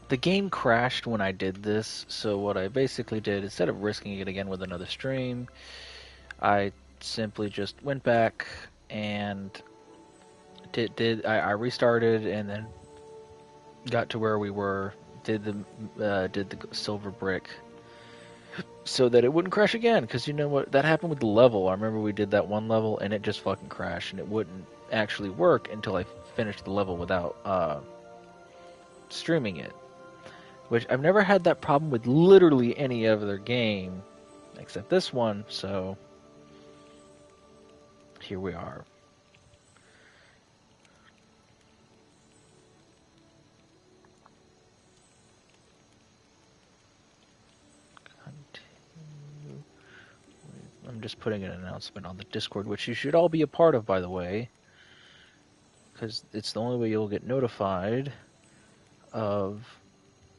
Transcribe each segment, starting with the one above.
the game crashed when I did this, so what I basically did, instead of risking it again with another stream, I simply just went back and I restarted and then got to where we were, did the silver brick so that it wouldn't crash again. Because you know what, that happened with the level. I remember we did that one level and it just fucking crashed, and it wouldn't actually work until I finished the level without streaming it. Which I've never had that problem with literally any other game except this one. So here we are. I'm just putting an announcement on the Discord, which you should all be a part of, by the way, because it's the only way you'll get notified of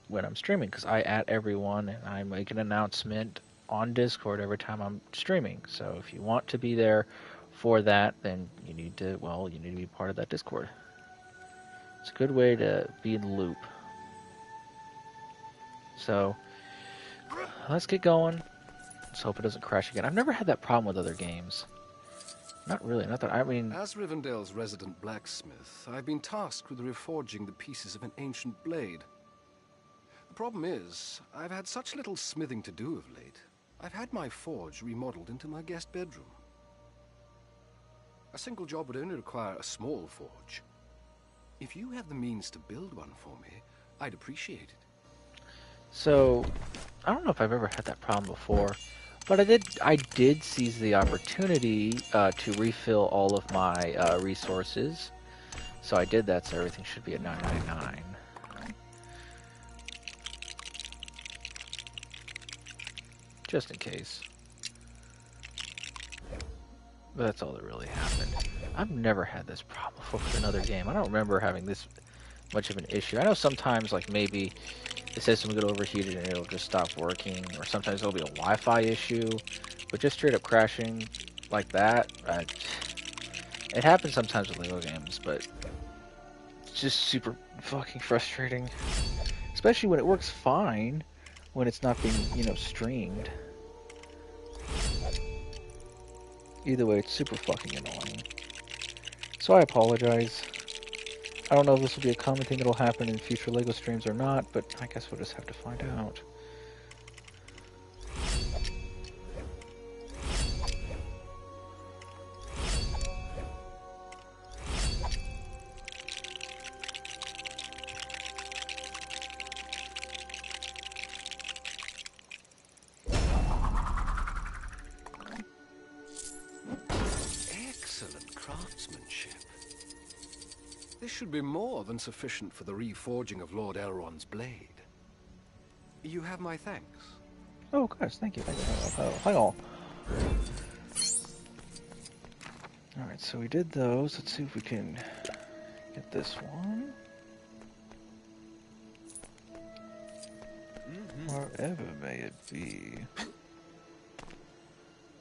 when I'm streaming, because I at everyone and I make an announcement on Discord every time I'm streaming. So if you want to be there for that, then you need to be part of that Discord. It's a good way to be in the loop. So let's get going. Let's hope it doesn't crash again. I've never had that problem with other games. Not really. Not that I mean. As Rivendell's resident blacksmith, I've been tasked with reforging the pieces of an ancient blade. The problem is, I've had such little smithing to do of late. I've had my forge remodeled into my guest bedroom. A single job would only require a small forge. If you have the means to build one for me, I'd appreciate it. So, I don't know if I've ever had that problem before, but I did seize the opportunity to refill all of my resources. So I did that, so everything should be at 999. Just in case. But that's all that really happened. I've never had this problem before with another game. I don't remember having this much of an issue. I know sometimes, like, maybe the system will get overheated and it'll just stop working, or sometimes there'll be a Wi-Fi issue, but just straight up crashing like that, it happens sometimes with Lego games, but it's just super fucking frustrating. Especially when it works fine, when it's not being, streamed. Either way, it's super fucking annoying. So I apologize. I don't know if this will be a common thing that'll happen in future LEGO streams or not, but I guess we'll just have to find out. Excellent craftsmanship. This should be more than sufficient for the reforging of Lord Elrond's blade. You have my thanks. Oh, gosh, thank you. Hang on. Alright, so we did those. Let's see if we can get this one. Wherever may it be.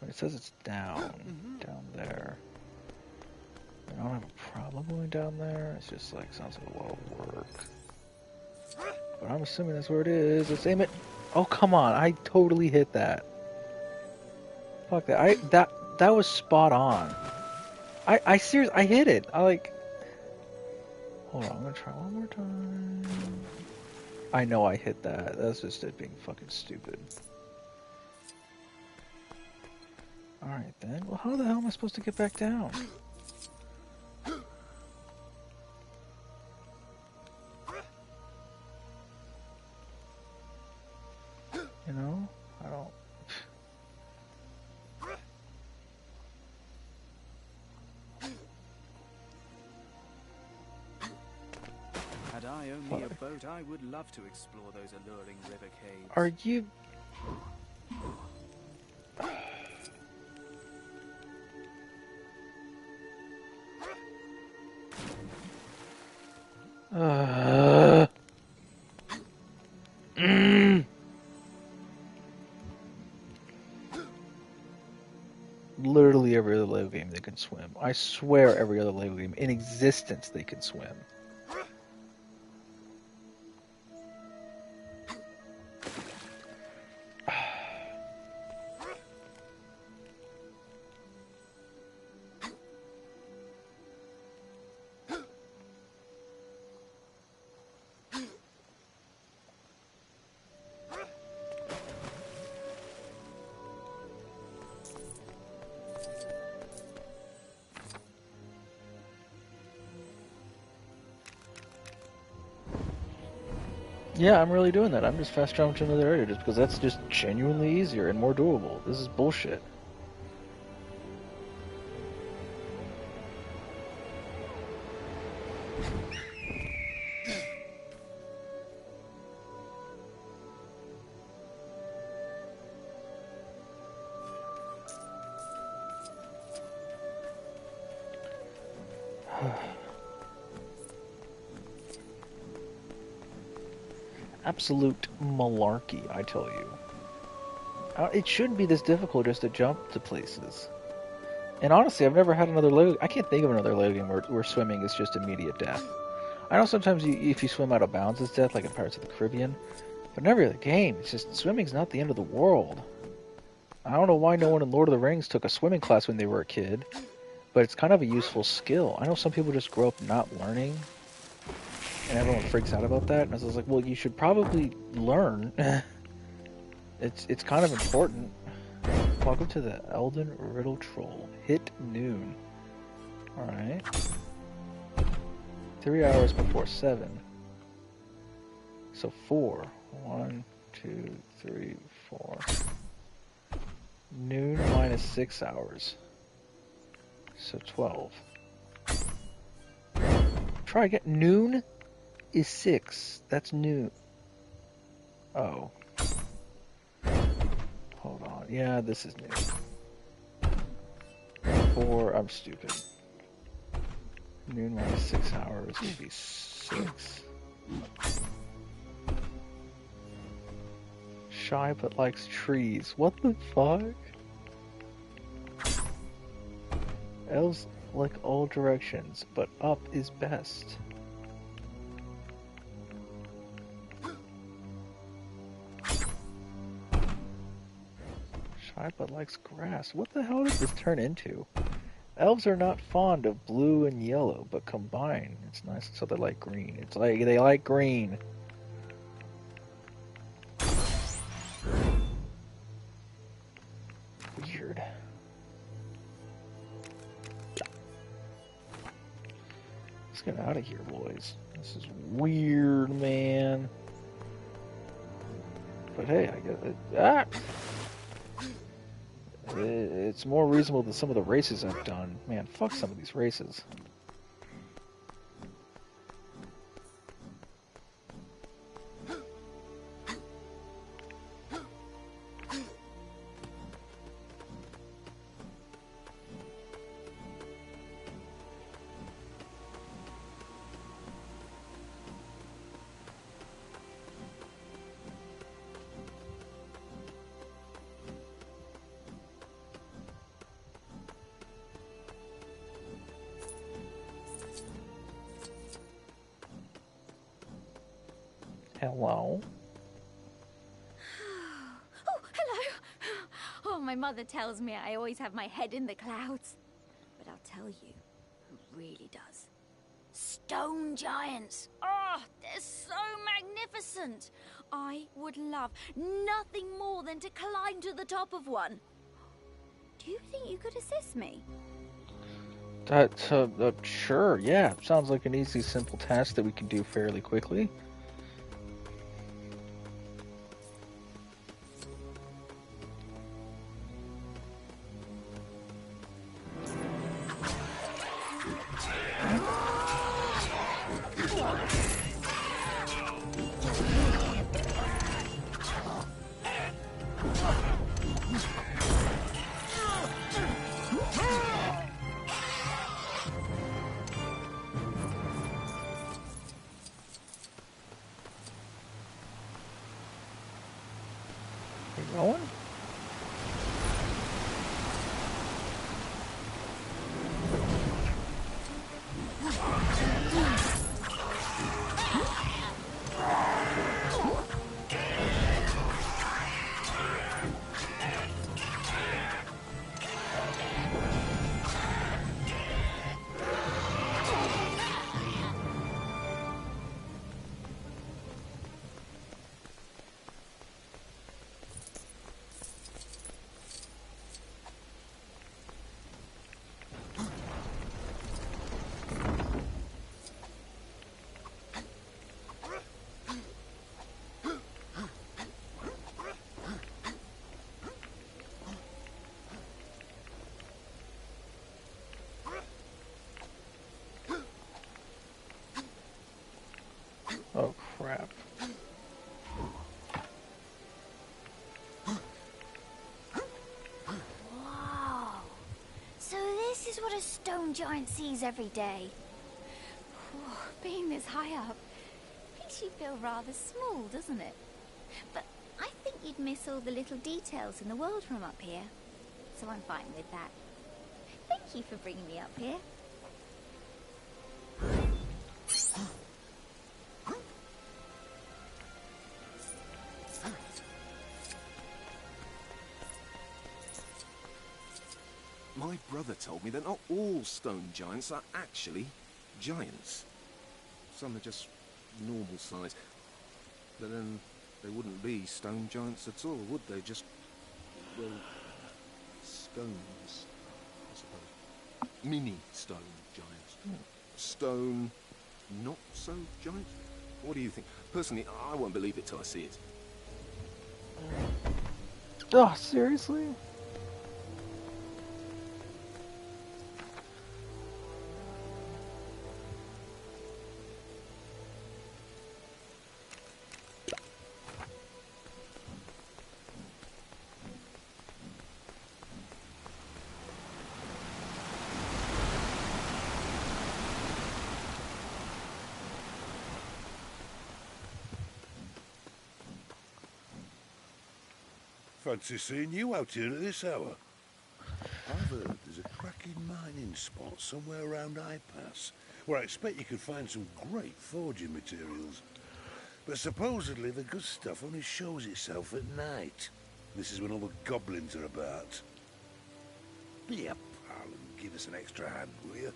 It says it's down there. I don't have a problem going down there. It's just like, sounds like a lot of work. But I'm assuming that's where it is. Let's aim it. Oh, come on. I totally hit that. Fuck that. That was spot on. I seriously, I hit it. Hold on, I'm gonna try one more time. I know I hit that. That's just it being fucking stupid. Alright then. Well, how the hell am I supposed to get back down? You know? I don't... Had I only a boat, I would love to explore those alluring river caves. Are you... Literally every other LEGO game they can swim. I swear every other LEGO game in existence they can swim. Yeah, I'm really doing that. I'm just fast traveling to another area just because that's just genuinely easier and more doable. This is bullshit. Absolute malarkey, I tell you. It shouldn't be this difficult just to jump to places. And honestly, I've never had another Lego. I can't think of another Lego game where swimming is just immediate death. I know sometimes if you swim out of bounds, it's death, like in Pirates of the Caribbean. But in every other game, it's just swimming's not the end of the world. I don't know why no one in Lord of the Rings took a swimming class when they were a kid, but it's kind of a useful skill. I know some people just grow up not learning, and everyone freaks out about that. And I was like, well, you should probably learn. It's kind of important. Welcome to the Elden Riddle Troll. Hit noon. Alright. 3 hours before 7. So 4. 1, 2, 3, 4. Noon minus 6 hours. So 12. Try again. Noon is 6. That's noon. Oh. Hold on. Yeah, this is noon. 4. I'm stupid. Noon minus 6 hours would be 6. Shy but likes trees. What the fuck? Elves like all directions, but up is best. Shy but likes grass. What the hell did this turn into? Elves are not fond of blue and yellow, but combine. It's nice, so they like green. It's like they like green. Weird. Let's get out of here, boys. This is weird, man. But hey, I get it. Ah! It's more reasonable than some of the races I've done. Man, fuck some of these races. Hello? Oh, hello. Oh, my mother tells me I always have my head in the clouds. But I'll tell you who really does. Stone giants. Oh, they're so magnificent. I would love nothing more than to climb to the top of one. Do you think you could assist me? Sure, yeah. Sounds like an easy, simple task that we can do fairly quickly. Going? Wow. So this is what a stone giant sees every day. Whew, being this high up makes you feel rather small, doesn't it? But I think you'd miss all the little details in the world from up here. So I'm fine with that. Thank you for bringing me up here. My brother told me that not all stone giants are actually giants. Some are just normal size. But then they wouldn't be stone giants at all, would they? Just, well, stones, I suppose. Mini stone giants. Stone, not so giants? What do you think? Personally, I won't believe it till I see it. Oh, seriously? Fancy seeing you out here at this hour. I've heard there's a cracking mining spot somewhere around High Pass, where I expect you could find some great forging materials. But supposedly the good stuff only shows itself at night. This is when all the goblins are about. Be a pal and give us an extra hand, will you?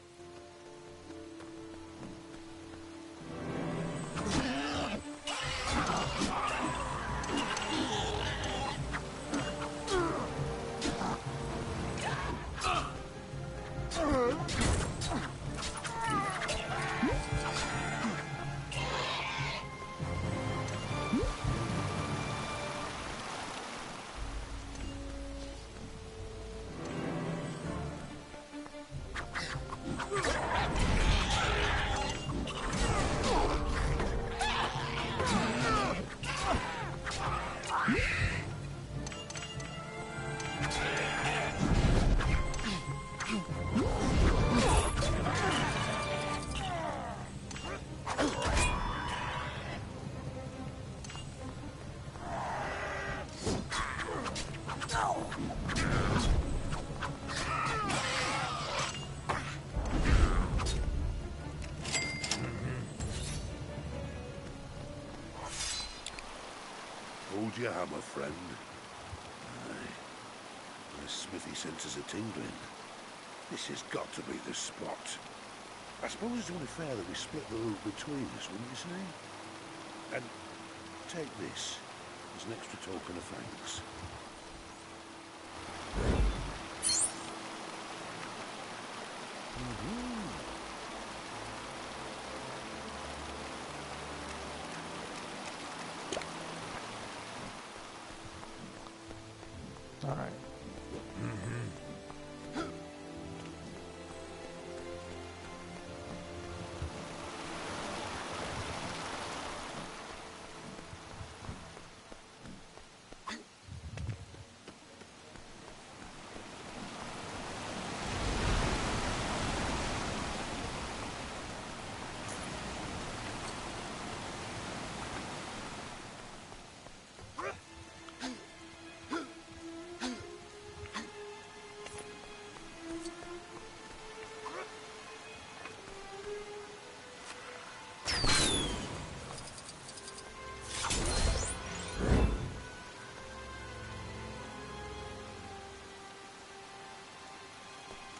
Hold your hammer, friend. Aye. My smithy senses are tingling. This has got to be the spot. I suppose it's only fair that we split the loot between us, wouldn't you say? And take this as an extra token of thanks. All right.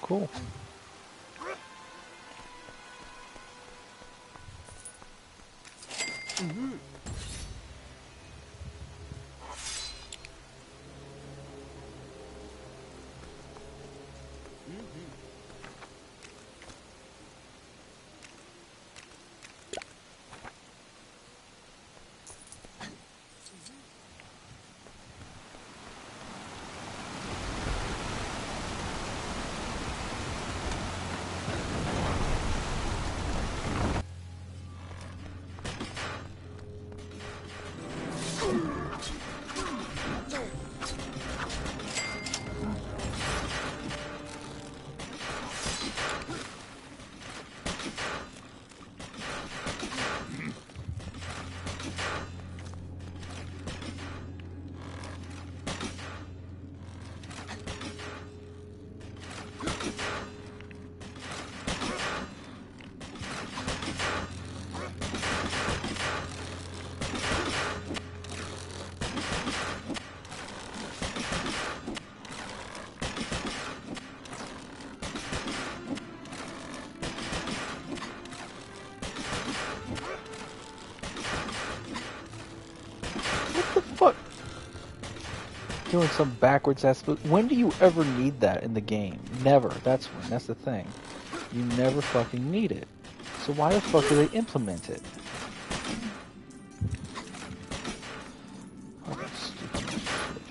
Cool. the fuck? Doing some backwards ass. When do you ever need that in the game? Never. That's when. That's the thing. You never fucking need it. So why the fuck do they implement it? Fucking stupid shit.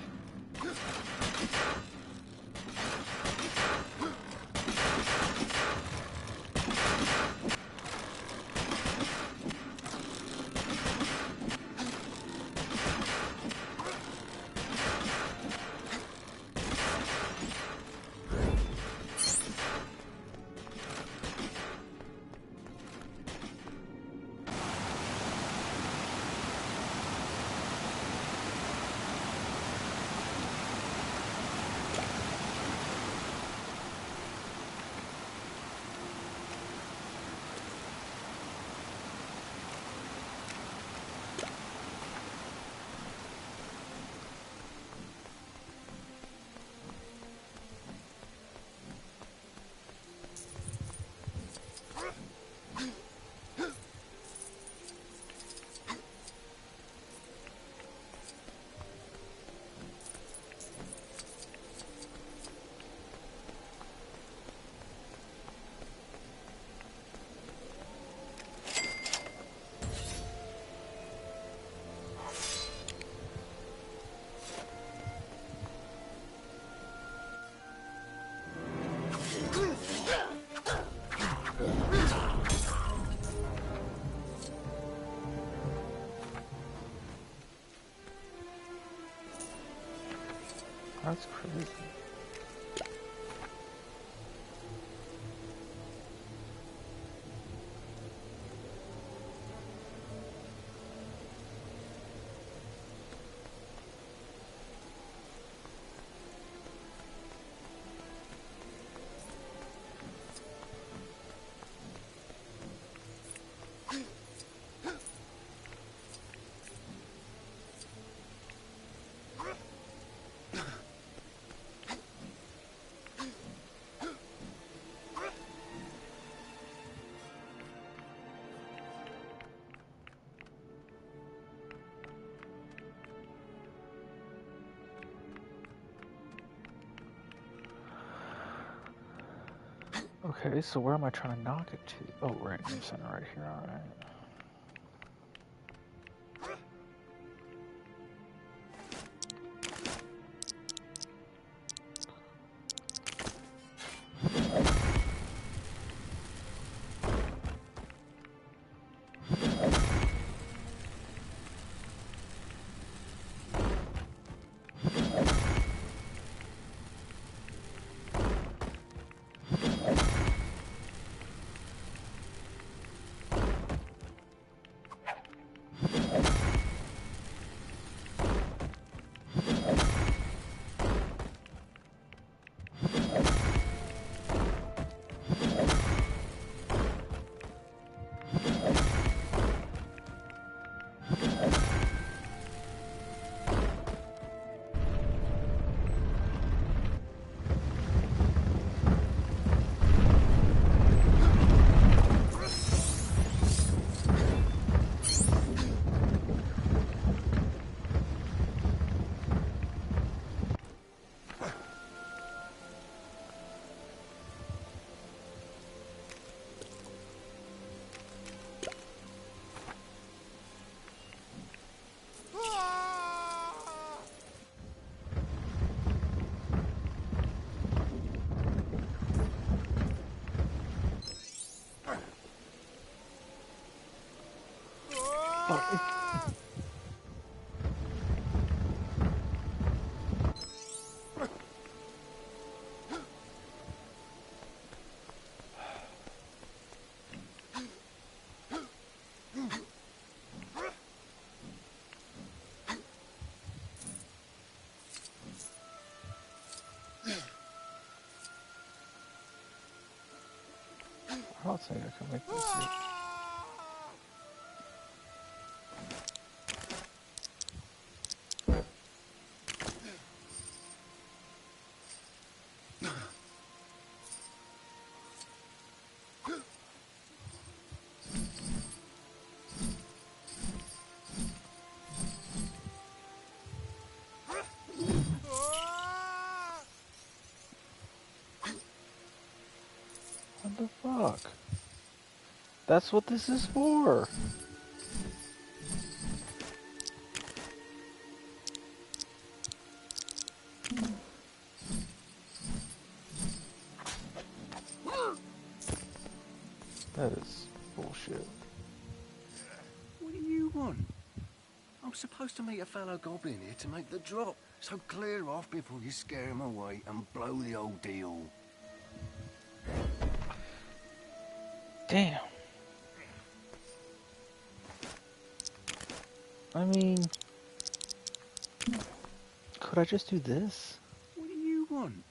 That's crazy. Okay, so where am I trying to knock it to? Oh, right, in the center right here, alright. I don't think I can make this work. fuck? That's what this is for. That is bullshit. What do you want? I'm supposed to meet a fellow goblin here to make the drop. So clear off before you scare him away and blow the old deal. Damn. I mean, could I just do this? What do you want?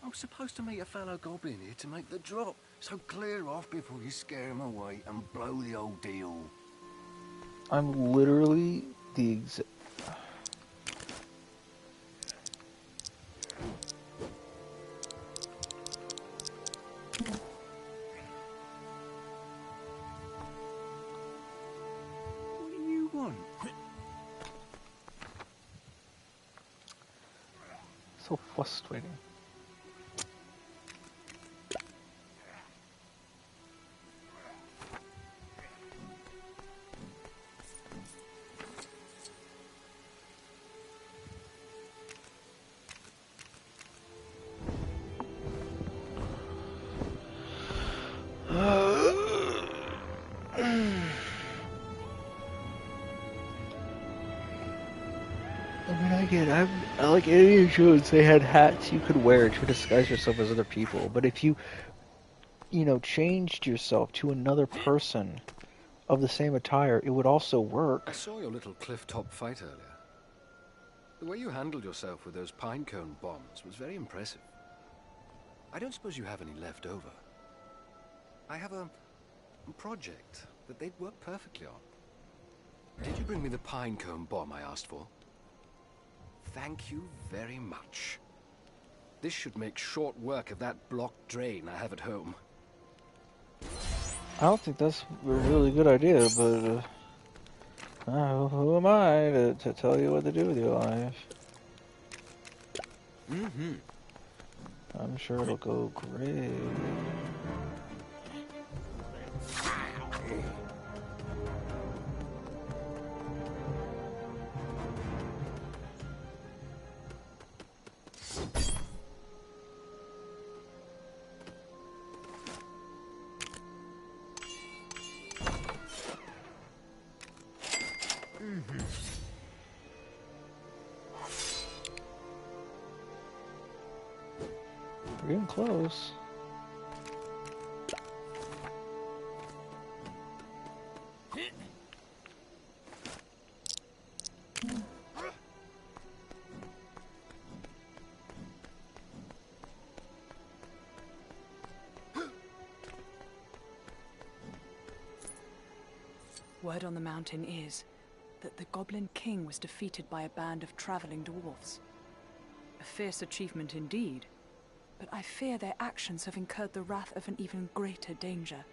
I'm supposed to meet a fellow goblin here to make the drop. So clear off before you scare him away and blow the old deal. I'm literally the exact... What do you want? So frustrating. I like Indiana Jones, they had hats you could wear to disguise yourself as other people. But if you changed yourself to another person of the same attire, it would also work. I saw your little cliff-top fight earlier. The way you handled yourself with those pine cone bombs was very impressive. I don't suppose you have any left over. I have a project that they'd work perfectly on. Did you bring me the pine cone bomb I asked for? Thank you very much. This should make short work of that blocked drain I have at home. I don't think that's a really good idea, but who am I to tell you what to do with your life? Mm-hmm. I'm sure it'll go great. We're getting close. Word on the mountain is that the Goblin King was defeated by a band of traveling dwarfs. A fierce achievement indeed, but I fear their actions have incurred the wrath of an even greater danger.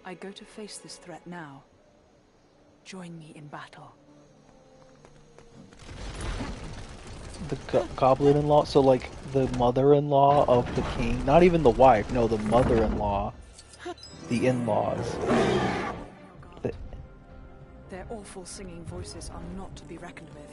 I go to face this threat now. Join me in battle. The goblin-in-law, so like the mother-in-law of the king, not even the wife, no, the mother-in-law, the in-laws. Their awful singing voices are not to be reckoned with.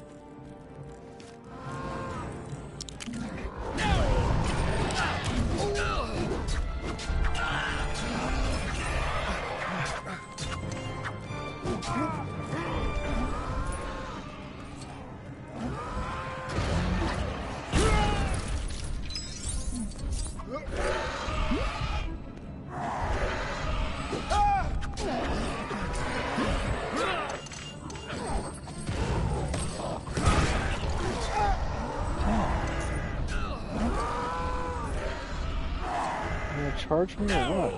Charge me or what?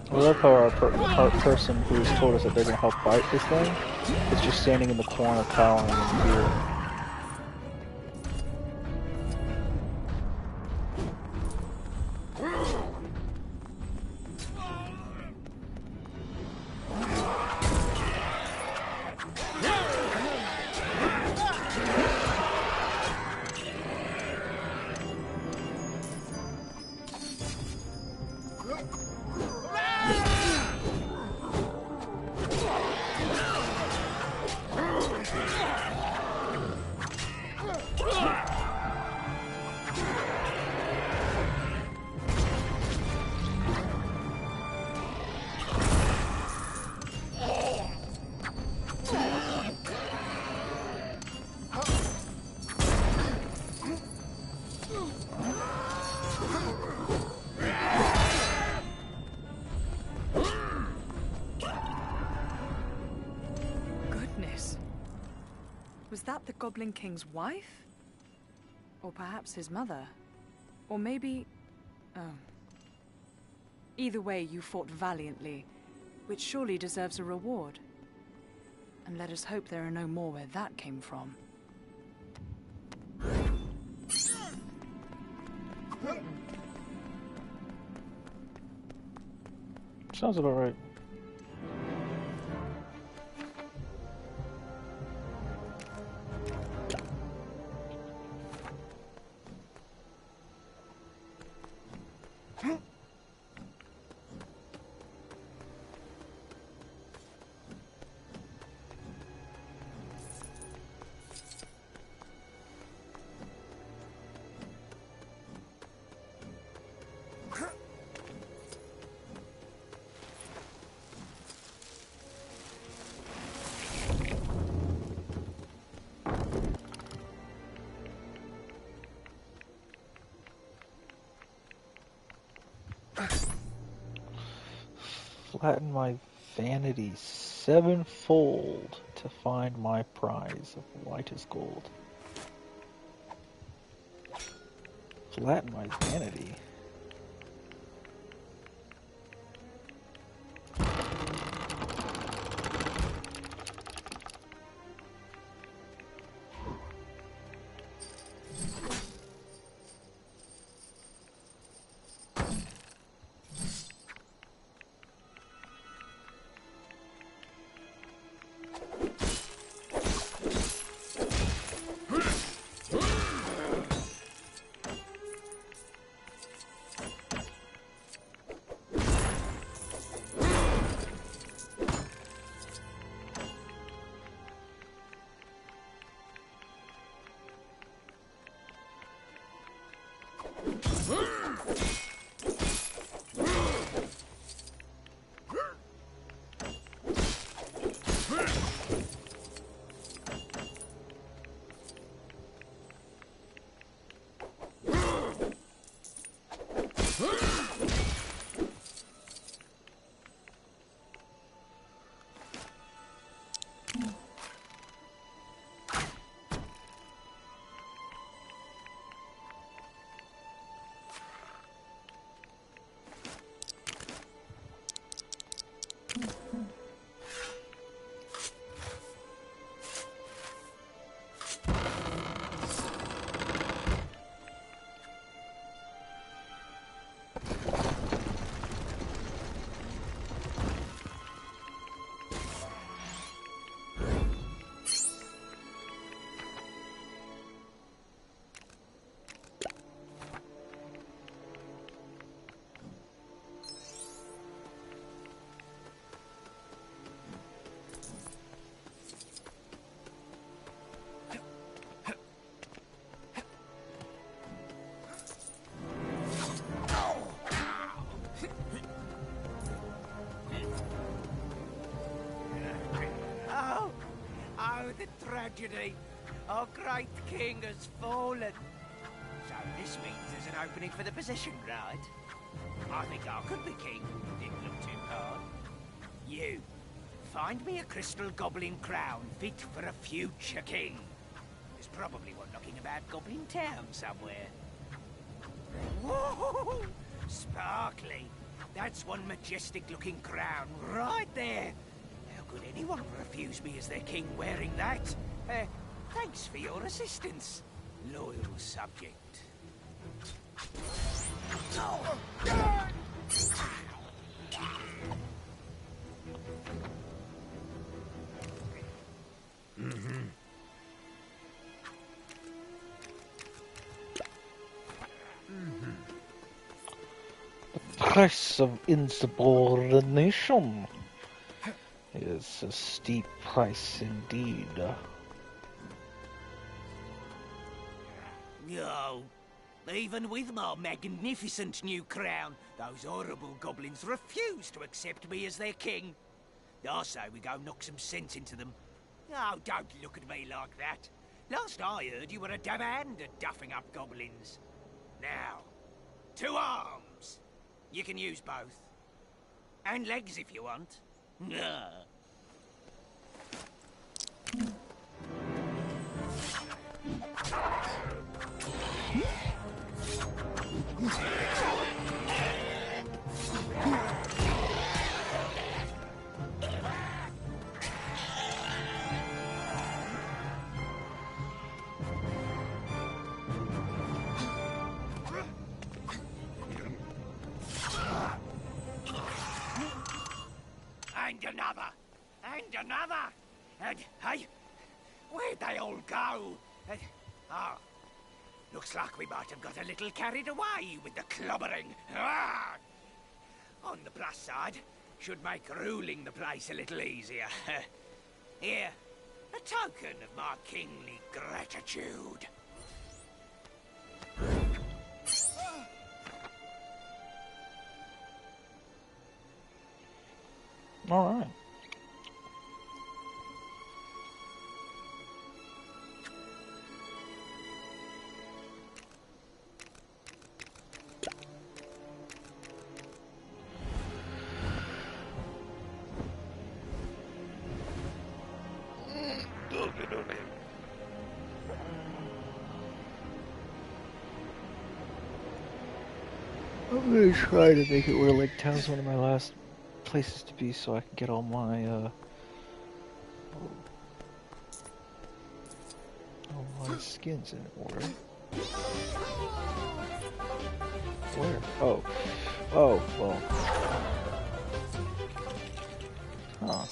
I love how our person who's told us that they're gonna help fight this thing is just standing in the corner cowering in fear. Goodness. Was that the Goblin King's wife? Or perhaps his mother? Or maybe... oh. Either way, you fought valiantly, which surely deserves a reward. And let us hope there are no more where that came from. Sounds about right. Flatten my vanity sevenfold to find my prize of whitest gold. Flatten my vanity. the tragedy. Our great king has fallen. So this means there's an opening for the position, right? I think I could be king. Didn't look too hard. You, find me a crystal goblin crown fit for a future king. There's probably one knocking about Goblin Town somewhere. Whoa! Sparkly. That's one majestic-looking crown right there. How could anyone refuse me as their king wearing that? Thanks for your assistance, loyal subject. Price of insubordination is a steep price indeed. No. Even with my magnificent new crown, those horrible goblins refuse to accept me as their king. I say we go knock some sense into them. Oh, don't look at me like that. Last I heard, you were a dab hand at duffing up goblins. Now, to arms. You can use both. And legs if you want. And another! And another! And, hey, where'd they all go? Looks like we might have got a little carried away with the clobbering. On the plus side, should make ruling the place a little easier. Here, a token of my kingly gratitude. Alright. I'm gonna try to make it where Lake Town's one of my last places to be so I can get all my skins in order. Where? Oh, well. Huh.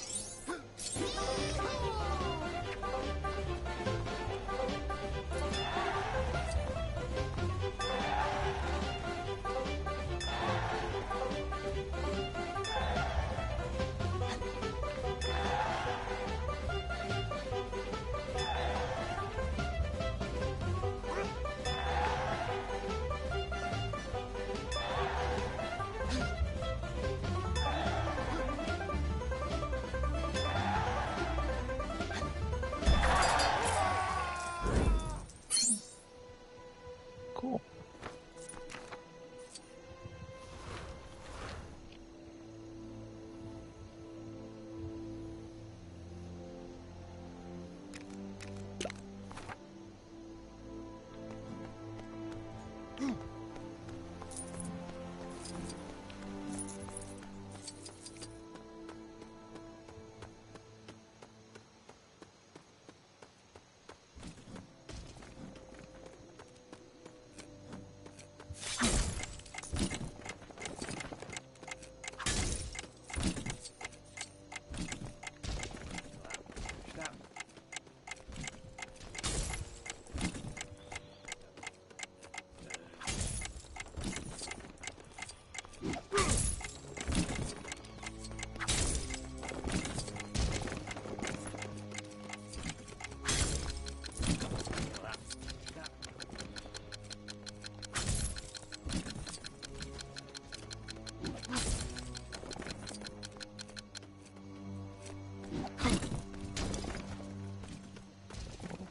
Cool.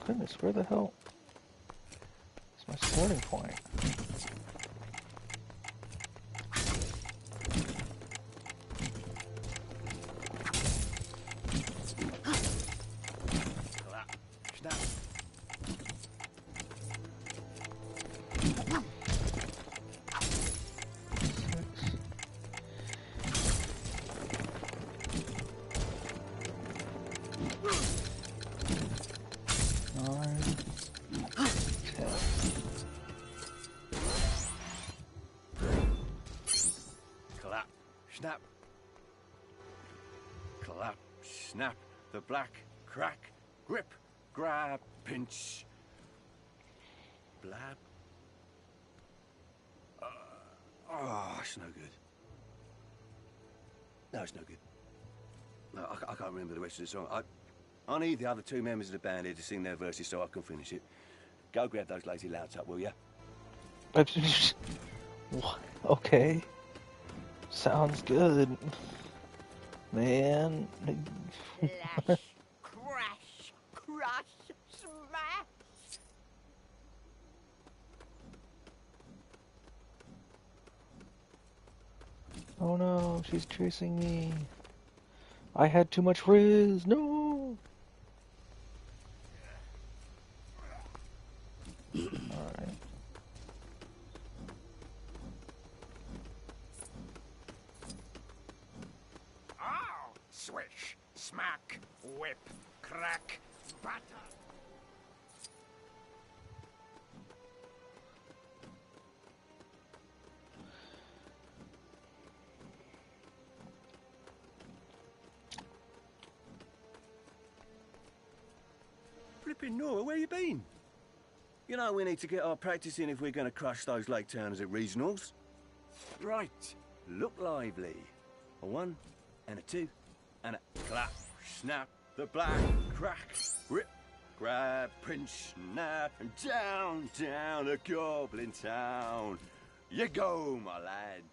Goodness, where the hell is my starting point? snap. Clap, snap, the black, crack, grip, grab, pinch. Blab. Oh, it's no good. No, it's no good. No, I can't remember the rest of the song. I need the other two members of the band here to sing their verses so I can finish it. Go grab those lazy louts up, will ya? Okay. Sounds good. Man. Clash, crash, crush, smash. Oh no, she's chasing me. I had too much frizz. No. Alright. Oh, swish, smack, whip, crack, batter. Flipping Nora, where you been? You know we need to get our practice in if we're going to crush those Lake Towners at regionals. Right, look lively. A 1 and a 2 and a clap, snap, the black, crack, grip, grab, pinch, snap, and down, down the Goblin Town. You go, my lad.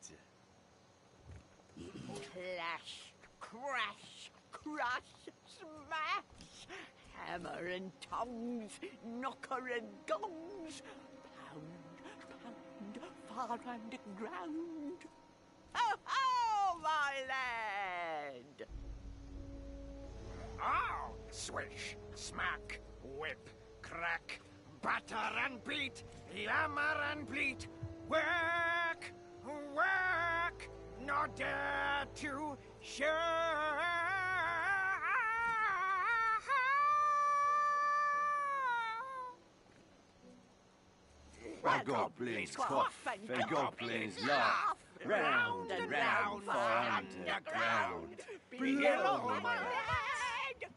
Clash, crash, crush, smash. Hammer and tongs, knocker and gongs. Pound, pound, far underground. Ho, ho, my lad! Oh, swish, smack, whip, crack, batter and beat, yammer and bleat. Work, work, not dare to shirk. The goblins cough and goblins laugh. Round and round, far underground. Below my lad.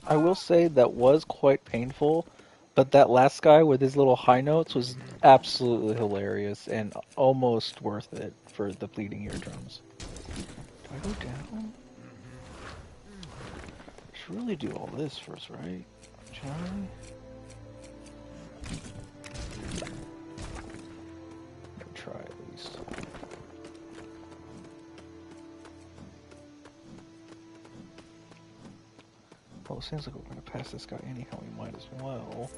I will say that was quite painful, but that last guy with his little high notes was absolutely hilarious and almost worth it for the bleeding eardrums. Do I go down? I should really do all this first, right? Shall I? Try at least. Well, it seems like we're going to pass this guy anyhow, we might as well.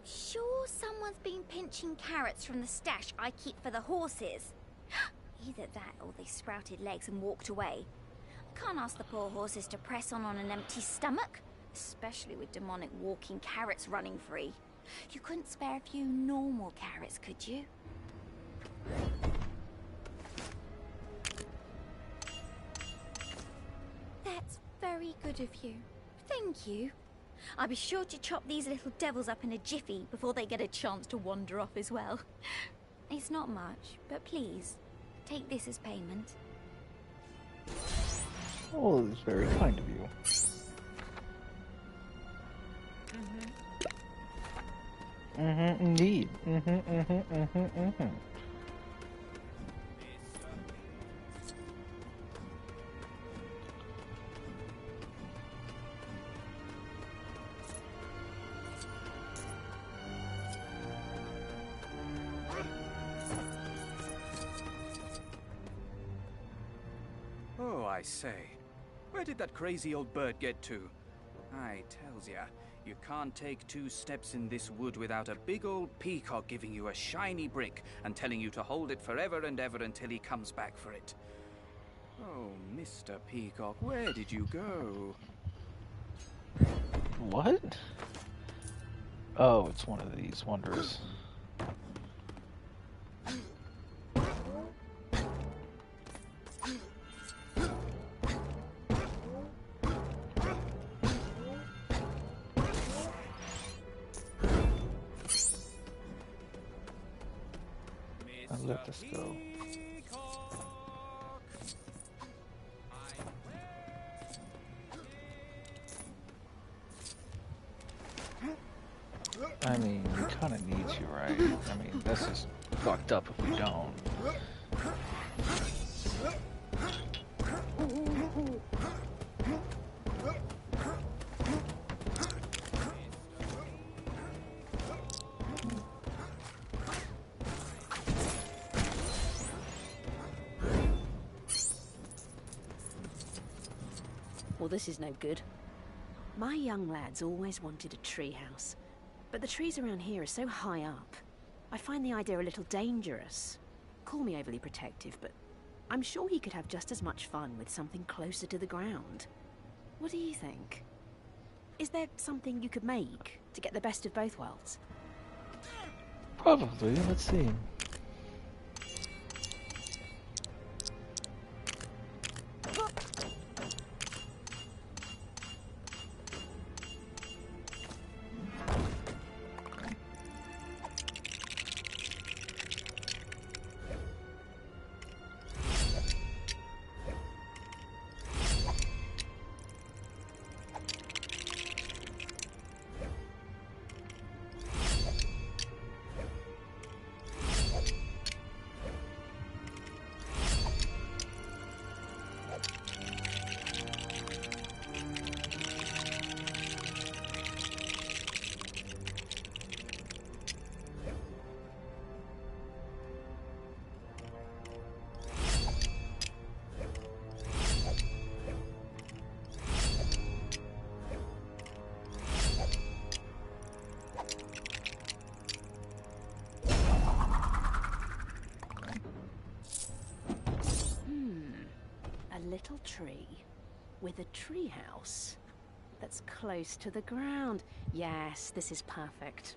Sure someone's been pinching carrots from the stash I keep for the horses. Either that or they sprouted legs and walked away. Can't ask the poor horses to press on an empty stomach, especially with demonic walking carrots running free. You couldn't spare a few normal carrots, could you? That's very good of you. Thank you. I'll be sure to chop these little devils up in a jiffy before they get a chance to wander off as well. It's not much, but please, take this as payment. Oh, it's very kind of you. Indeed. Oh, I say. Where did that crazy old bird get to? I tells ya, you can't take 2 steps in this wood without a big old peacock giving you a shiny brick and telling you to hold it forever and ever until he comes back for it. Oh, Mr. Peacock, where did you go? What? Oh, it's one of these wonders. I'll let this go. I mean, we kind of need you, right? I mean, this is fucked up if we don't. Well, this is no good. My young lads always wanted a treehouse, but the trees around here are so high up. I find the idea a little dangerous. Call me overly protective, but I'm sure he could have just as much fun with something closer to the ground. What do you think? Is there something you could make to get the best of both worlds? Probably. Let's see. Little tree with a treehouse that's close to the ground. Yes, this is perfect.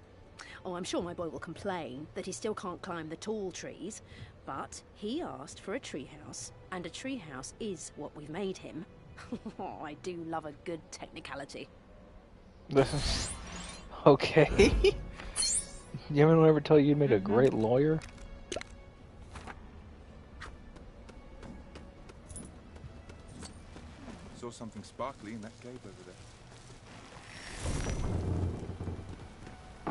Oh, I'm sure my boy will complain that he still can't climb the tall trees, but he asked for a treehouse, and a treehouse is what we've made him. Oh, I do love a good technicality. Okay. You anyone ever tell you made a great lawyer? Saw something sparkly in that cave over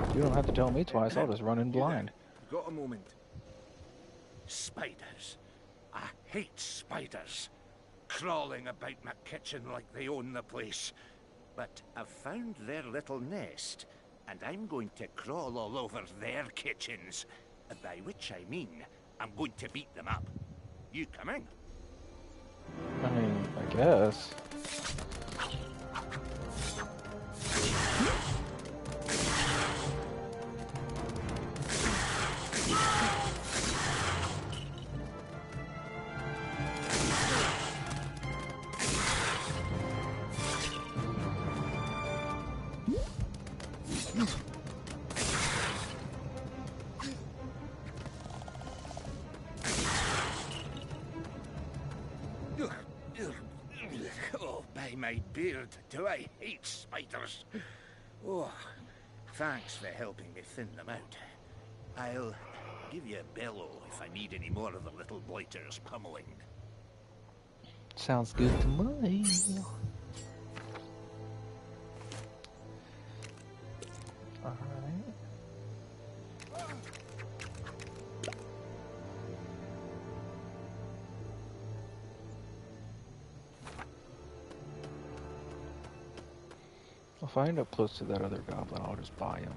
there. You don't have to tell me twice, I'll just run in blind. Got a moment. Spiders. I hate spiders. Crawling about my kitchen like they own the place. But I've found their little nest, and I'm going to crawl all over their kitchens. By which I mean, I'm going to beat them up. You coming? I mean, I guess. Oh, by my beard, do I hate spiders. Oh, thanks for helping me thin them out. I'll give you a bellow if I need any more of the little blighters pummeling. Sounds good to me. Alright. If I end up close to that other goblin, I'll just buy him.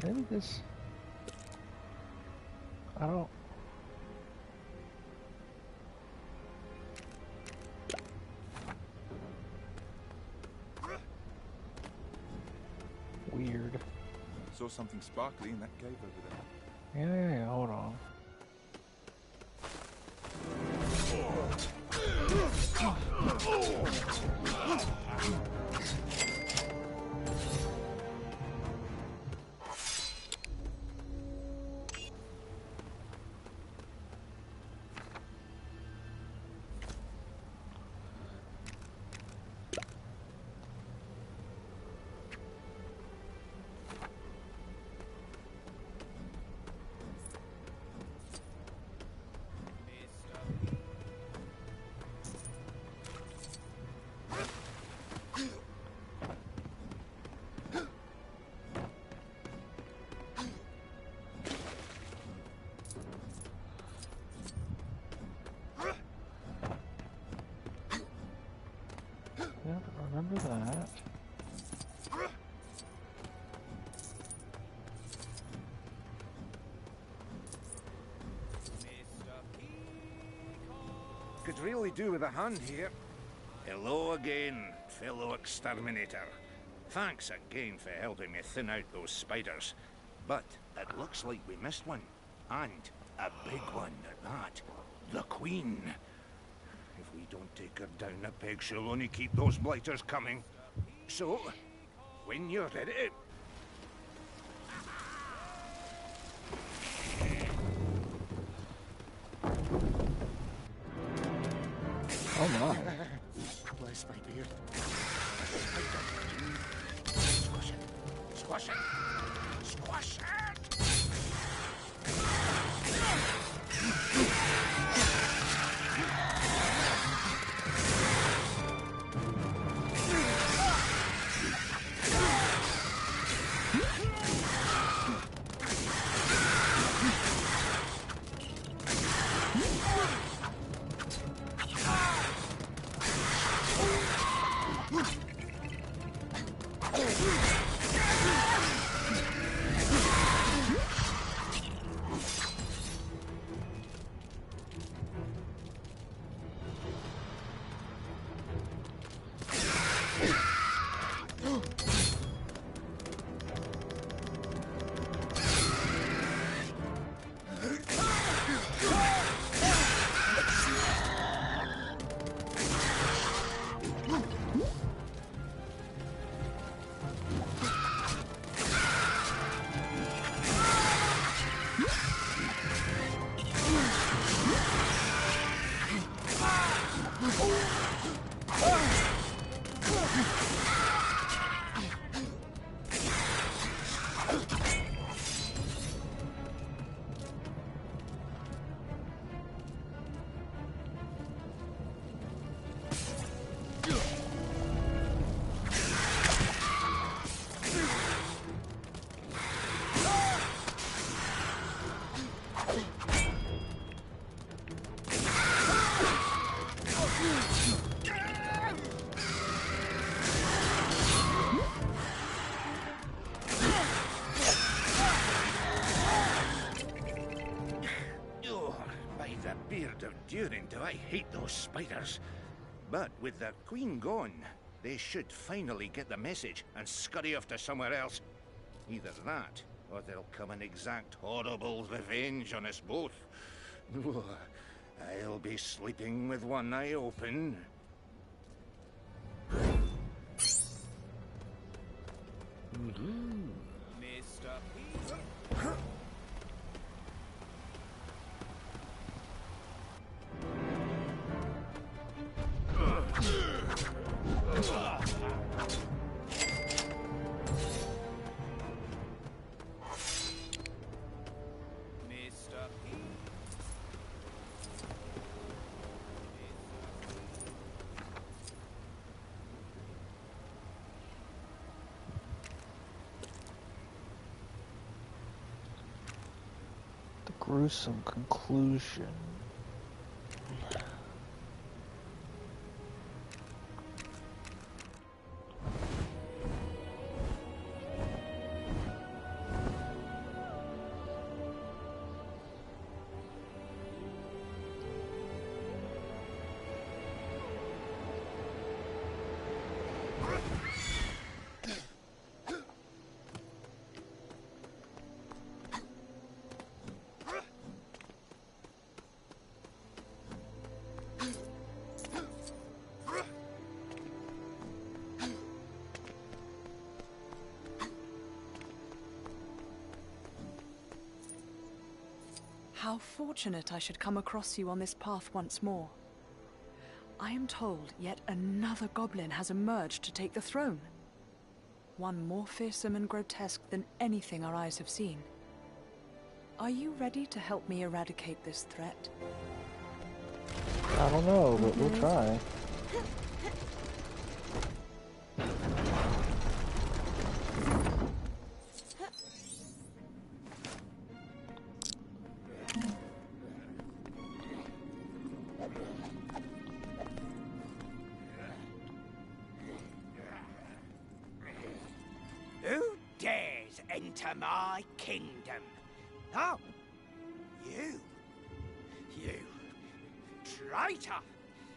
Maybe this... I don't... Weird. Saw something sparkly in that cave over there. Yeah, hold on. Yep, remember that. Could really do with a hand here. Hello again, fellow exterminator. Thanks again for helping me thin out those spiders. But it looks like we missed one. And a big one at that. The Queen. If we don't take her down a peg, she'll only keep those blighters coming. So, when you're ready... Oh my. Bless my beard. Squash it. Squash it. Squash it! During do I hate those spiders. But with the Queen gone, they should finally get the message and scurry off to somewhere else. Either that, or they'll come and exact horrible revenge on us both. I'll be sleeping with one eye open. Mr. Peter. The gruesome conclusion. How fortunate I should come across you on this path once more. I am told yet another goblin has emerged to take the throne. One more fearsome and grotesque than anything our eyes have seen. Are you ready to help me eradicate this threat? I don't know, but we'll try. Who dares enter my kingdom? Oh, you. You traitor!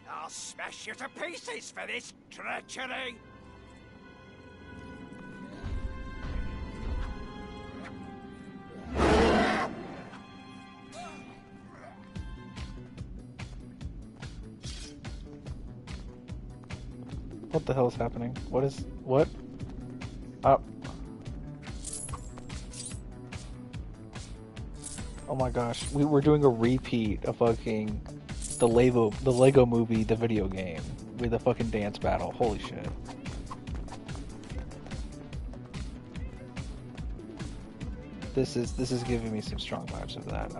I'll smash you to pieces for this treachery! What the hell is happening? What? Oh my gosh, we were doing a repeat of fucking the Lego movie, the video game, with a fucking dance battle. Holy shit. This is giving me some strong vibes of that.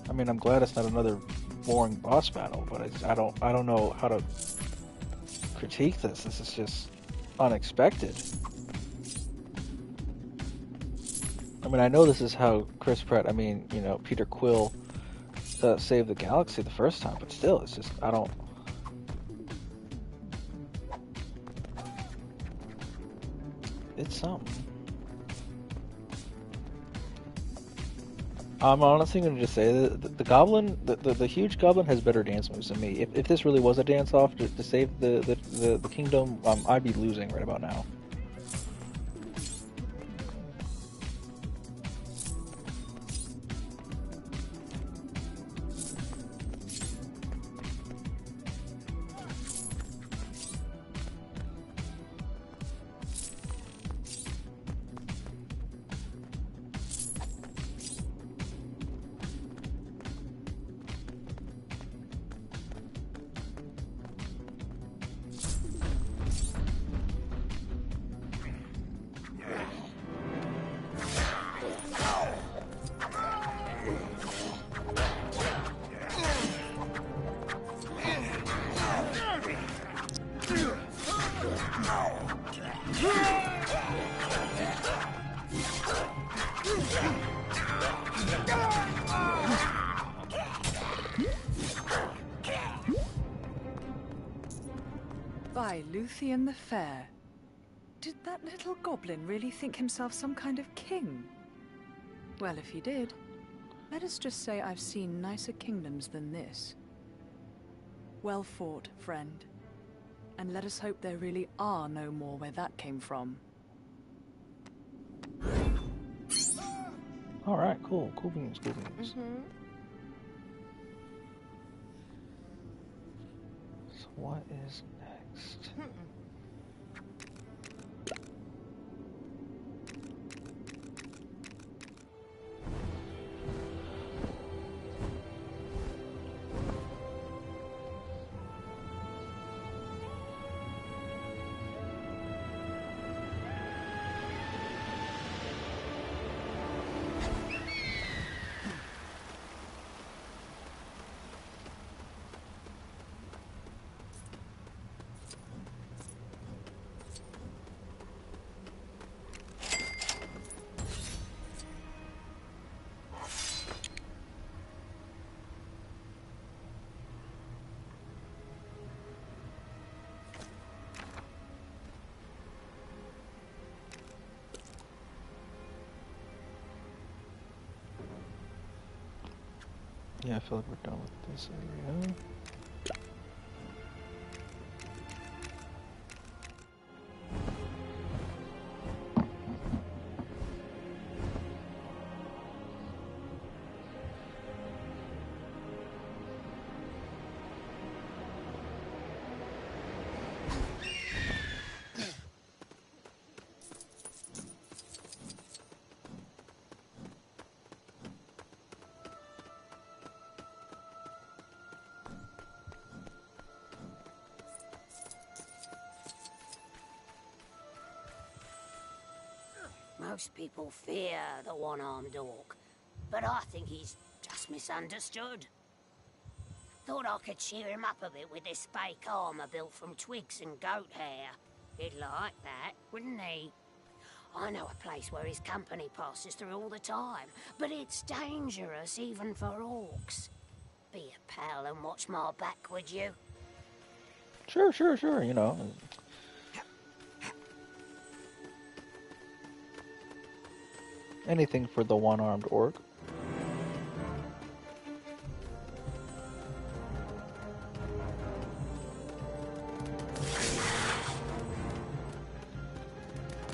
I mean, I'm glad it's not another boring boss battle, but I don't know how to critique this. This is just unexpected. I mean, I know this is how Chris Pratt, Peter Quill saved the galaxy the first time, but still, it's just, it's something. I'm honestly going to just say that the goblin, the huge goblin has better dance moves than me. If this really was a dance-off to save the kingdom, I'd be losing right about now. By Luthien the Fair. Did that little goblin really think himself some kind of king? Well, if he did, let us just say I've seen nicer kingdoms than this. Well fought, friend. And let us hope there really are no more where that came from. Alright, cool. Cool beans, cool beans. So what is next? Yeah, I feel like we're done with this area. Most people fear the one-armed orc, but I think he's just misunderstood. Thought I could cheer him up a bit with this fake armor built from twigs and goat hair. He'd like that, wouldn't he? I know a place where his company passes through all the time, but it's dangerous even for orcs. Be a pal and watch my back, would you? Sure, you know. Anything for the one-armed orc.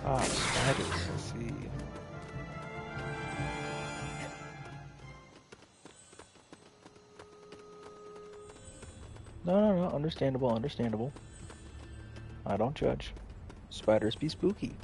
Ah, spiders, I see. No, understandable. I don't judge. Spiders be spooky.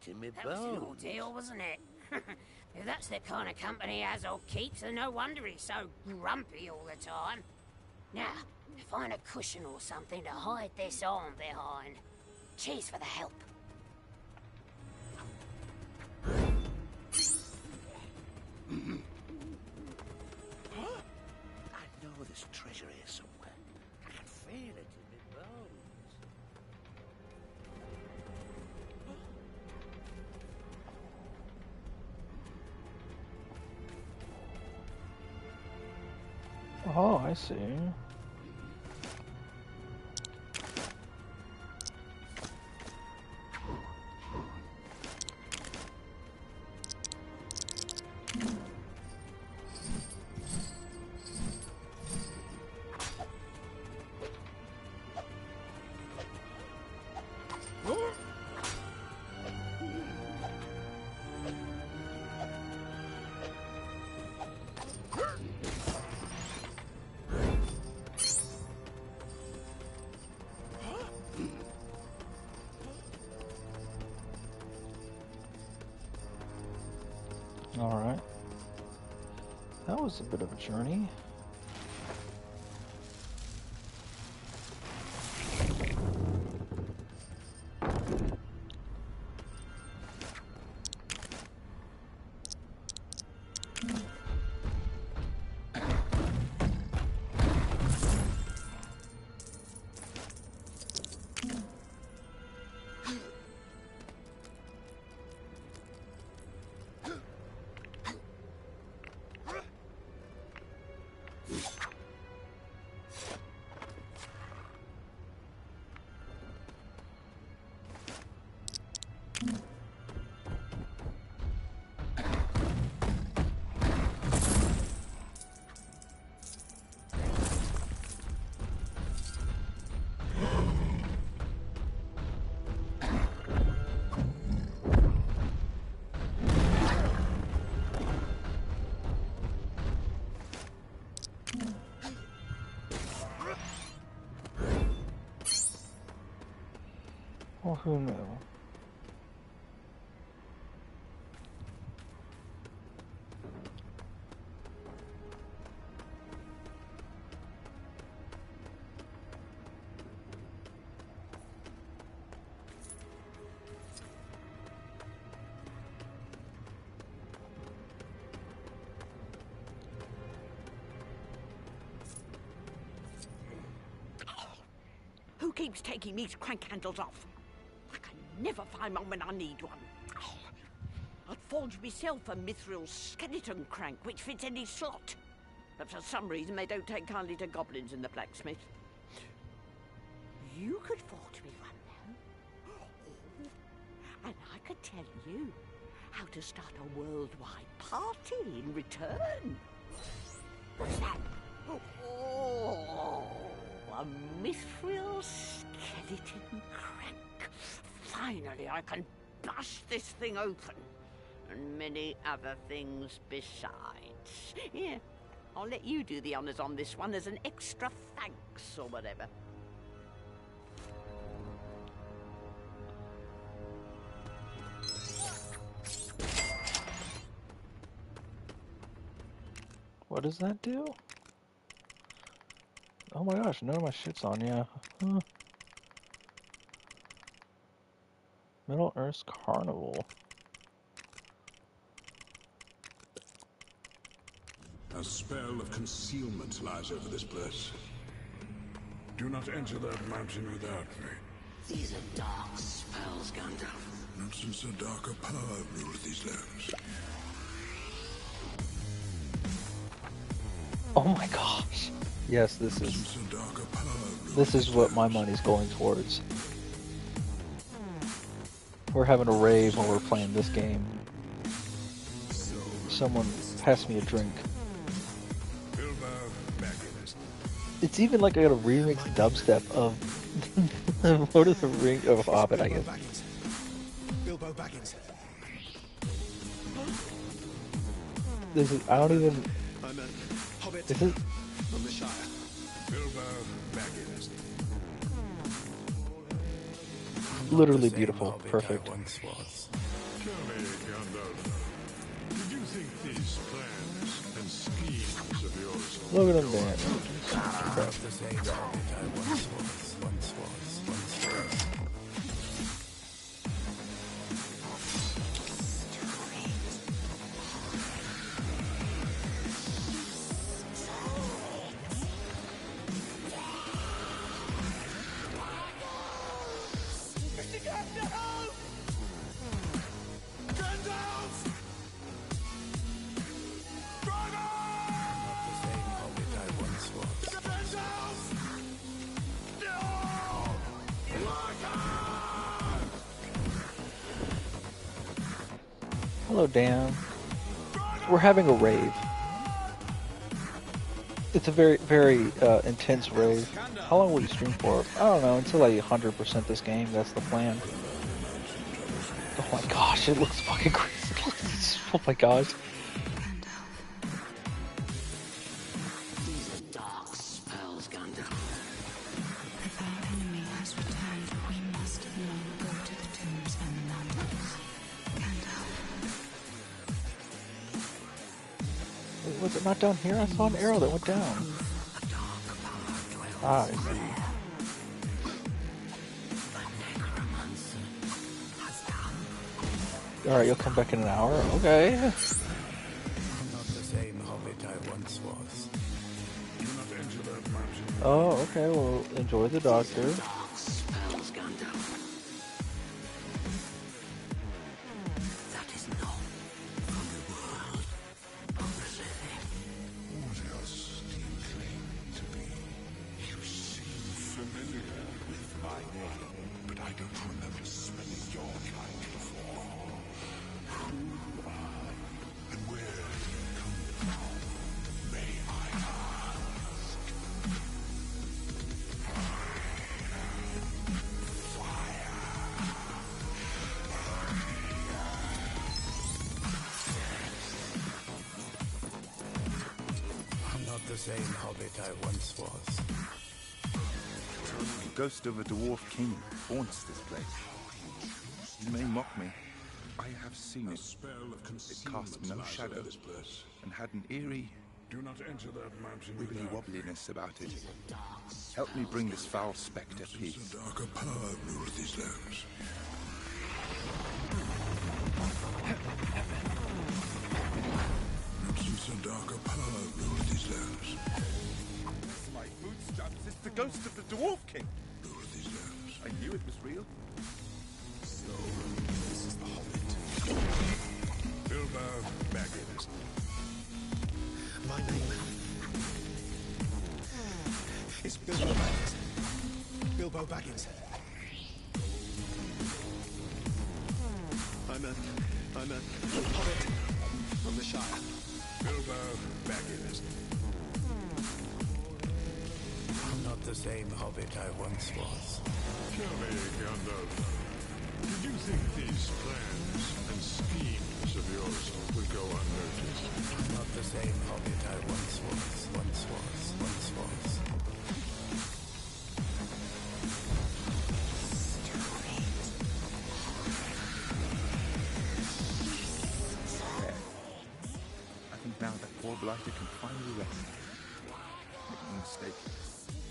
In my bones. That was an ordeal, wasn't it? If that's the kind of company Azog keeps, then no wonder he's so grumpy all the time. Now, find a cushion or something to hide this arm behind. Cheers for the help. I know there's treasure here somewhere. I can feel it in my bones. Oh, I see. Alright. That was a bit of a journey. Well, who knew? keeps taking these crank handles off. I can never find one when I need one. I'd forged myself a mithril skeleton crank, which fits any slot. But for some reason, they don't take kindly to goblins in the blacksmith. You could forge me one, though. And I could tell you how to start a worldwide party in return. What's that? Oh, a mithril skeleton crank. Finally, I can bust this thing open. And many other things besides. Here, I'll let you do the honors on this one as an extra thanks or whatever. What does that do? Oh my gosh, none of my shit's on, yeah. Huh. Middle Earth's Carnival. A spell of concealment lies over this place. Do not enter that mountain without me. These are dark spells, Gandalf. Not since a darker power ruled these lands. Oh my gosh. Yes, this is what my money's going towards. We're having a rave while we're playing this game. Someone pass me a drink. It's even like I got a remix dubstep of Lord of the Rings of Hobbit, I guess. Bilbo Baggins. This is, I don't even. I'm a Hobbit This is from the Shire. Bilbo Baggins. literally beautiful, perfect. Tell me, Gandalf, did you think these plans and schemes of yours... Look at him dance. The same Hobbit I once was. Hello, Dan. We're having a rave. It's a very, very intense rave. How long will you stream for? I don't know, until I 100% this game. That's the plan. Oh my gosh, it looks fucking crazy. Oh my gosh. These are dark spells, Gandalf. If our enemy has returned, we must now go to the tombs and the mountains. Gandalf. Wait, was it not down here? I saw an arrow that went down. Ah, I see. Alright, you'll come back in an hour? Okay. I'm not the same Hobbit I once was. Do not enter that mountain. Oh, okay, well, enjoy the doctor. Spells, Gandalf. That is not from the world of the living. What else do you claim to be? You seem familiar with my name, but I don't remember spelling your kind before. Who are you, and where do you come from? May I ask? I'm not the same Hobbit I once was. The ghost of a dwarf king haunts this place. You may mock me. I have seen it. It cast no shadow and had an eerie, Do not enter that mountain wibbly without me. wobbliness about it. Help me bring this foul spectre peace. A darker power rules these lands. Not since a darker power ruled these lands. My footsteps, it's the ghost of the dwarf king. Ruled these lands. it was real. So, this is the Hobbit. Bilbo Baggins. My name is Bilbo Baggins. Bilbo Baggins. I'm a Hobbit from the Shire. Bilbo Baggins. I'm not the same Hobbit I once was. Tell me, Gandalf, did you think these plans and schemes of yours would go unnoticed? I'm not the same Hobbit I once was. I think now that poor blighter can finally rest. Make no mistake.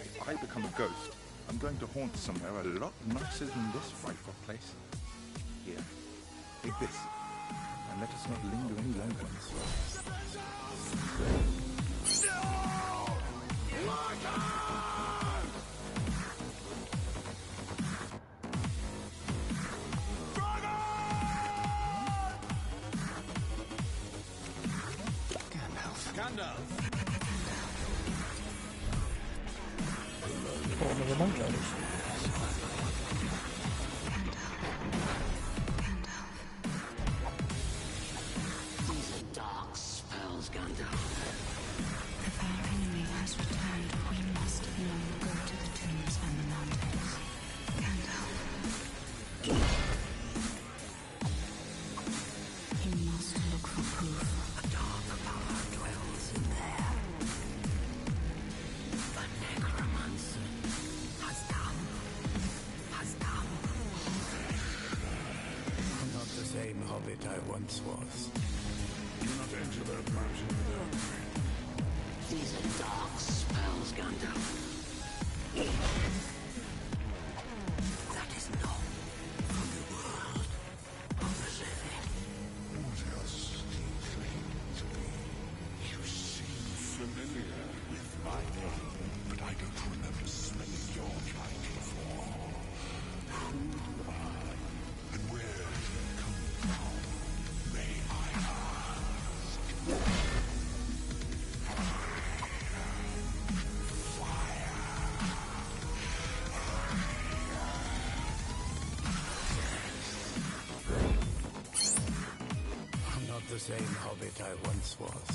If I become a ghost, I'm going to haunt somewhere a lot nicer than this frightful place. Here, take this, and let us not linger any longer. Gandalf! These are dark spells, Gandalf. If our enemy has returned, we must now go to the tombs and the mountains. Gandalf. You must look for proof. A dark power dwells in there. The necromancer has come. I'm not the same Hobbit I once was. Do not enter that mountain without me. These are dark spells, Gandalf. That is not from the world of the living. What else do you claim to be? You seem familiar with my name, but I don't remember smelling your kind before. Who are you, and where do you come from? May I ask? I'm not the same Hobbit I once was.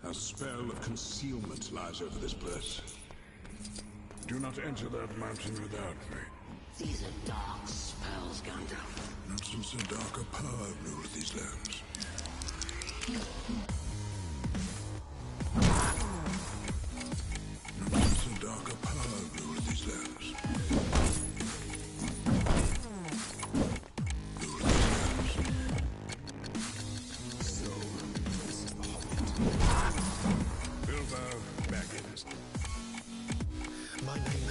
A spell of concealment lies over this place. Do not enter that mountain without me. These are dark spells, Gandalf. Not since a darker power ruled these lands. Not since a darker power ruled these lands. So, this is the Hobbit. Bilbo Baggins. My name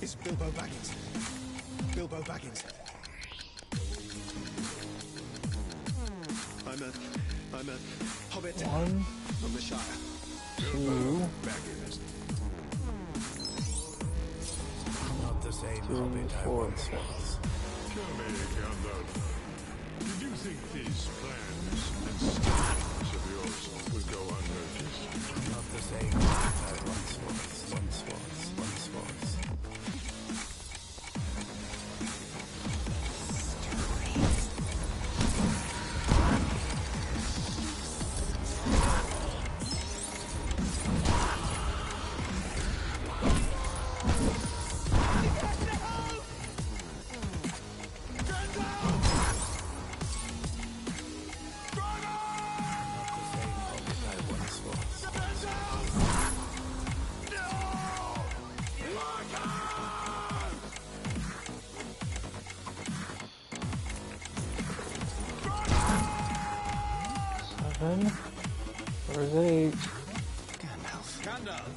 is Bilbo Baggins. Bilbo Baggins. I'm a Hobbit from the Shire. Two. Baggins. I'm not the same Hobbit I once was. Tell me, Gandalf, did you think these plans and schemes of yours would go unnoticed? I'm not the same Hobbit I once was. Seven. Where's 8? Gandalf. Gandalf.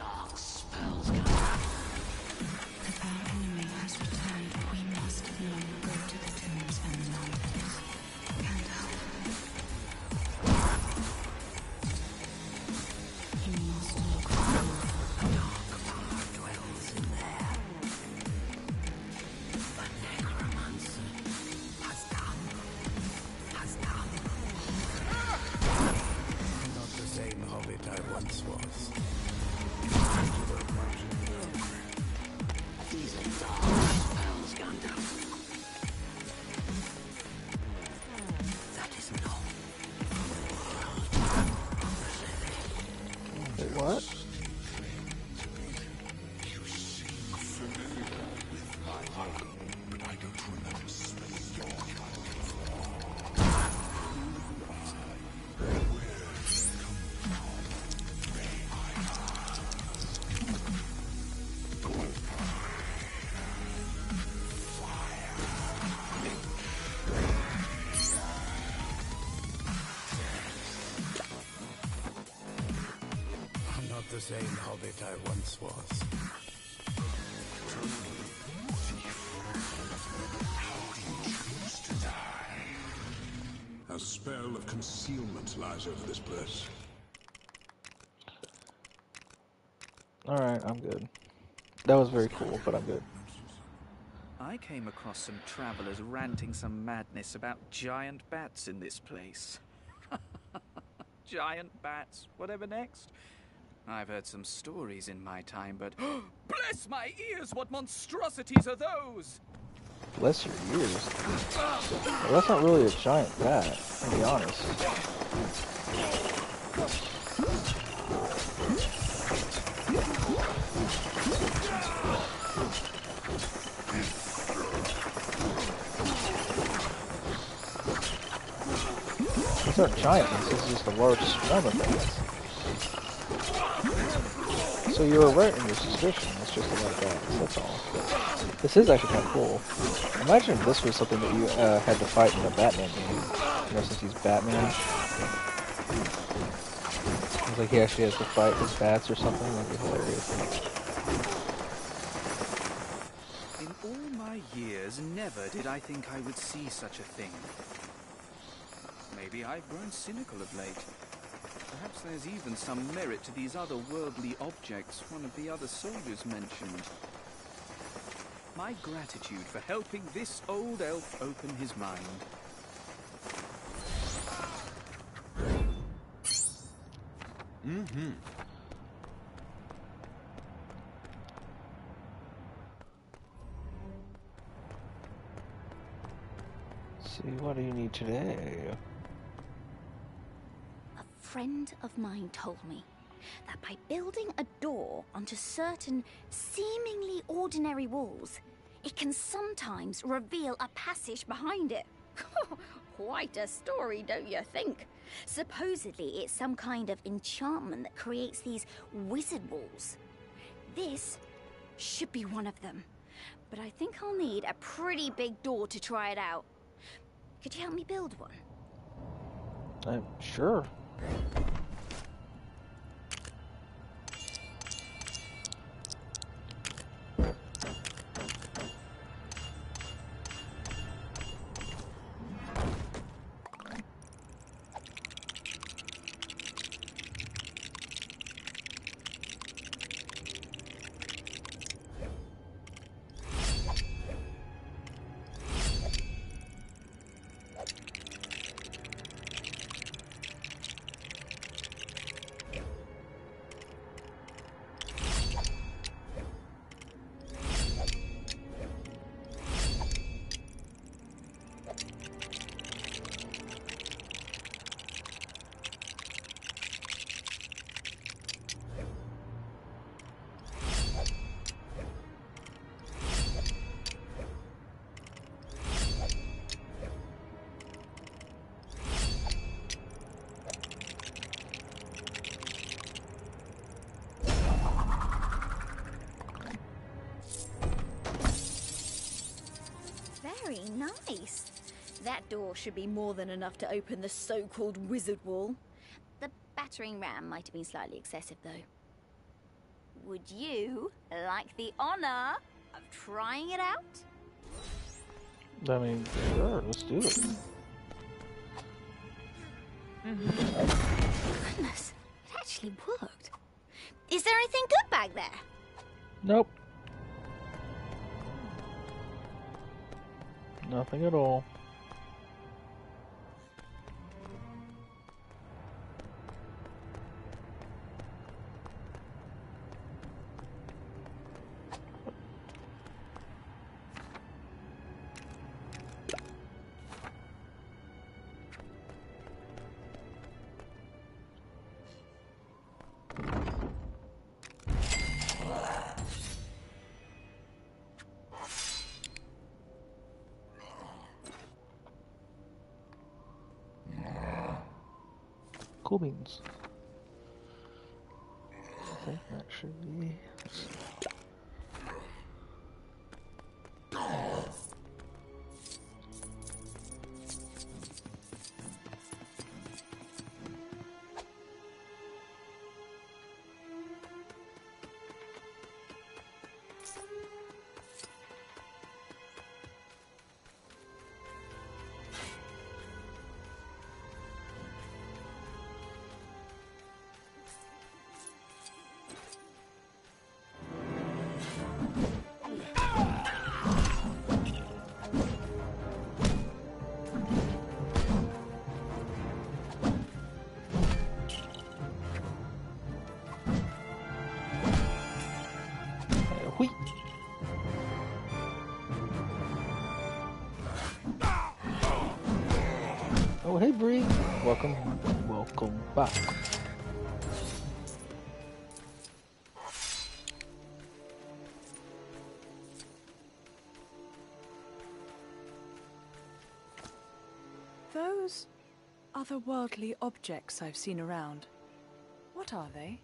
dark spells come. Our enemy has returned. We must now go to the tombs and the mountains. Can't help. You must look for A dark power dwells in there. The necromancer has come. Not the same hobbit I once was. These are dark spells, Gandalf. That is not from the world of the living. Wait, what? You seem familiar with my name, but I don't remember spelling your name. I'm not the same hobbit I once was. A spell of concealment lies over this place. Alright, I'm good. That was very cool, but I'm good. I came across some travelers ranting some madness about giant bats in this place. Giant bats, whatever next? I've heard some stories in my time, but bless my ears, what monstrosities are those? Bless your ears. Well, that's not really a giant bat, to be honest. These aren't giant ones, this is just a large swarm of bats. So you were right in your suspicion, it's just a lot of bats, that's all. This is actually kind of cool. Imagine if this was something that you had to fight in a Batman game. You know, since he's Batman. It's like he actually has to fight his bats or something, that'd be hilarious. In all my years, never did I think I would see such a thing. Maybe I've grown cynical of late. Perhaps there's even some merit to these otherworldly objects one of the other soldiers mentioned. My gratitude for helping this old elf open his mind. Mm-hmm. See, what do you need today? A friend of mine told me that by building a door onto certain seemingly ordinary walls, it can sometimes reveal a passage behind it. Quite a story, don't you think? Supposedly, it's some kind of enchantment that creates these wizard walls. This should be one of them, but I think I'll need a pretty big door to try it out. Could you help me build one? Sure. Very nice. That door should be more than enough to open the so-called wizard wall. The battering ram might have been slightly excessive, though. Would you like the honor of trying it out? I mean, sure, let's do it. Goodness, it actually worked. Is there anything good back there? Nope. Nothing at all. Cool beans. I think that should be. Oh, hey, Bree. Welcome back. Those otherworldly objects I've seen around, what are they?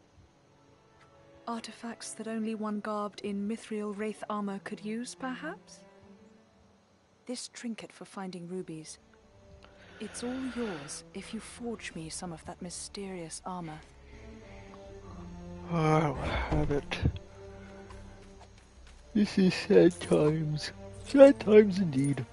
Artifacts that only one garbed in mithril wraith armor could use, perhaps? This trinket for finding rubies. It's all yours if you forge me some of that mysterious armor. I'll have it. This is sad times. Sad times indeed.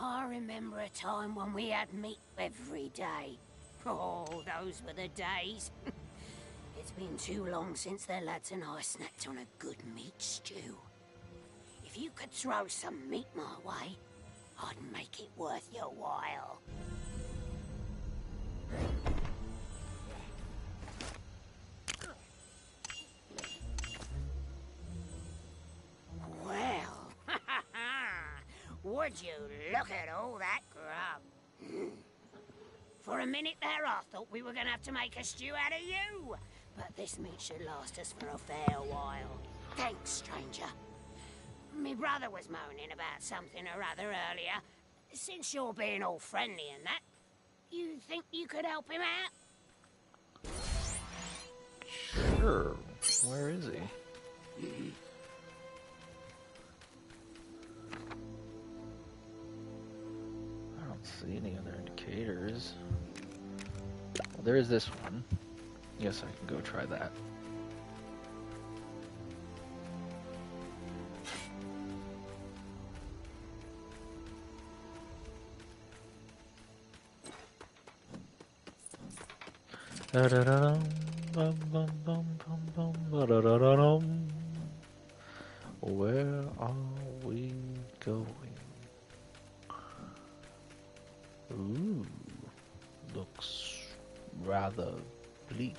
I remember a time when we had meat every day. Oh, those were the days. It's been too long since the lads and I snacked on a good meat stew. If you could throw some meat my way, I'd make it worth your while. Well, would you look at all that grub? For a minute there, I thought we were going to have to make a stew out of you. But this meat should last us for a fair while. Thanks, stranger. Me brother was moaning about something or other earlier. Since you're being all friendly and that, you think you could help him out? Sure. Where is he? I don't see any other indicators. Well, there is this one. Yes, I can go try that. Where are we going? Ooh, looks rather bleak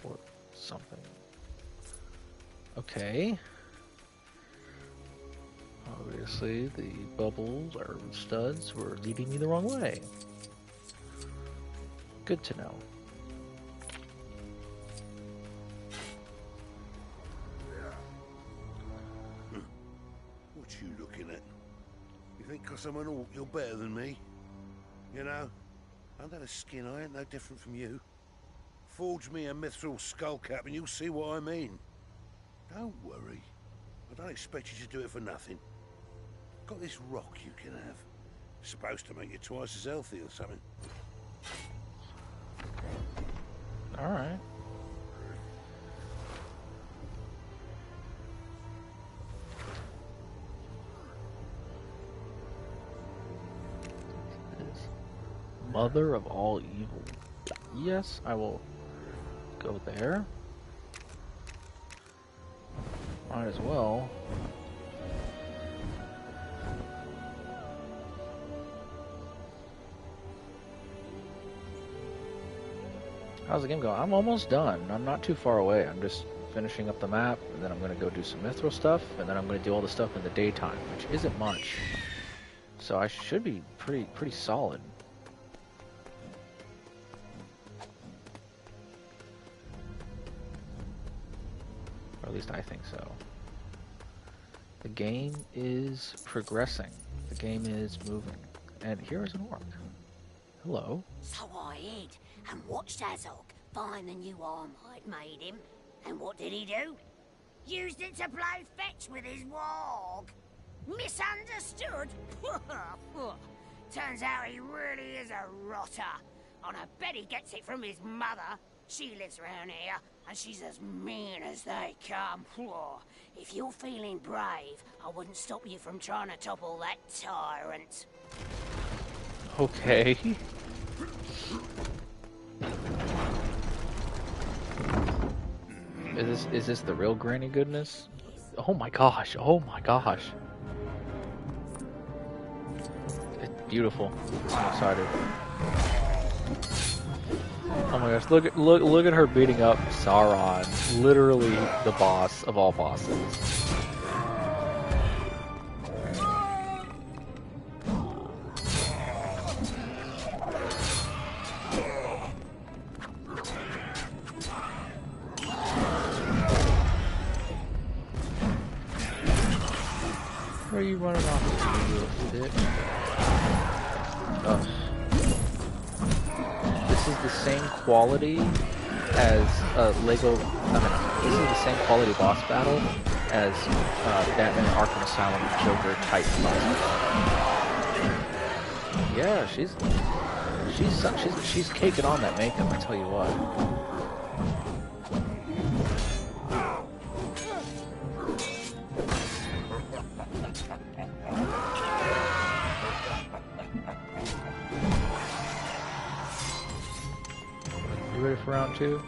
or something. Okay. Obviously, the bubbles or studs were leading me the wrong way. Good to know. What you looking at? You think 'cause I'm an orc you're better than me? You know, under the skin I ain't no different from you. Forge me a mithril skullcap and you'll see what I mean. Don't worry. I don't expect you to do it for nothing. Got this rock you can have. Supposed to make you twice as healthy or something. Alright. Mother of all evil. Yes, I will go there. Might as well. How's the game going? I'm almost done. I'm not too far away. I'm just finishing up the map, and then I'm going to go do some mithril stuff, and then I'm going to do all the stuff in the daytime, which isn't much. So I should be pretty solid. Or at least I think so. The game is progressing. The game is moving. And here is an orc. Hello. So I hid and watched Azog find the new arm I'd made him. And what did he do? Used it to play fetch with his warg. Misunderstood? Turns out he really is a rotter. And I bet he gets it from his mother. She lives around here, and she's as mean as they come. If you're feeling brave, I wouldn't stop you from trying to topple that tyrant. Okay. Is this the real granny goodness? Oh my gosh! Oh my gosh! It's beautiful. I'm excited. Oh my gosh! Look at her beating up Sauron, literally the boss of all bosses. Where are you running off to, you little bitch? Ugh. This is the same quality as Lego. This is the same quality boss battle as Batman Arkham Asylum Joker type boss battle. Yeah, she's caking on that makeup. I tell you what. Ready for round two?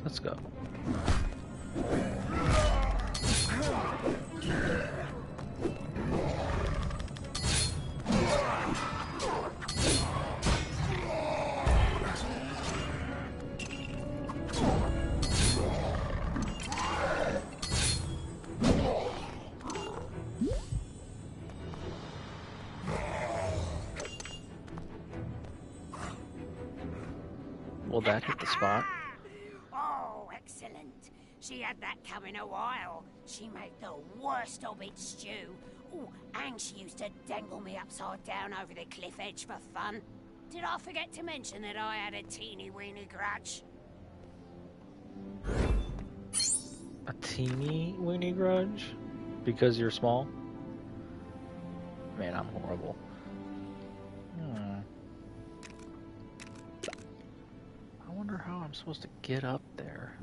Let's go. Will that hit the spot? Oh, excellent. She had that coming a while. She made the worst Hobbit stew. Oh, and she used to dangle me upside down over the cliff edge for fun. Did I forget to mention that I had a teeny weeny grudge? A teeny weeny grudge? Because you're small? Man, I'm horrible. I wonder how I'm supposed to get up there.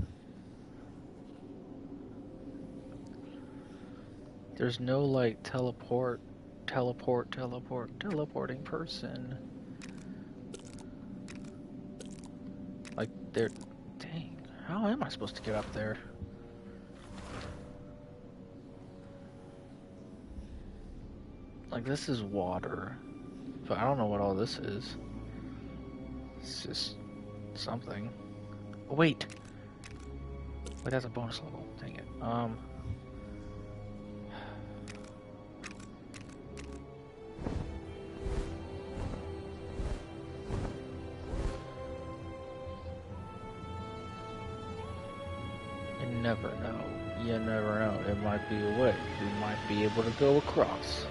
There's no like teleporting person. Like they're, dang, how am I supposed to get up there? Like this is water, but I don't know what all this is. It's just something. Oh, wait, that's a bonus level. Dang it. You never know. You never know. It might be a way. We might be able to go across.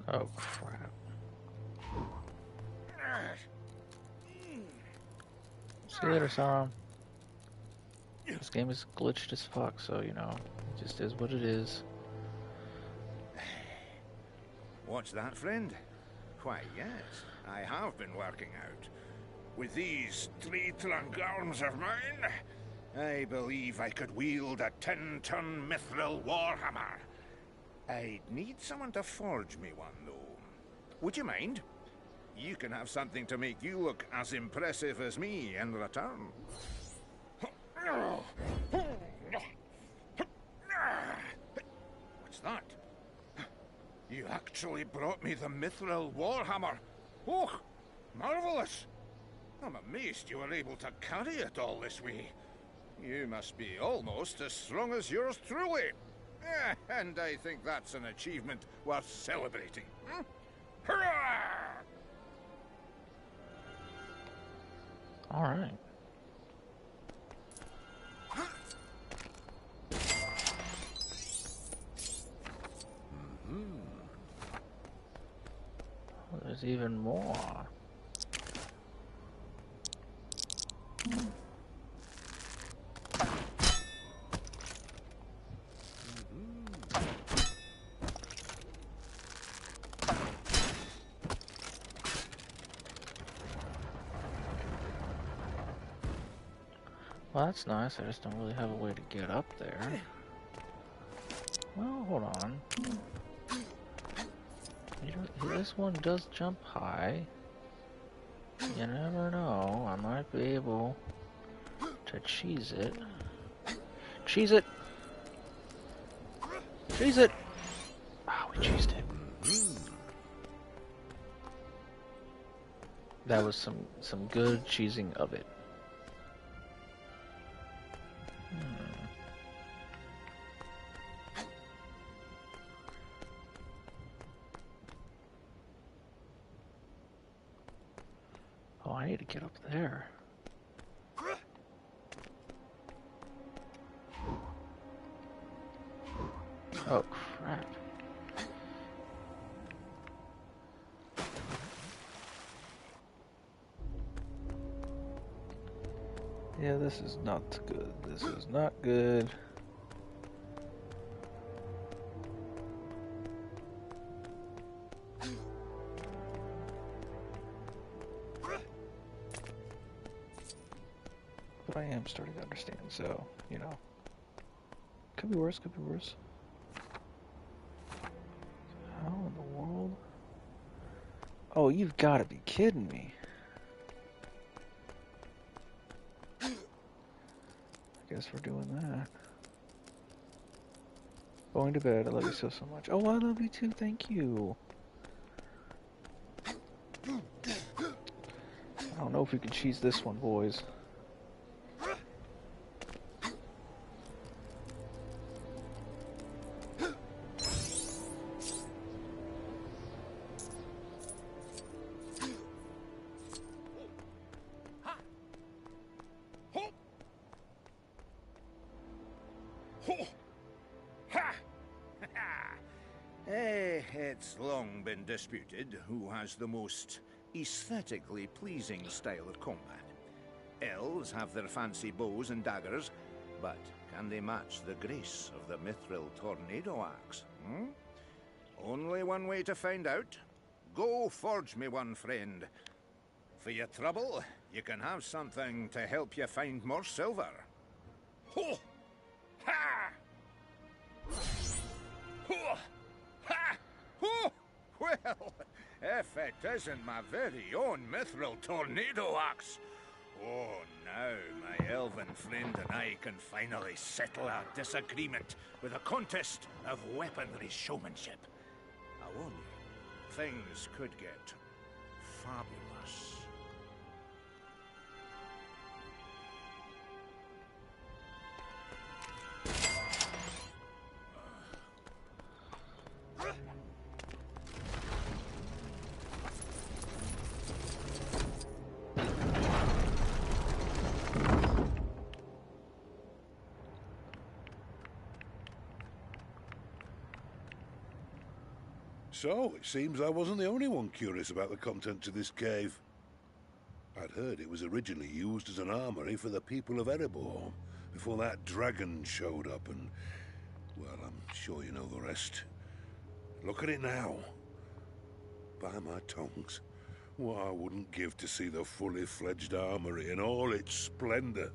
Oh crap. See you later, Sauron. This game is glitched as fuck, so you know, it just is what it is. What's that, friend? Why, yes, I have been working out. With these tree-trunk arms of mine, I believe I could wield a 10-ton mithril warhammer. I'd need someone to forge me one, though. Would you mind? You can have something to make you look as impressive as me in return. What's that? You actually brought me the mithril warhammer. Oh, marvelous! I'm amazed you were able to carry it all this way. You must be almost as strong as yours truly. And I think that's an achievement worth celebrating. Hurrah! All right. Oh, there's even more. Well, that's nice. I just don't really have a way to get up there. Well, hold on. This one does jump high. You never know. I might be able to cheese it. Cheese it! Cheese it! Ah, we cheesed it. That was some good cheesing of it. Oh, I need to get up there. Oh, crap. Yeah, this is not good. This is not good. But I am starting to understand, so, you know. Could be worse, could be worse. How in the world? Oh, you've got to be kidding me. I guess we're doing that. Going to bed. I love you so much. Oh, I love you too. Thank you. I don't know if we can cheese this one, boys. It's long been disputed who has the most aesthetically pleasing style of combat. Elves have their fancy bows and daggers, but can they match the grace of the mithril tornado axe? Only one way to find out. Go forge me one, friend. For your trouble, you can have something to help you find more silver. Ho! Ha! Ho! Ha! Ho! Well, if it isn't my very own mithril tornado axe. Oh, now my elven friend and I can finally settle our disagreement with a contest of weaponry showmanship. I warn you, things could get fabulous. So, it seems I wasn't the only one curious about the contents of this cave. I'd heard it was originally used as an armory for the people of Erebor, before that dragon showed up and... well, I'm sure you know the rest. Look at it now. By my tongues, what I wouldn't give to see the fully fledged armory in all its splendor.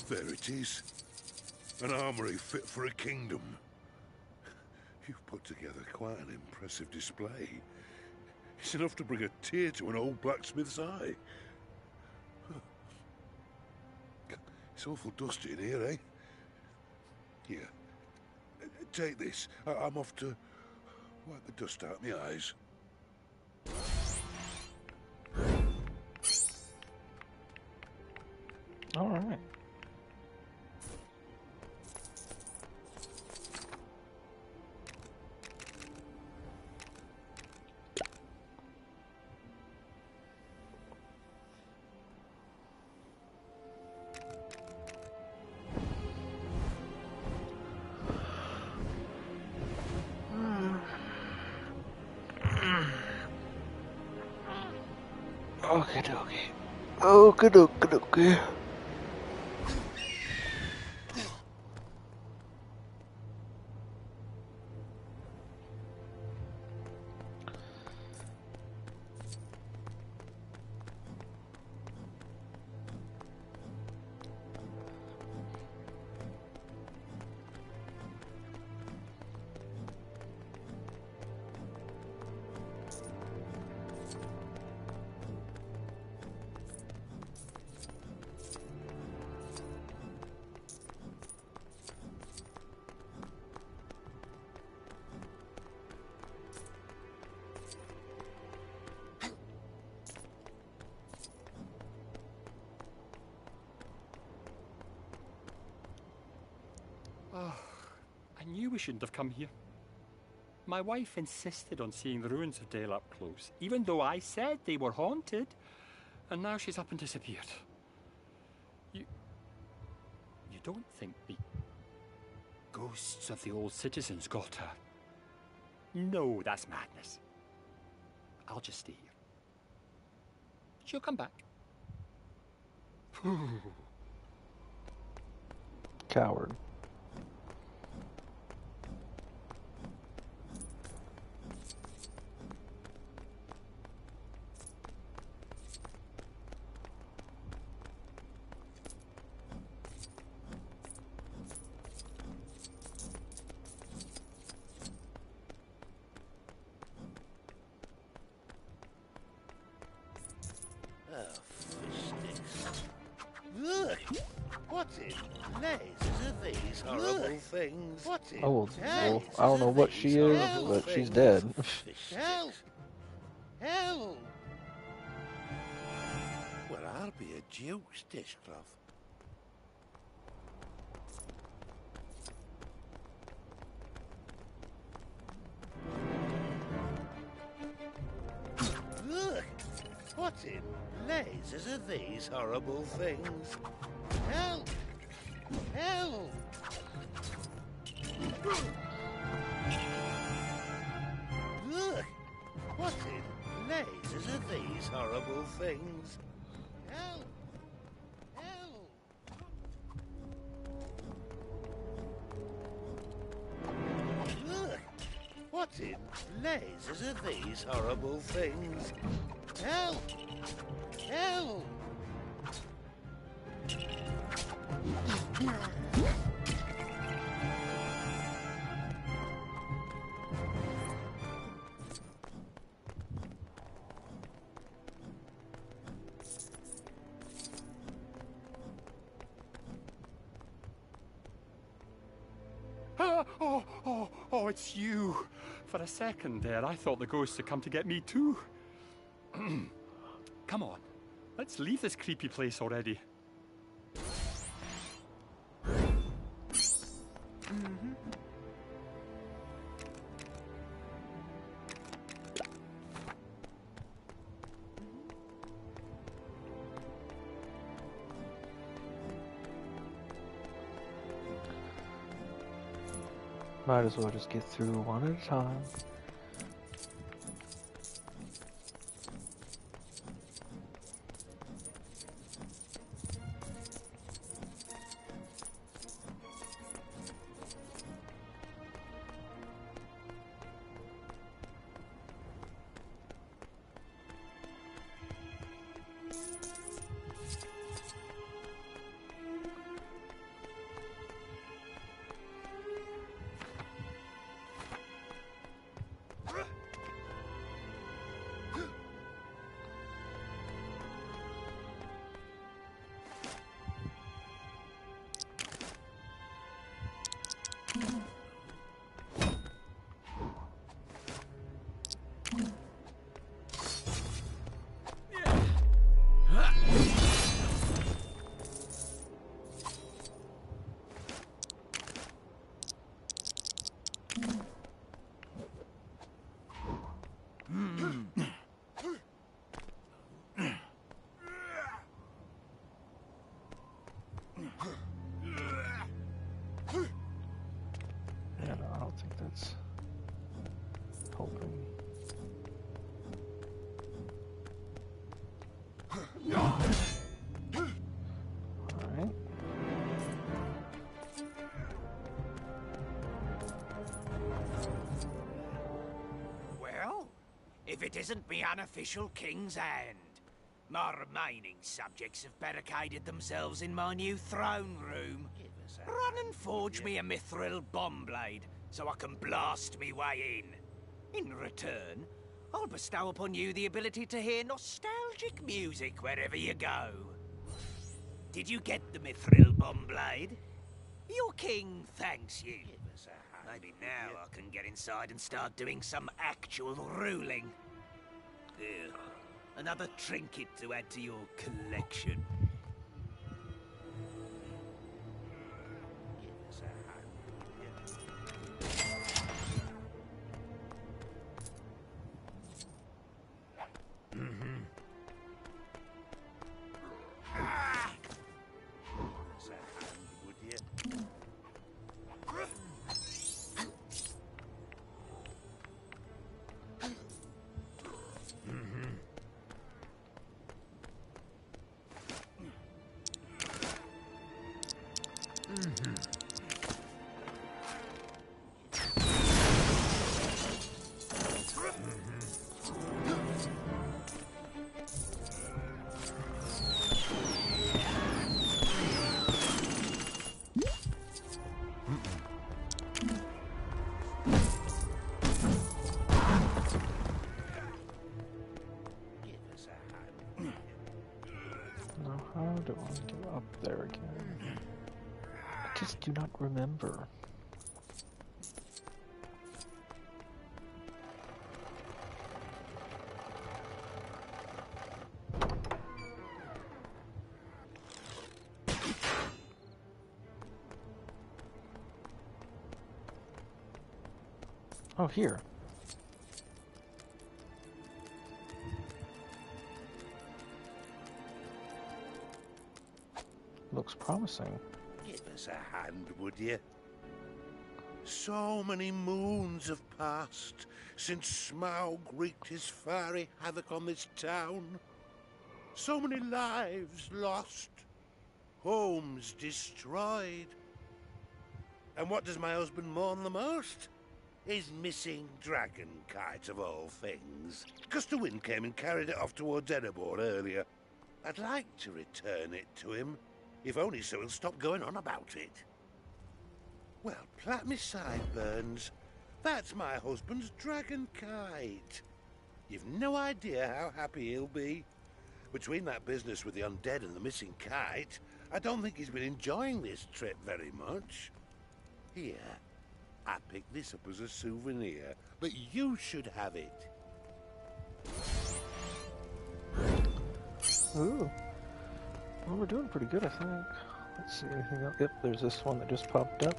There it is. An armory fit for a kingdom. You've put together quite an impressive display. It's enough to bring a tear to an old blacksmith's eye. It's awful dusty in here, eh? Here. Take this. I'm off to wipe the dust out my eyes. All right. Okie dokie. Okie dokie dokie. Oh, I knew we shouldn't have come here. My wife insisted on seeing the ruins of Dale up close, even though I said they were haunted. And now she's up and disappeared. You don't think the ghosts of the old citizens got her? No, that's madness. I'll just stay here. She'll come back. Coward. Look! What in blazes are these horrible things? What in Oh, well, I don't know what she is, but she's dead. Help! Help! Well, I'll be a Duke's dishcloth. Look! What in blazes are these horrible things? Help! Help! Look! What in blazes are these horrible things? Help! Help! Look! What in blazes are these horrible things? Help! Help! Oh, it's you. For a second there, I thought the ghosts had come to get me too. Come on, let's leave this creepy place already. Might as well just get through one at a time. Yeah, no, I don't think that's helping. Alright. Well, if it isn't the unofficial King's Hand, my remaining subjects have barricaded themselves in my new throne room. Run and forge me a mithril bomb blade so I can blast me way in. In return, I'll bestow upon you the ability to hear nostalgic music wherever you go. Did you get the mithril bomb blade? Your king thanks you. Maybe now I can get inside and start doing some actual ruling. Ugh. Another trinket to add to your collection. Mm-hmm. There's a hand, would you? Mm-hmm. Mm-hmm. Now, how do I get up there again? I just do not remember. Oh, here. Looks promising. Give us a hand, would you? So many moons have passed since Smaug wreaked his fiery havoc on this town. So many lives lost, homes destroyed. And what does my husband mourn the most? His missing dragon kite, of all things. Gust of wind came and carried it off towards Erebor earlier. I'd like to return it to him, if only so he'll stop going on about it. Well, plat me sideburns. That's my husband's dragon kite. You've no idea how happy he'll be. Between that business with the undead and the missing kite, I don't think he's been enjoying this trip very much. Here, I picked this up as a souvenir, but you should have it. Ooh. Well, we're doing pretty good, I think. Let's see, anything else? Yep, there's this one that just popped up.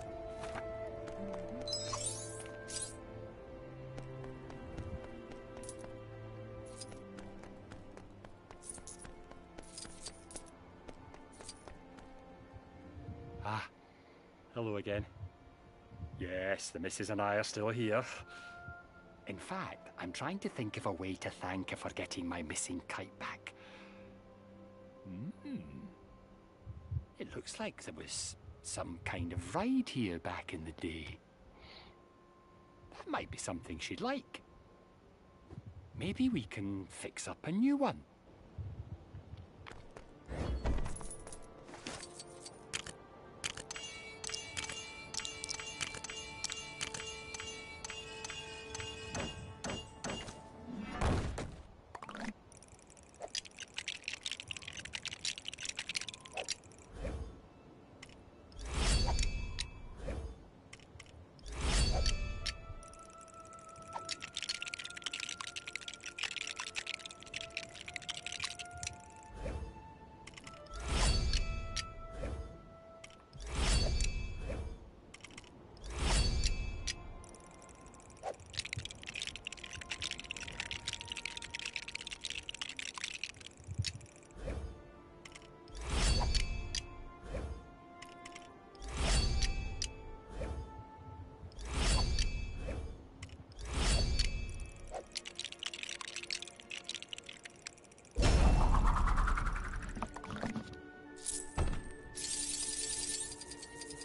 Ah, hello again. Yes, the missus and I are still here. In fact, I'm trying to think of a way to thank her for getting my missing kite back. It looks like there was some kind of ride here back in the day. That might be something she'd like. Maybe we can fix up a new one.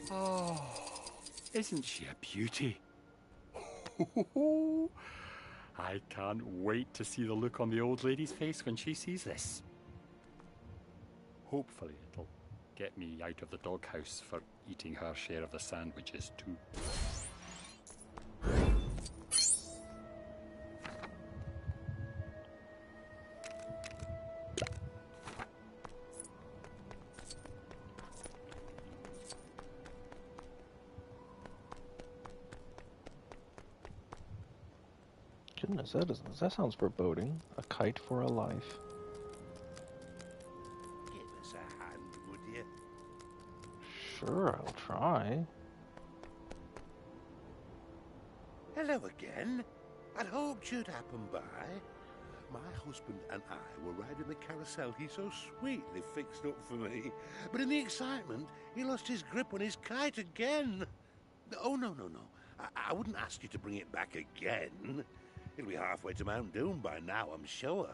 Oh, isn't she a beauty? I can't wait to see the look on the old lady's face when she sees this. Hopefully it'll get me out of the doghouse for eating her share of the sandwiches too. Goodness, that sounds foreboding. A kite for a life. Give us a hand, would you? Sure, I'll try. Hello again. I'd hoped you'd happen by. My husband and I were riding the carousel he so sweetly fixed up for me. But in the excitement, he lost his grip on his kite again. Oh, no. I wouldn't ask you to bring it back again. It'll be halfway to Mount Doom by now, I'm sure.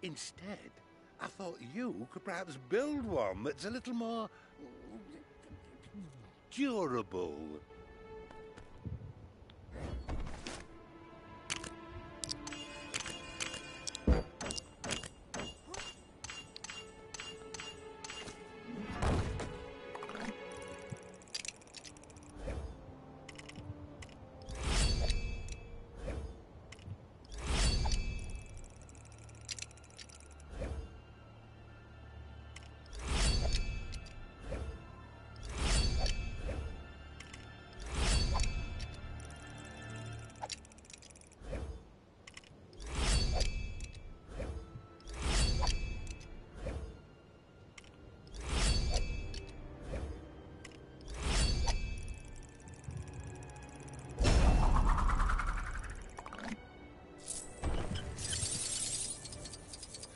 Instead, I thought you could perhaps build one that's a little more durable.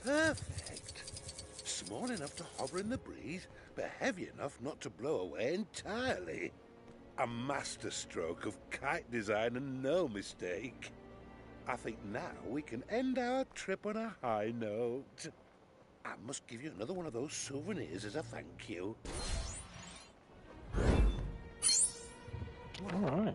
Perfect. Small enough to hover in the breeze, but heavy enough not to blow away entirely. A masterstroke of kite design and no mistake. I think now we can end our trip on a high note. I must give you another one of those souvenirs as a thank you. All right.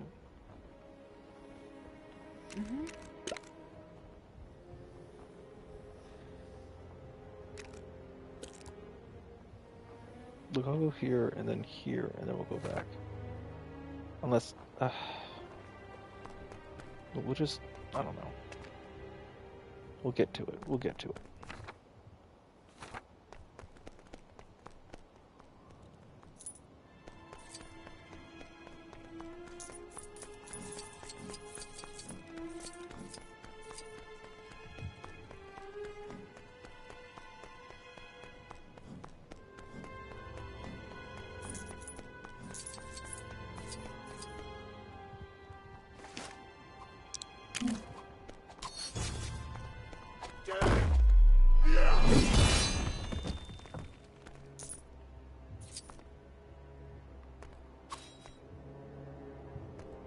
Look, I'll go here, and then we'll go back. Unless, we'll just, I don't know. We'll get to it. We'll get to it.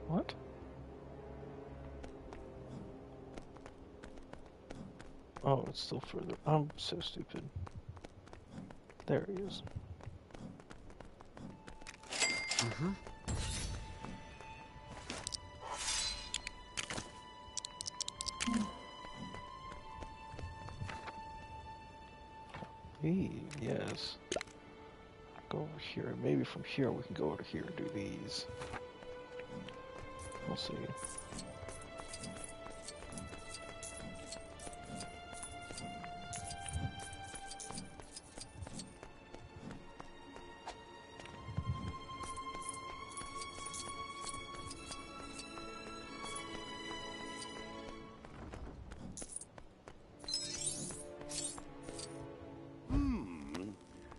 What? Oh, it's still further. I'm so stupid. There he is. Yes. Go over here. Maybe from here we can go over here and do these. We'll see.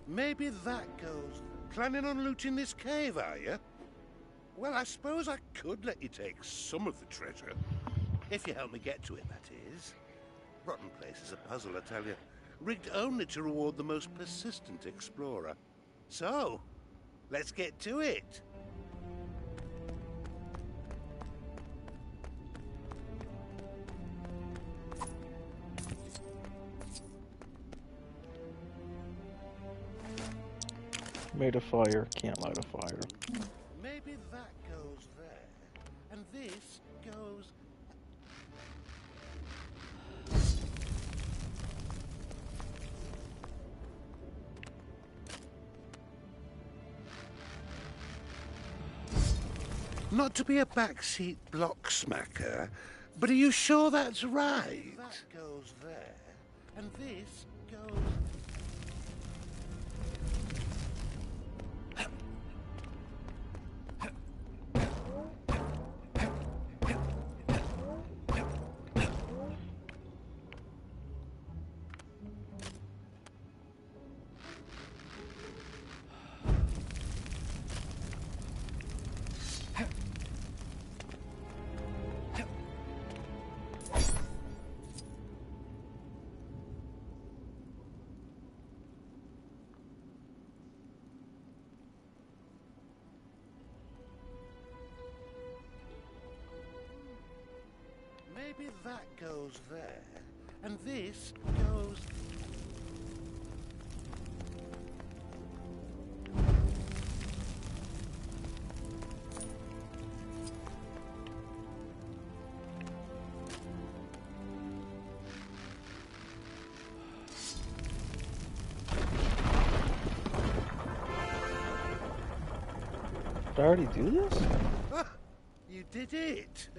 Maybe that goes. Planning on looting this cave, are you? Well, I suppose I could let you take some of the treasure. If you help me get to it, that is. Rotten place is a puzzle, I tell you. Rigged only to reward the most persistent explorer. So, let's get to it. Made a fire, can't light a fire. Maybe that goes there, and this goes... Not to be a backseat block smacker, but are you sure that's right? That goes there, and this goes... maybe that goes there, and this goes... Did I already do this? Ah, you did it!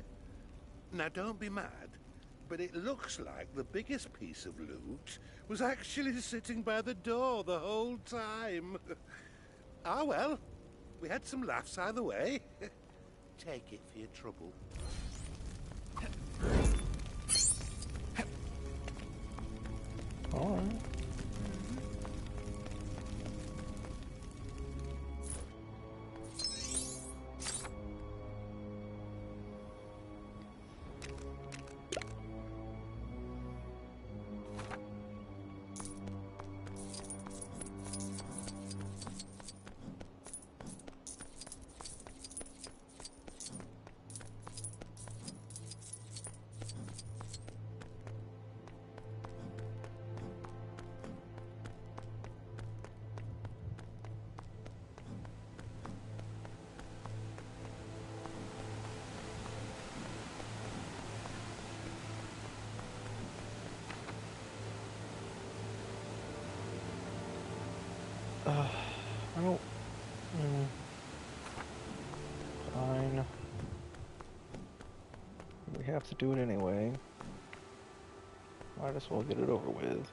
Now don't be mad, but it looks like the biggest piece of loot was actually sitting by the door the whole time. Ah well, we had some laughs either way. Take it for your trouble. Alright. I don't... Fine. We have to do it anyway. Might as well get it over with.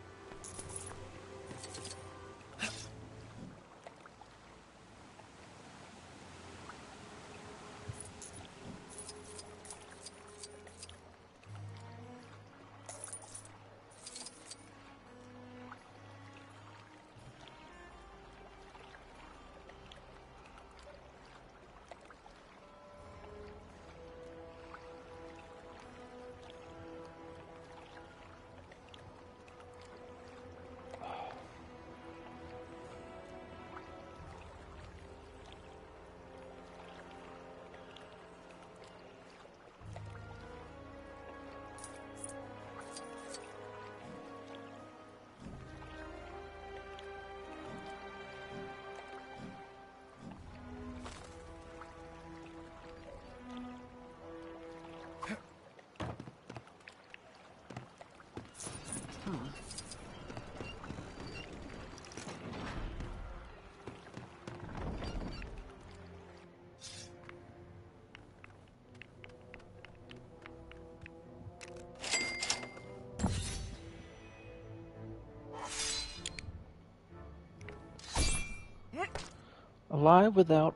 Alive without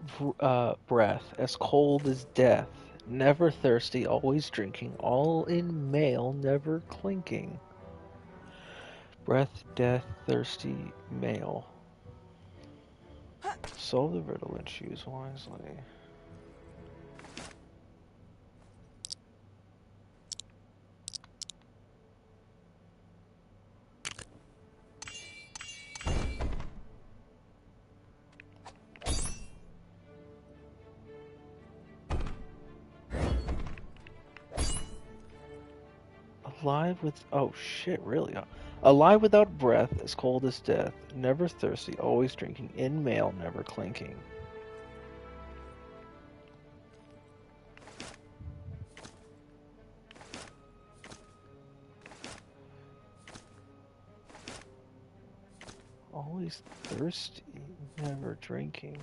breath, as cold as death, never thirsty, always drinking, all in male, never clinking. Breath, death, thirsty, male. Solve the riddle and choose wisely. Alive with... oh shit, really? Alive without breath, as cold as death, never thirsty, always drinking, in male, never clinking. Always thirsty, never drinking.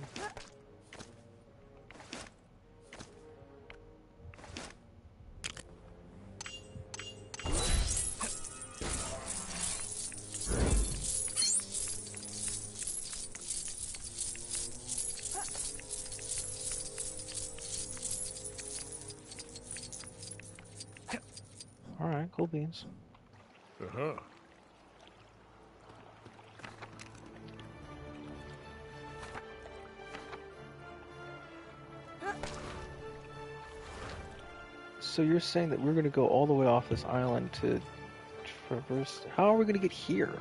Alright, cool beans. Uh-huh. So you're saying that we're going to go all the way off this island to traverse... How are we going to get here?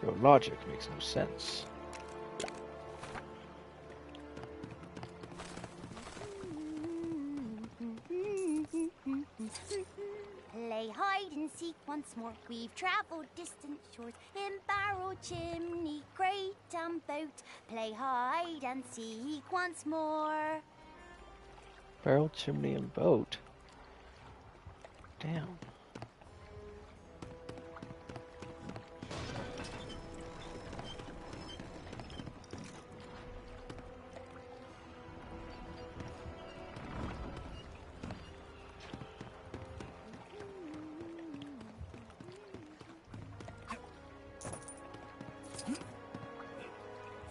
Your logic makes no sense. once more. We've travelled distant shores in barrel, chimney, grate and boat. Play hide and seek once more. Barrel, chimney, and boat. Damn.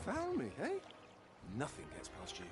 Found me, eh? Nothing gets past you.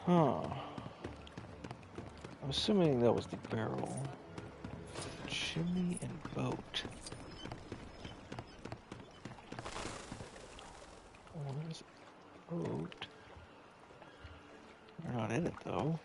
Huh. I'm assuming that was the barrel. Chimney and boat. Oh, there's a boat. We're not in it though.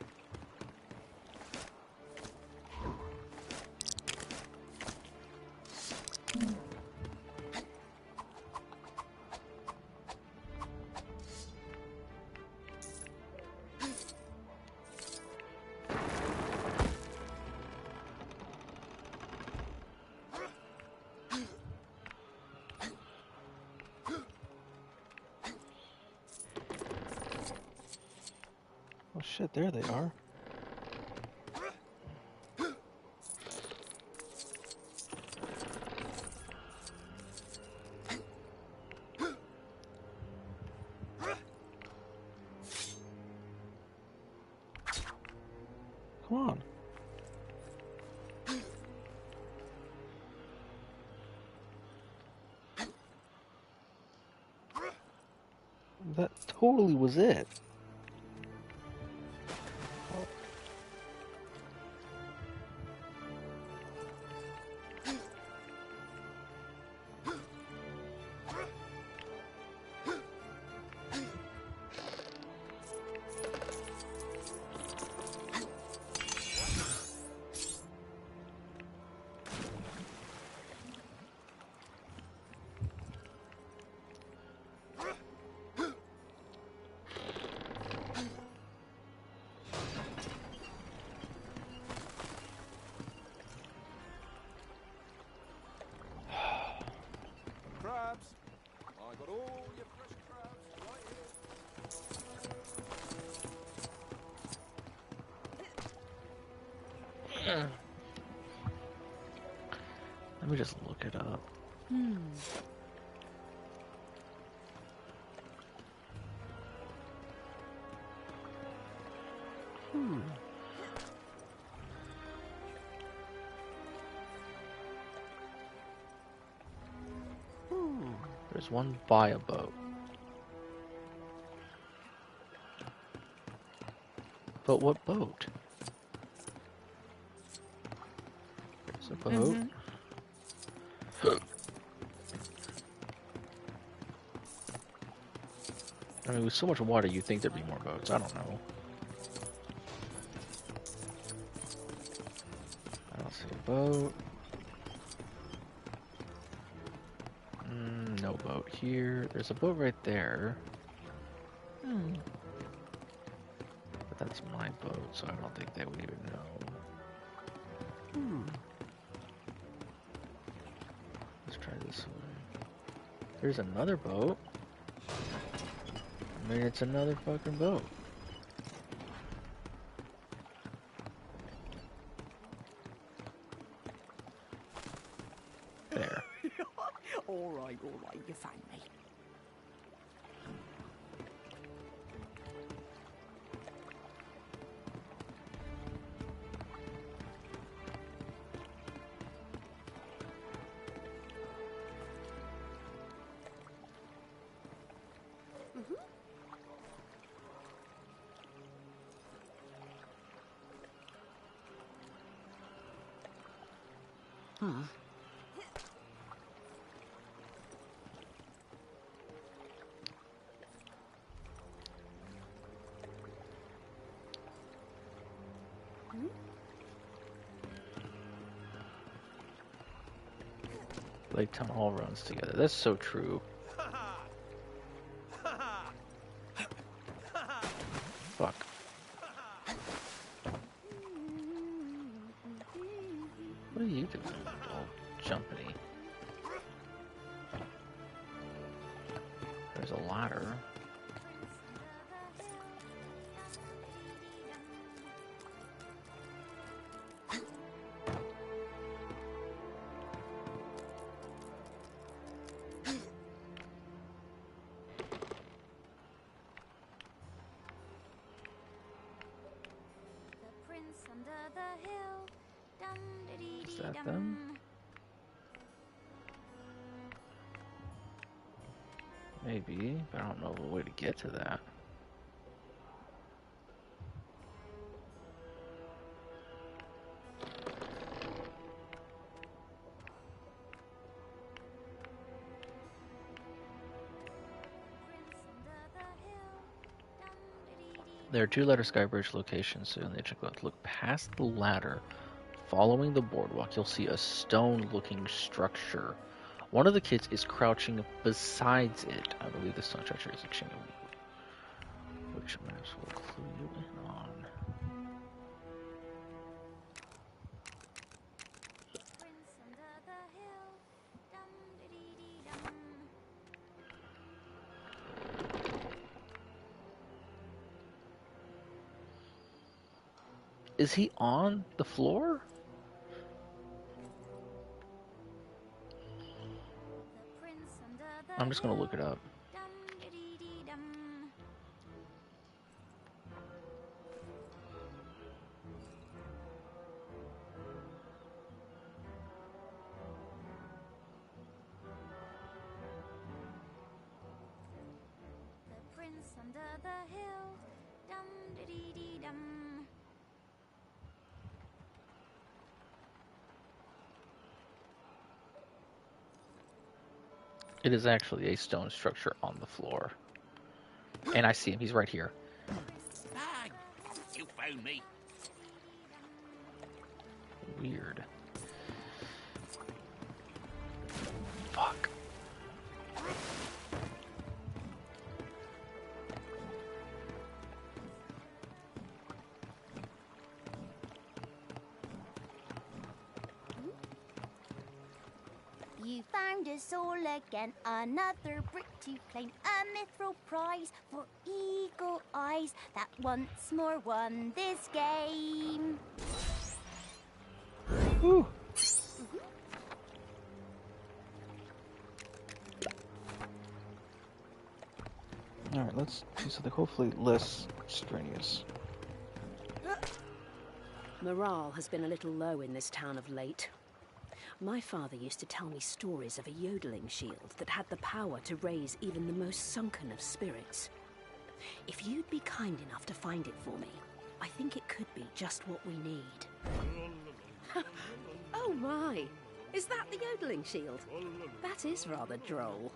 Oh shit, there they are. Come on. That totally was it. Crabs! I got all your fresh crabs right here. Let me just look it up. There's one by a boat. But what boat? There's a boat. I mean, with so much water, you'd think there'd be more boats. I don't know. I don't see a boat. No boat here. There's a boat right there. But that's my boat, so I don't think they would even know. Let's try this way. There's another boat. I mean, it's another fucking boat. There. All right, you found me. Lake Town all runs together. That's so true. Fuck. What are you doing? All jumpity. There's a ladder. Is that them? Maybe, but I don't know the way to get to that. There are 2 ladder skybridge locations, so you'll need to look past the ladder. Following the boardwalk, you'll see a stone-looking structure. One of the kids is crouching besides it. I believe the stone structure is a chain, which I might as well clue you in on. Is he on the floor? I'm just gonna look it up. The prince under the hill, dum-de-dee-dee-dum. It is actually a stone structure on the floor. And I see him, he's right here. Ah, you found me. Weird. Fuck. You found us all again, another brick to claim, a mithril prize for eagle eyes that once more won this game. Whew. Alright, let's do something hopefully less strenuous. Morale has been a little low in this town of late. My father used to tell me stories of a yodeling shield that had the power to raise even the most sunken of spirits. If you'd be kind enough to find it for me, I think it could be just what we need. Oh my! Is that the yodeling shield? That is rather droll.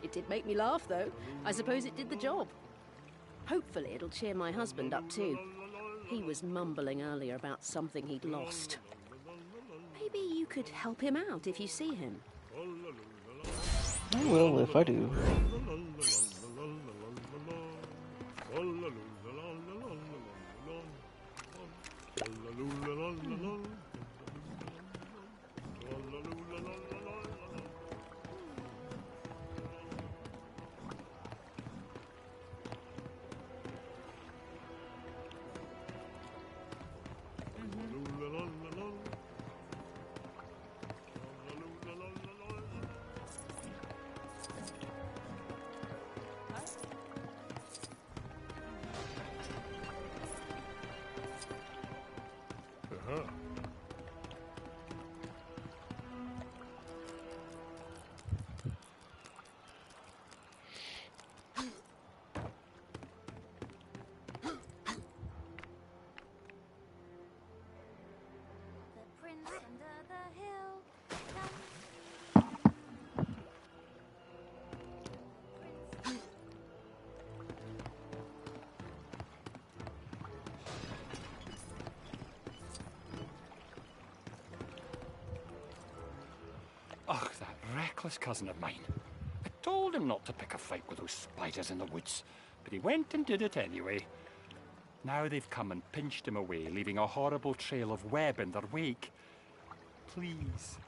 It did make me laugh, though. I suppose it did the job. Hopefully it'll cheer my husband up, too. He was mumbling earlier about something he'd lost. Maybe you could help him out if you see him. I will if I do. Ugh, that reckless cousin of mine. I told him not to pick a fight with those spiders in the woods, but he went and did it anyway. Now they've come and pinched him away, leaving a horrible trail of web in their wake. Please,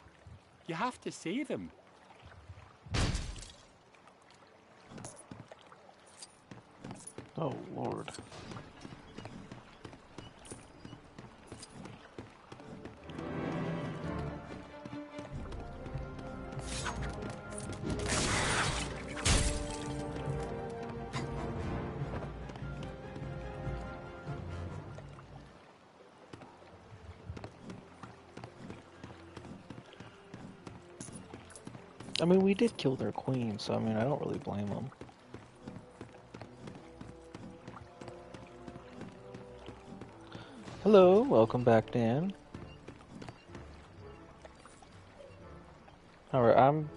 you have to save him. Oh, Lord. I mean, we did kill their queen, so I mean, I don't really blame them. Hello, welcome back, Dan. Alright, I'm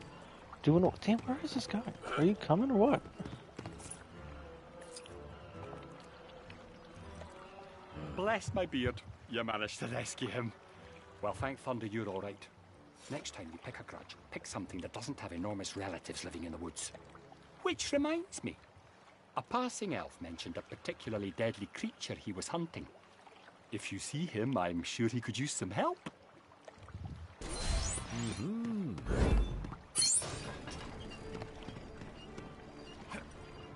doing... Damn, where is this guy? Are you coming or what? Bless my beard, you managed to rescue him. Well, thank thunder you're all right. Next time you pick a grudge, pick something that doesn't have enormous relatives living in the woods. Which reminds me, a passing elf mentioned a particularly deadly creature he was hunting. If you see him, I'm sure he could use some help.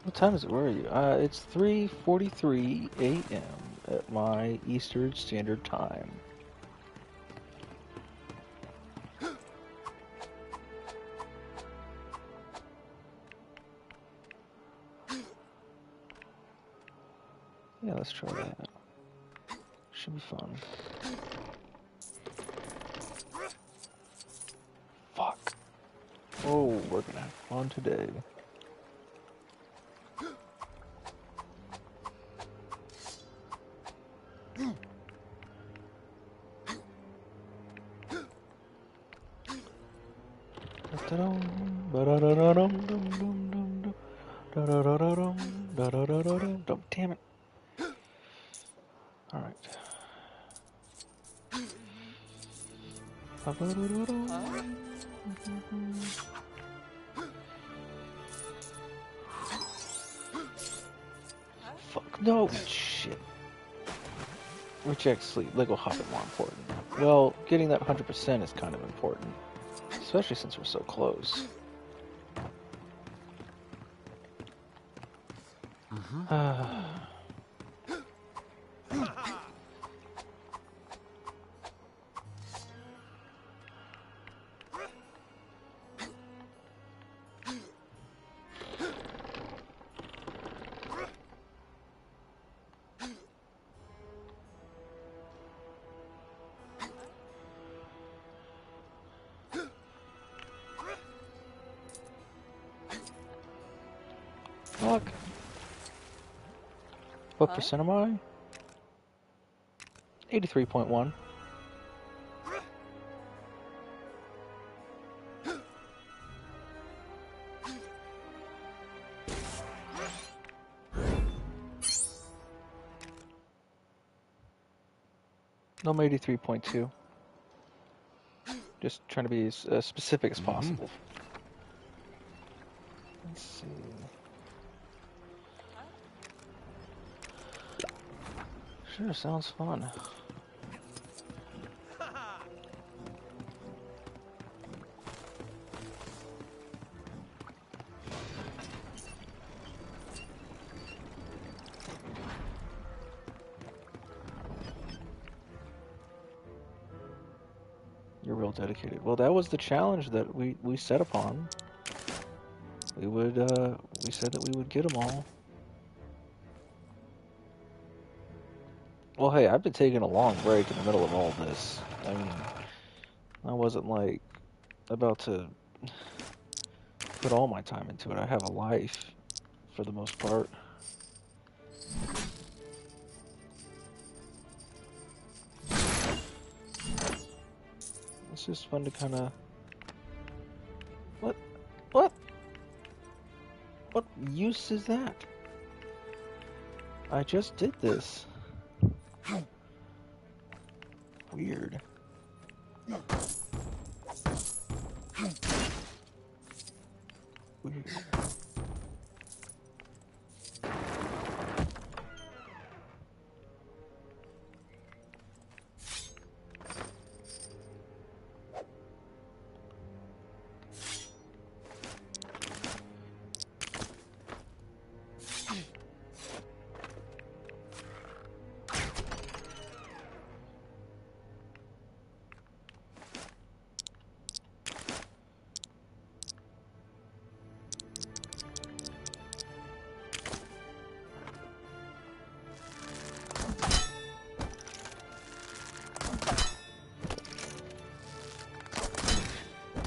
What time is it? Where are you? It's 3:43 a.m. at my Eastern Standard Time. Yeah, let's try that. Should be fun. Fuck. Oh, we're gonna have fun today. Damn it. Alright. Fuck, no, shit. Reject sleep. Lego Hobbit more important. Well, getting that 100% is kind of important. Especially since we're so close. Fuck. What percent am I? 83.1. No, I'm 83.2. Just trying to be as specific as possible. Let's see. Sure, sounds fun. You're real dedicated. Well, that was the challenge that we set upon. We said that we would get them all. Well, hey, I've been taking a long break in the middle of all this. I mean, I wasn't, like, about to put all my time into it. I have a life, for the most part. It's just fun to kind of... What? What? What use is that? I just did this. Weird. weird.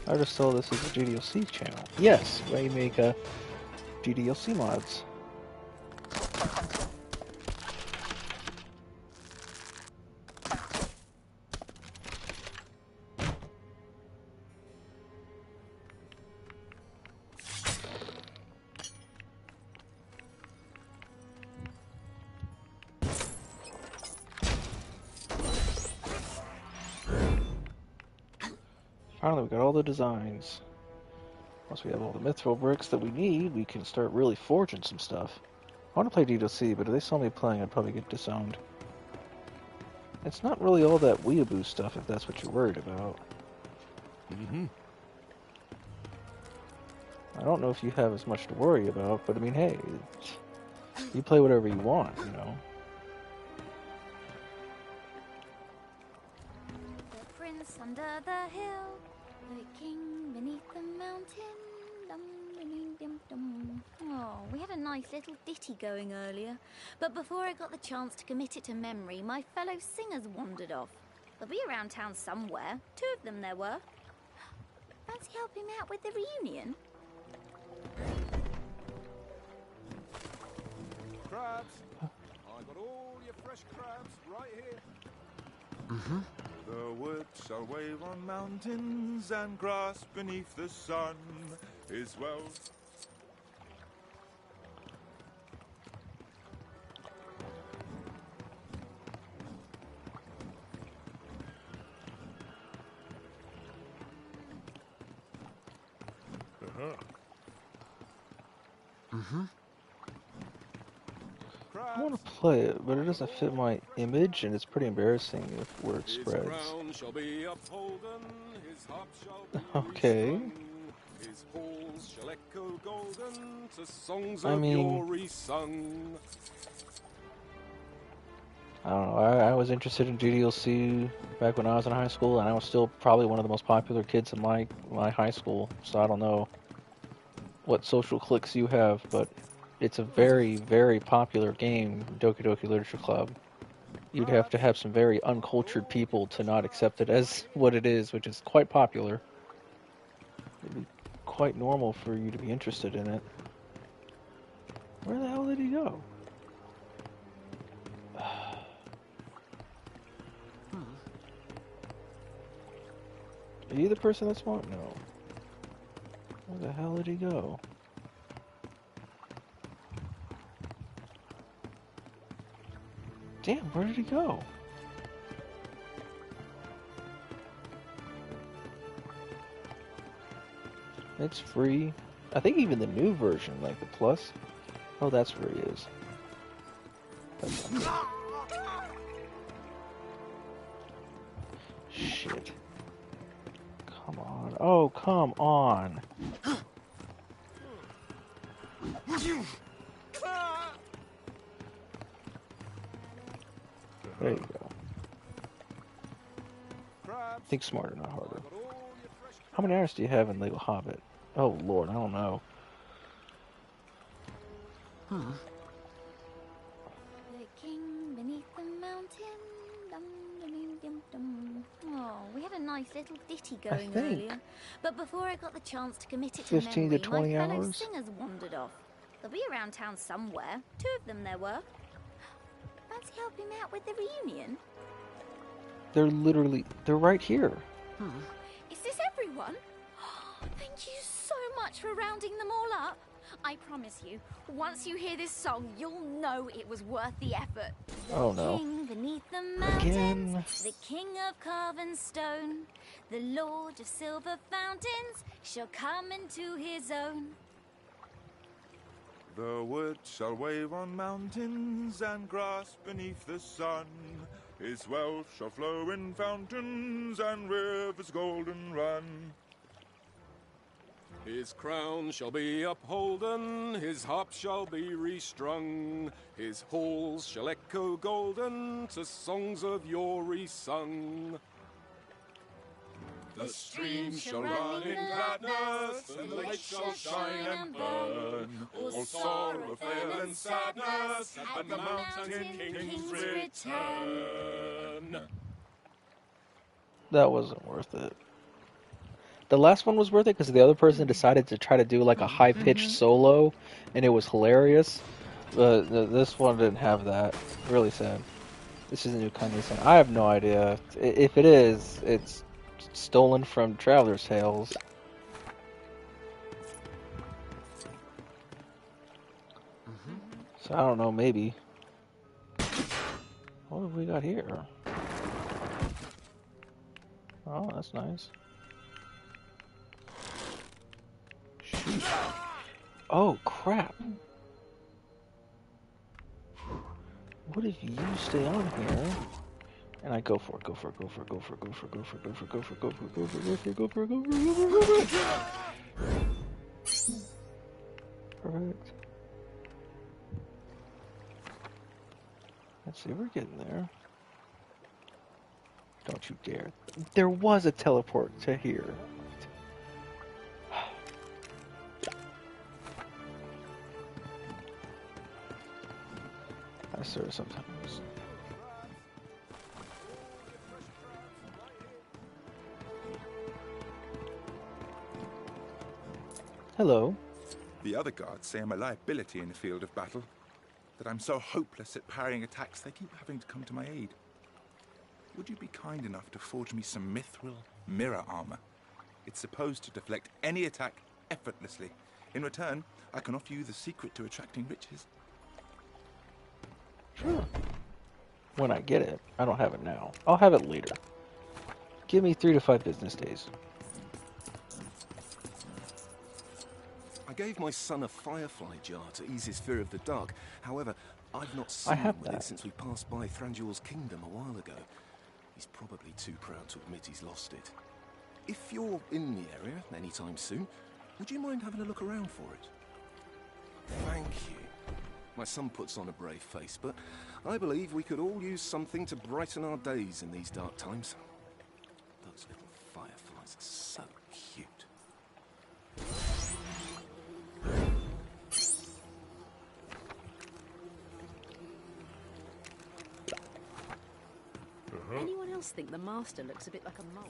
I just saw this as a GDLC channel. Yes, where you make GDLC mods. Finally, we got all the designs. Once we have all the mithril bricks that we need, we can start really forging some stuff. I want to play DDLC, but if they saw me playing, I'd probably get disowned. It's not really all that weeaboo stuff, if that's what you're worried about. Mm-hmm. I don't know if you have as much to worry about, but I mean, hey, you play whatever you want, you know. The prince under the hill, the king beneath the mountain. Dum, dum, dum, dum. Oh, we had a nice little ditty going earlier, but before I got the chance to commit it to memory, my fellow singers wandered off. They'll be around town somewhere. 2 of them there were. Fancy helping me out with the reunion? Crabs! I got all your fresh crabs right here. Mm-hmm. The wood shall wave on mountains and grass beneath the sun is well. Mm-hmm. I want to play it, but it doesn't fit my image, and it's pretty embarrassing if word spreads. Okay. I mean, I don't know. I was interested in GDLC back when I was in high school, and I was still probably one of the most popular kids in my high school, so I don't know what social cliques you have, but it's a very, very popular game, Doki Doki Literature Club. You'd have to have some very uncultured people to not accept it as what it is, which is quite popular. It'd be quite normal for you to be interested in it. Where the hell did he go? Are you the person that's want? No. Where the hell did he go? Damn, where did he go? It's free. I think even the new version, like the Plus. Oh, that's where he is. Shit. Come on. Oh, come on. There you go. Think smarter, not harder. How many hours do you have in Lego Hobbit? Oh lord, I don't know. The king beneath the mountain. Dum, dum, dum, dum. Oh, we had a nice little ditty going earlier, but before I got the chance to commit it to 15 memory, to 20 my fellow hours? singers wandered off. They'll be around town somewhere. 2 of them there were. Fancy helping me out with the reunion? They're right here. Is this everyone? Thank you so much for rounding them all up. I promise you, once you hear this song, you'll know it was worth the effort. Oh no. King beneath the mountains, Again. the king of carven stone, the lord of silver fountains shall come into his own. The wood shall wave on mountains and grass beneath the sun. His wealth shall flow in fountains and rivers golden run. His crown shall be upholden, his harp shall be restrung, his halls shall echo golden to songs of yore resung. The streams shall run in gladness, and the lakes shall shine and burn. All sorrow, fail, and sadness at the mountain king's return. That wasn't worth it. The last one was worth it because the other person decided to try to do like a high-pitched solo, and it was hilarious. But this one didn't have that. Really sad. This is a new kind of thing. I have no idea. If it is, it's stolen from Traveler's Tales. So I don't know, maybe. What have we got here? Oh, that's nice. Shoot. Oh, crap. What if you stay on here? And I go for it, go for it, go for it, go for it, go for it, go for it, go for it, go for it, go for it, go for it, go for it, go for it, go for it, go for it. Perfect. Let's see, we're getting there. Don't you dare. There was a teleport to here. I swear sometimes. Hello. The other guards say I'm a liability in the field of battle. That I'm so hopeless at parrying attacks, they keep having to come to my aid. Would you be kind enough to forge me some mithril mirror armor? It's supposed to deflect any attack effortlessly. In return, I can offer you the secret to attracting riches. Sure. When I get it. I don't have it now. I'll have it later. Give me 3 to 5 business days. I gave my son a firefly jar to ease his fear of the dark. However, I've not seen him with it since we passed by Thranduil's kingdom a while ago. He's probably too proud to admit he's lost it. If you're in the area anytime soon, would you mind having a look around for it? Thank you. My son puts on a brave face, but I believe we could all use something to brighten our days in these dark times. Those little fireflies are so cute. Anyone else think the master looks a bit like a mole?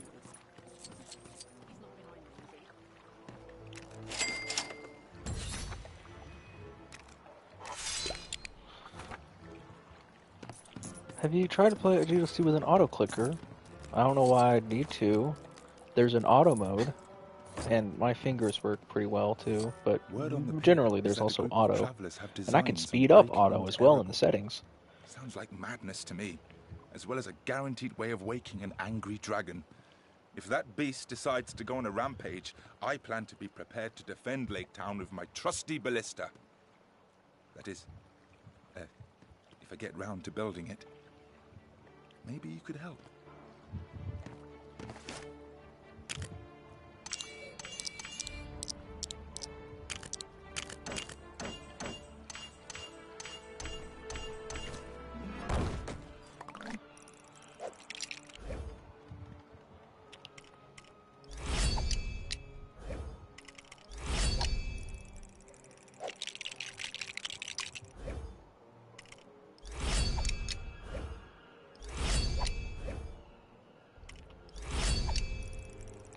Have you tried to play GLC with an auto clicker? I don't know why I'd need to. There's an auto mode, and my fingers work pretty well too, but generally there's also auto. And I can speed up auto as well in the settings. Sounds like madness to me, as well as a guaranteed way of waking an angry dragon. If that beast decides to go on a rampage, I plan to be prepared to defend Lake Town with my trusty ballista. That is, if I get round to building it. Maybe you could help.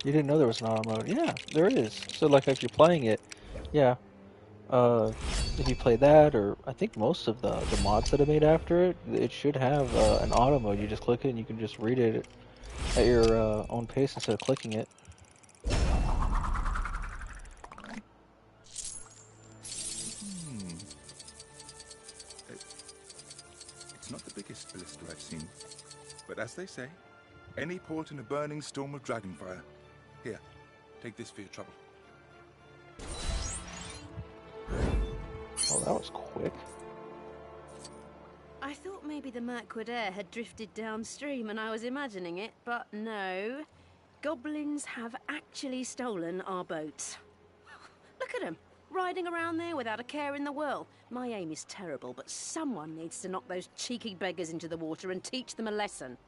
You didn't know there was an auto mode? Yeah, there is. So like if you're playing it, yeah. If you play that, or I think most of the mods that are made after it, it should have an auto mode. You just click it and you can just read it at your own pace instead of clicking it. It's not the biggest ballista I've seen, but as they say, any port in a burning storm of dragonfire. Here, take this for your trouble. Oh, that was quick. I thought maybe the Mirkwood air had drifted downstream and I was imagining it, but no. Goblins have actually stolen our boats. Look at them, riding around there without a care in the world. My aim is terrible, but someone needs to knock those cheeky beggars into the water and teach them a lesson.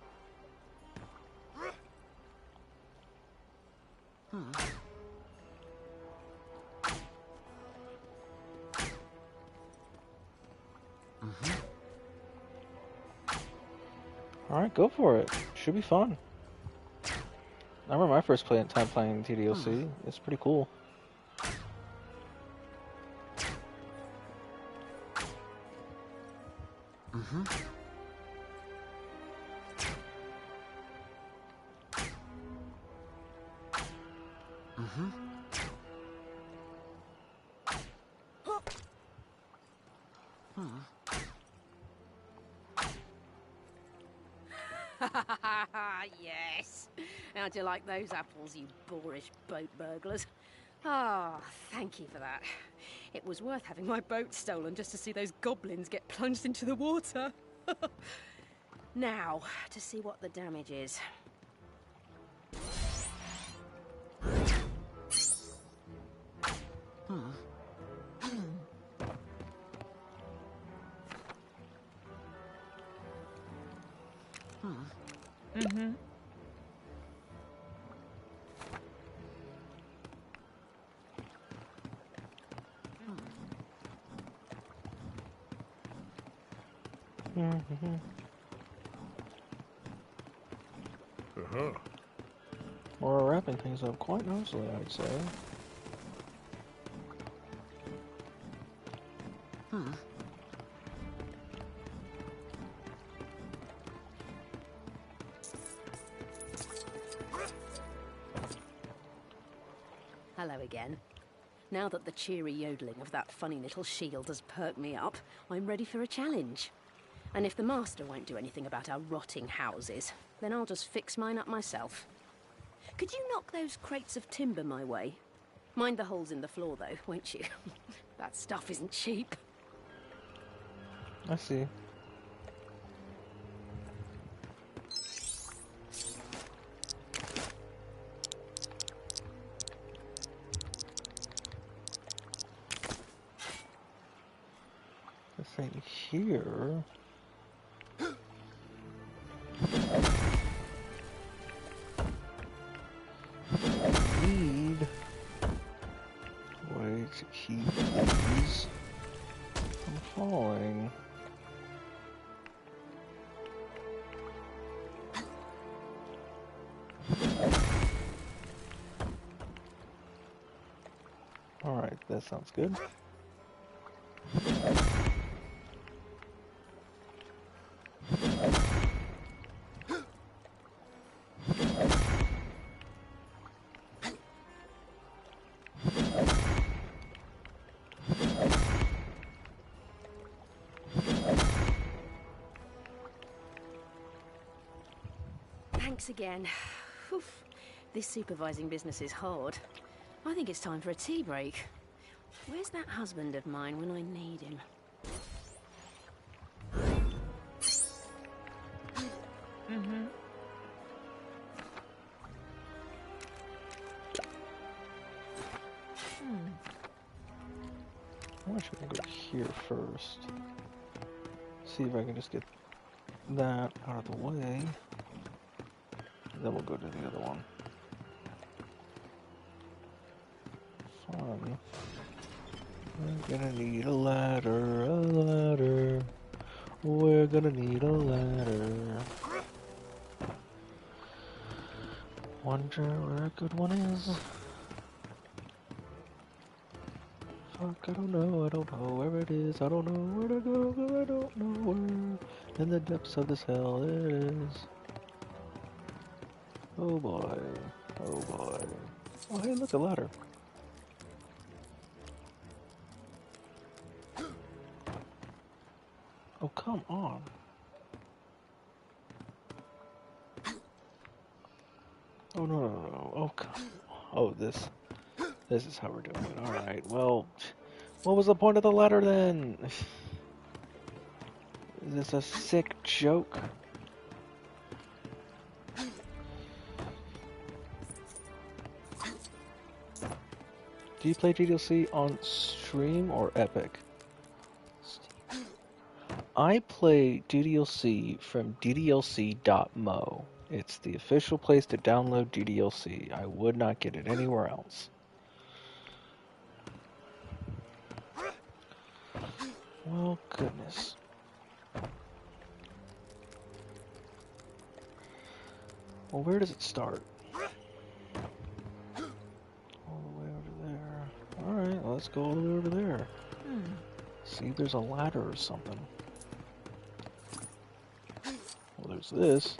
Alright, go for it. Should be fun. I remember my first time playing TDLC. It's pretty cool. Yes. How'd you like those apples, you boorish boat burglars? Ah, thank you for that. It was worth having my boat stolen just to see those goblins get plunged into the water. Now, to see what the damage is. We're wrapping things up quite nicely, I'd say. Hello again. Now that the cheery yodeling of that funny little shield has perked me up, I'm ready for a challenge. And if the master won't do anything about our rotting houses, then I'll just fix mine up myself. Could you knock those crates of timber my way? Mind the holes in the floor, though, won't you? That stuff isn't cheap. I see. The thing here... need a way to keep these from falling. Alright, that sounds good. Thanks again. Oof. This supervising business is hard. I think it's time for a tea break. Where's that husband of mine when I need him? I'm actually gonna go here first. See if I can just get that out of the way. Then we'll go to the other one. Fun. We're gonna need a ladder, a ladder. We're gonna need a ladder. Wonder where a good one is. Fuck, I don't know where it is. I don't know where to go, I don't know where. In the depths of this hell it is. Oh boy, oh boy. Oh hey, look, a ladder. Oh, come on. Oh, no. Oh, come on. Oh, this is how we're doing it. Alright, well, What was the point of the ladder then? Is this a sick joke? Do you play DDLC on stream or Epic? I play DDLC from ddlc.mo. It's the official place to download DDLC. I would not get it anywhere else. Well, goodness. Well, where does it start? All the way over there. Alright, let's go all the way over there. See if there's a ladder or something. Well, there's this.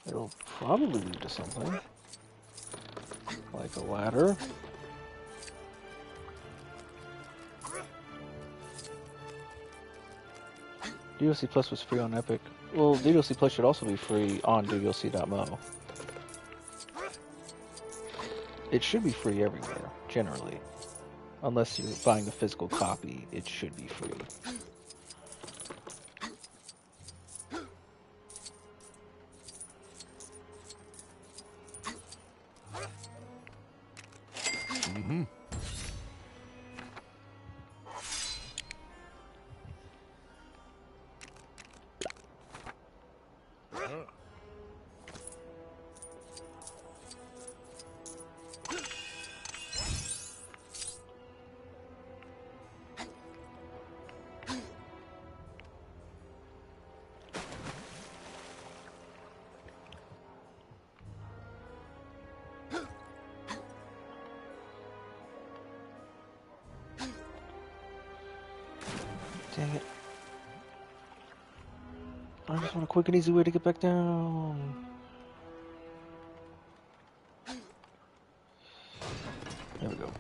It'll probably lead to something. Like a ladder. DDLC Plus was free on Epic. Well, DDLC Plus should also be free on ddlc.mo. It should be free everywhere, generally. Unless you're buying the physical copy, it should be free. Mm-hmm. Dang it. I just want a quick and easy way to get back down. There we go.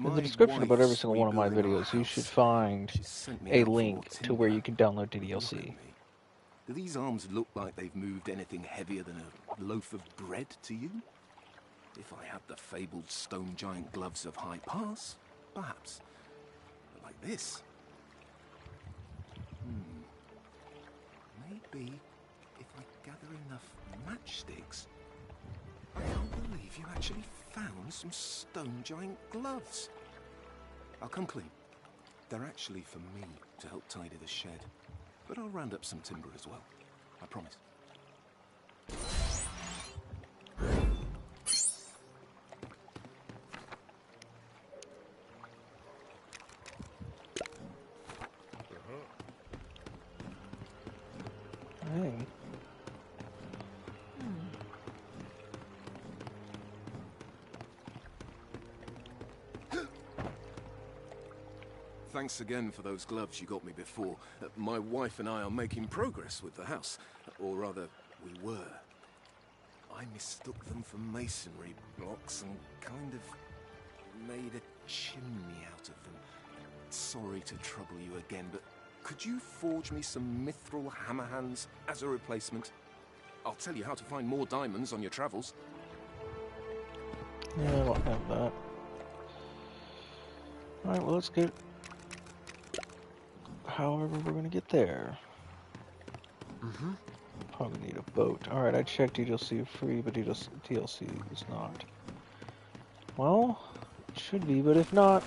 In the description about every single one of my videos, you should find a link to where you can download DDLC. Do these arms look like they've moved anything heavier than a loaf of bread to you? If I had the fabled stone giant gloves of High Pass, perhaps. But like this? Maybe if I gather enough matchsticks. I can't believe you actually found some stone giant gloves. I'll come clean. They're actually for me to help tidy the shed. But I'll round up some timber as well. I promise. Hey. Thanks again for those gloves you got me before. My wife and I are making progress with the house. Or rather, we were. I mistook them for masonry blocks and kind of made a chimney out of them. Sorry to trouble you again, but could you forge me some mithril hammer hands as a replacement? I'll tell you how to find more diamonds on your travels. Yeah, I don't have that. Alright, well, let's get... However we're gonna get there. Probably need a boat. Alright, I checked DDLC free, but DLC is not. Well, it should be, but if not,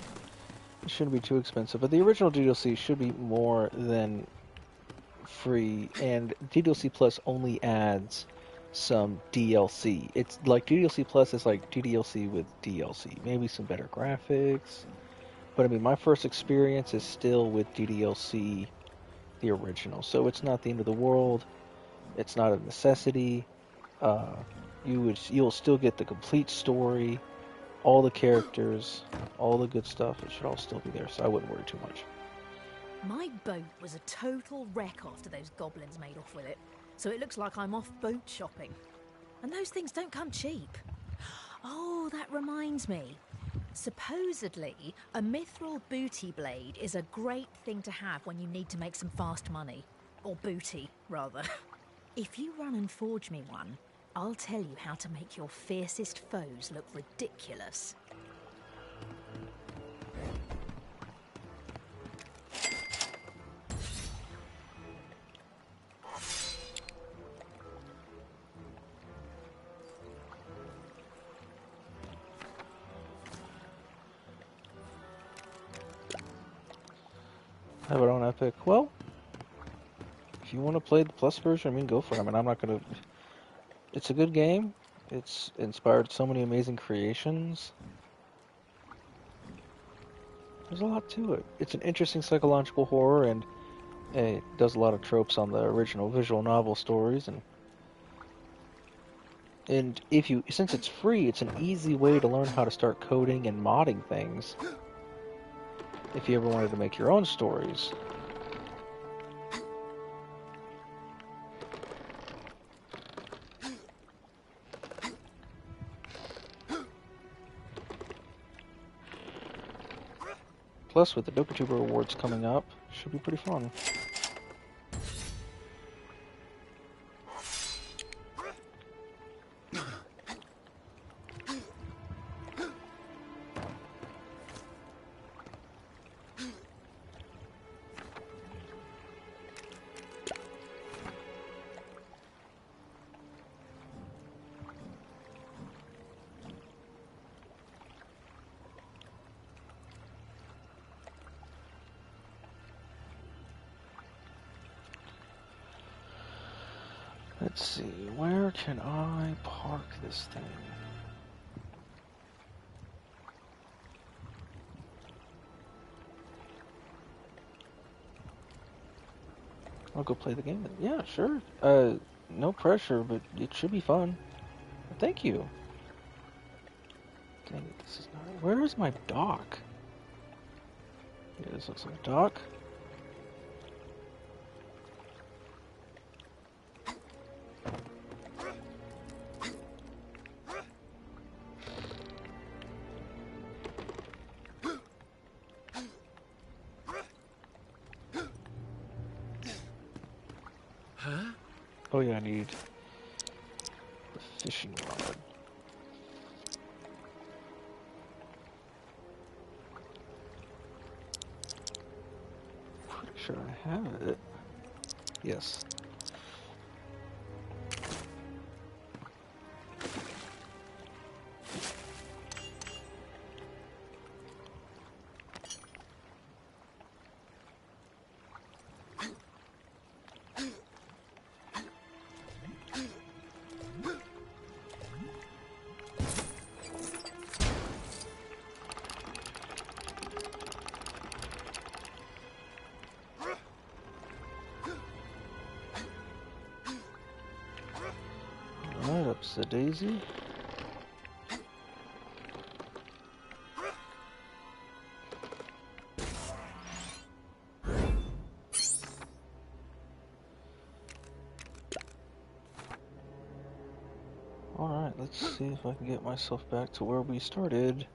it shouldn't be too expensive. But the original DDLC should be more than free, and DDLC Plus only adds some DLC. It's like DDLC Plus is like DDLC with DLC. Maybe some better graphics. But I mean, my first experience is still with DDLC, the original. So it's not the end of the world. It's not a necessity. you'll still get the complete story, all the characters, all the good stuff. It should all still be there, so I wouldn't worry too much. My boat was a total wreck after those goblins made off with it, so it looks like I'm off boat shopping. And those things don't come cheap. Oh, that reminds me. Supposedly, a mithril booty blade is a great thing to have when you need to make some fast money. Or booty, rather. If you run and forge me one, I'll tell you how to make your fiercest foes look ridiculous. Have it on Epic. Well, if you want to play the Plus version, I mean, go for it. I mean, I'm not gonna... It's a good game. It's inspired so many amazing creations. There's a lot to it. It's an interesting psychological horror, and it does a lot of tropes on the original visual novel stories, and if you, since it's free, it's an easy way to learn how to start coding and modding things. If you ever wanted to make your own stories. Plus, with the DokuTuber Awards coming up, should be pretty fun. Let's see, where can I park this thing? I'll go play the game. Yeah, sure. No pressure, but it should be fun. Thank you. Dang it, this is not... Where is my dock? Yeah, this looks like a dock. Oh yeah, I need the fishing rod. Pretty sure I have it. Yes. Right, up's the daisy. Alright, let's see if I can get myself back to where we started.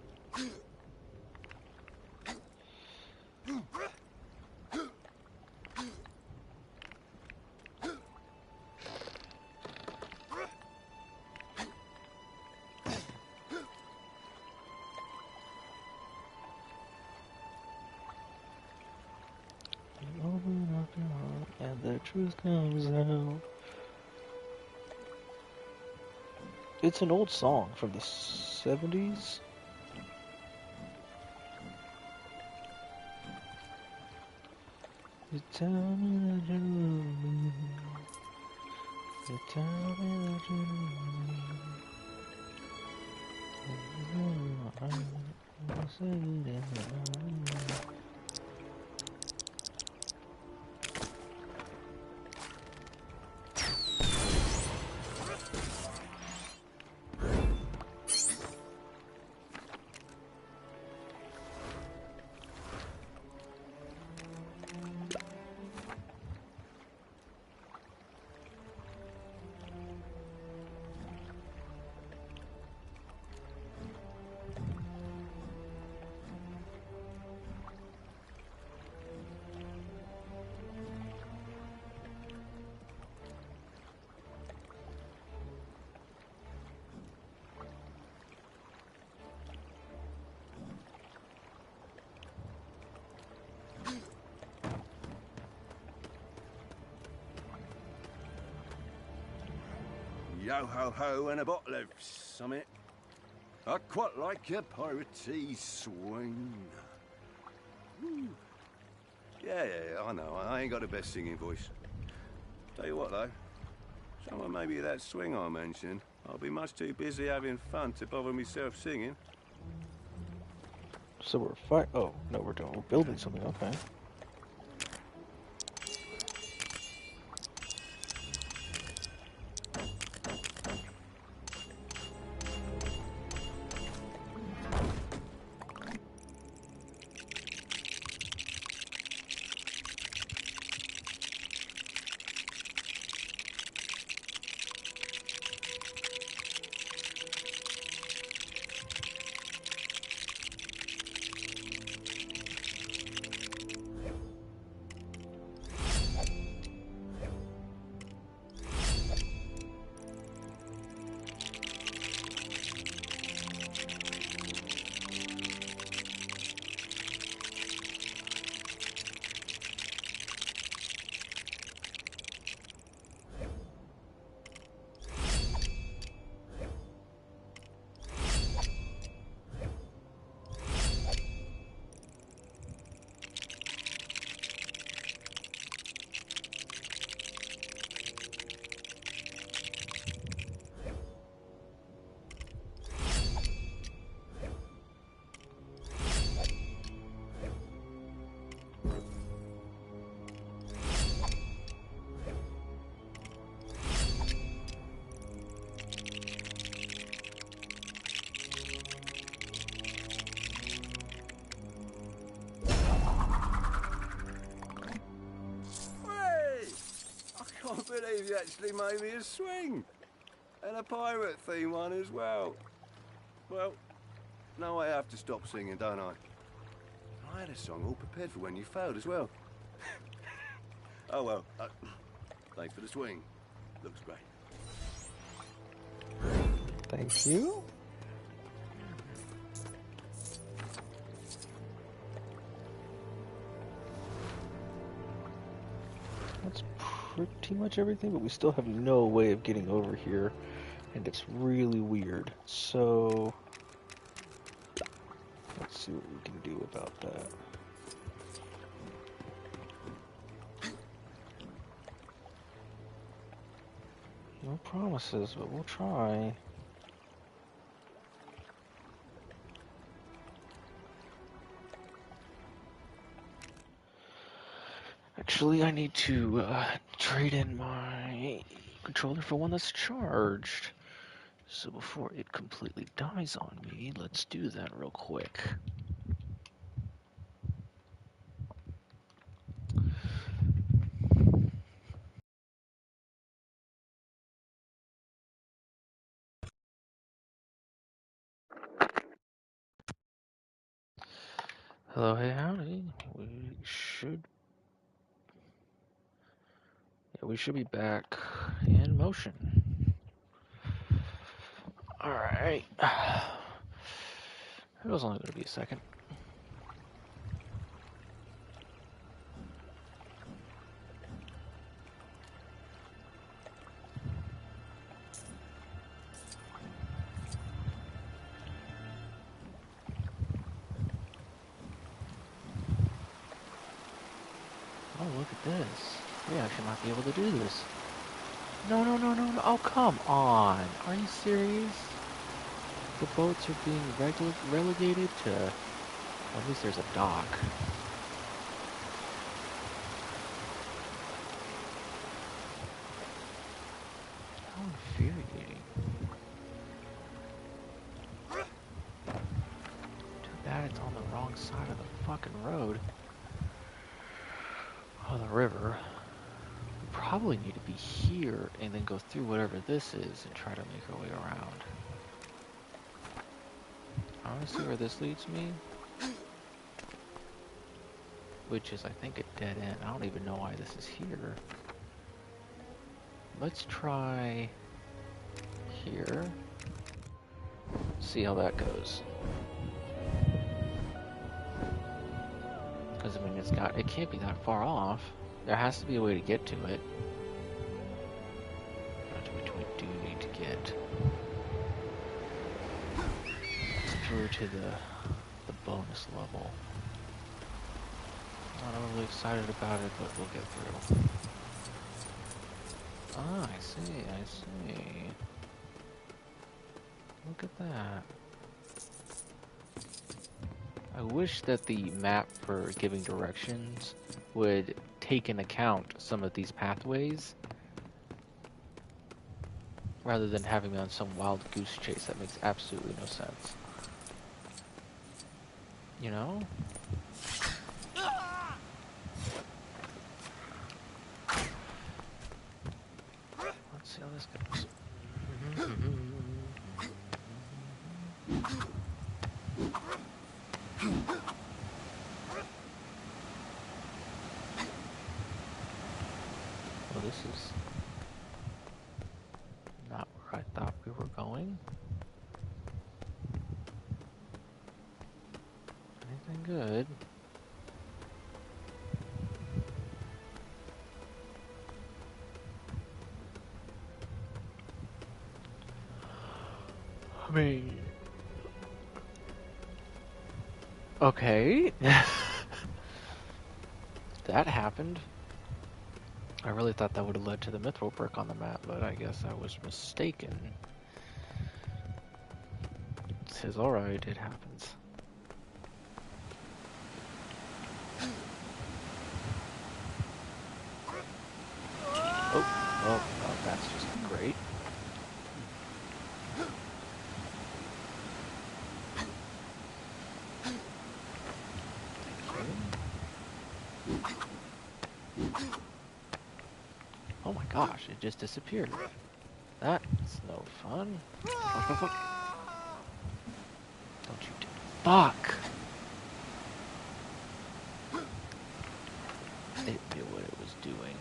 Open up your heart and the truth comes out. It's an old song from the 70s. You tell me that you love me. You tell me that you love me. I say it in the Yo-ho-ho and a bottle of summit. I quite like your piratey swing. Woo. Yeah, I know. I ain't got the best singing voice. Tell you what, though. Someone maybe that swing I mentioned. I'll be much too busy having fun to bother myself singing. So oh, no, we're building something, okay. I can't believe you actually made me a swing. And a pirate theme one as well. Well, now I have to stop singing, don't I? I had a song all prepared for when you failed as well. Oh well, thanks for the swing. Looks great. Thank you. That's pretty much everything, but we still have no way of getting over here, and it's really weird. So let's see what we can do about that. No promises, but we'll try. Actually, I need to trade in my controller for one that's charged. So before it completely dies on me, let's do that real quick. Hello, hey, howdy. We should be back in motion. Alright. It was only going to be a second. Oh, look at this. We actually might be able to do this. No. Oh, come on. Are you serious? The boats are being relegated to... Well, at least there's a dock. How infuriating. Too bad it's on the wrong side of the fucking road. Oh, the river. We probably need to be here and then go through whatever this is and try to make our way around. I want to see where this leads me. Which is, I think, a dead end. I don't even know why this is here. Let's try here. See how that goes. Because, I mean, it can't be that far off. There has to be a way to get to it. But we do need to to the bonus level. Not overly excited about it, but we'll get through. Ah, I see, I see. Look at that. I wish that the map for giving directions would take into account some of these pathways, rather than having me on some wild goose chase that makes absolutely no sense. You know? Let's see how this goes. Well, this is not where I thought we were going. Anything good? I mean, okay. That happened. I really thought that would have led to the mithril brick on the map, but I guess I was mistaken. It says, alright, it happens. Oh, that's just great. Oh my gosh, it just disappeared. That's no fun. Fuck. Don't you do. Fuck! It knew what it was doing.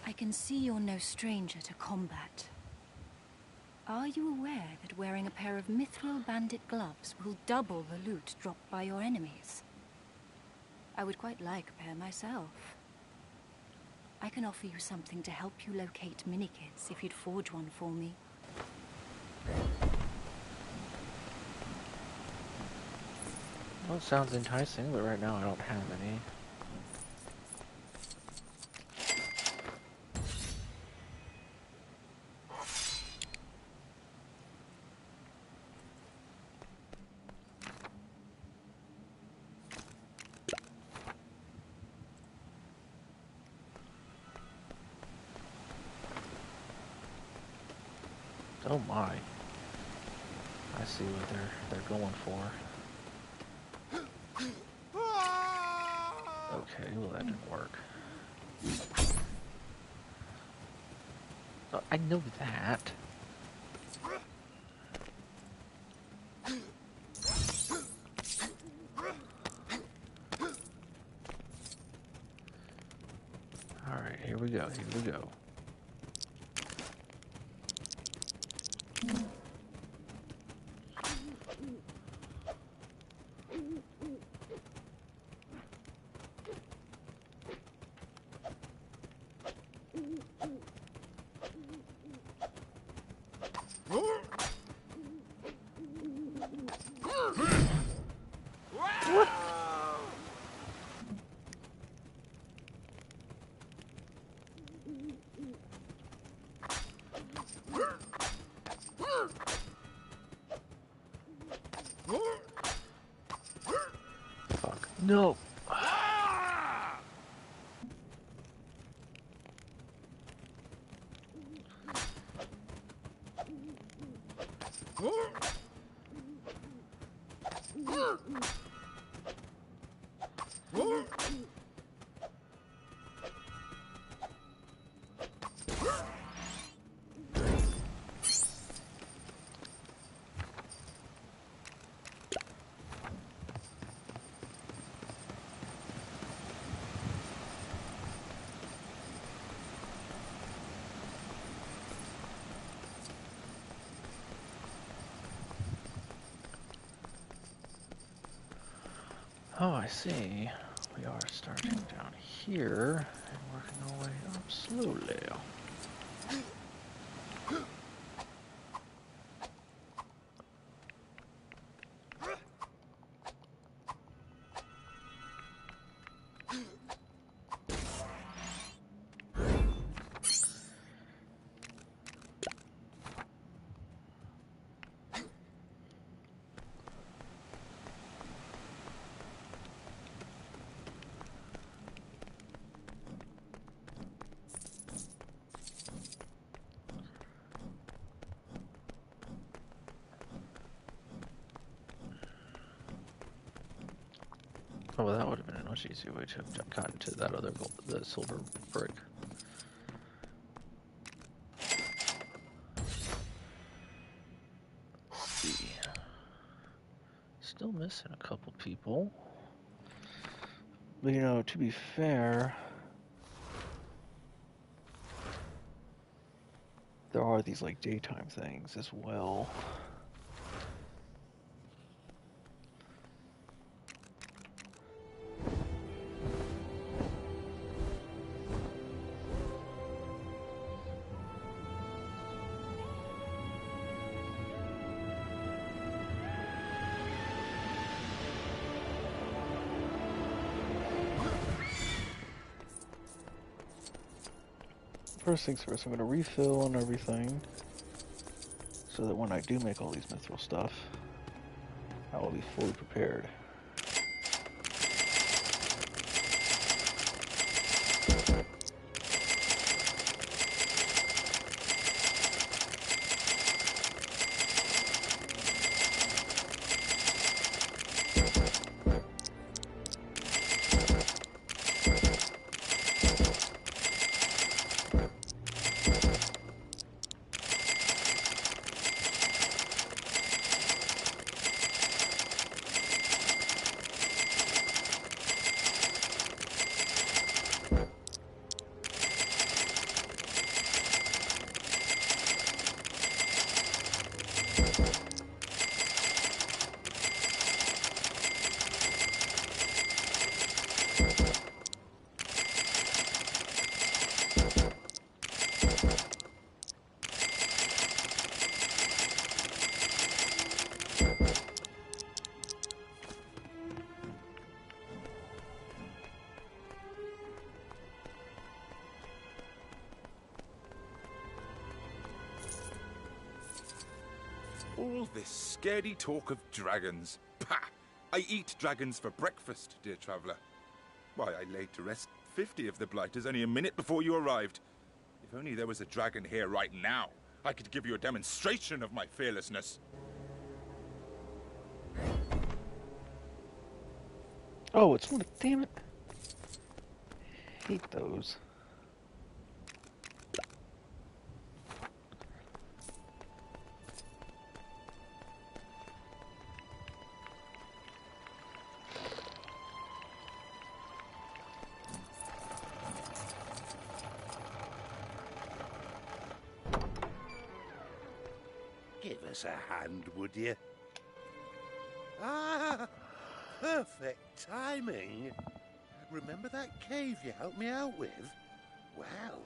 I can see you're no stranger to combat. Are you aware that wearing a pair of mithril bandit gloves will double the loot dropped by your enemies? I would quite like a pair myself. I can offer you something to help you locate minikits if you'd forge one for me. Well, it sounds enticing, but right now I don't have any. Oh my. I see what they're going for. Okay, well that didn't work. Oh, I know that. Alright, here we go, here we go. What? Fuck. No. Oh, I see. We are starting down here and working our way up slowly. Oh, well, that would have been a much easier way to have gotten to that other gold, the silver brick. Let's see. Still missing a couple people. But, you know, to be fair, there are these, like, daytime things as well. First things first, I'm going to refill on everything so that when I do make all these mithril stuff, I will be fully prepared. All this scaredy talk of dragons. Pah! I eat dragons for breakfast, dear traveller. Why, I laid to rest 50 of the blighters only a minute before you arrived. If only there was a dragon here right now, I could give you a demonstration of my fearlessness. Oh, it's one. Damn it! Hate those. Give us a hand, would you? Ah, perfect timing. Remember that cave you helped me out with? Well,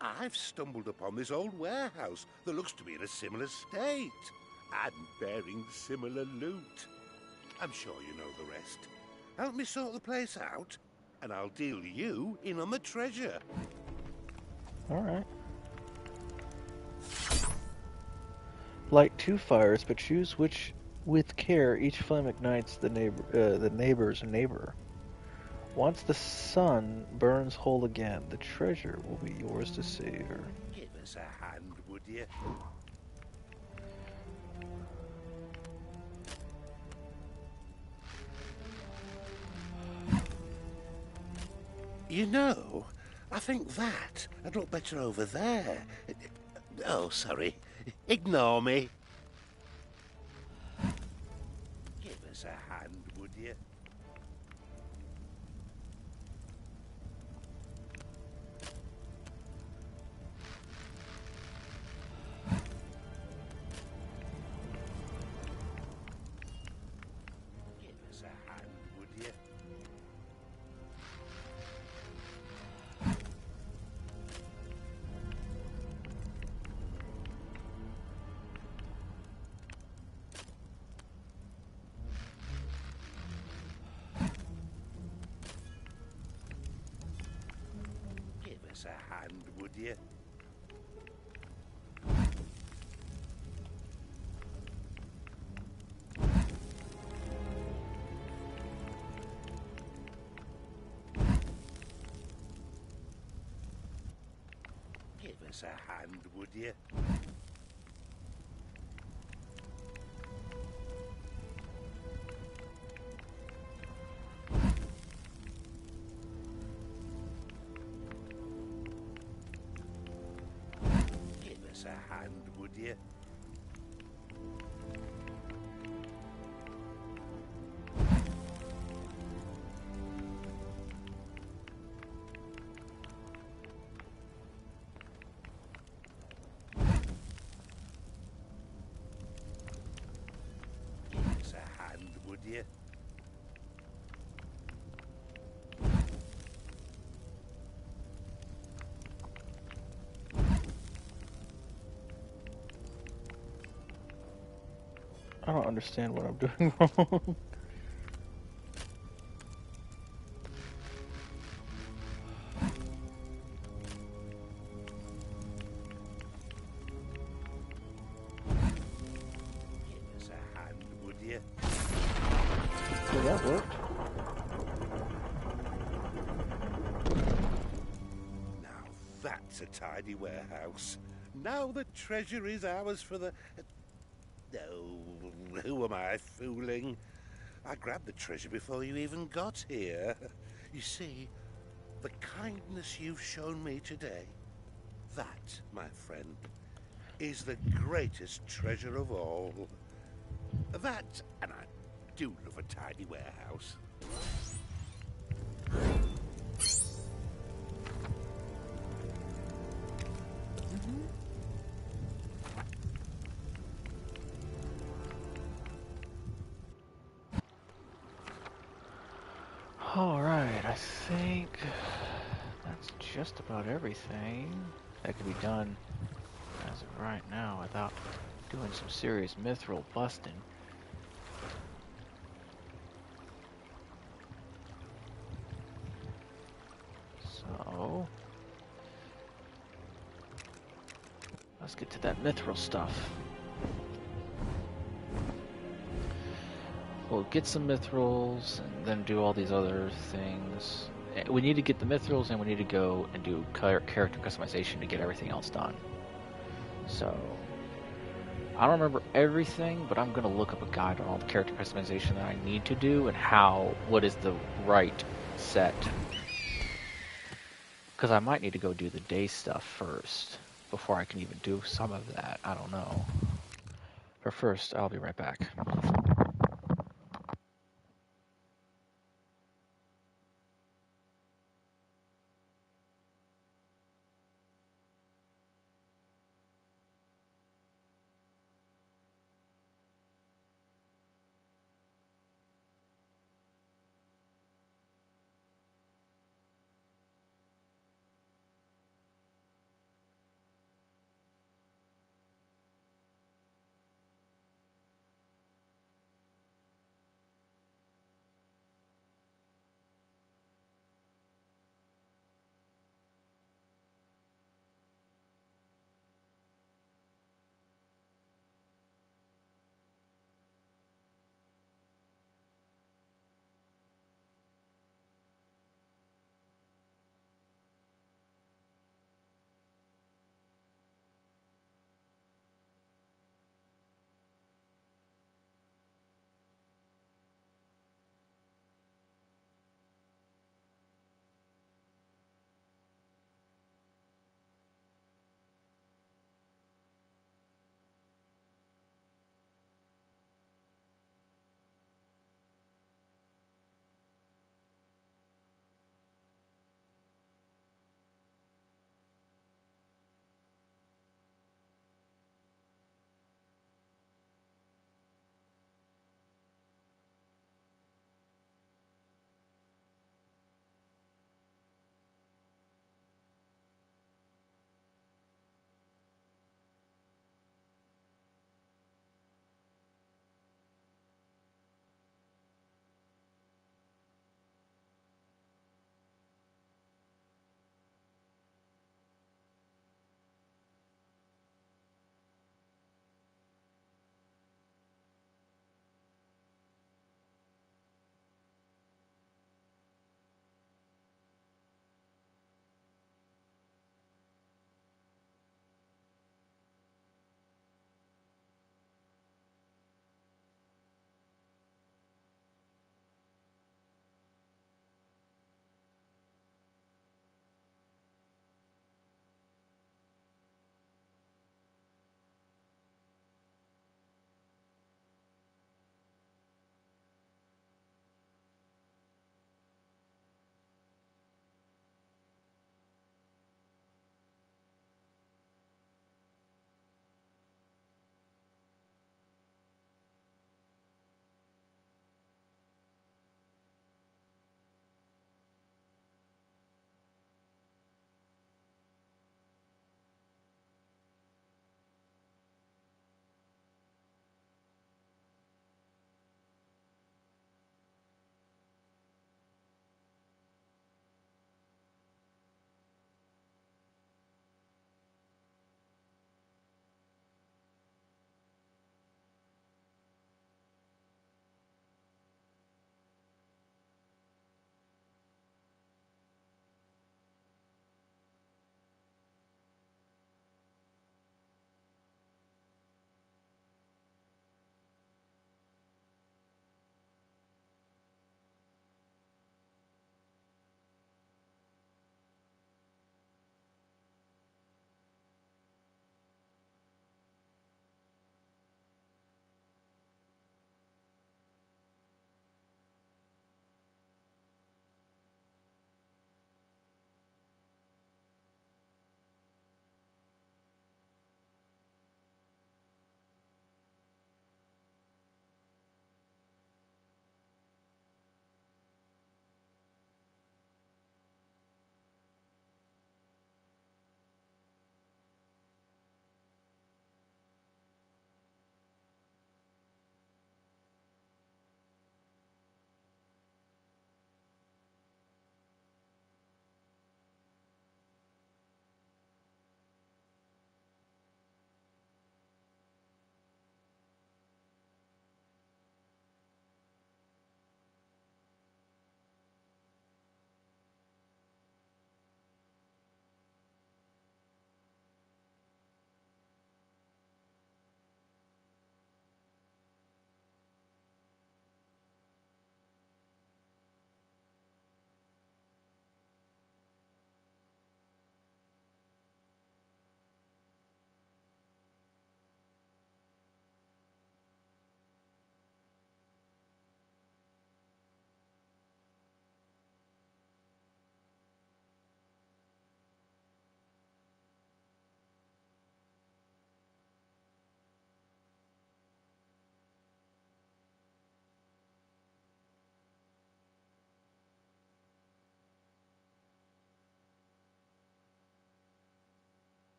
I've stumbled upon this old warehouse that looks to be in a similar state and bearing similar loot. I'm sure you know the rest. Help me sort the place out, and I'll deal you in on the treasure. Alright. Light 2 fires, but choose which with care. Each flame ignites the neighbor's neighbor. Once the sun burns whole again, the treasure will be yours to savor. Give us a hand, would you? You know, I think that'd look better over there. Oh, sorry. Ignore me. Give us a hand, would you? Give us a hand, would you? hand, would you? Give us a hand, would you? Give us a hand, would you? Give us a hand, would you? I don't understand what I'm doing wrong. Give us a hand, would you? Yeah, that worked. Now that's a tidy warehouse. Now the treasure is ours for the... Oh, who am I fooling? I grabbed the treasure before you even got here. You see, the kindness you've shown me today, that, my friend, is the greatest treasure of all. That, and I do love a tidy warehouse. Alright, I think that's just about everything that can be done as of right now without doing some serious mithril busting. So, let's get to that mithril stuff. We'll get some mithrils and then do all these other things. We need to get the mithrils and we need to go and do character customization to get everything else done. So, I don't remember everything, but I'm going to look up a guide on all the character customization that I need to do and what is the right set. Because I might need to go do the day stuff first before I can even do some of that. I don't know. But first, I'll be right back.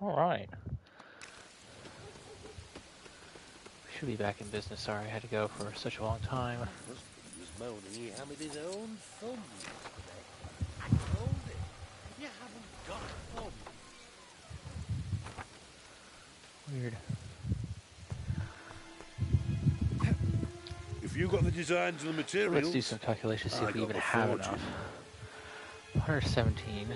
Alright. We should be back in business. Sorry I had to go for such a long time. He was moaning he hammered his own thumb yesterday. I told him, you haven't got a thumb. Weird. If you got the designs and the materials... Let's do some calculations, see if we even have enough. 117.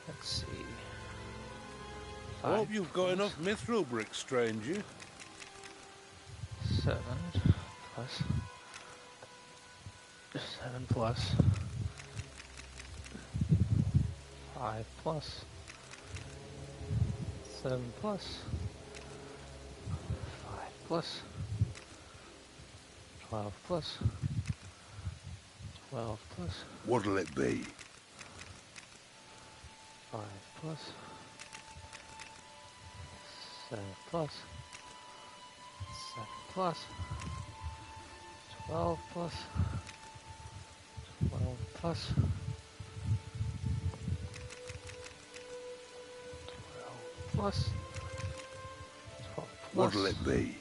Let's see. I hope you've got enough mithril bricks, stranger. 7 plus 7 plus 5 plus 7 plus 5 plus 12 plus 12 plus. What'll it be? 5 plus 7 plus 7 plus 12 plus 12 plus 12 plus 12 plus. What'll it be?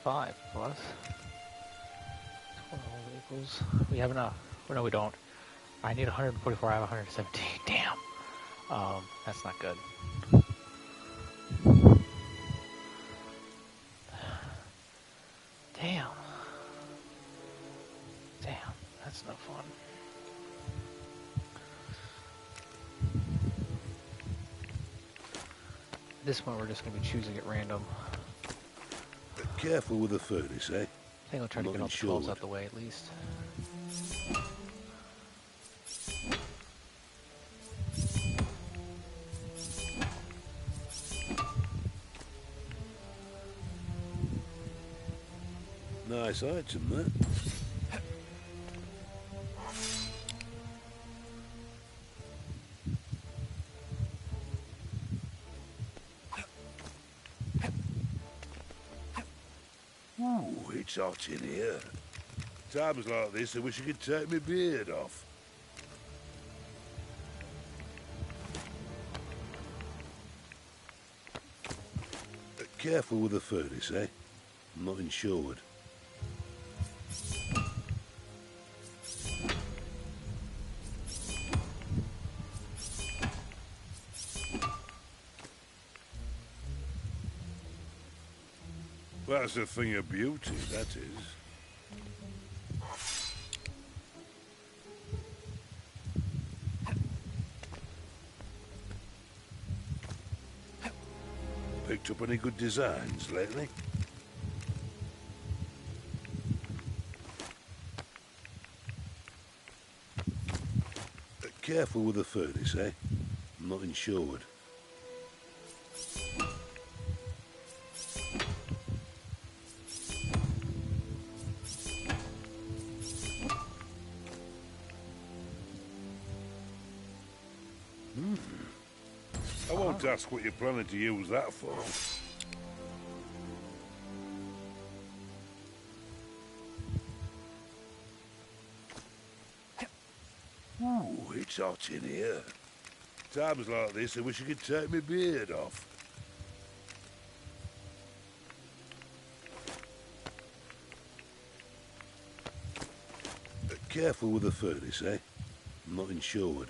5 plus 12 equals. We have enough. Well, no, we don't. I need 144. I have 117. Damn. That's not good. Damn. Damn. That's no fun. This one we're just going to be choosing at random. Careful with the furnace, eh? I think I'll try to get all the 12s out the way at least. Nice item, that. Ooh, it's hot in here. Times like this, I wish I could take my beard off. Careful with the furnace, eh? I'm not insured. That's a thing of beauty, that is. Picked up any good designs lately? Careful with the furnace, eh? I'm not insured. I won't ask what you're planning to use that for. Ooh, it's hot in here. Times like this, I wish I could take my beard off. Careful with the furnace, eh? I'm not insured.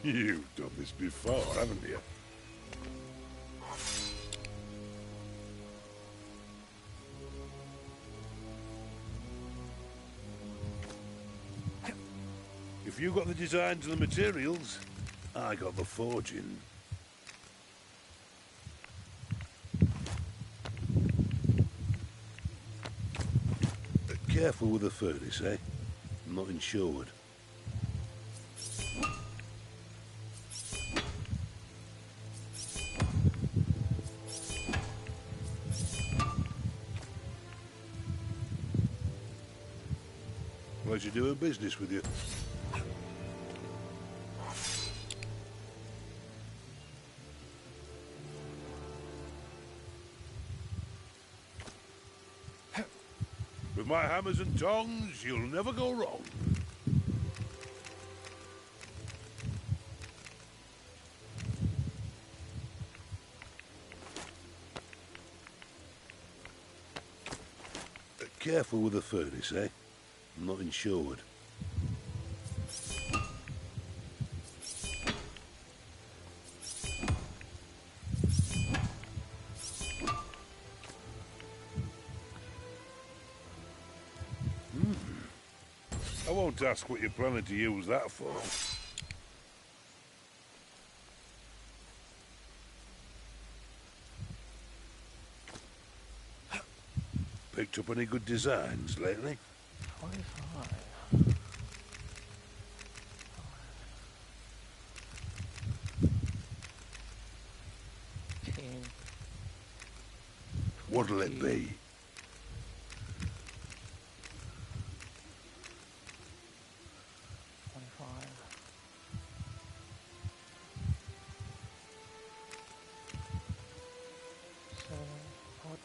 You've done this before, haven't you? If you got the designs and the materials, I got the forging. Careful with the furnace, eh? I'm not insured. Where'd you do a business with you? With my hammers and tongs, you'll never go wrong. Careful with the furnace, eh? I'm not insured. I won't ask what you're planning to use that for. Picked up any good designs lately? 25. What'll it be? 25. 7, 14,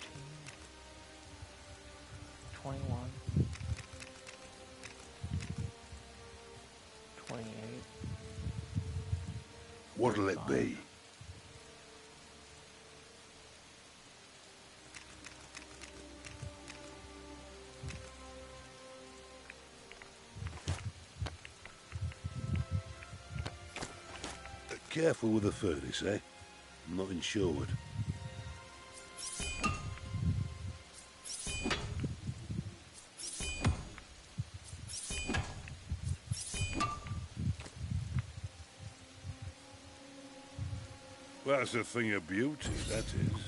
21, 28. What'll it be? Careful with the furnace, eh? I'm not insured. That's a thing of beauty, that is.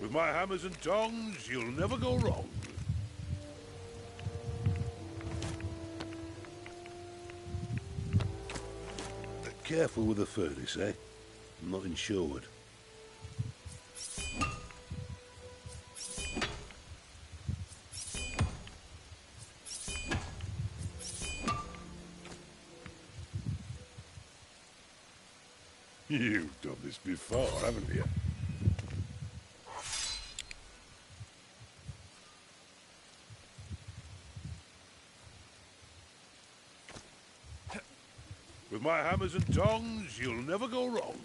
With my hammers and tongs, you'll never go wrong. Careful with the furnace, eh? I'm not insured. You've done this before, haven't you? With my hammers and tongs, you'll never go wrong.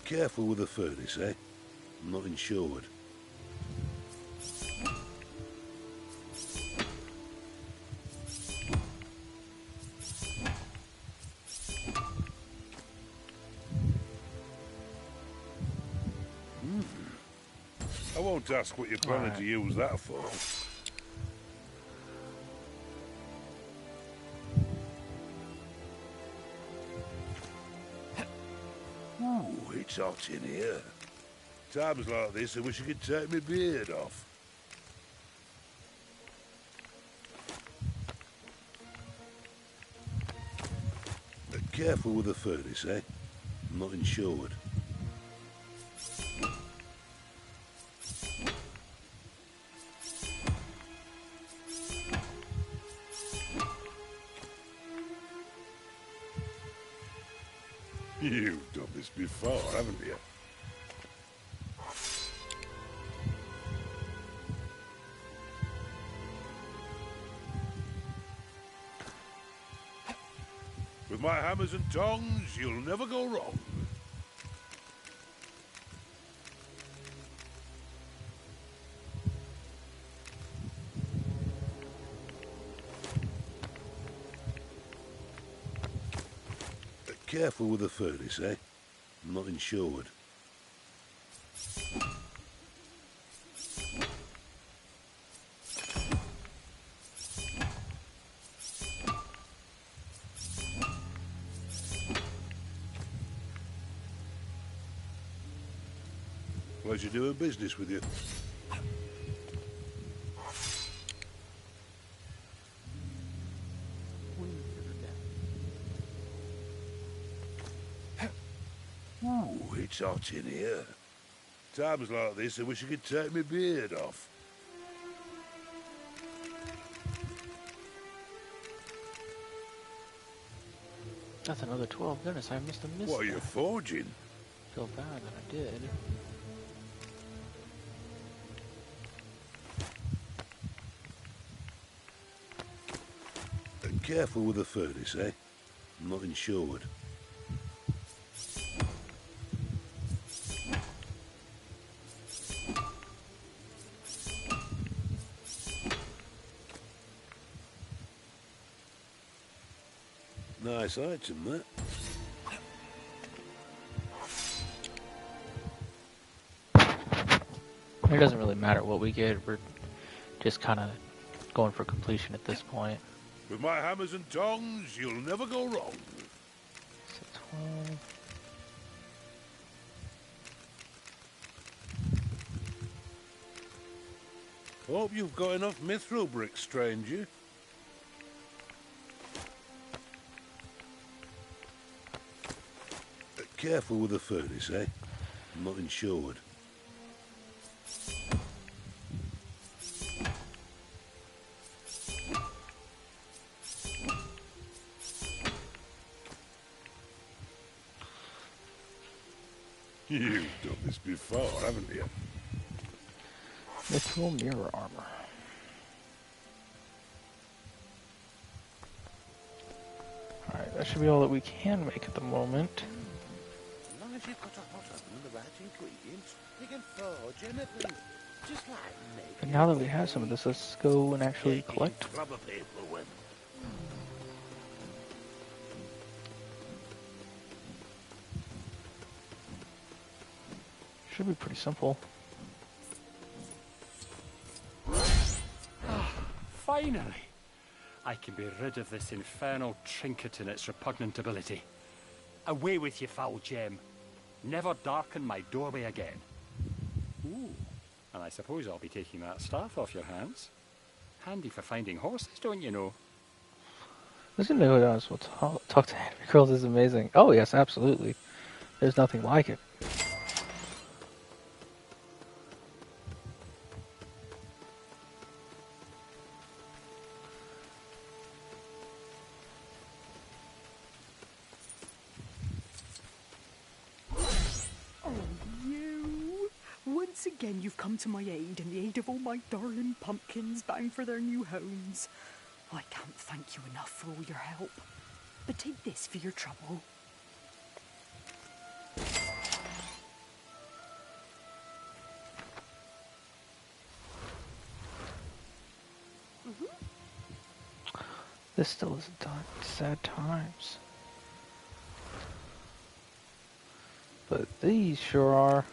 Careful with the furnace, eh? I'm not insured. I won't ask what you're planning to use that for. Ooh, it's hot in here. Times like this, I wish I could take my beard off. Careful with the furnace, eh? I'm not insured. You've done this before, haven't you? With my hammers and tongs, you'll never go wrong. Careful with the furnace, eh? I'm not insured. Pleasure doing business with you. Ooh, it's hot in here. Times like this, I wish I could take my beard off. That's another 12. Goodness, I must have missed What are you that. forging? Feel bad that I did. Careful with the furnace, eh? I'm not insured. Nice item, that. It doesn't really matter what we get. We're just kind of going for completion at this point. With my hammers and tongs, you'll never go wrong. So 12. Hope you've got enough mithril bricks, stranger. Careful with the furnace, eh? I'm not insured. You've done this before, haven't you? Mithril mirror armor. Alright, that should be all that we can make at the moment. As long as you've got a hot oven and the right ingredients, you can forge anything. Just like me. And now that we have some of this, let's go and actually collect. Rubber people with. Should be pretty simple. Finally! I can be rid of this infernal trinket and its repugnant ability. Away with you, foul gem. Never darken my doorway again. Ooh. And I suppose I'll be taking that staff off your hands. Handy for finding horses, don't you know? Listen to who else will talk to anime girls is amazing. Oh yes, absolutely. There's nothing like it. Once again, you've come to my aid and the aid of all my darling pumpkins bound for their new homes. I can't thank you enough for all your help. But take this for your trouble. This still is sad times. But these sure are.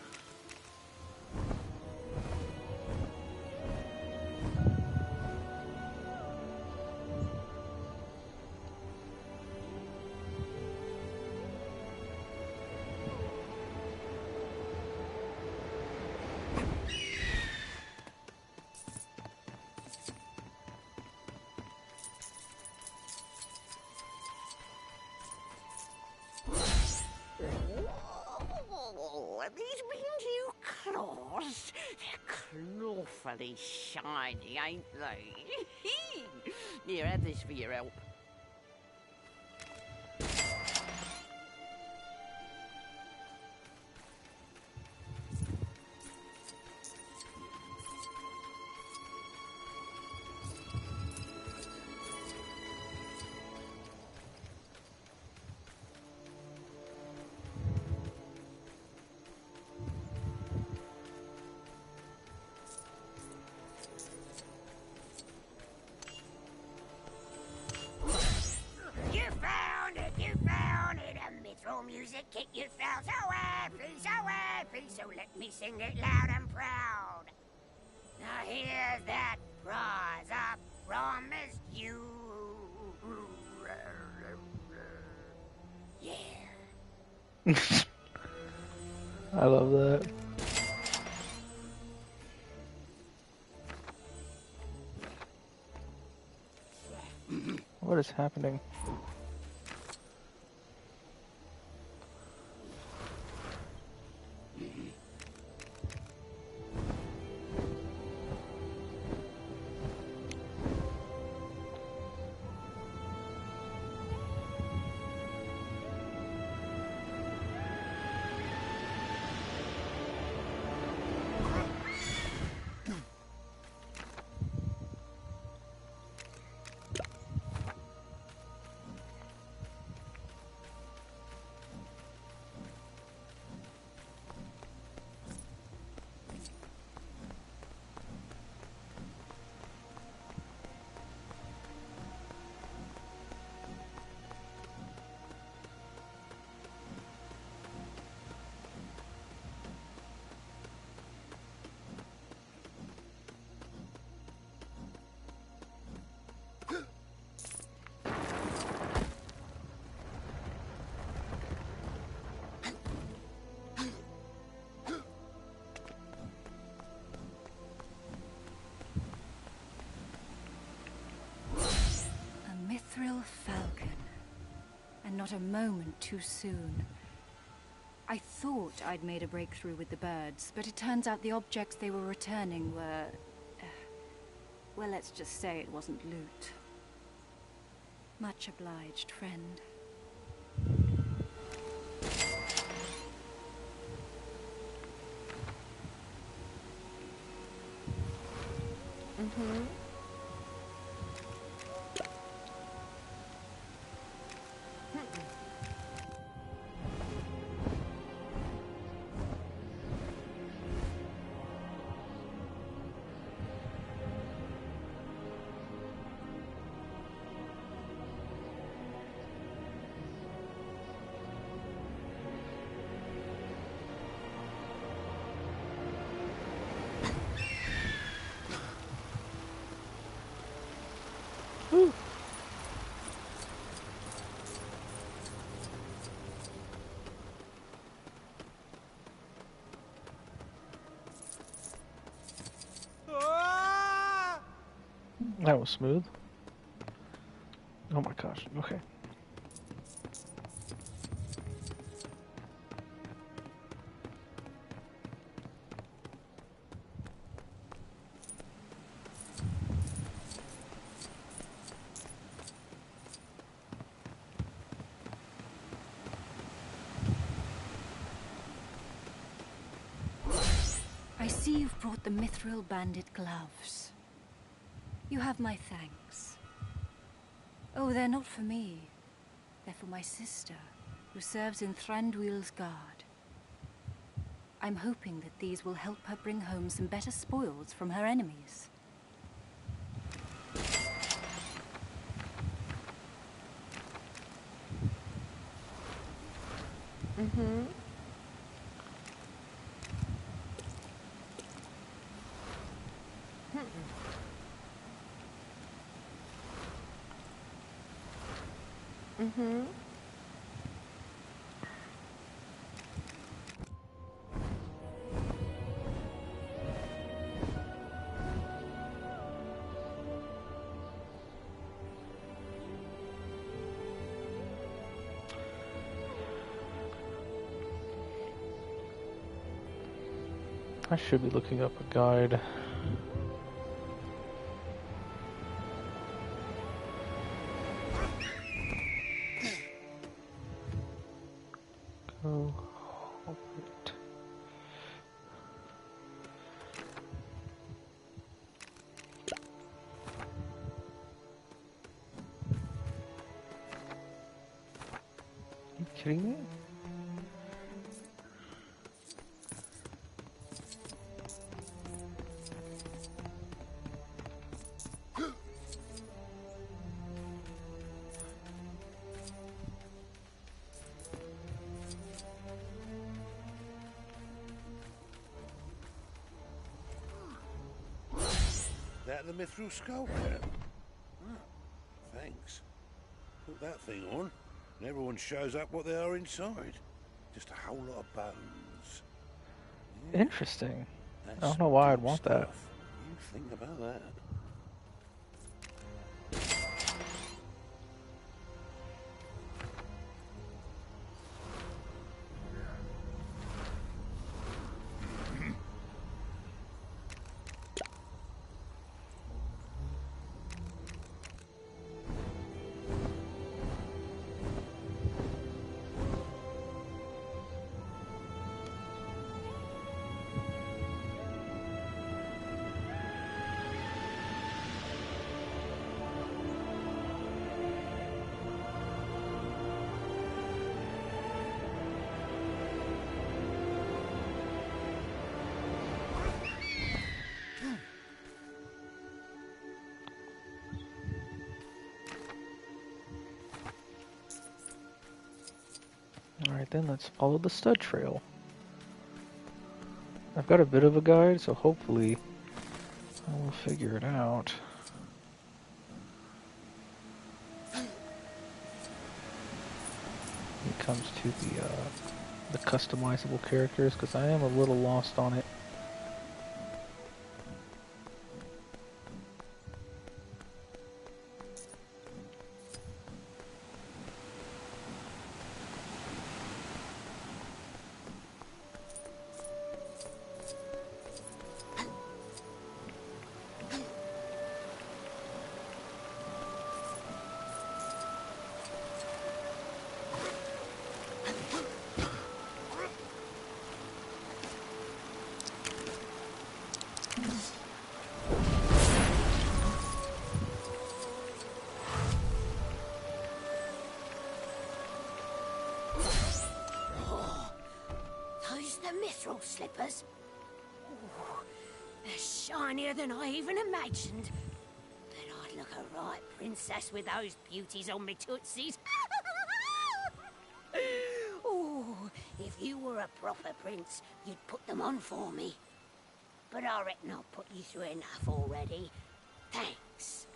Have these been to you claws? They're clawfully shiny, ain't they? Here, have this for your help. Music kit you felt so happy, so let me sing it loud and proud. Now here's that prize I promised you. Yeah. I love that. What is happening? not a moment too soon. I thought I'd made a breakthrough with the birds, but it turns out the objects they were returning were... well, let's just say it wasn't loot. Much obliged, friend. Mm-hmm. That was smooth. Oh my gosh, okay. I see you've brought the Mithril Bandit gloves. You have my thanks. Oh, they're not for me. They're for my sister, who serves in Thranduil's guard. I'm hoping that these will help her bring home some better spoils from her enemies. Mm-hmm. Mm-hmm. I should be looking up a guide. Go Hobbit. Are you kidding me? That the Mithril skull cap? Thanks. Put that thing on, and everyone shows up what they are inside. Just a whole lot of bones. Interesting. That's I don't know why I'd good want that. stuff. You think about that. Alright then, let's follow the stud trail. I've got a bit of a guide, so hopefully I will figure it out. When it comes to the customizable characters, because I am a little lost on it. mithril slippers? Ooh, they're shinier than I even imagined. Bet I'd look a right princess with those beauties on me tootsies. Ooh, if you were a proper prince, you'd put them on for me. But I reckon I've put you through enough already. Thanks.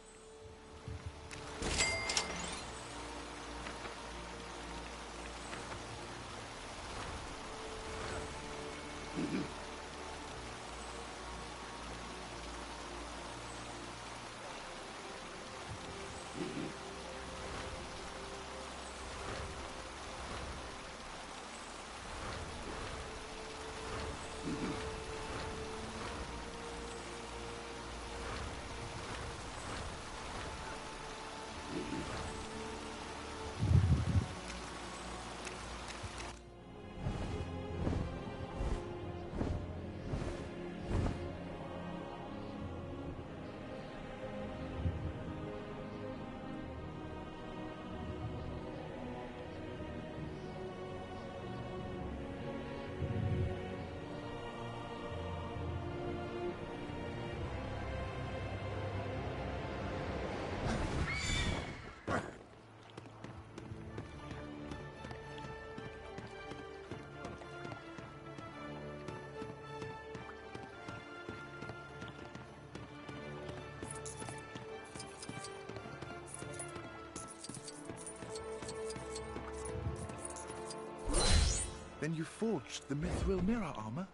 Then you forged the mithril mirror armor?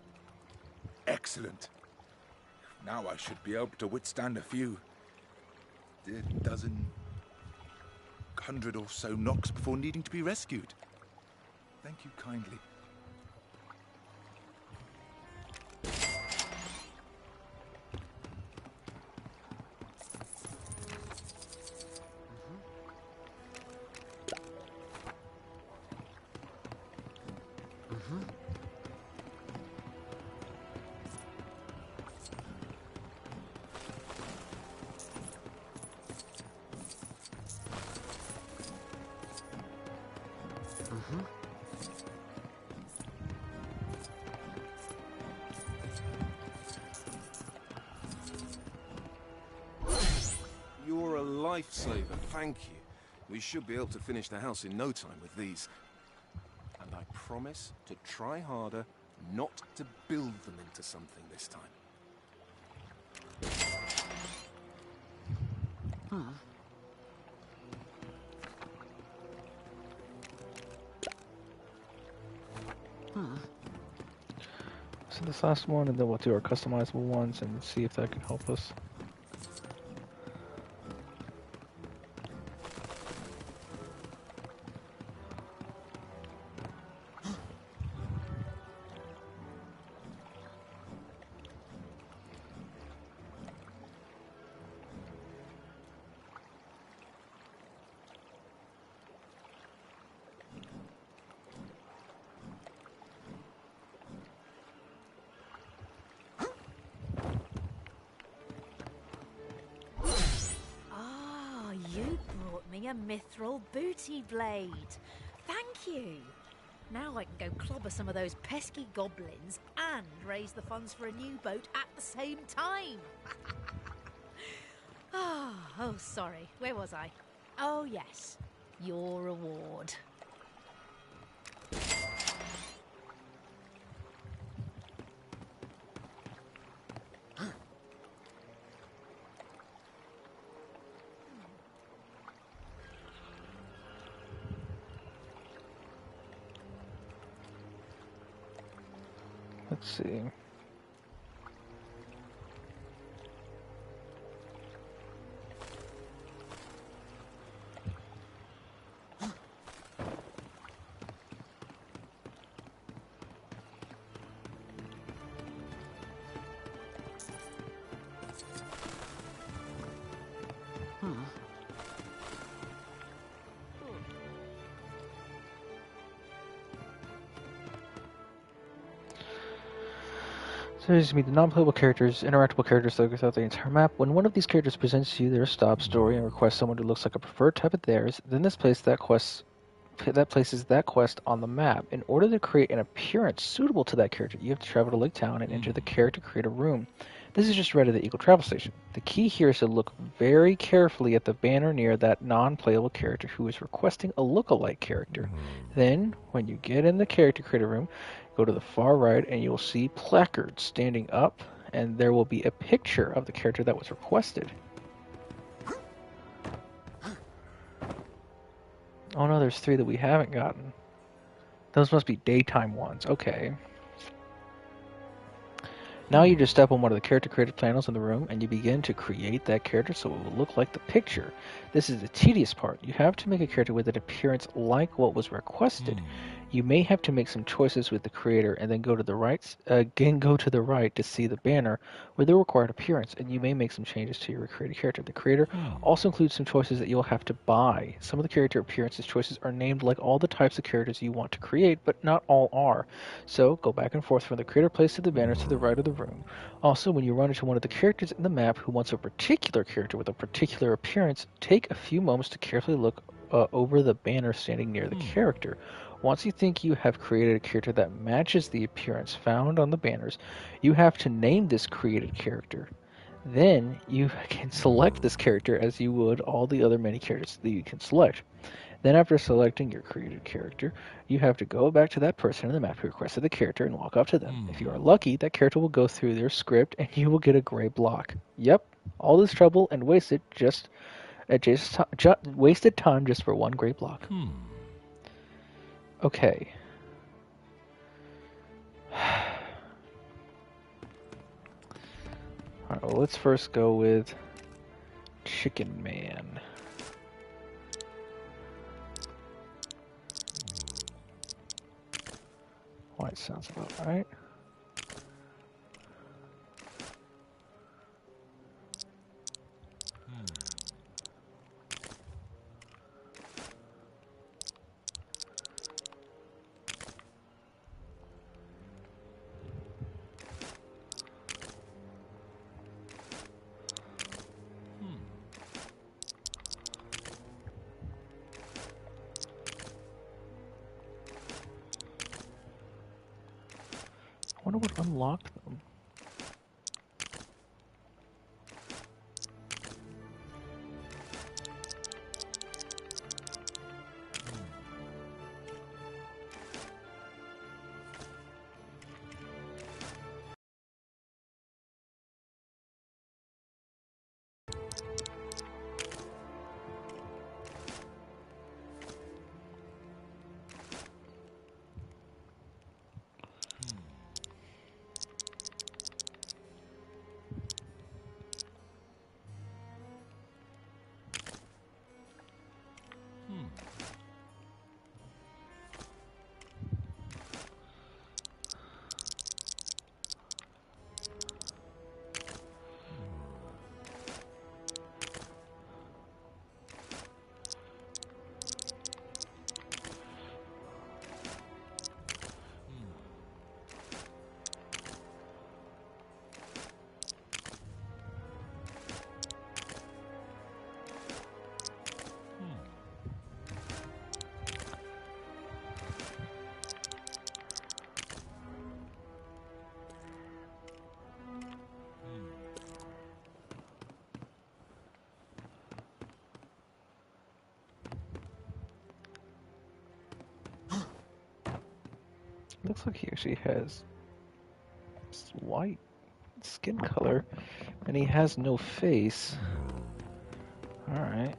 Excellent. Now I should be able to withstand a few... dozen... 100 or so knocks before needing to be rescued. Thank you kindly. You're a lifesaver, thank you. We should be able to finish the house in no time with these. And I promise to try harder not to build them into something this time. So this last one, and then we'll do our customizable ones and see if that can help us. A mithril booty blade. Thank you. Now I can go clobber some of those pesky goblins and raise the funds for a new boat at the same time. Oh, sorry. Where was I? Oh, yes. Your reward. Let's see. Series meet the non-playable characters, interactable characters that go throughout the entire map. When one of these characters presents you their stop story and requests someone who looks like a preferred type of theirs, then this place that quest that places that quest on the map. In order to create an appearance suitable to that character, you have to travel to Lake Town and enter the character creator room. This is just right at the Eagle Travel Station. The key here is to look very carefully at the banner near that non-playable character who is requesting a look-alike character. Then, when you get in the character creator room, go to the far right and you will see placards standing up, and there will be a picture of the character that was requested. Oh no, there's 3 that we haven't gotten. Those must be daytime ones. Okay. Now you just step on one of the character creator panels in the room and you begin to create that character so it will look like the picture. This is the tedious part. You have to make a character with an appearance like what was requested. You may have to make some choices with the creator and then go to the right to see the banner with the required appearance, and you may make some changes to your created character. The creator also includes some choices that you'll have to buy. Some of the character appearances choices are named like all the types of characters you want to create, but not all are. So go back and forth from the creator place to the banner to the right of the room. Also, when you run into one of the characters in the map who wants a particular character with a particular appearance, take a few moments to carefully look over the banner standing near the character. Once you think you have created a character that matches the appearance found on the banners, you have to name this created character. Then you can select this character as you would all the other many characters that you can select. Then after selecting your created character, you have to go back to that person in the map who requested the character and walk up to them. If you are lucky, that character will go through their script and you will get a gray block. Yep, all this trouble and wasted time just for one gray block. Okay. Alright, well, let's first go with Chicken Man. White sounds about right. I wonder what unlocked them. Looks like he actually has white skin color, and he has no face. Alright.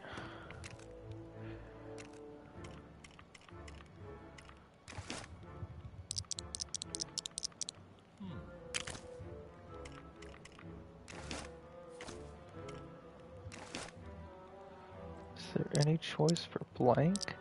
Is there any choice for blank?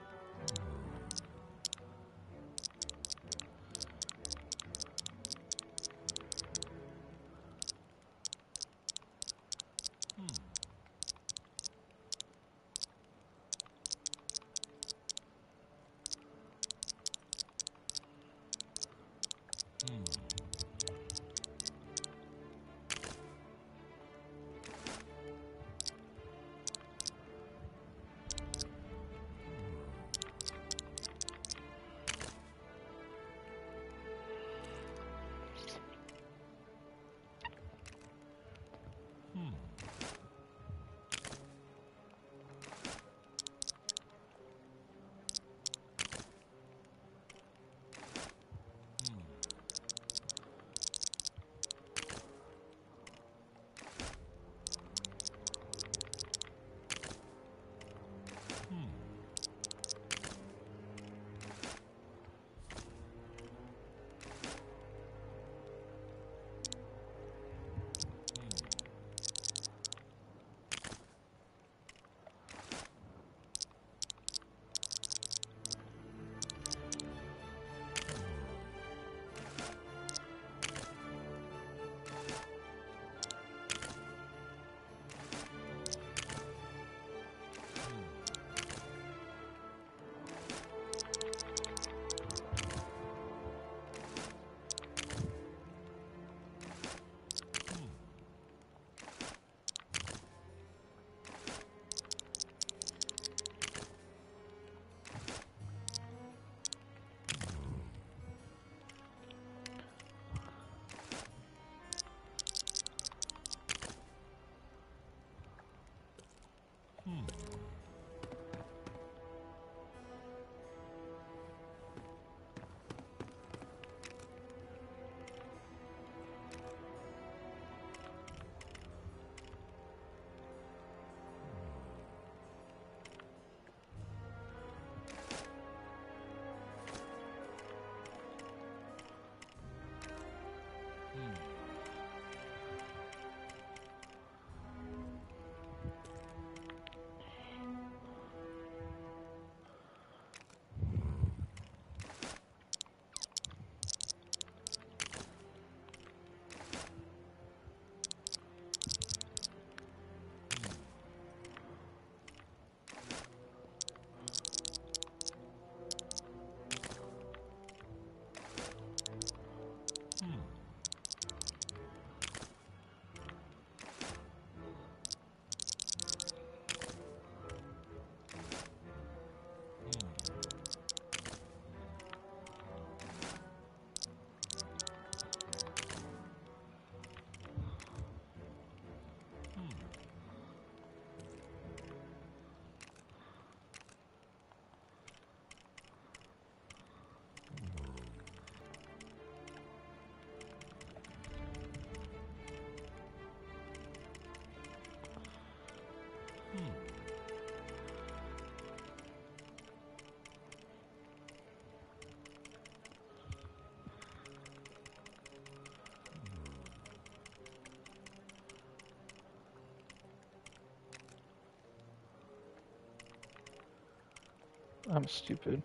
I'm stupid.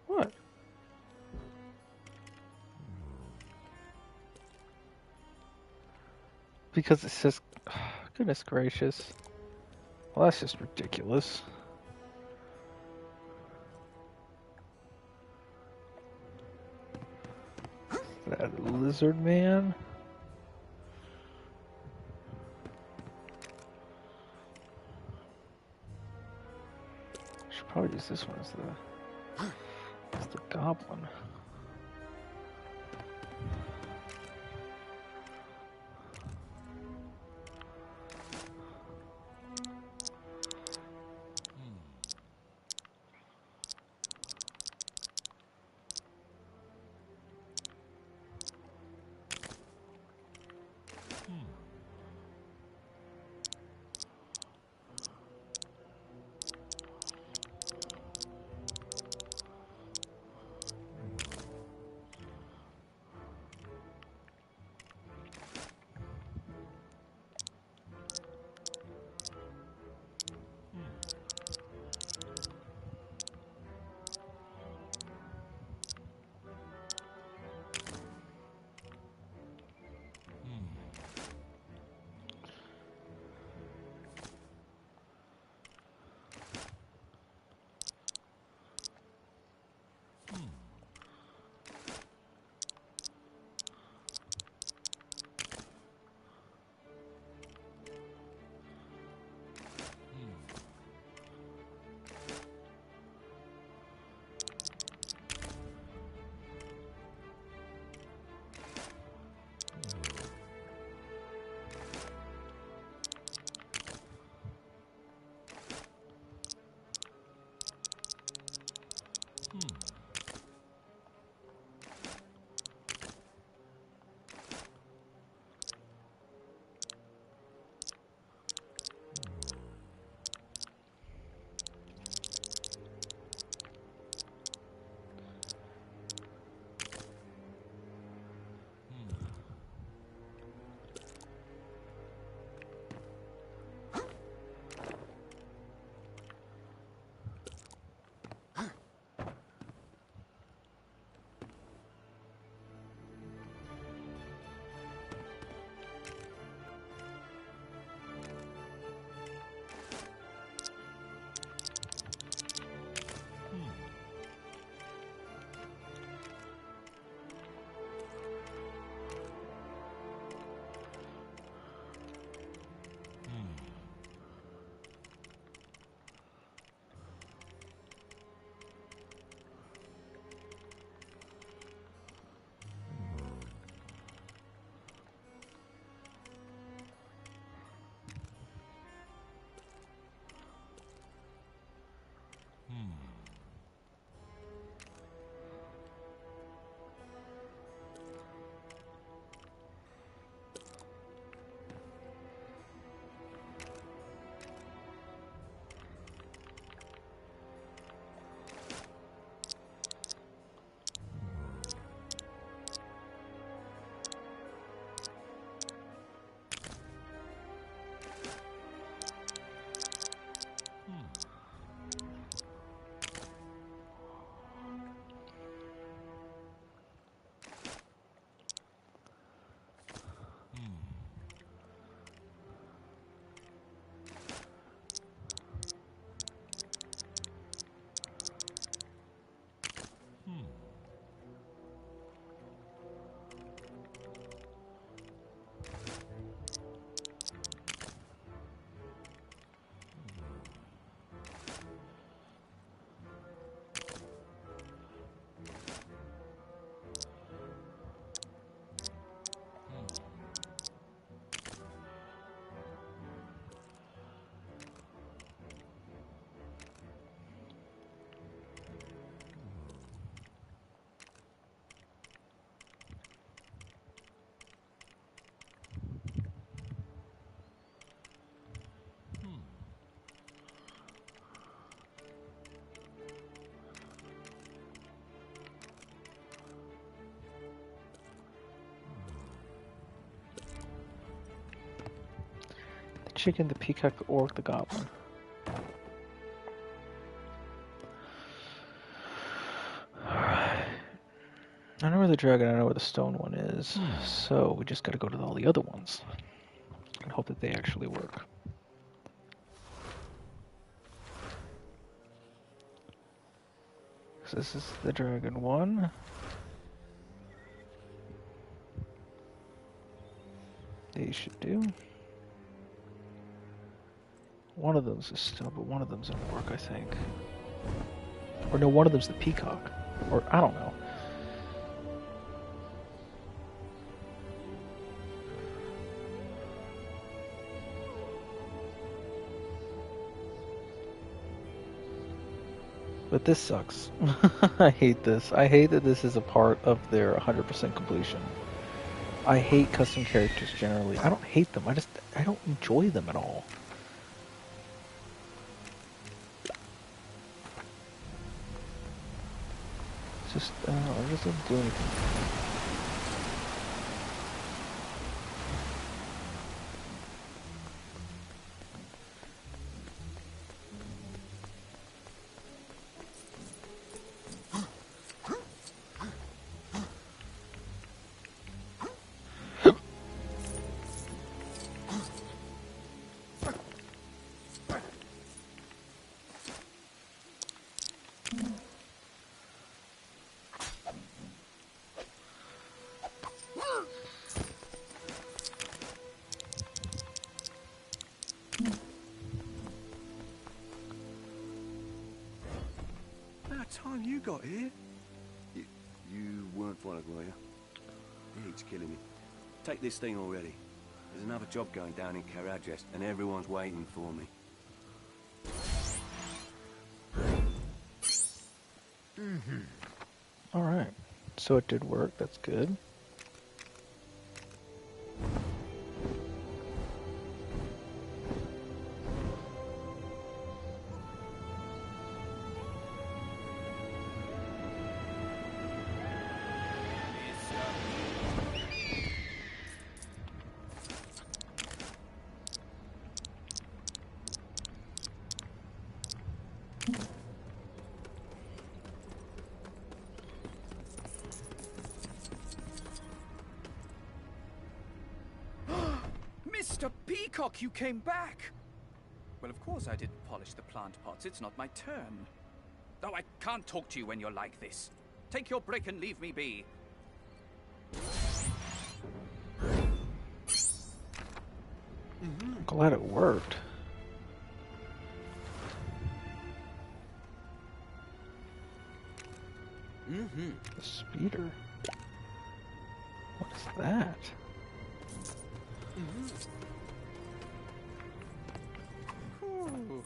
What? Because it says, goodness gracious. Well, that's just ridiculous. That lizard man? Should probably use this one as the goblin. chicken, the peacock, the orc, the goblin. Alright. I know where the dragon, I know where the stone one is, so we just gotta go to all the other ones and hope that they actually work. So this is the dragon one. They should do. One of them's a stone, but one of them's an orc, I think. Or no, one of them's the peacock. Or, I don't know. But this sucks. I hate this. I hate that this is a part of their 100% completion. I hate custom characters generally. I don't hate them. I don't enjoy them at all. Just, I don't know, it just doesn't do anything. Time you got here? You weren't followed, were you? It's killing me. Take this thing already. There's another job going down in Karajes, and everyone's waiting for me. Alright, so it did work, that's good. Mr. Peacock, you came back! Well, of course I didn't polish the plant pots. It's not my turn. Oh, I can't talk to you when you're like this. Take your brick and leave me be. I'm glad it worked. The speeder. What is that? Ooh,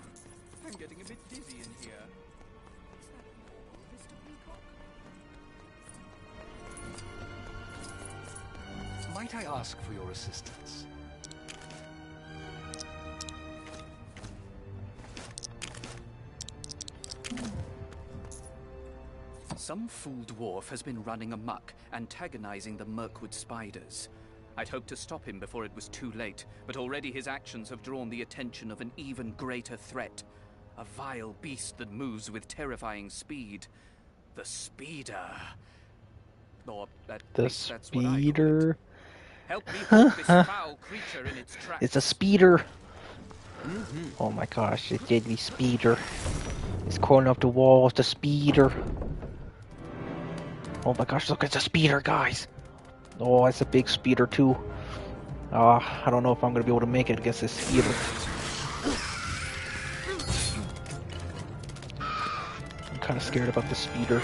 I'm getting a bit dizzy in here. Is that Mr. Peacock? Might I ask for your assistance? Some fool dwarf has been running amok, antagonizing the Mirkwood spiders. I'd hoped to stop him before it was too late, but already his actions have drawn the attention of an even greater threat. A vile beast that moves with terrifying speed. The Speeder. Or at least that's what I call it. Speeder. Help me hook this foul creature in its tracks. It's a speeder. Oh my gosh, it's deadly speeder. It's crawling up the walls, the speeder. Oh my gosh, look, it's a speeder, guys. Oh, it's a big speeder too. I don't know if I'm gonna be able to make it against this speeder. I'm kind of scared about the speeder.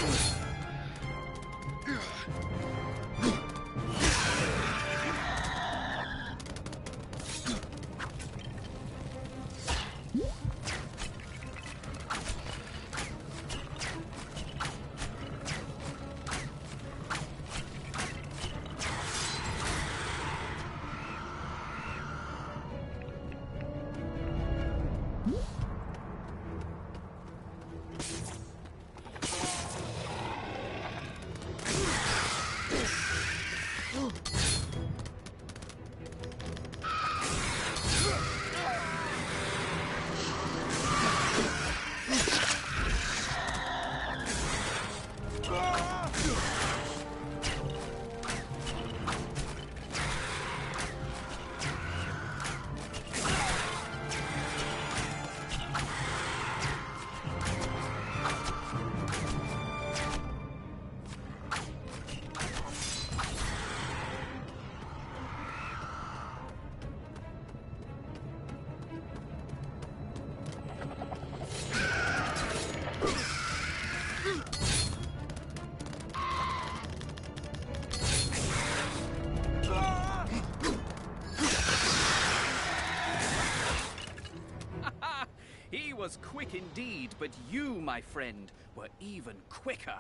was quick indeed, but you, my friend, were even quicker.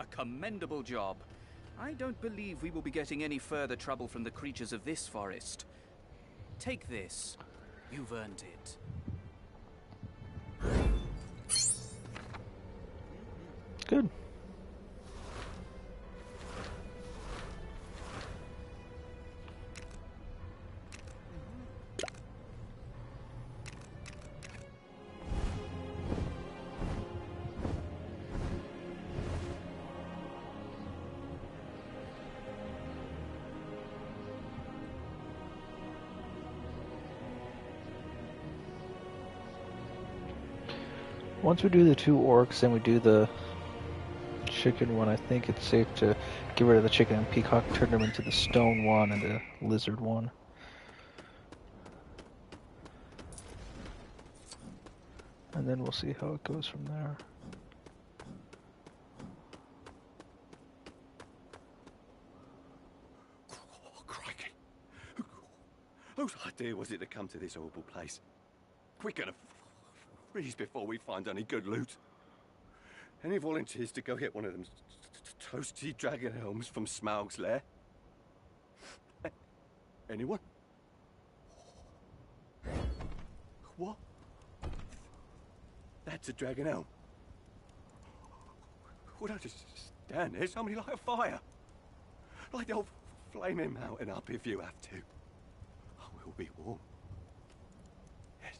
A commendable job. I don't believe we will be getting any further trouble from the creatures of this forest. Take this. You've earned it. Good. Once we do the 2 orcs and we do the chicken one, I think it's safe to get rid of the chicken and peacock, turn them into the stone one and the lizard one. And then we'll see how it goes from there. Oh, crikey. Whose idea was it to come to this horrible place? We're gonna freeze before we find any good loot. Any volunteers to go get one of them toasty dragon helms from Smaug's lair? Anyone? What? That's a dragon helm. Would I just stand there? Somebody light a fire. Light the old flaming mountain up if you have to. I will be warm. Yes.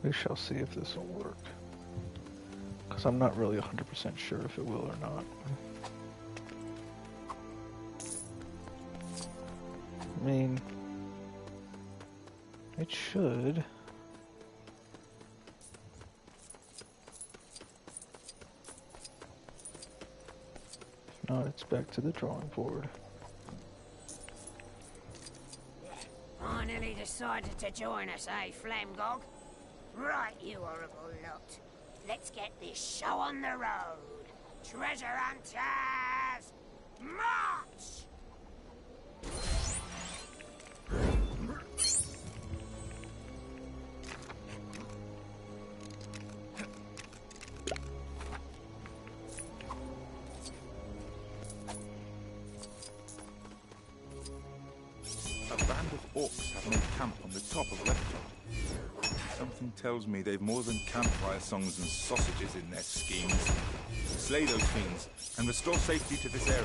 We shall see if this will work. Because I'm not really 100% sure if it will or not. I mean, it should. If not, it's back to the drawing board. Finally decided to join us, eh, Flamgog? Right, you horrible lot. Let's get this show on the road. Treasure hunters, march! A band of orcs have made camp on the top of Lepton. Something tells me they've more than campfire songs and sausages in their schemes. Slay those fiends and restore safety to this area.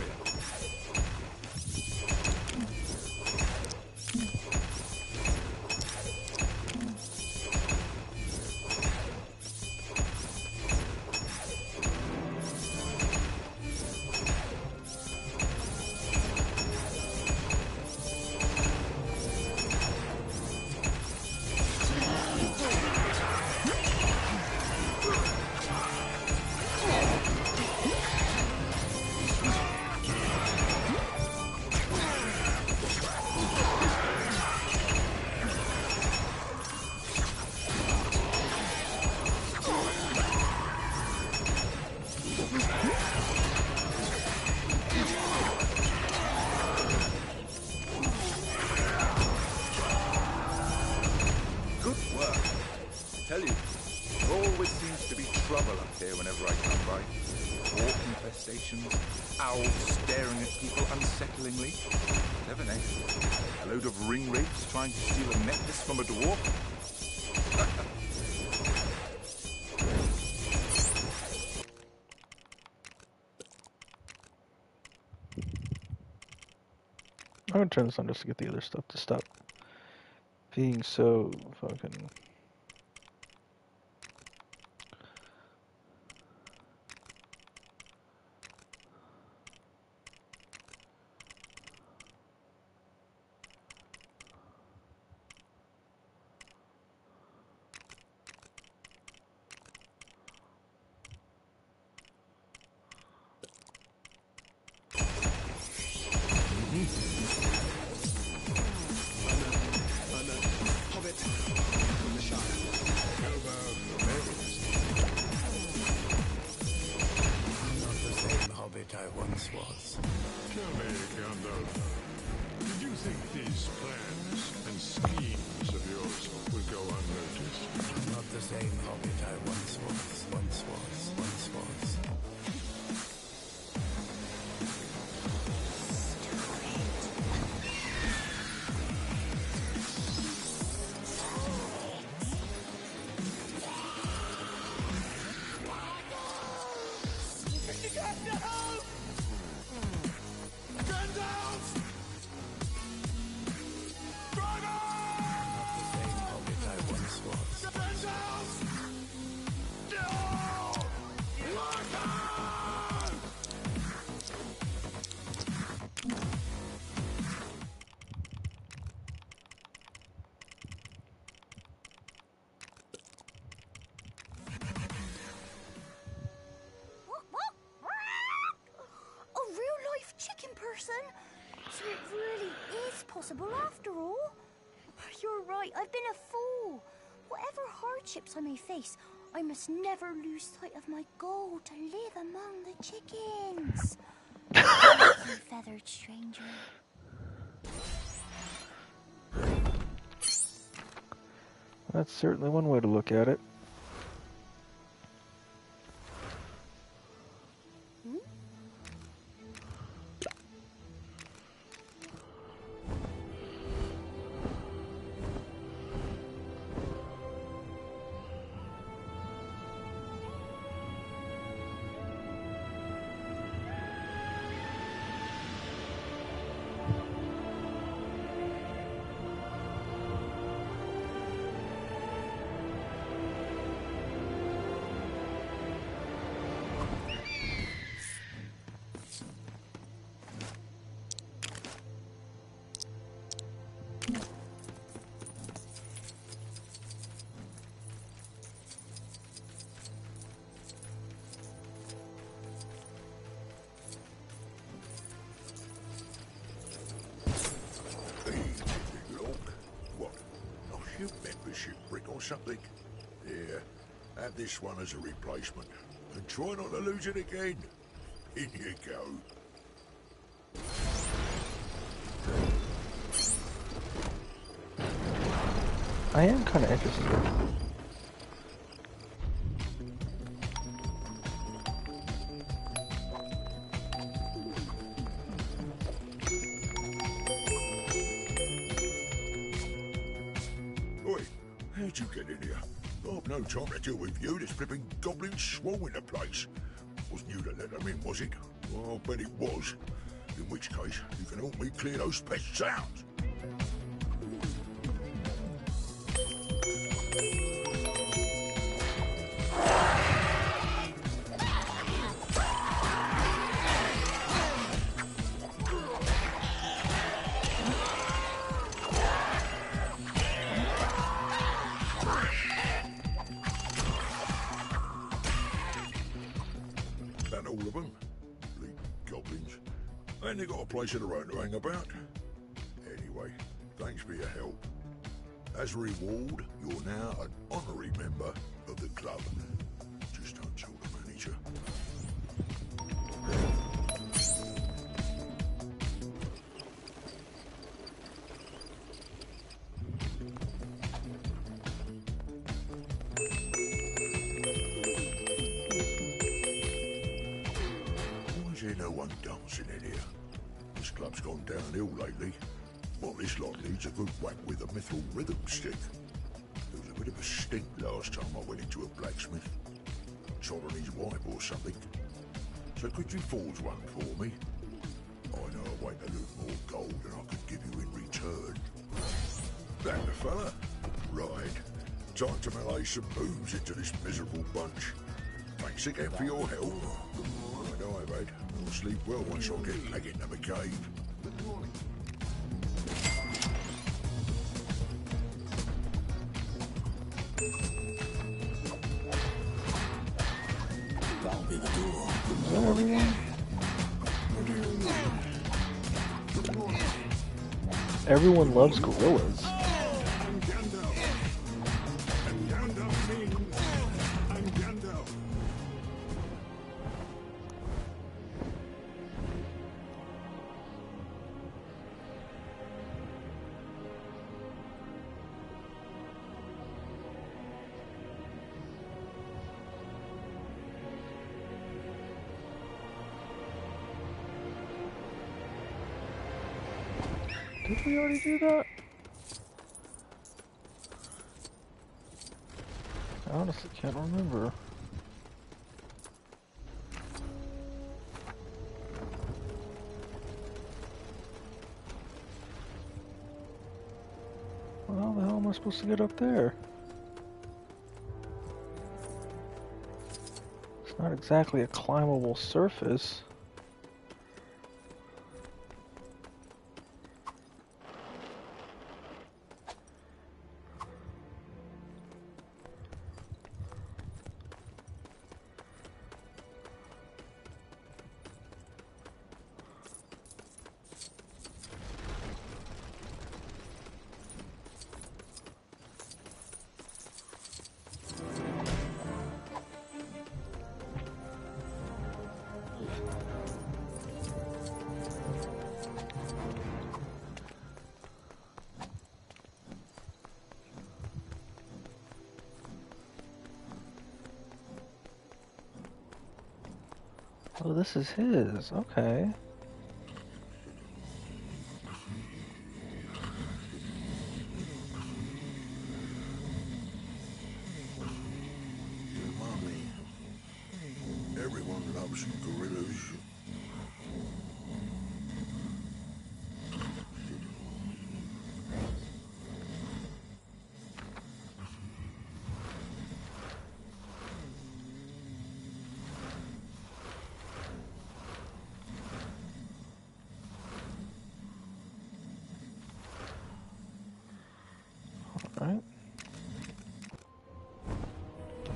Owls staring at people unsettlingly. Clever name. A load of ring wraiths trying to steal a necklace from a dwarf. I'm gonna turn this on just to get the other stuff to stop being so fucking same hobbit I once was. A real-life chicken person? So it really is possible after all? You're right, I've been a fool. Whatever hardships I may face, I must never lose sight of my goal to live among the chickens. Thank you, feathered stranger. That's certainly one way to look at it. Membership brick or something? Here, have this one as a replacement. And try not to lose it again. In you go. I am kind of interested. How'd you get in here? I've no time to deal with you. There's flipping goblins swarming the place. Wasn't you that let them in, was it? Well, I'll bet it was. In which case, you can help me clear those pests out. And they got a place of their own to hang about. Anyway, thanks for your help. As a reward, you're now an honorary member of the club. Just don't tell the manager. Why is there no one dancing in here? This club's gone downhill lately. Well, this lot needs a good whack with a mithril rhythm stick. There was a bit of a stink last time I went into a blacksmith. Told on his wife or something. So could you forge one for me? I know a way to loot more gold than I could give you in return. That the fella? Right. Time to melee some moves into this miserable bunch. Thanks again for your help. I know I've had. I'll sleep well once I get back into the cave. That'll be the door. Is that everyone? Everyone loves gorillas. Did we already do that? I honestly can't remember. Well, how the hell am I supposed to get up there? It's not exactly a climbable surface. Oh, this is his. Okay. Mommy, everyone loves gorillas. Alright.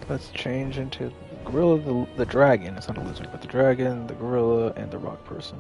Let's change into the gorilla, the dragon. It's not a lizard, but the dragon, the gorilla, and the rock person.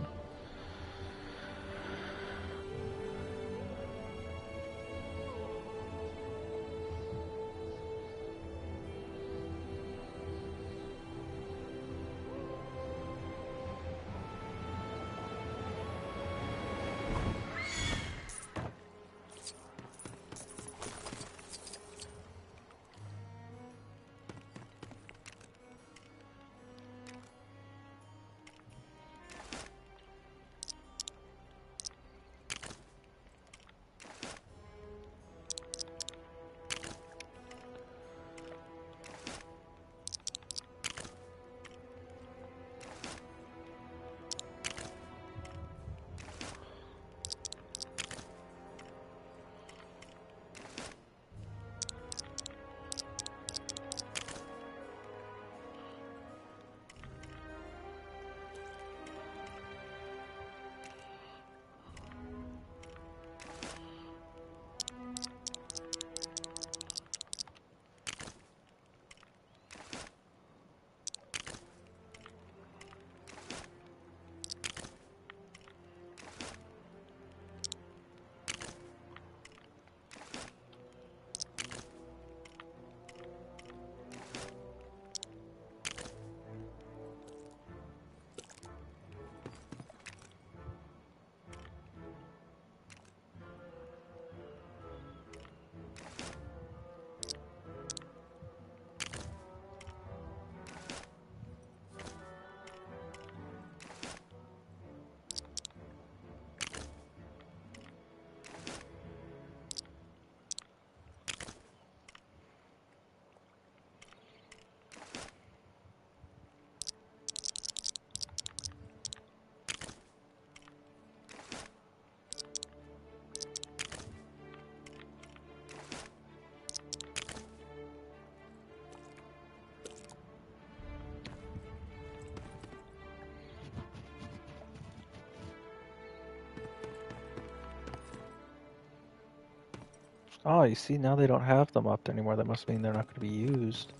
Oh, you see, now they don't have them up there anymore. That must mean they're not going to be used.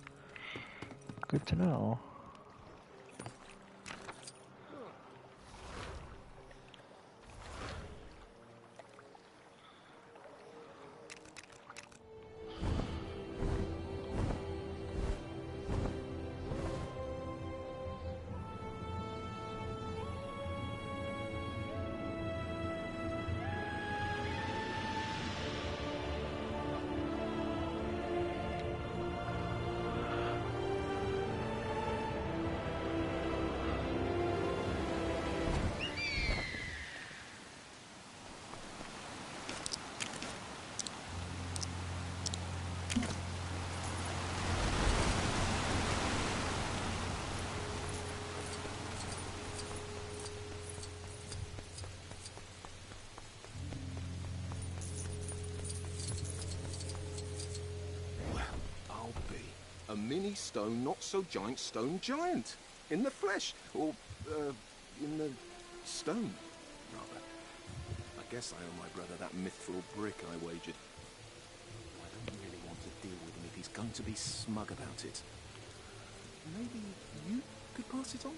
Good to know. A mini stone, not so giant stone giant. In the flesh. Or, in the stone, rather. I guess I owe my brother that mithril brick I wagered. I don't really want to deal with him if he's going to be smug about it. Maybe you could pass it on?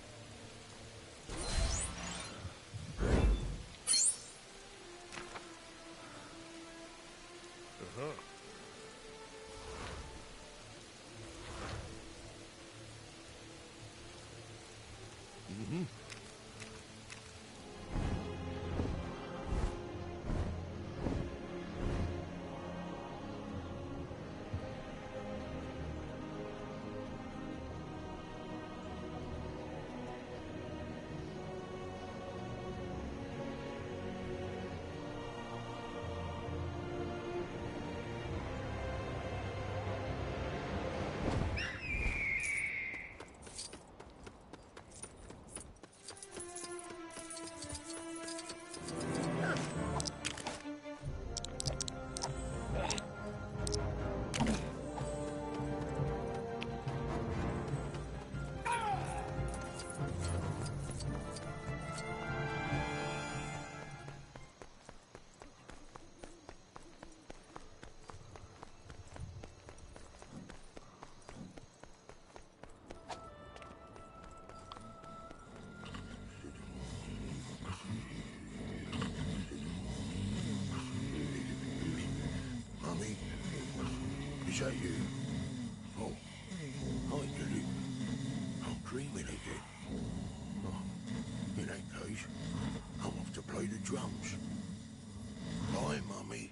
Is that you? Oh, hi, Lily. I'm dreaming again. Oh, in that case, I'm off to play the drums. Bye, Mummy.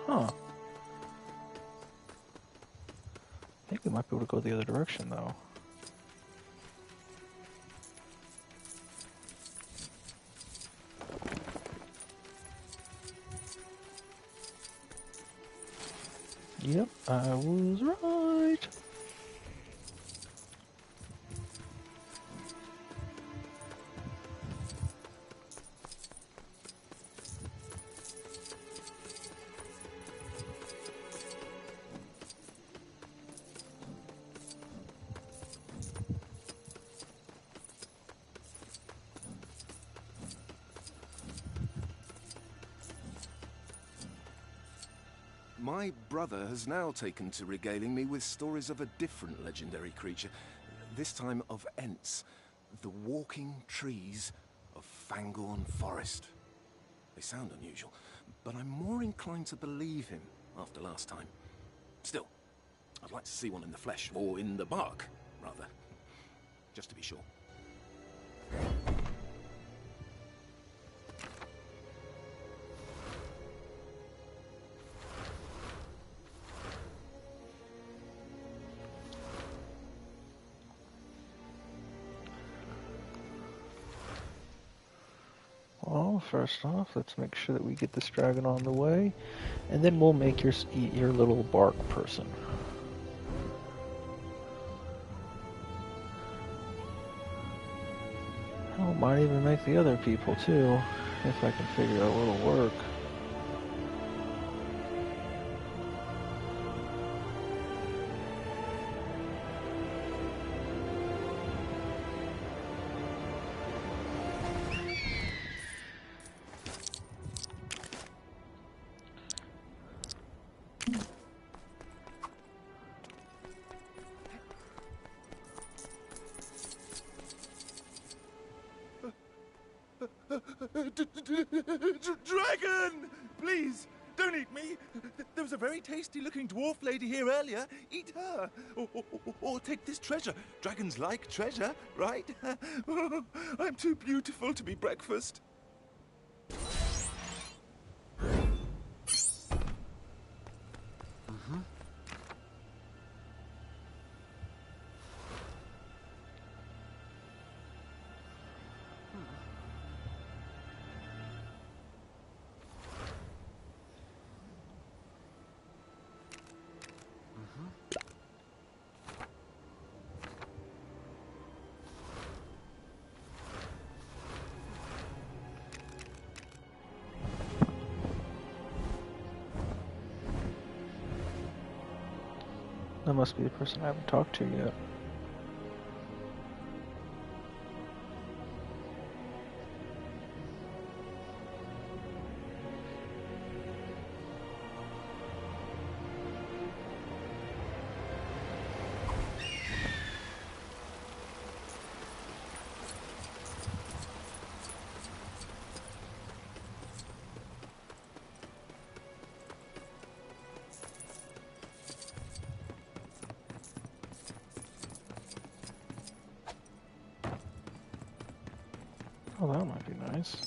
Huh. I think we might be able to go the other direction, though. Yep, I was right. My brother has now taken to regaling me with stories of a different legendary creature, this time of Ents, the walking trees of Fangorn Forest. They sound unusual, but I'm more inclined to believe him after last time. Still, I'd like to see one in the flesh, or in the bark, rather, just to be sure. Well, first off, let's make sure that we get this dragon on the way, and then we'll make eat your little bark person. Hell, might even make the other people too, if I can figure out what'll work. Dragon! please, don't eat me. There was a very tasty-looking dwarf lady here earlier. Eat her. Or take this treasure. Dragons like treasure, right? I'm too beautiful to be breakfast. That must be the person I haven't talked to yet. Oh, that might be nice.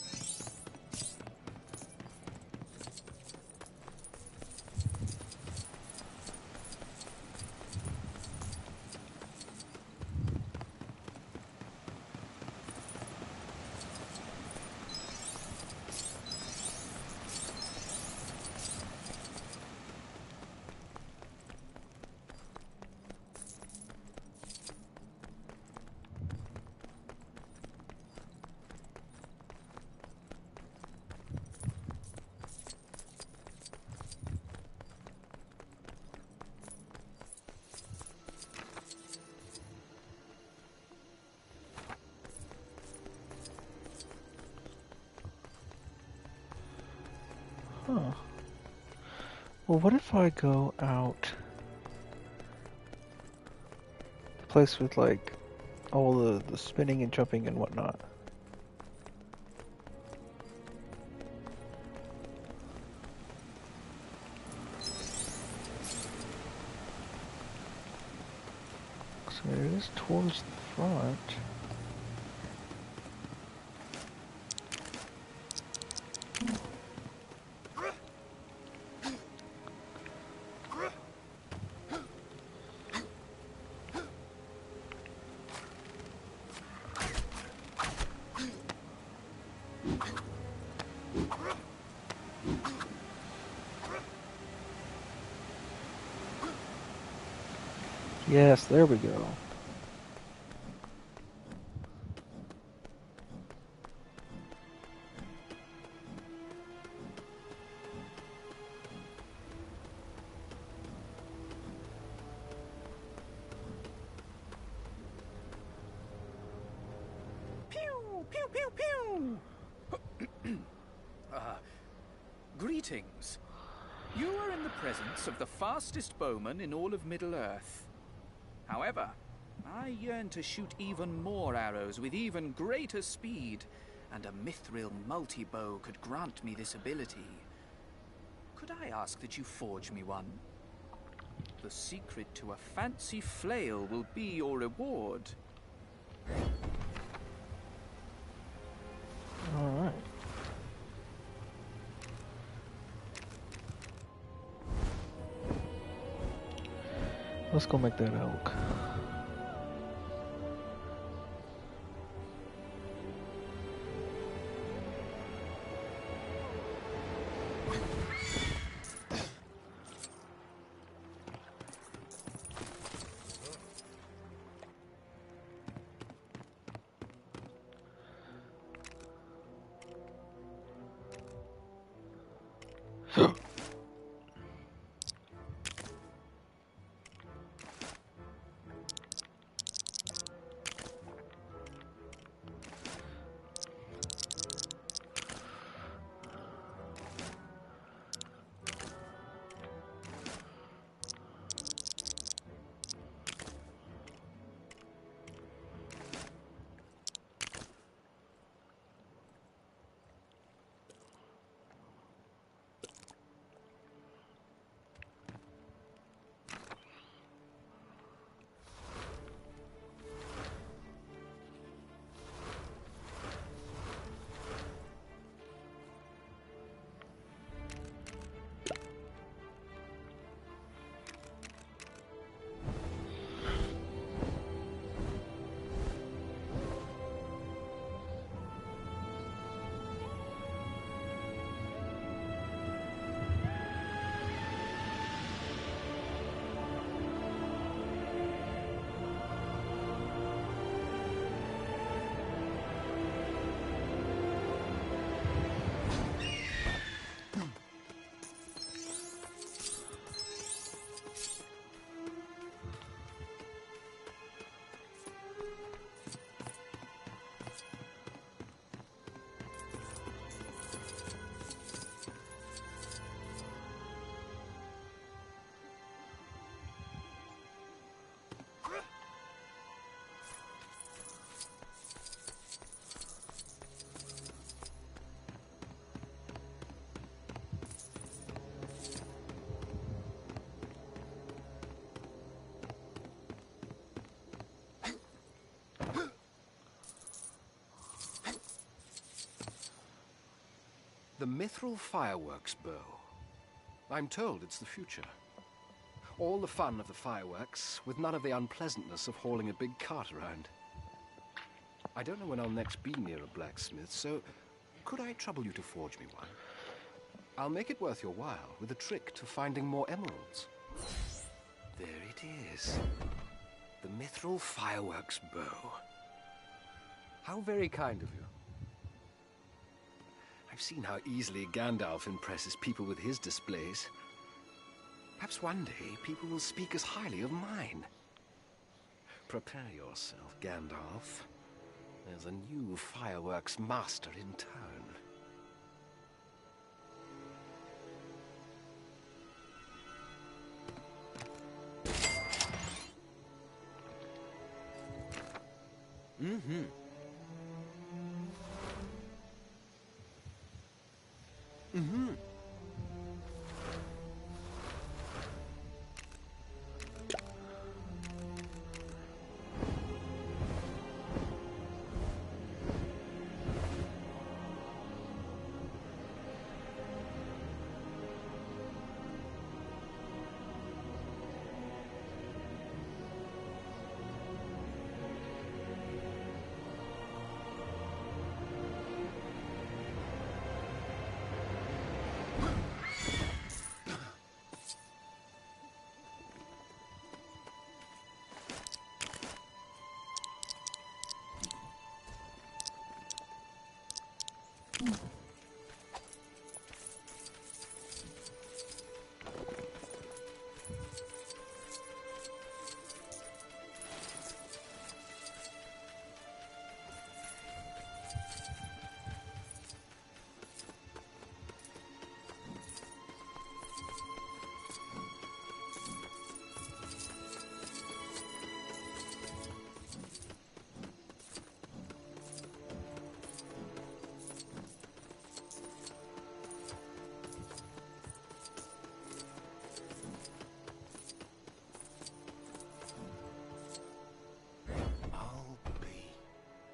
Huh. Well, what if I go out the place with like all the spinning and jumping and whatnot? So it is towards the front. Yes, there we go. Pew, pew, pew, pew! Greetings. You are in the presence of the fastest bowman in all of Middle-earth. However, I yearn to shoot even more arrows with even greater speed, and a mithril multi-bow could grant me this ability. Could I ask that you forge me one? The secret to a fancy flail will be your reward. Alright. Let's go make that elk. The mithril fireworks bow. I'm told it's the future. All the fun of the fireworks, with none of the unpleasantness of hauling a big cart around. I don't know when I'll next be near a blacksmith, so could I trouble you to forge me one? I'll make it worth your while with a trick to finding more emeralds. There it is. The mithril fireworks bow. How very kind of you. I've seen how easily Gandalf impresses people with his displays. Perhaps one day people will speak as highly of mine. Prepare yourself, Gandalf. There's a new fireworks master in town. Mm-hmm. Mm-hmm.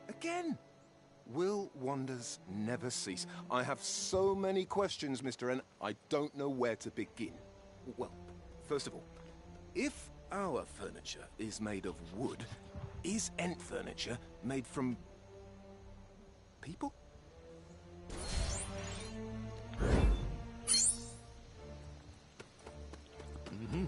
Again. Will wonders never cease? I have so many questions, Mr. N. I don't know where to begin. Well, first of all, if our furniture is made of wood, is Ent furniture made from people? Mm-hmm.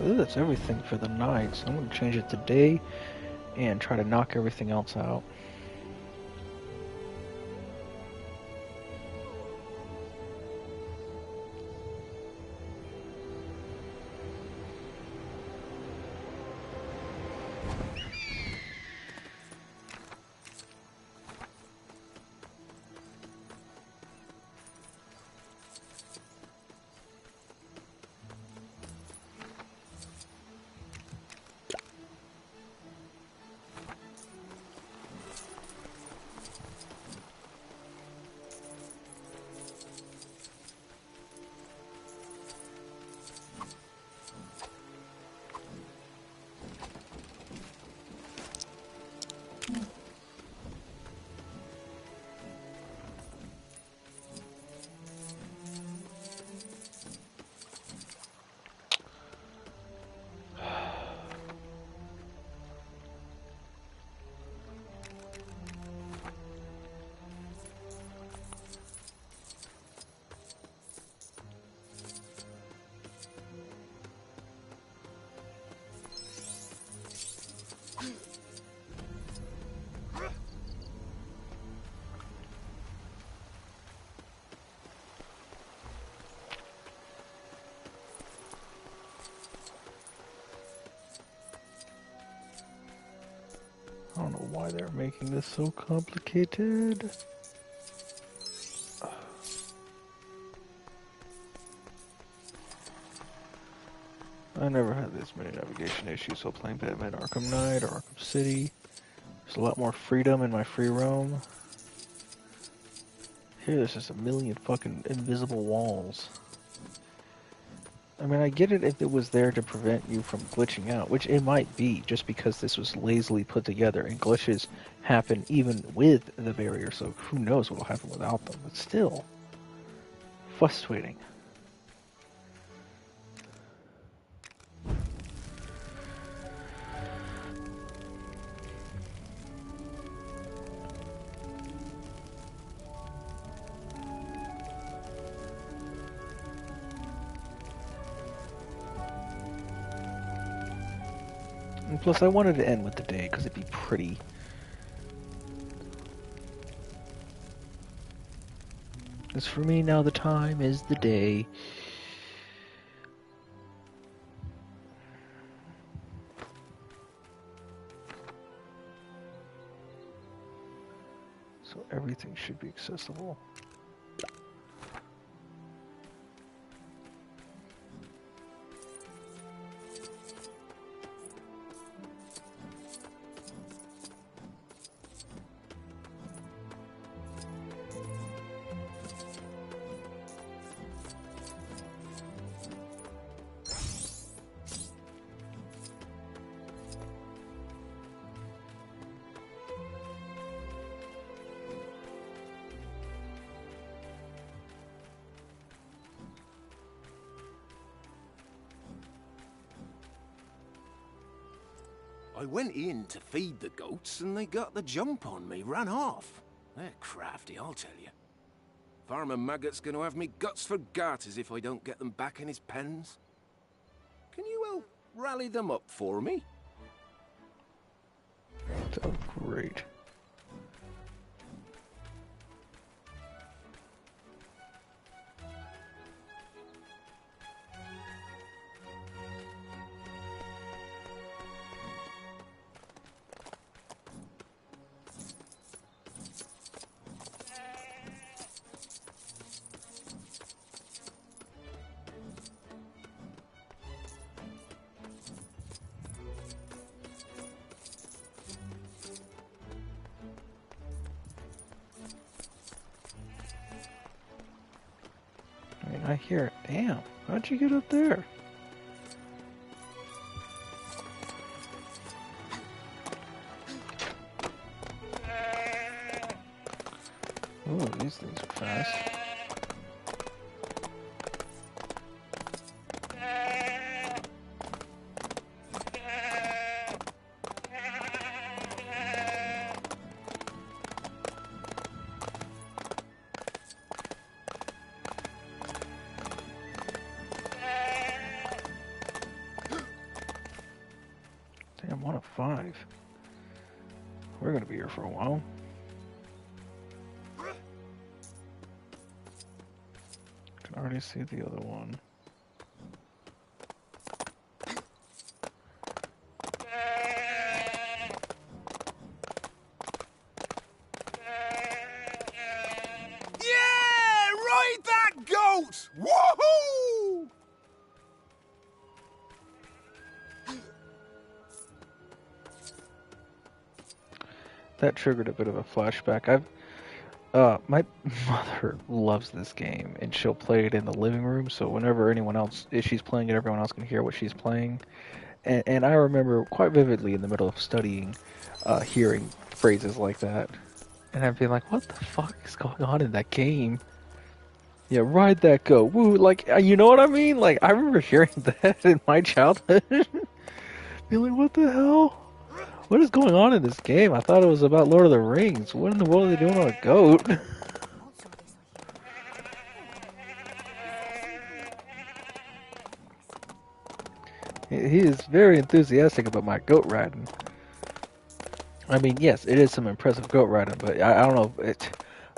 Ooh, that's everything for the night, so I'm going to change it to day and try to knock everything else out. I don't know why they're making this so complicated. I never had this many navigation issues while playing Batman Arkham Knight or Arkham City. There's a lot more freedom in my free roam. Here there's just a million fucking invisible walls. I mean, I get it if it was there to prevent you from glitching out, which it might be, just because this was lazily put together, and glitches happen even with the barrier, so who knows what will happen without them, but still, frustrating. And plus, I wanted to end with the day, because it'd be pretty. As for me, now the time is the day. So everything should be accessible. I went in to feed the goats and they got the jump on me, ran off. They're crafty, I'll tell you. Farmer Maggot's going to have me guts for garters if I don't get them back in his pens. Can you help rally them up for me? Oh, great. I hear it. Damn, how'd you get up there? Oh, these things are fast. Damn, 1 of 5. We're gonna be here for a while. Can already see the other one. Yeah! Ride that goat! Woohoo! That triggered a bit of a flashback. My mother loves this game, and she'll play it in the living room, so whenever anyone else, if she's playing it, everyone else can hear what she's playing. And I remember quite vividly in the middle of studying, hearing phrases like that. And I'd be like, what the fuck is going on in that game? Yeah, ride that go. Woo, like, you know what I mean? Like, I remember hearing that in my childhood. Being like, what the hell? What is going on in this game? I thought it was about Lord of the Rings. What in the world are they doing on a goat? He is very enthusiastic about my goat riding. I mean, yes, it is some impressive goat riding, but I don't know.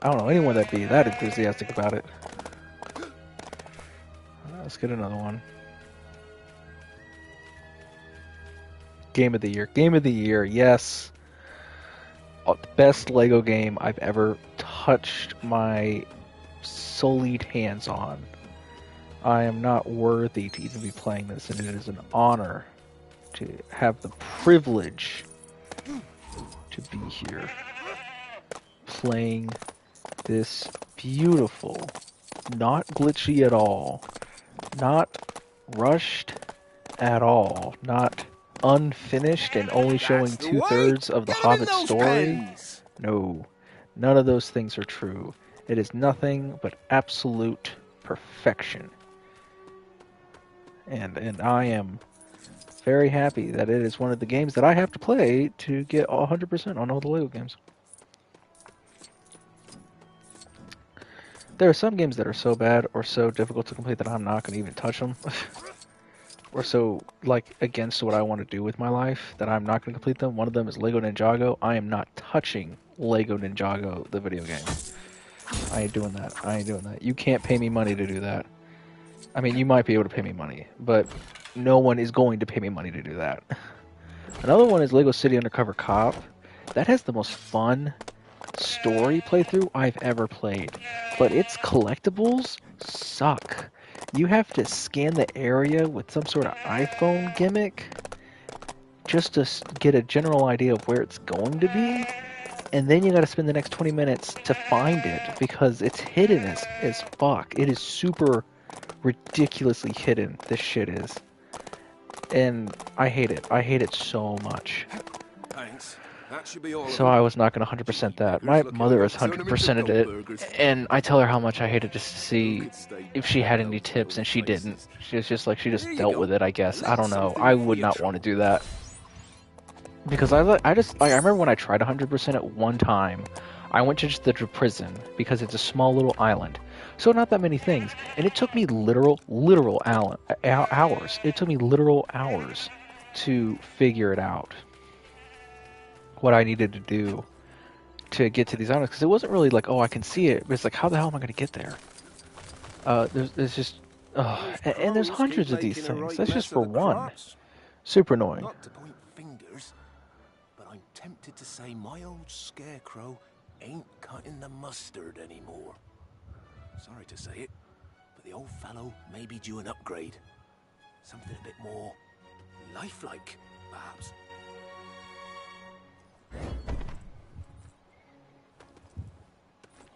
I don't know anyone that'd be that enthusiastic about it. Let's get another one. Game of the year. Game of the year, yes. The best Lego game I've ever touched my sullied hands on. I am not worthy to even be playing this, and it is an honor to have the privilege to be here playing this beautiful, not glitchy at all, not rushed at all, not unfinished and only showing That's the 2/3 of the Get 'em in Hobbit those story. pens! No, none of those things are true. It is nothing but absolute perfection. And I am very happy that it is one of the games that I have to play to get 100% on all the LEGO games. There are some games that are so bad or so difficult to complete that I'm not going to even touch them. Or so, like, against what I want to do with my life that I'm not going to complete them. One of them is Lego Ninjago. I am not touching Lego Ninjago, the video game. I ain't doing that. I ain't doing that. You can't pay me money to do that. I mean, you might be able to pay me money, but no one is going to pay me money to do that. Another one is Lego City Undercover Cop. That has the most fun story playthrough I've ever played. But its collectibles suck. You have to scan the area with some sort of iPhone gimmick just to get a general idea of where it's going to be. And then you gotta spend the next 20 minutes to find it because it's hidden as fuck. It is super ridiculously hidden, this shit is. And I hate it. I hate it so much. Thanks. That should be all So of I them. was not going to 100% that. My mother has 100%ed it, and I tell her how much I hated just to see if she had any tips, and she didn't. She was just like, she just dealt with it, I guess. I don't know. I would not want to do that. Because I remember when I tried 100% at one time, I went to just the prison, because it's a small little island. So not that many things. And it took me literal hours. It took me literal hours to figure it out. What I needed to do to get to these islands, because it wasn't really like, oh, I can see it, but it's like, how the hell am I going to get there? There's just, and there's hundreds of these things. That's just for one. Super annoying. Not to point fingers, but I'm tempted to say my old scarecrow ain't cutting the mustard anymore. Sorry to say it, but the old fellow may be due an upgrade. Something a bit more lifelike, perhaps.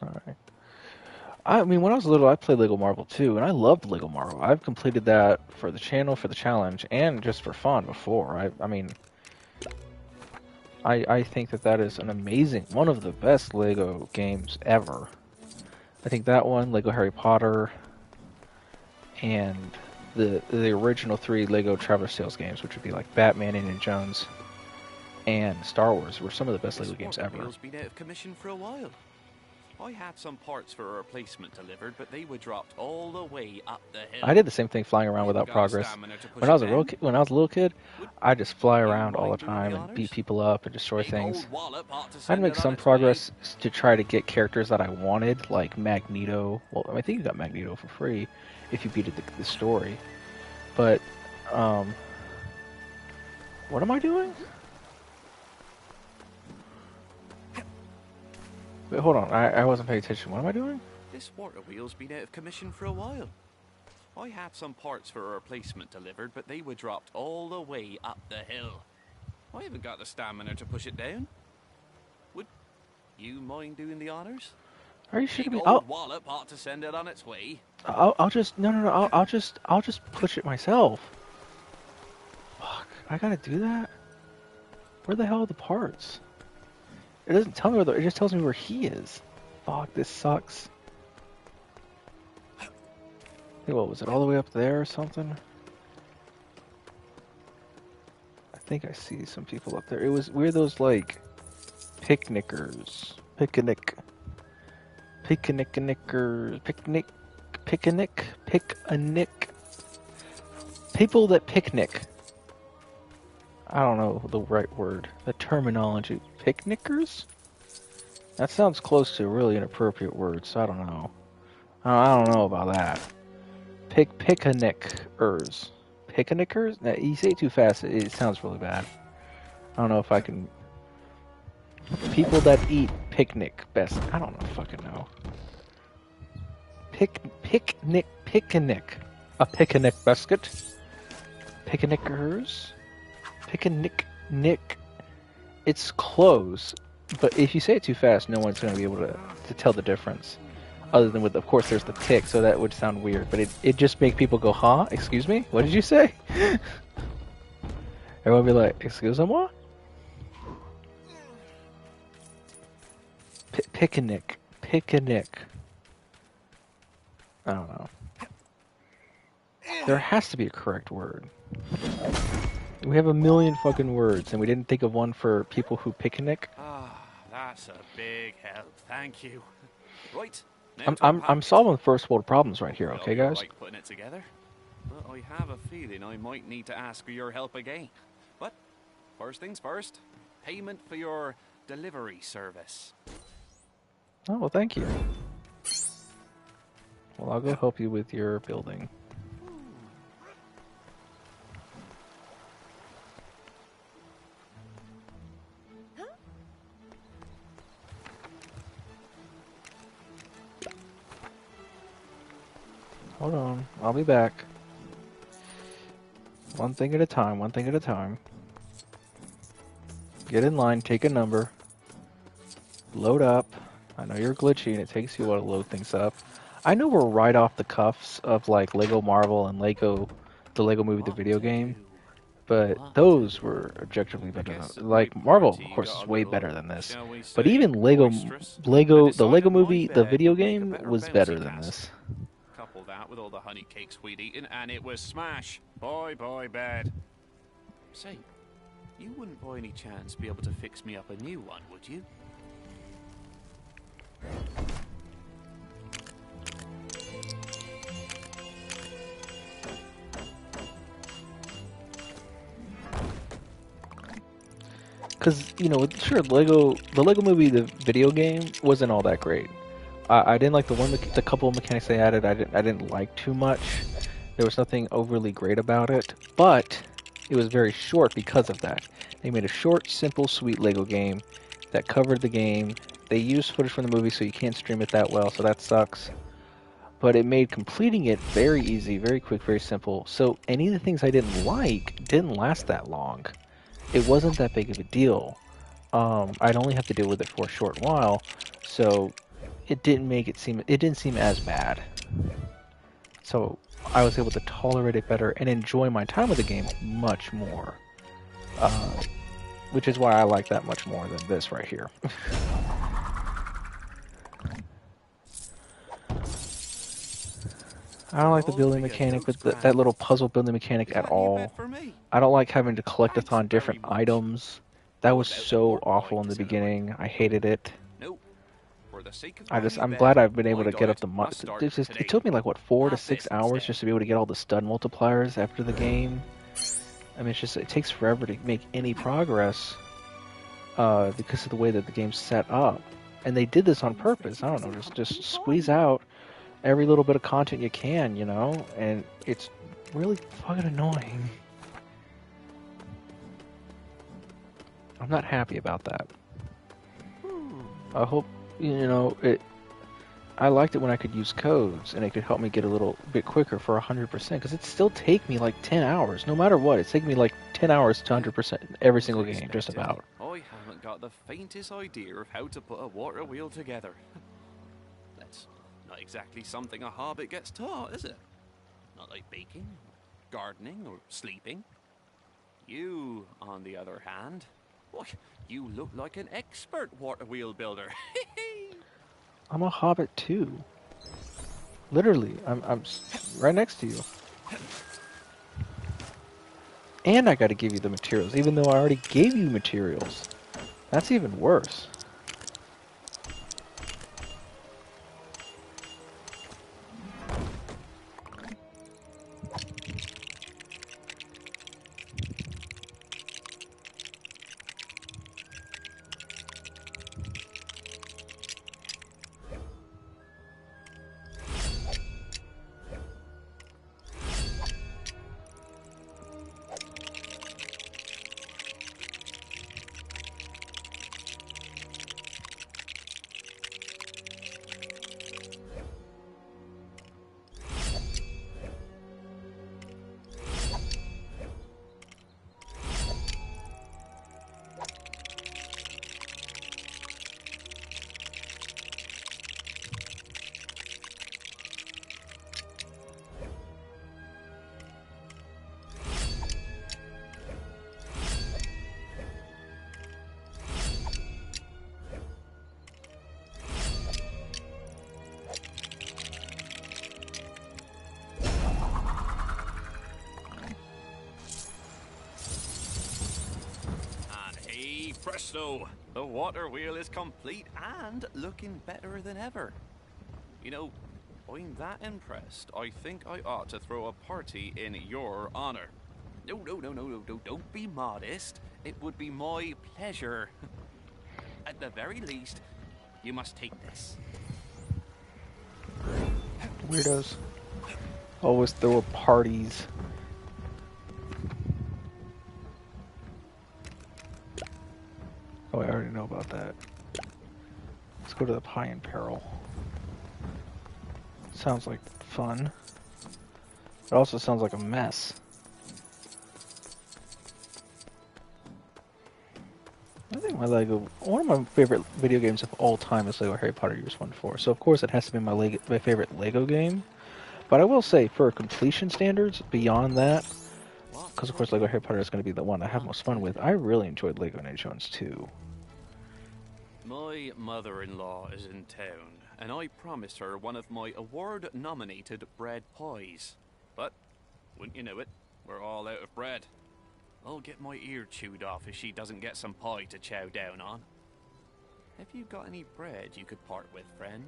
Alright. I mean, when I was little, I played Lego Marvel too, and I loved Lego Marvel. I've completed that for the channel, for the challenge, and just for fun before. I mean, I think that is an amazing, one of the best Lego games ever. I think that one, Lego Harry Potter, and the original 3 Lego Traveler's Tales games, which would be like Batman, Indiana Jones, and Star Wars, were some of the best Lego games ever. Wheel's been out of commission for a while. I had some parts for a replacement delivered, but they were dropped all the way up the hill. I did the same thing, flying around without progress. When I was a little kid, I just fly around all the time and beat people up and destroy things. I'd make some progress to try to get characters that I wanted, like Magneto. Well, I think you got Magneto for free if you beat the story. But, what am I doing? Wait, hold on. I wasn't paying attention. What am I doing? This water wheel's been out of commission for a while. I had some parts for a replacement delivered, but they were dropped all the way up the hill. I haven't got the stamina to push it down. Would you mind doing the honors? Are you shitting me? Old wallop ought to send it on its way. I'll just I'll just push it myself. Fuck, I gotta do that. Where the hell are the parts? It doesn't tell me where it just tells me where he is. Fuck, this sucks. Hey, what was it? All the way up there or something? I think I see some people up there. We're those like picnickers. Picnic. People that picnic. I don't know the right word. The terminology. Picnickers? That sounds close to a really inappropriate word, so I don't know. I don't know about that. Picnickers. Picnickers? Now, you say it too fast, it sounds really bad. I don't know if I can... People that eat picnic best. I don't know, fucking know. Picnic. A picnic basket. Picnickers. Picnic. It's close, but if you say it too fast, no one's going to be able to tell the difference. Other than with, of course, there's the tick, so that would sound weird. But it just makes people go, huh? Excuse me? What did you say? Everyone be like, excuse-moi? Picnic. I don't know. There has to be a correct word. We have a million fucking words, and we didn't think of one for people who picnic. Ah, that's a big help. Thank you. Right. I'm solving first world problems right here, Well, okay, you're guys? right putting it together. But I have a feeling I might need to ask for your help again. But first things first, payment for your delivery service. Oh, well, thank you. Well, I'll go help you with your building. Hold on, I'll be back. One thing at a time. Get in line, take a number. Load up. I know you're glitchy and it takes you a while to load things up. I know we're right off the cuffs of like Lego Marvel and the Lego Movie, the video game, but those were objectively better than, like, Marvel, of course, is way better than this. But even the Lego Movie, the video game, was better than this. Couple that with all the honey cakes we'd eaten, and it was smash. Bye, bed. Say, you wouldn't by any chance be able to fix me up a new one, would you? Because, you know, sure, the Lego Movie, the video game, wasn't all that great. I didn't like the couple of mechanics they added. I didn't like too much. There was nothing overly great about it, but it was very short because of that. They made a short, simple, sweet Lego game that covered the game. They used footage from the movie, so you can't stream it that well, so that sucks. But it made completing it very easy, very quick, very simple. So any of the things I didn't like didn't last that long. It wasn't that big of a deal. I'd only have to deal with it for a short while, so it didn't seem as bad. So I was able to tolerate it better and enjoy my time with the game much more. Which is why I like that much more than this right here. I don't like the building mechanic with that little puzzle building mechanic at all. I don't like having to collect-a-thon different items. That was so awful in the beginning. I hated it. I'm glad I've been able to get up the it took me like, what, 4 to 6 hours just to be able to get all the stud multipliers after the game. I mean, it takes forever to make any progress because of the way that the game's set up. And they did this on purpose. I don't know, just squeeze out every little bit of content you can, you know? And it's really fucking annoying. I'm not happy about that. I hope, you know, I liked it when I could use codes and it could help me get a little bit quicker for 100%, because it still take me like 10 hours, no matter what. It's taking me like 10 hours to 100% every single game, just about. I haven't got the faintest idea of how to put a water wheel together. That's not exactly something a hobbit gets taught, is it? Not like baking, gardening, or sleeping. You, on the other hand, why, you look like an expert water wheel builder. I'm a hobbit too. Literally, I'm right next to you. And I gotta give you the materials, even though I already gave you materials. That's even worse. Presto! The water wheel is complete and looking better than ever. You know, I'm that impressed, I think I ought to throw a party in your honor. No, don't be modest. It would be my pleasure. At the very least, you must take this. Weirdos. Always throw parties. Oh, I already know about that. Let's go to the Pie in Peril. Sounds like fun. It also sounds like a mess. I think one of my favorite video games of all time is Lego Harry Potter Years 1 to 4. So of course it has to be my favorite Lego game. But I will say, for completion standards, beyond that, because of course Lego Harry Potter is going to be the one I have most fun with, I really enjoyed Lego Indiana Jones 2. My mother-in-law is in town, and I promised her one of my award-nominated bread pies. But, wouldn't you know it, we're all out of bread. I'll get my ear chewed off if she doesn't get some pie to chow down on. Have you got any bread you could part with, friend?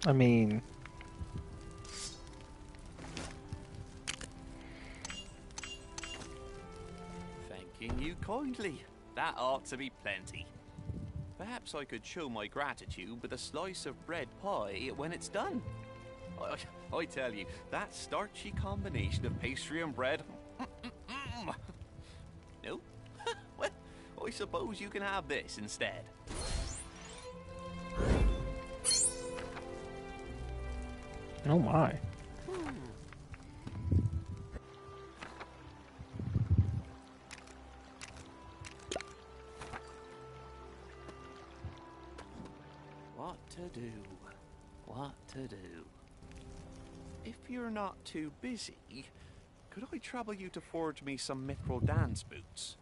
I mean... Thanking you kindly. That ought to be plenty. Perhaps I could show my gratitude with a slice of bread pie when it's done. I tell you, that starchy combination of pastry and bread... No? Well, I suppose you can have this instead. Oh my. What to do? What to do? If you're not too busy, could I trouble you to forge me some mithril dance boots?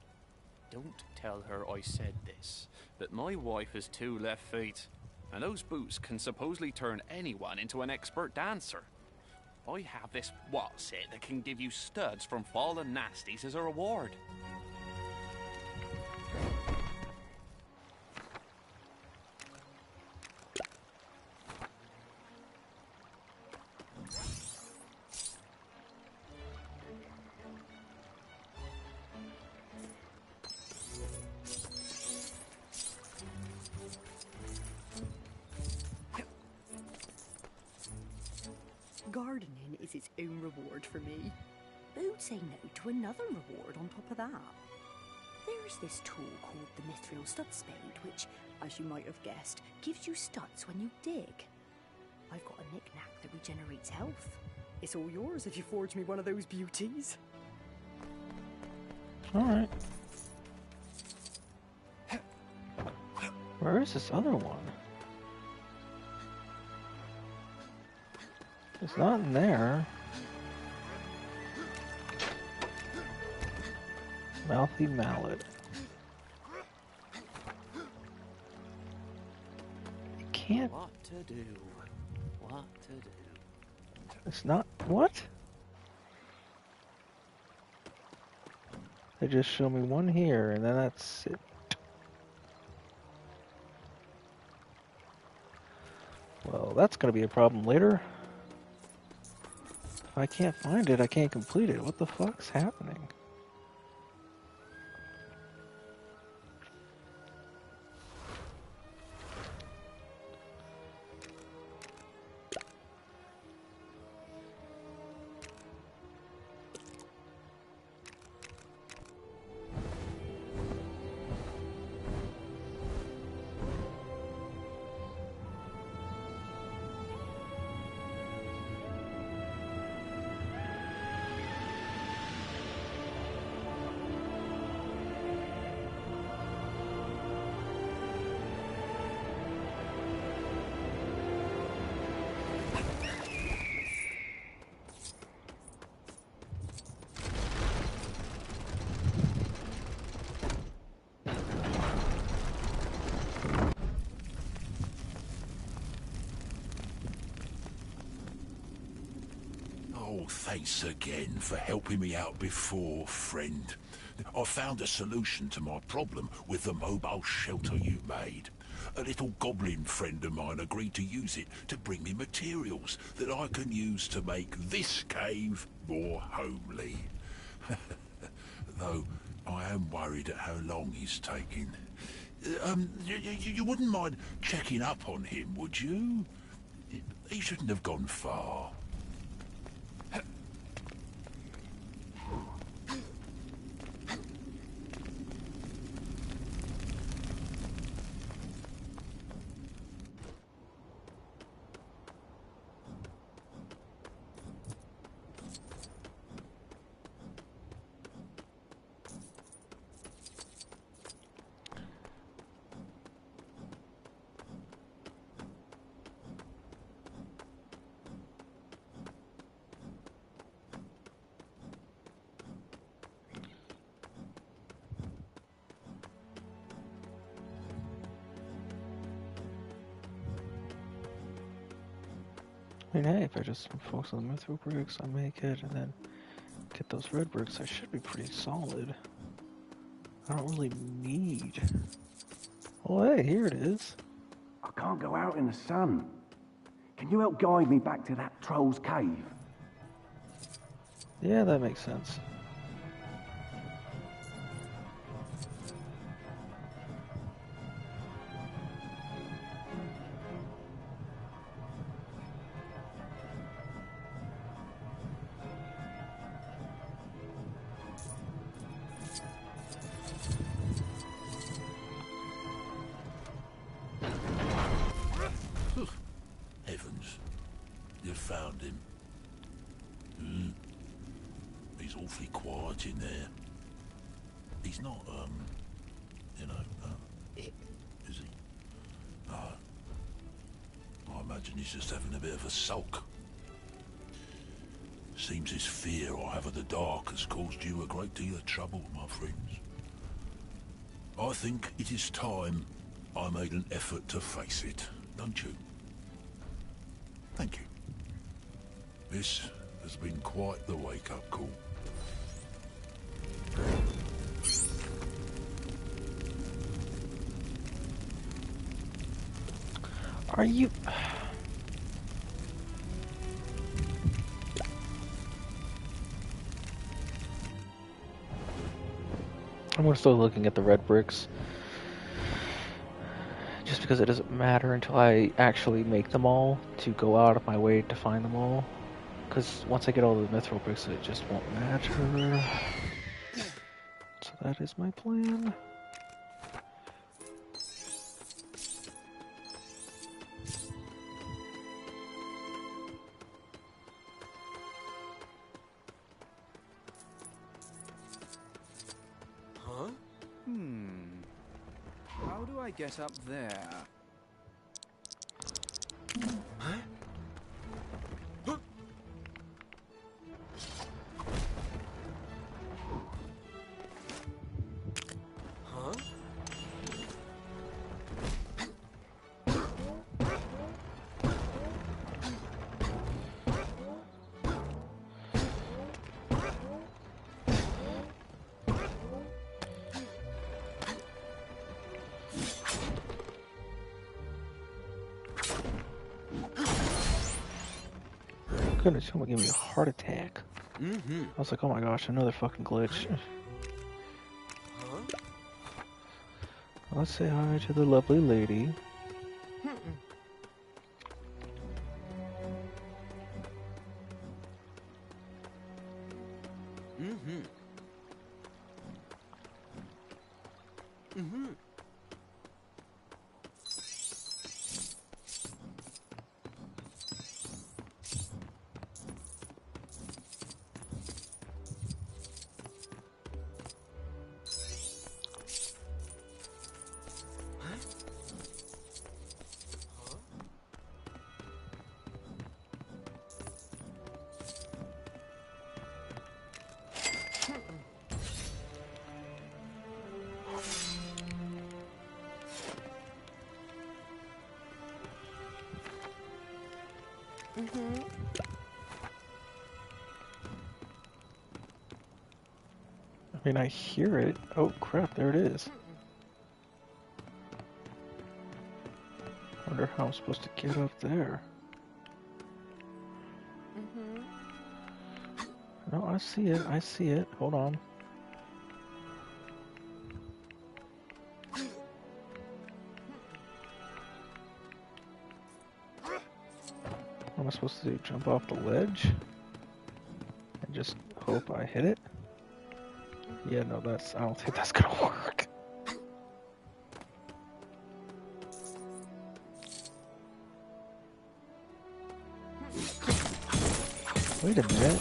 Don't tell her I said this, but my wife has 2 left feet, and those boots can supposedly turn anyone into an expert dancer. I have this what's it that can give you studs from fallen nasties as a reward. Gardening is its own reward for me. Don't say no to another reward on top of that. There's this tool called the Mithril Stud Spade, which, as you might have guessed, gives you studs when you dig. I've got a knick-knack that regenerates health. It's all yours if you forge me one of those beauties. Alright. Where is this other one? It's not in there. Mouthy mallet. You can't... What to do? What to do? It's not... What? They just show me one here, and then that's it. Well, that's gonna be a problem later. If I can't find it, I can't complete it. What the fuck's happening? Thanks again for helping me out before, friend. I found a solution to my problem with the mobile shelter you made. A little goblin friend of mine agreed to use it to bring me materials that I can use to make this cave more homely. Though I am worried at how long he's taking. You wouldn't mind checking up on him, would you? He shouldn't have gone far. I mean, hey, if I just focus on the mithril bricks, I make it, and then get those red bricks, I should be pretty solid. I don't really need... Oh, hey, here it is. I can't go out in the sun. Can you help guide me back to that troll's cave? Yeah, that makes sense. Heavens, you found him. He's awfully quiet in there. He's not, is he? I imagine he's just having a bit of a sulk. Seems this fear I have of the dark has caused you a great deal of trouble, my friends. I think it is time I made an effort to face it, don't you? Thank you. This has been quite the wake-up call. Are you... I'm still looking at the red bricks. Just because it doesn't matter until I actually make them all, to go out of my way to find them all. Because once I get all the mithril bricks, it just won't matter. So that is my plan. Huh? How do I get up there? Huh? Huh? Goodness, someone gave me a heart attack. I was like, oh my gosh, another fucking glitch. Let's say hi to the lovely lady. I mean, I hear it. Oh crap, there it is. Wonder how I'm supposed to get up there. No, I see it. I see it. Hold on. What am I supposed to do? Jump off the ledge? And just hope I hit it? Yeah, no, I don't think that's gonna work. Wait a minute.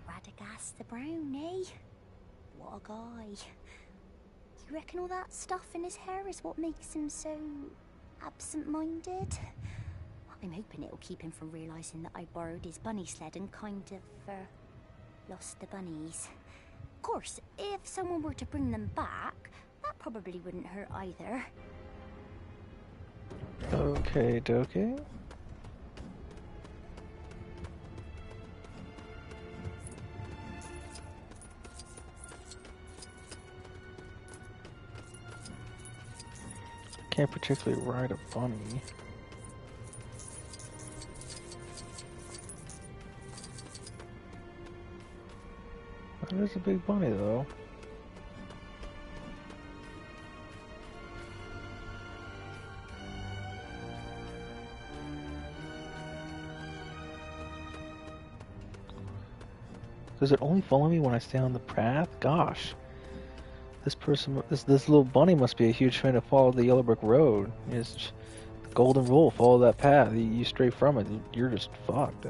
Radagast the Brownie. What a guy. You reckon all that stuff in his hair is what makes him so absent-minded? I'm hoping it'll keep him from realising that I borrowed his bunny sled and kind of, lost the bunnies. Of course, if someone were to bring them back, that probably wouldn't hurt either. Okay, dokie. Can't particularly ride a bunny. That is a big bunny, though. Does it only follow me when I stay on the path? Gosh. This little bunny must be a huge fan of follow the yellow brick road. It's the golden rule, follow that path. You stray from it, you're just fucked.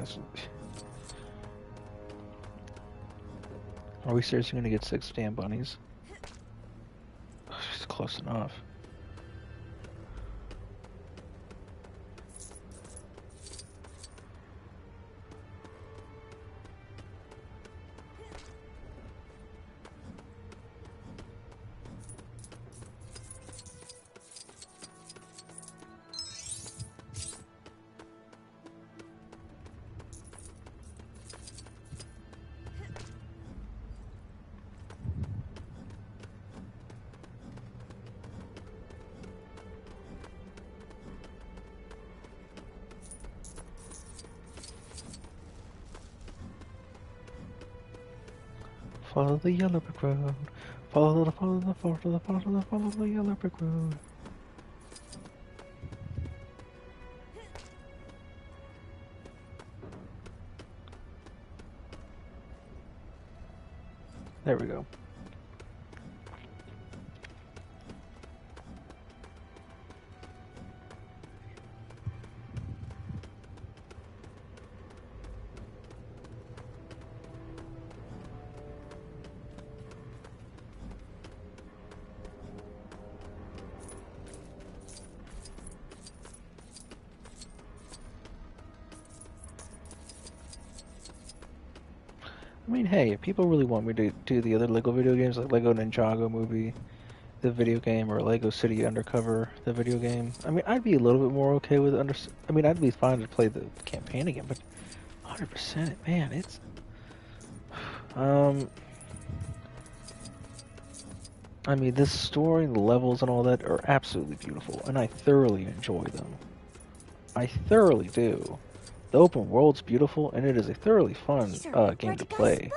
Are we seriously gonna get 6 damn bunnies? It's close enough. Follow the yellow brick road. Follow the yellow brick road. There we go. I mean, hey, if people really want me to do the other LEGO video games, like LEGO Ninjago Movie, the video game, or LEGO City Undercover, the video game, I mean, I'd be a little bit more okay with it. I mean, I'd be fine to play the campaign again, but 100%, man, it's... I mean, this story, the levels and all that are absolutely beautiful, and I thoroughly enjoy them. I thoroughly do. The open world's beautiful, and it is a thoroughly fun game to play.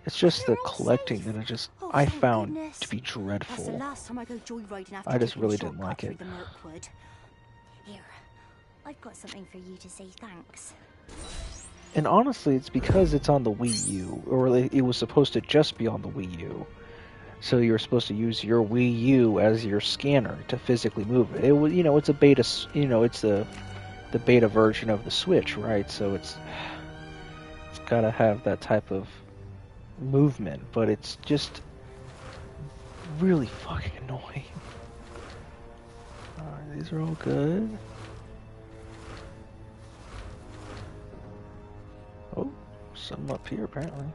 It's just the collecting that I found to be dreadful. That's the last time I go joyriding after I just taking really a didn't like shortcut it. through the Mirkwood. Here, I've got something for you to say thanks. And honestly, it's because it's on the Wii U, or it was supposed to just be on the Wii U. So you were supposed to use your Wii U as your scanner to physically move it. It was, it's a beta, it's the beta version of the Switch, right? So it's got to have that type of movement, but it's just really fucking annoying. Alright, these are all good. Oh, some up here apparently.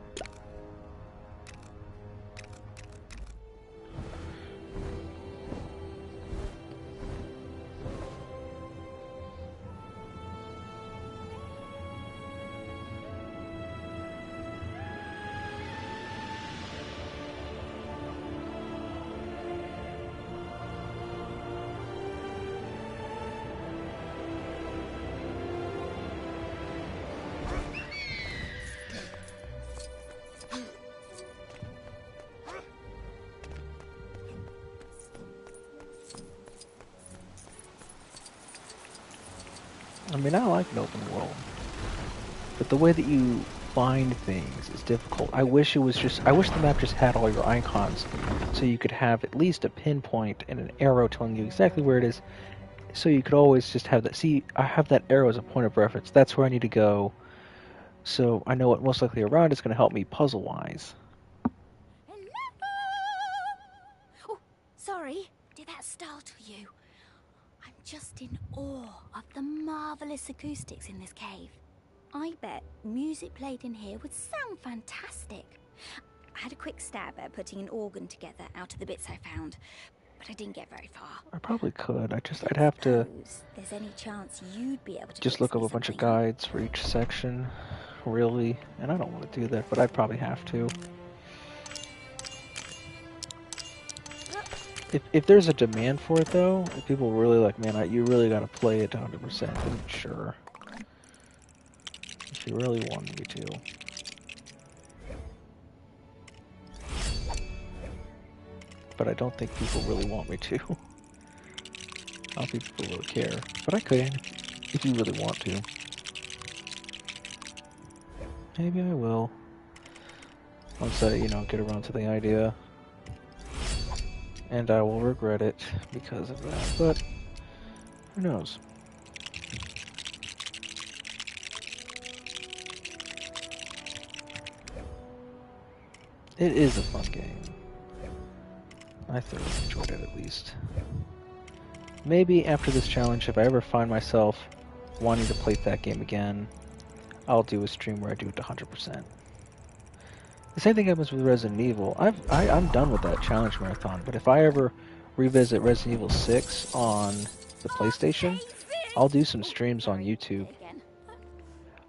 I mean, I like an open world, but the way that you find things is difficult. I wish the map just had all your icons, so you could have at least a pinpoint and an arrow telling you exactly where it is, so you could always just have that. See, I have that arrow as a point of reference. That's where I need to go, so I know what most likely around is going to help me puzzle-wise. Oh, sorry. Did that startle you? I'm just in awe of the marvelous acoustics in this cave. I bet music played in here would sound fantastic. I had a quick stab at putting an organ together out of the bits I found, but I didn't get very far. I probably could. I'd have to There's any chance you'd be able to just look up a bunch of guides for each section, really, and I don't want to do that, but I'd probably have to. If there's a demand for it, though, if people really like, man, you really got to play it to 100%, then sure. If you really wanted me to. But I don't think people really want me to. I don't think people really care. But I could, if you really want to. Maybe I will. Once I, get around to the idea. And I will regret it because of that, but who knows? It is a fun game. I thoroughly enjoyed it, at least. Maybe after this challenge, if I ever find myself wanting to play that game again, I'll do a stream where I do it to 100%. The same thing happens with Resident Evil. I'm done with that challenge marathon, but if I ever revisit Resident Evil 6 on the PlayStation, I'll do some streams on YouTube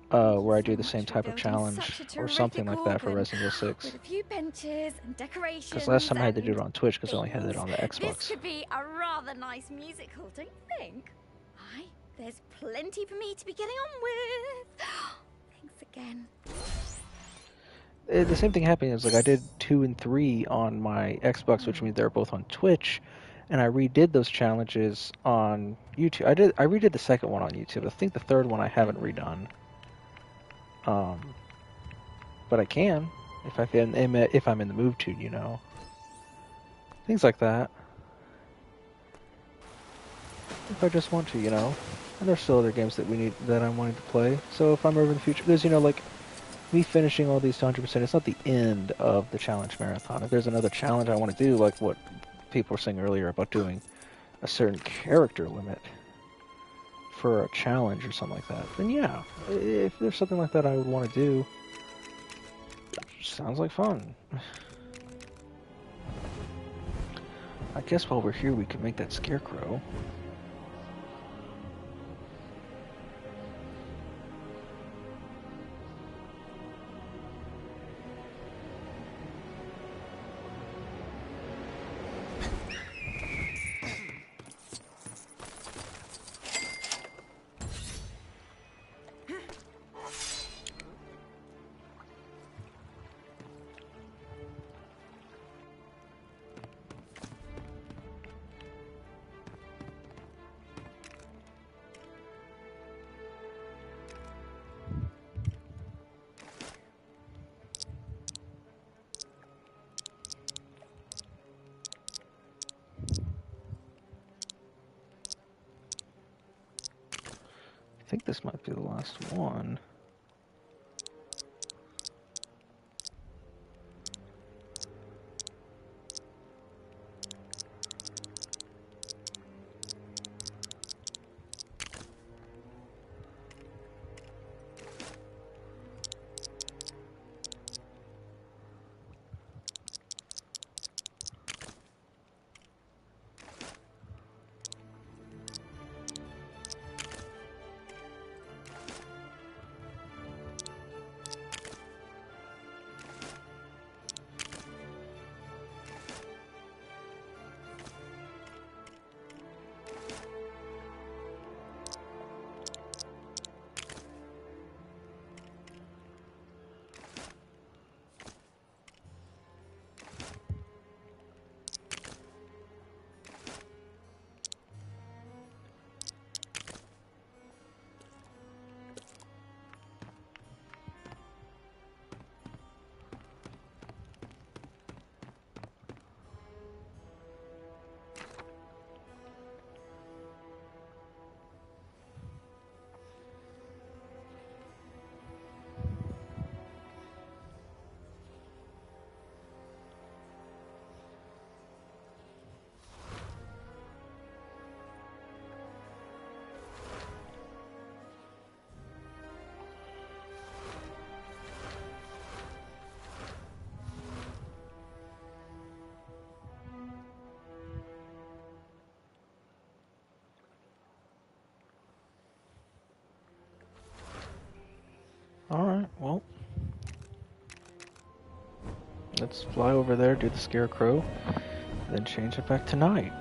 where I do the same type of challenge or something like that for Resident Evil 6. With a few benches and decorations. Because last time I had to do it on Twitch because I only had it on the Xbox. This could be a rather nice music hall, don't you think? Aye, there's plenty for me to be getting on with. Thanks again. The same thing happened. Is like I did 2 and 3 on my Xbox, which means they're both on Twitch, and I redid those challenges on YouTube. I redid the second one on YouTube. I think the third one I haven't redone. But I can if I'm in the mood to, things like that. If I just want to, and there's still other games that I'm wanting to play. So if I'm over in the future, there's like. Me finishing all these to 100%, it's not the end of the challenge marathon. If there's another challenge I want to do, like what people were saying earlier about doing a certain character limit for a challenge or something like that, then yeah, if there's something like that I would want to do, sounds like fun. I guess while we're here we could make that scarecrow. think this might be the last one. Alright, well. Let's fly over there, do the scarecrow, then change it back to night.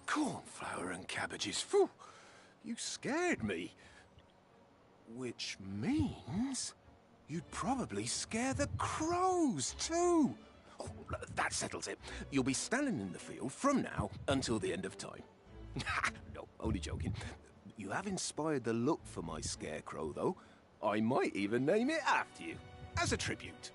Cornflower and cabbages. Phew! You scared me. Which means you'd probably scare the crows too. Oh, that settles it. You'll be standing in the field from now until the end of time. No, only joking. You have inspired the look for my scarecrow, though. I might even name it after you, as a tribute.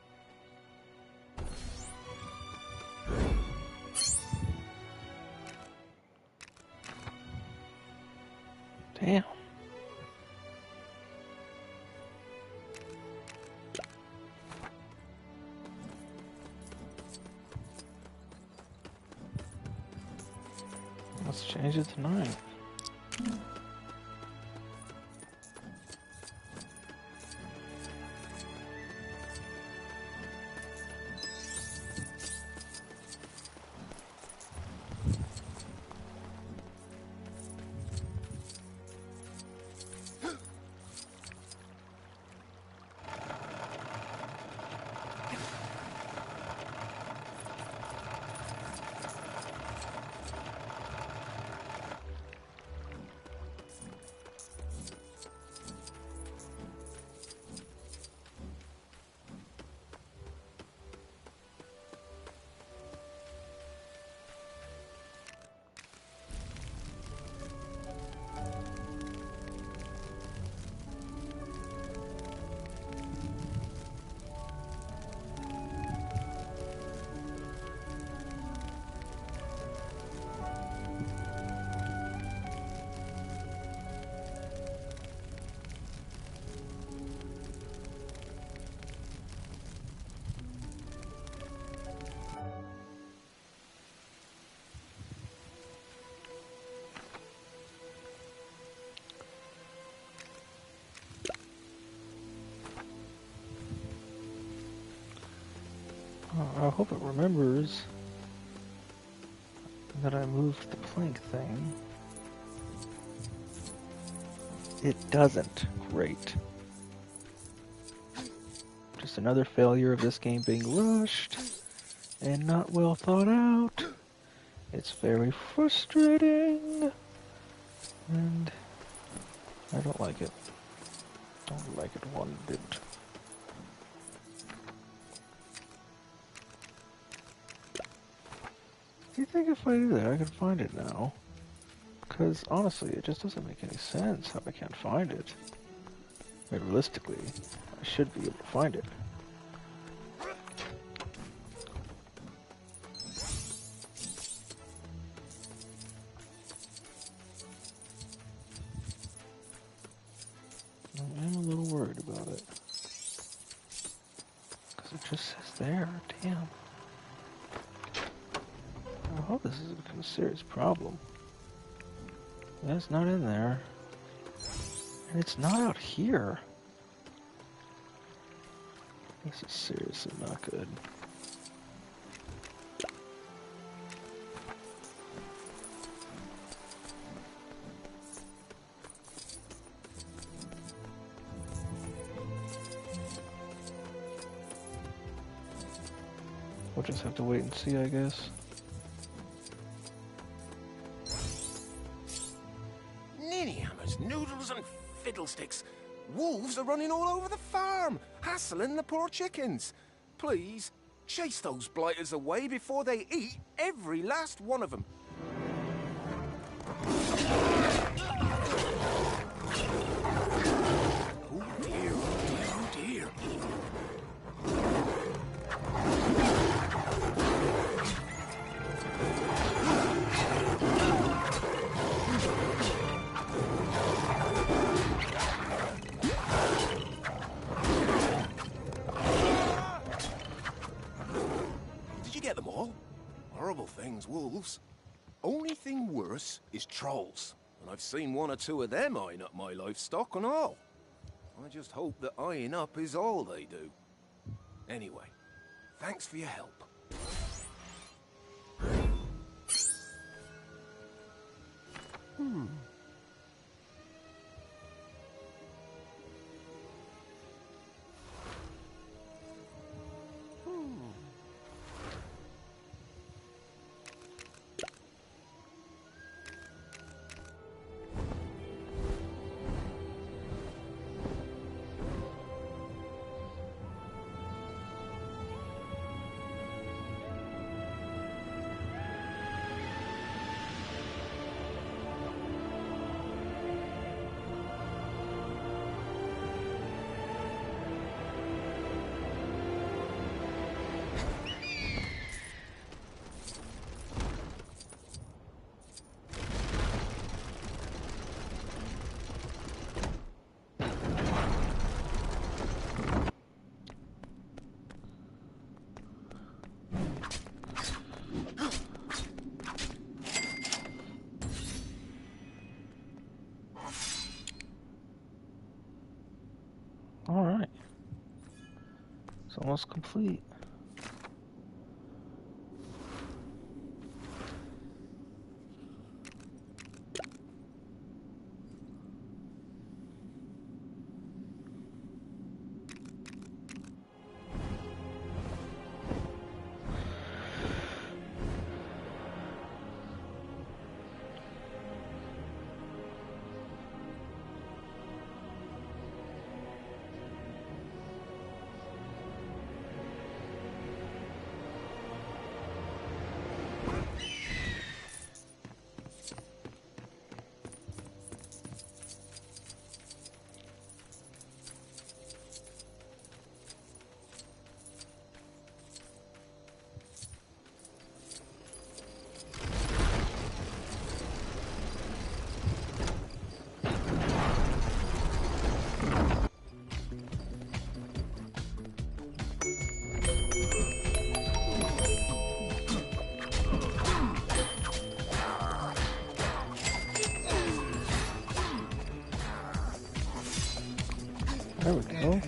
Damn. Let's change it to 9. I hope it remembers that I moved the plank thing. It doesn't. Great. just another failure of this game being rushed and not well thought out. It's very frustrating, and I don't like it. Don't like it one bit. Do you think if I do that, I could find it now? Because honestly, it just doesn't make any sense how I can't find it. Realistically, I should be able to find it. I am a little worried about it. Because it just says there, damn. I hope this is a serious problem. It's not in there. And it's not out here. This is seriously not good. We'll just have to wait and see, I guess. Ninnyhammers, noodles and fiddlesticks. Wolves are running all over the farm, hassling the poor chickens. Please, chase those blighters away before they eat every last one of them. Oh dear, oh dear, oh dear. Horrible things, wolves. Only thing worse is trolls, and I've seen one or two of them eyeing up my livestock and all. I just hope that eyeing up is all they do. Anyway, thanks for your help. Alright. It's almost complete. There we go.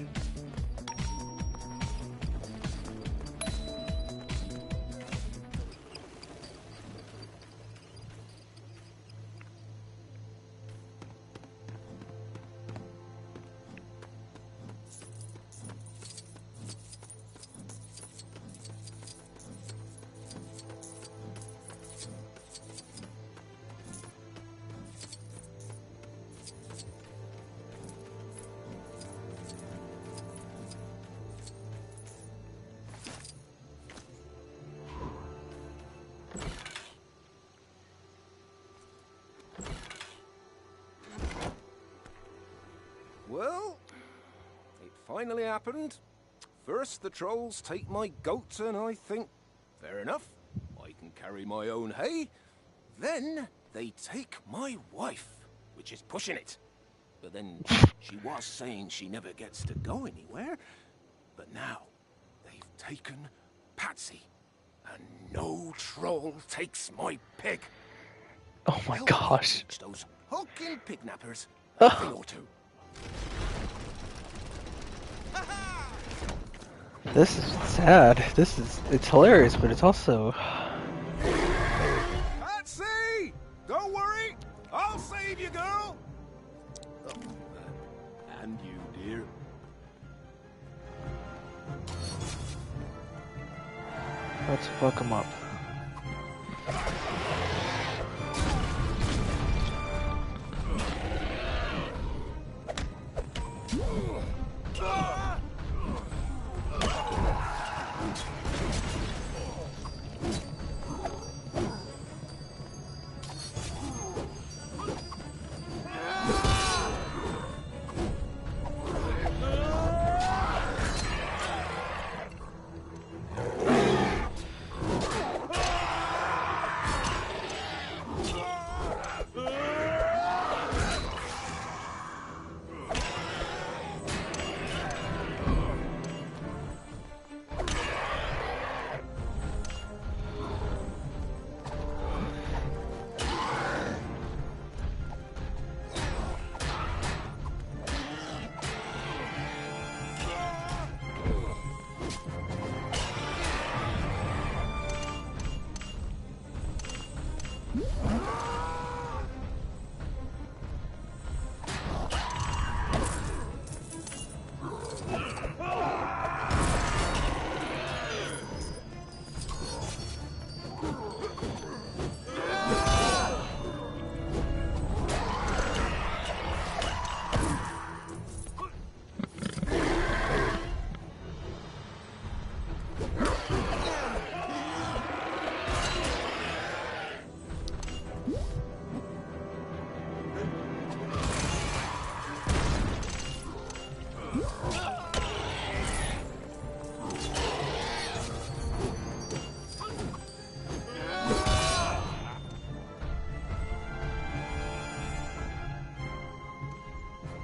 finally happened. First, the trolls take my goat, and I think, fair enough, I can carry my own hay. Then, they take my wife, which is pushing it. But then, she was saying she never gets to go anywhere. But now, they've taken Patsy, and no troll takes my pig. Oh my gosh. Teach those hulking pignappers a thing or two. This is sad. It's hilarious, but it's also... Patsy! Don't worry! I'll save you, girl! Oh, and you, dear. Let's fuck him up.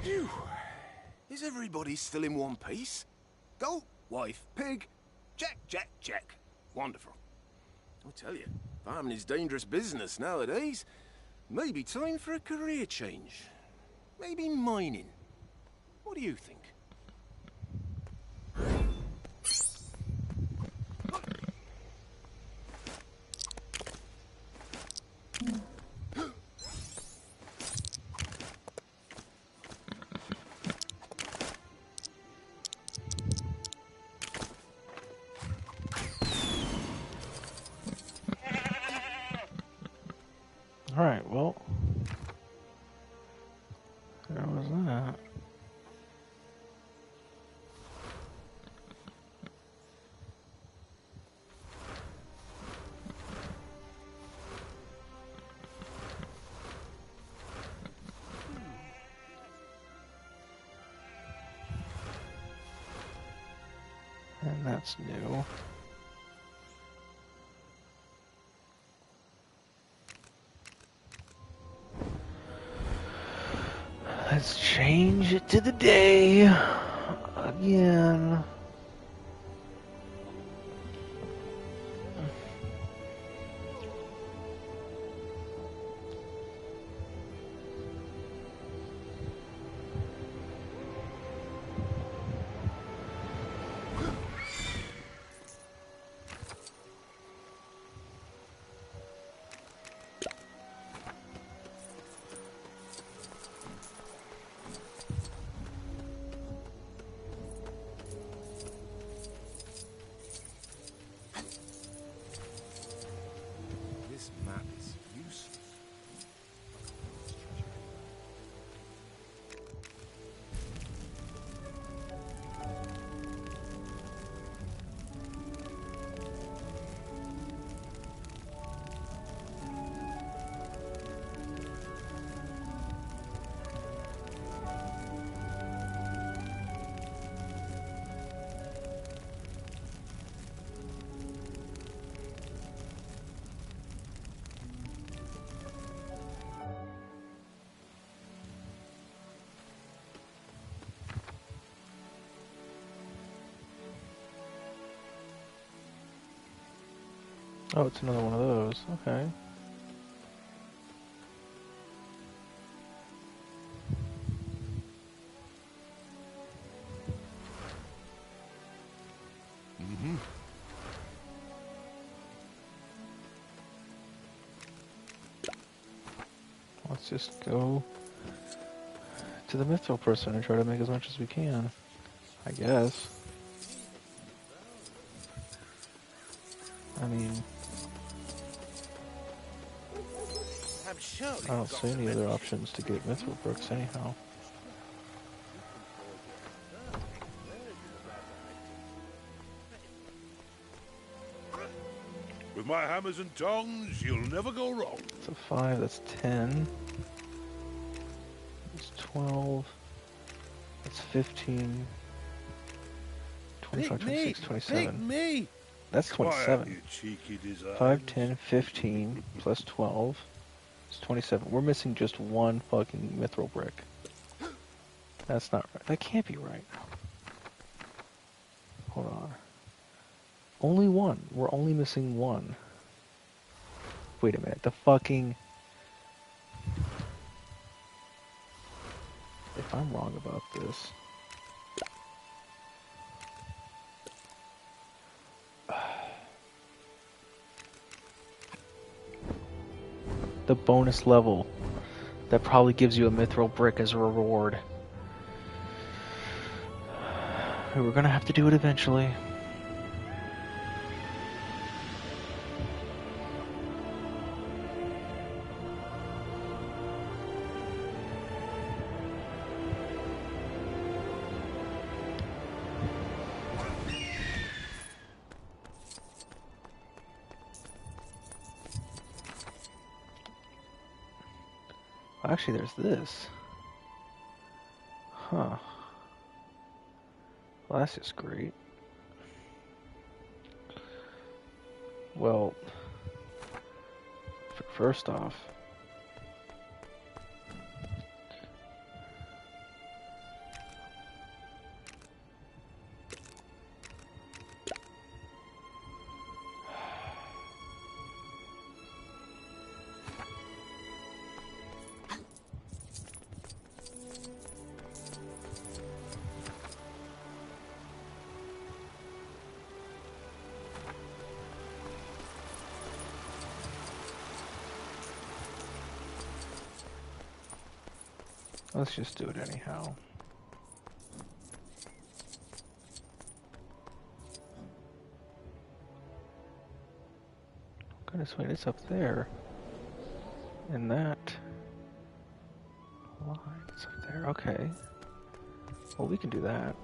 Phew. Is everybody still in one piece? Goat, wife, pig. Check, check, check. Wonderful. I tell you, farming is dangerous business nowadays. Maybe time for a career change. Maybe mining. What do you think? Alright, well... There was that. And that's new. Let's change it to the day again. Oh, it's another one of those. Okay. Mm-hmm. Let's just go to the mithril person and try to make as much as we can. I guess. I mean, I don't see any other options to get mithril bricks anyhow. With my hammers and tongs, you'll never go wrong. That's a 5, that's 10. That's 12. That's 15. 25, 26, 27. Pick me! That's Quiet, 27. you cheeky design. 5, 10, 15, plus 12. It's 27. We're missing just one fucking mithril brick. That's not right. That can't be right. Hold on. Only one. We're only missing one. Wait a minute. The fucking... If I'm wrong about this... The bonus level that probably gives you a mithril brick as a reward. We're gonna have to do it eventually. Actually, there's this. Huh. Well, that's just great. Well, first off, let's just do it anyhow. Goodness, wait, it's up there. And that line, it's up there. Okay. Well, we can do that.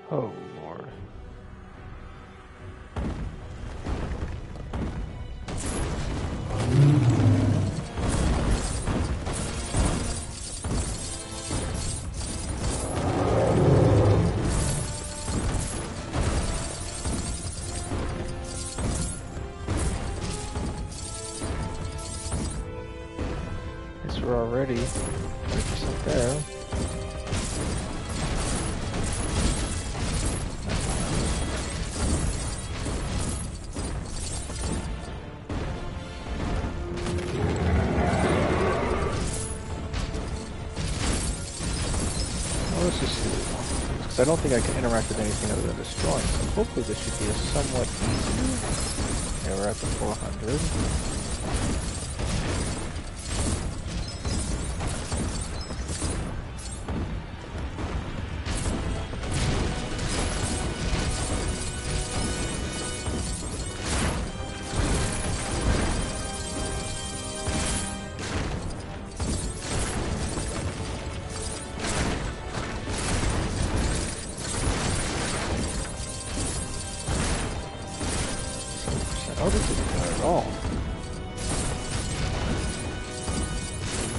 Oh, Lord. Guess we're already 50% there. Let's just see because I don't think I can interact with anything other than destroying, so hopefully this should be a somewhat easier. Yeah, we're at the 400.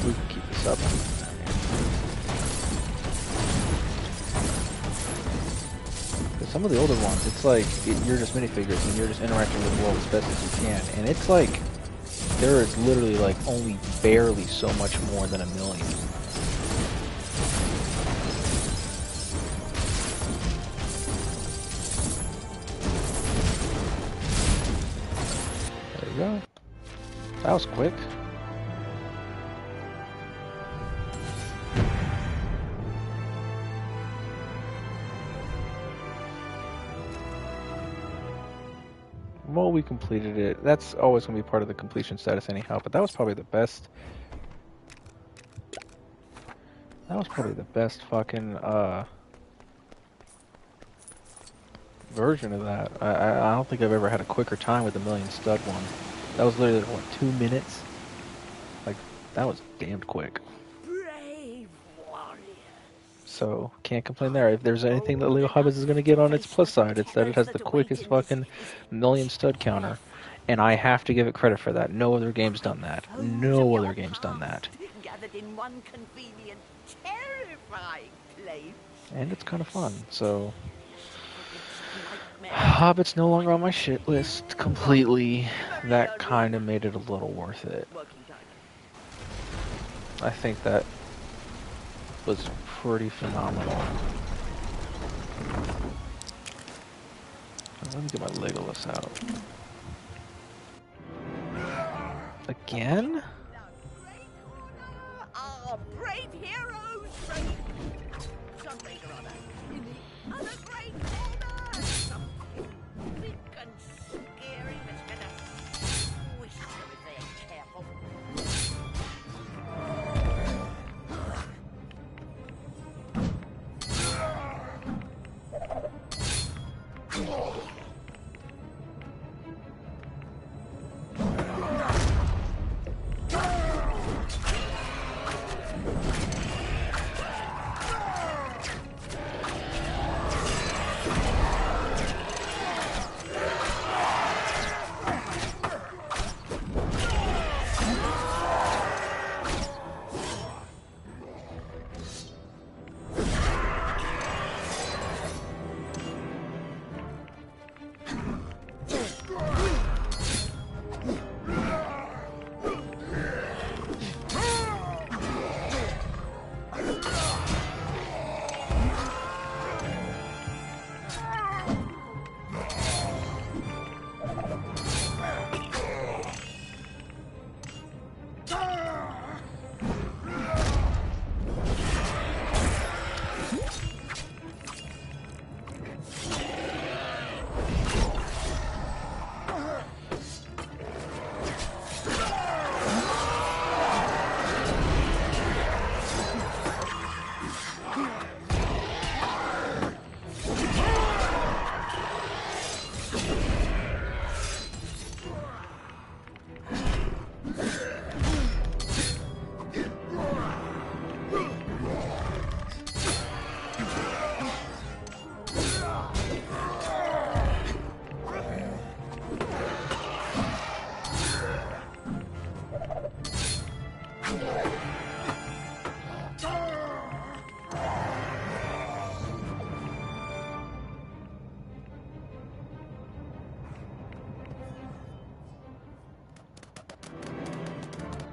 we can keep this up. Some of the older ones, it's like you're just minifigures and you're just interacting with the world as best as you can, and it's like there is literally like only barely so much more than 1 million. There you go. That was quick. Well, we completed it. That's always going to be part of the completion status anyhow, but that was probably the best. That was probably the best fucking, version of that. I don't think I've ever had a quicker time with the 1,000,000 stud one. That was literally, what, 2 minutes? Like, that was damned quick. Brave warriors. So, can't complain there. If there's anything that Lego Hobbits is going to get on its plus side, it's that it has the quickest fucking 1,000,000 stud counter. And I have to give it credit for that. No other game's done that. No other game's done that. Gathered in one convenient, terrifying place. And it's kind of fun, so... Hobbit's no longer on my shit list completely. That kind of made it a little worth it. I think that was pretty phenomenal. Let me get my Legolas out. Again? Our brave heroes, brave something or other. Other great corner. Something big and scary that's gonna squish you if they ain't careful.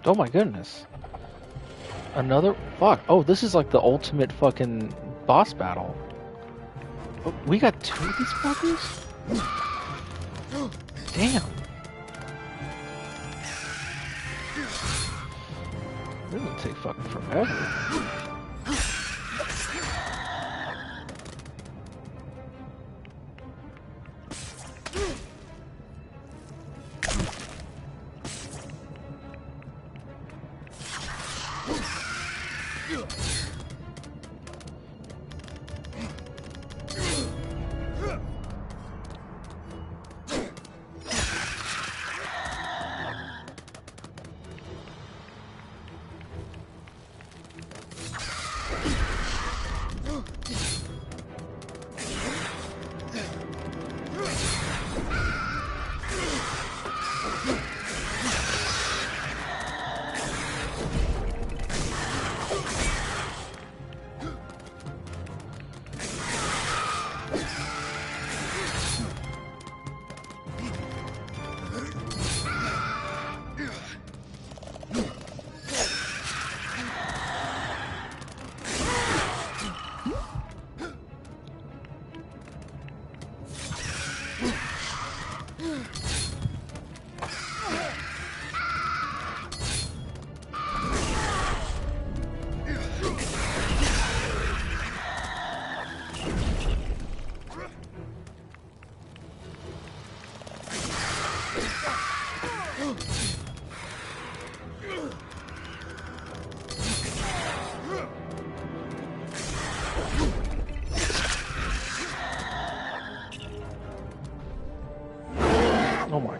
Oh my goodness. Another... Fuck. Oh, this is like the ultimate fucking boss battle. Oh, we got 2 of these fuckers? Damn. This will take fucking forever.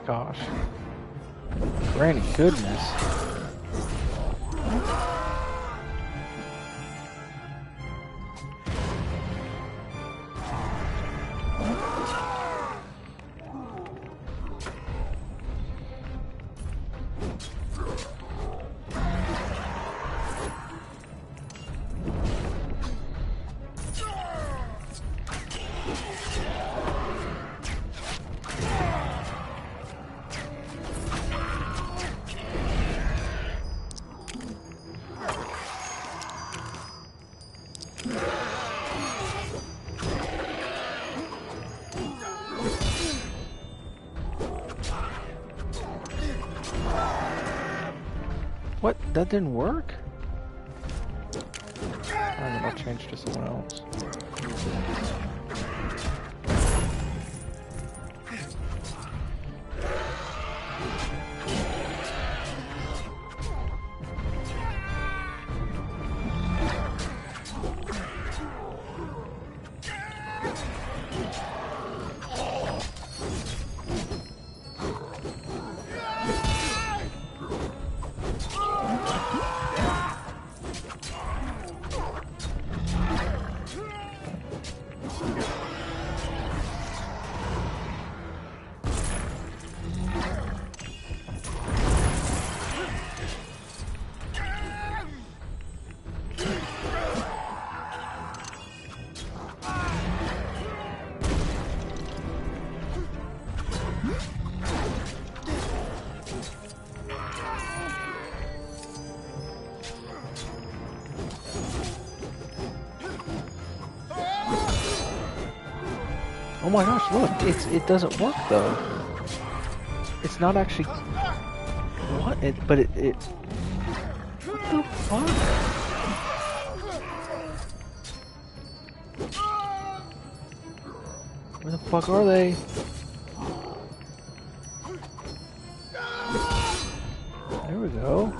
Gosh. Granny goodness. What? That didn't work? I'm gonna change to someone else. Oh my gosh, look, it doesn't work though. It's not actually what it what the fuck? Where the fuck are they? There we go.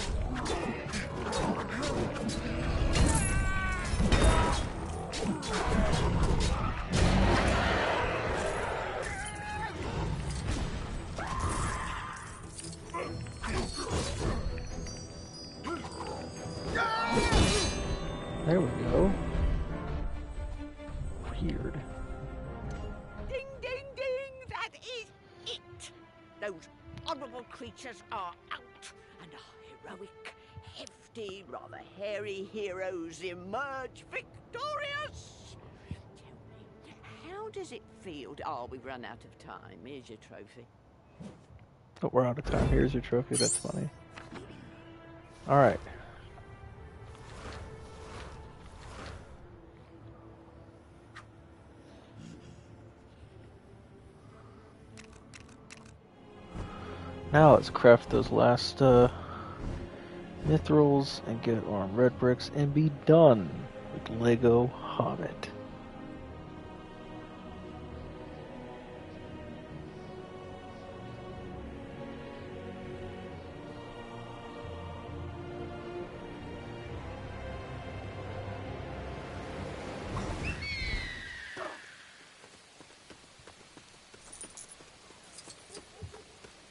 There we go. Weird. Ding, ding, ding! That is it! Those honourable creatures are out, and our heroic, hefty, rather hairy heroes emerge victorious! Tell me, how does it feel? Oh, we've run out of time. Here's your trophy. Oh, we're out of time. Here's your trophy. That's funny. Alright. Now let's craft those last mithrils and get our red bricks and be done with Lego Hobbit.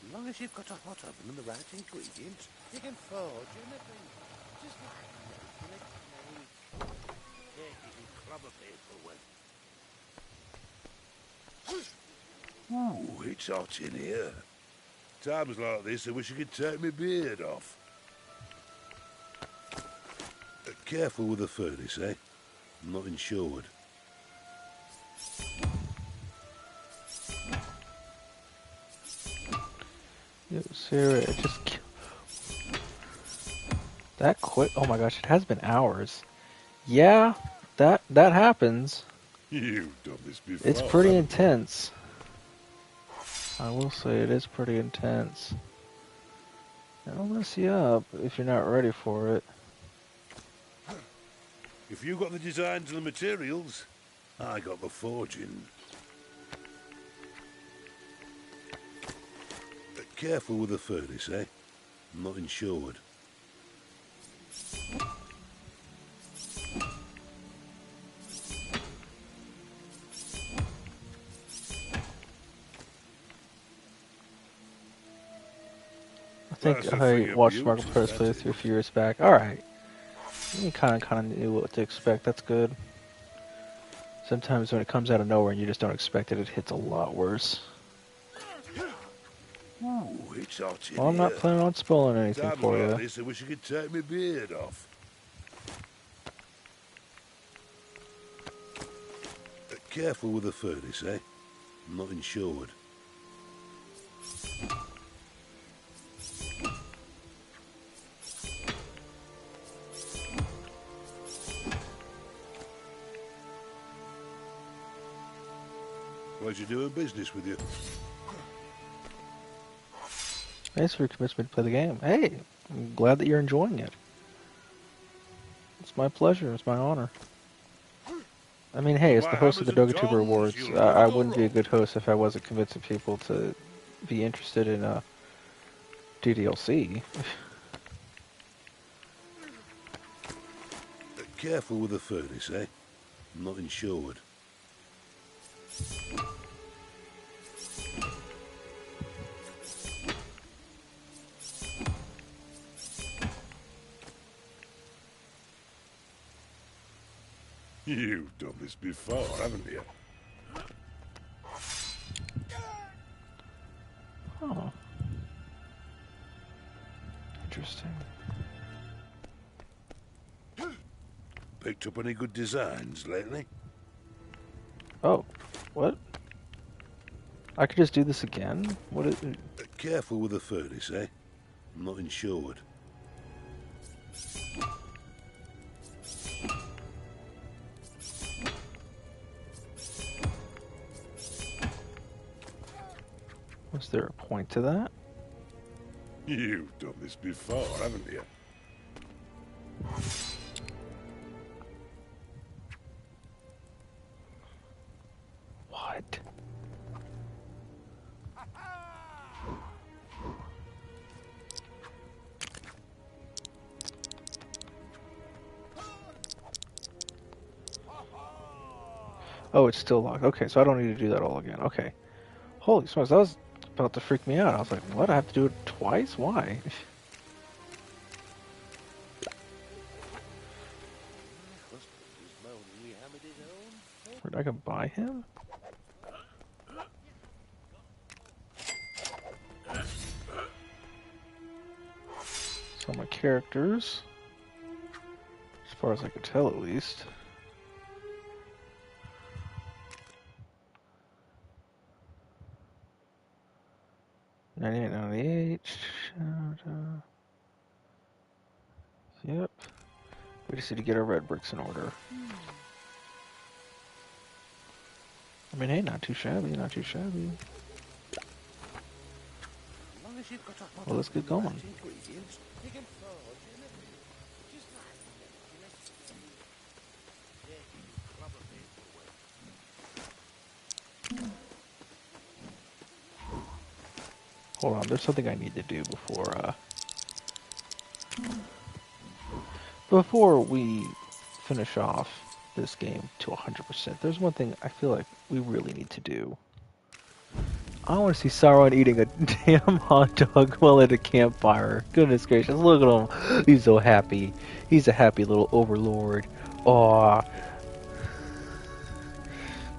As long as you've got a hot oven and the right ingredients, you can forge anything. Just like clubber paper. Ooh, it's hot in here. Times like this, I wish I could take my beard off. Careful with the furnace, eh? I'm not insured. Yo, Sarah, it just that quick. Oh my gosh, it has been hours. Yeah, that happens. You've done this before. It's pretty intense. I will say it is pretty intense. It'll mess you up if you're not ready for it. If you got the designs and the materials, I got the forging. Careful with the furnace, eh? I'm not insured. think That's a I thing of watched beauty, Marco Perez that play is. through a few years back. Alright. You kind of knew what to expect. That's good. Sometimes when it comes out of nowhere and you just don't expect it, it hits a lot worse. Ooh, it's hot in Well, I'm not here. planning on spoiling anything Times for like you. this, I wish I could take my beard off. Careful with the furnace, eh? I'm not insured. Pleasure doing business with you. Thanks for convincing me to play the game. Hey, I'm glad that you're enjoying it. It's my pleasure. It's my honor. I mean, hey, as the host of the DogaTuber Awards, I wouldn't be a good host if I wasn't convincing people to be interested in DDLC. Careful with the furnace, eh? I'm not insured. You've done this before, haven't you? Oh. Interesting. Picked up any good designs lately? Oh, what? I could just do this again? What is it? Careful with the furnace, eh? I'm not insured. Was there a point to that? You've done this before, haven't you? What? Oh, it's still locked. Okay, so I don't need to do that all again. Okay. Holy smokes, that was about to freak me out. I was like, what? I have to do it twice? Why? Where'd I go buy him? So my characters, as far as I could tell at least. $98.98. Yep. We just need to get our red bricks in order. I mean, hey, not too shabby, not too shabby. Well, let's get going. Hold on, there's something I need to do before we finish off this game to 100%. There's one thing I feel like we really need to do. I want to see Sauron eating a damn hot dog while at a campfire. Goodness gracious, look at him. He's so happy. He's a happy little overlord. Aw.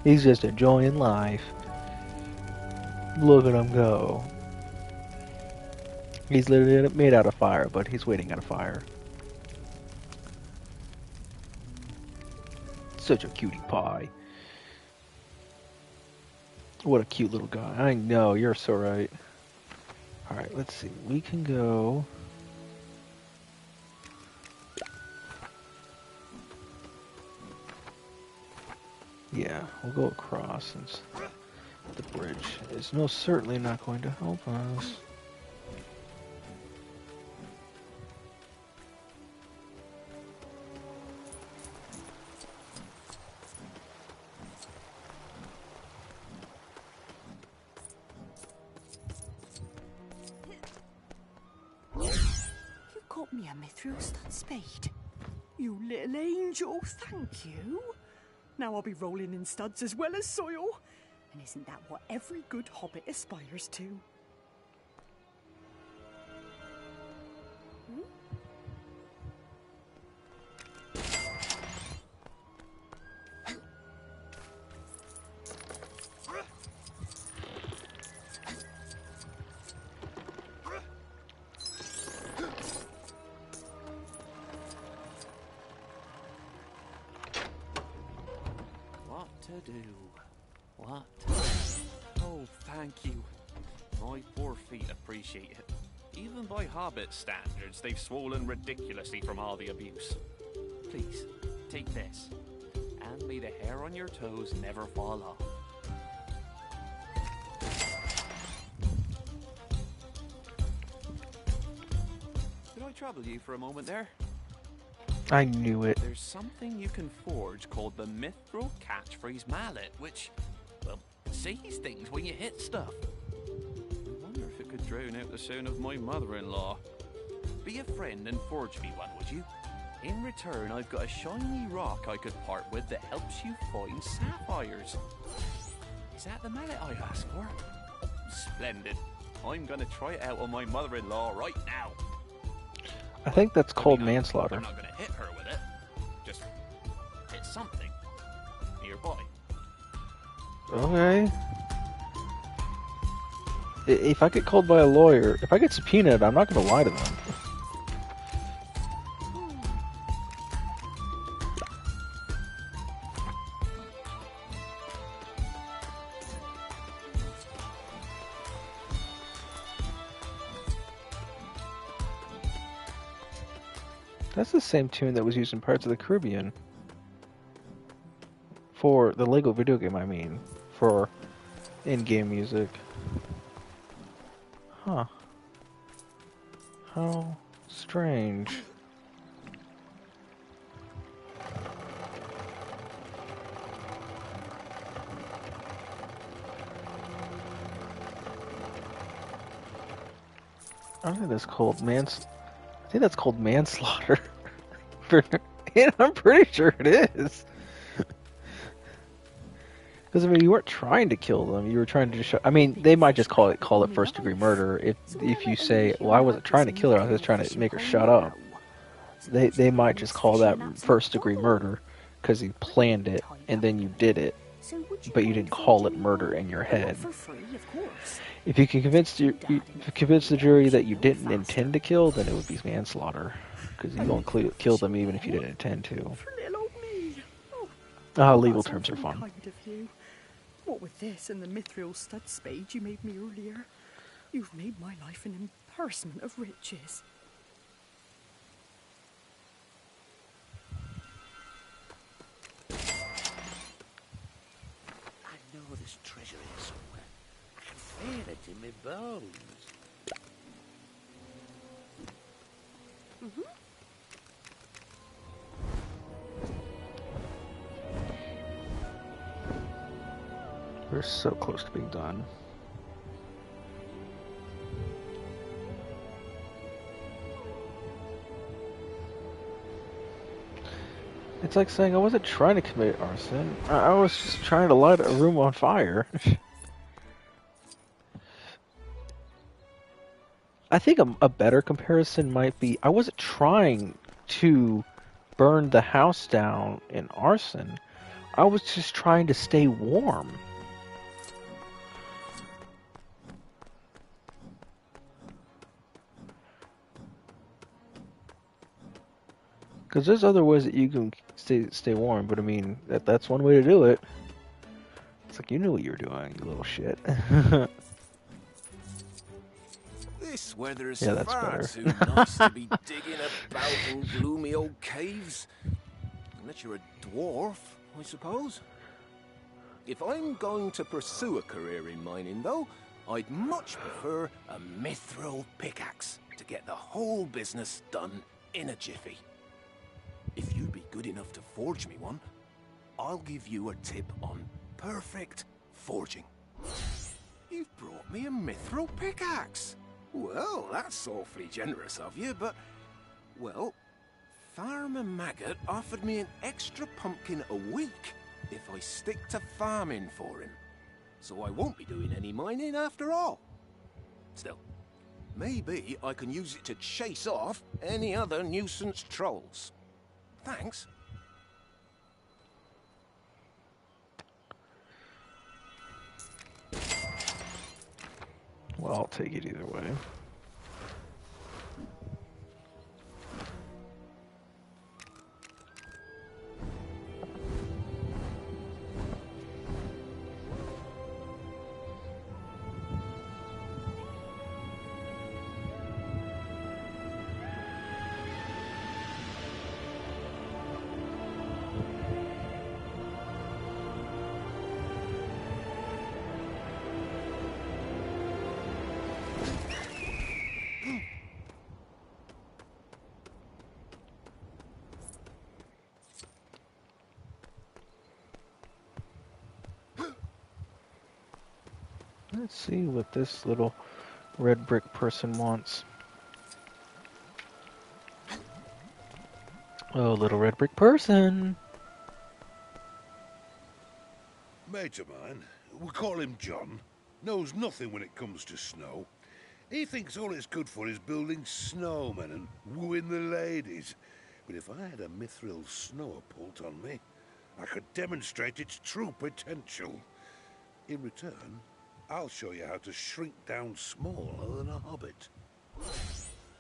He's just enjoying life. Look at him go. He's literally made out of fire, but he's waiting at a fire. Such a cutie pie. What a cute little guy. I know, you're so right. Alright, let's see. We can go... Yeah, we'll go across since the bridge is most certainly not going to help us. You got me a mithril stud spade. You little angel, thank you. Now I'll be rolling in studs as well as soil. And isn't that what every good hobbit aspires to? to do? What? Oh, thank you. My poor feet appreciate it. Even by Hobbit standards, they've swollen ridiculously from all the abuse. Please, take this. And may the hair on your toes never fall off. Did I trouble you for a moment there? I knew it. There's something you can forge called the Mithril Catchphrase Mallet, which, well, sees things when you hit stuff. I wonder if it could drown out the sound of my mother-in-law. Be a friend and forge me one, would you? In return, I've got a shiny rock I could part with that helps you find sapphires. Is that the mallet I asked for? Splendid. I'm gonna try it out on my mother-in-law right now. I think that's called manslaughter. I'm not gonna hit her with it. Just hit something nearby. Okay. If I get called by a lawyer, if I get subpoenaed, I'm not gonna lie to them. That's the same tune that was used in Pirates of the Caribbean. For the Lego video game, I mean. For in-game music. Huh. How strange. I think that's called I think that's called manslaughter. And I'm pretty sure it is. Because I mean, you weren't trying to kill them. You were trying to just. I mean, they might just call it first degree murder. If you say, "Well, I wasn't trying to kill her. I was just trying to make her shut up." They might just call that first degree murder because you planned it and then you did it, but you didn't call it murder in your head. If you can convince the jury that you didn't intend to kill, then it would be manslaughter, because you won't kill them even if you didn't intend to. Legal terms are fun. What with this and the mithril stud spade you made me earlier, you've made my life an embarrassment of riches. I know there's treasure here somewhere. I can feel it in my bones. We're so close to being done. It's like saying I wasn't trying to commit arson. I was just trying to light a room on fire. I think a better comparison might be I wasn't trying to burn the house down in arson. I was just trying to stay warm. Because there's other ways that you can stay warm, but I mean, that's one way to do it. It's like you knew what you were doing, you little shit. This weather is Yeah, that's far better. too nice to be digging about in gloomy old caves. Unless you're a dwarf, I suppose. If I'm going to pursue a career in mining, though, I'd much prefer a mithril pickaxe to get the whole business done in a jiffy. If you'd be good enough to forge me one, I'll give you a tip on perfect forging. You've brought me a mithril pickaxe. Well, that's awfully generous of you, but... Well, Farmer Maggot offered me an extra pumpkin a week if I stick to farming for him. So I won't be doing any mining after all. Still, maybe I can use it to chase off any other nuisance trolls. Thanks. Well, I'll take it either way. Let's see what this little red brick person wants. Oh, little red brick person. Mate of mine, we call him John, knows nothing when it comes to snow. He thinks all it's good for is building snowmen and wooing the ladies. But if I had a mithril snow pult on me, I could demonstrate its true potential. In return, I'll show you how to shrink down smaller than a hobbit.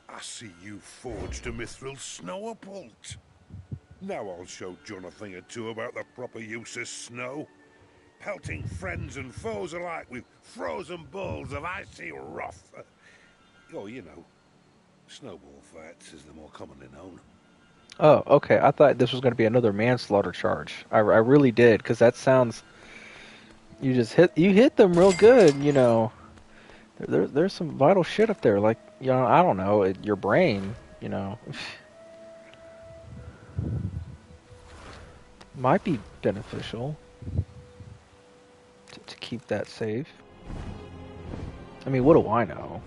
I see you forged a mithril snow pult. Now I'll show John a thing or two about the proper use of snow. Pelting friends and foes alike with frozen balls of icy wrath. Oh, you know, snowball fights as they're more commonly known. Oh, okay. I thought this was going to be another manslaughter charge. I really did, because that sounds... You hit them real good, you know. There's some vital shit up there, like, you know, I don't know, your brain, you know. Might be beneficial to keep that safe. I mean, what do I know?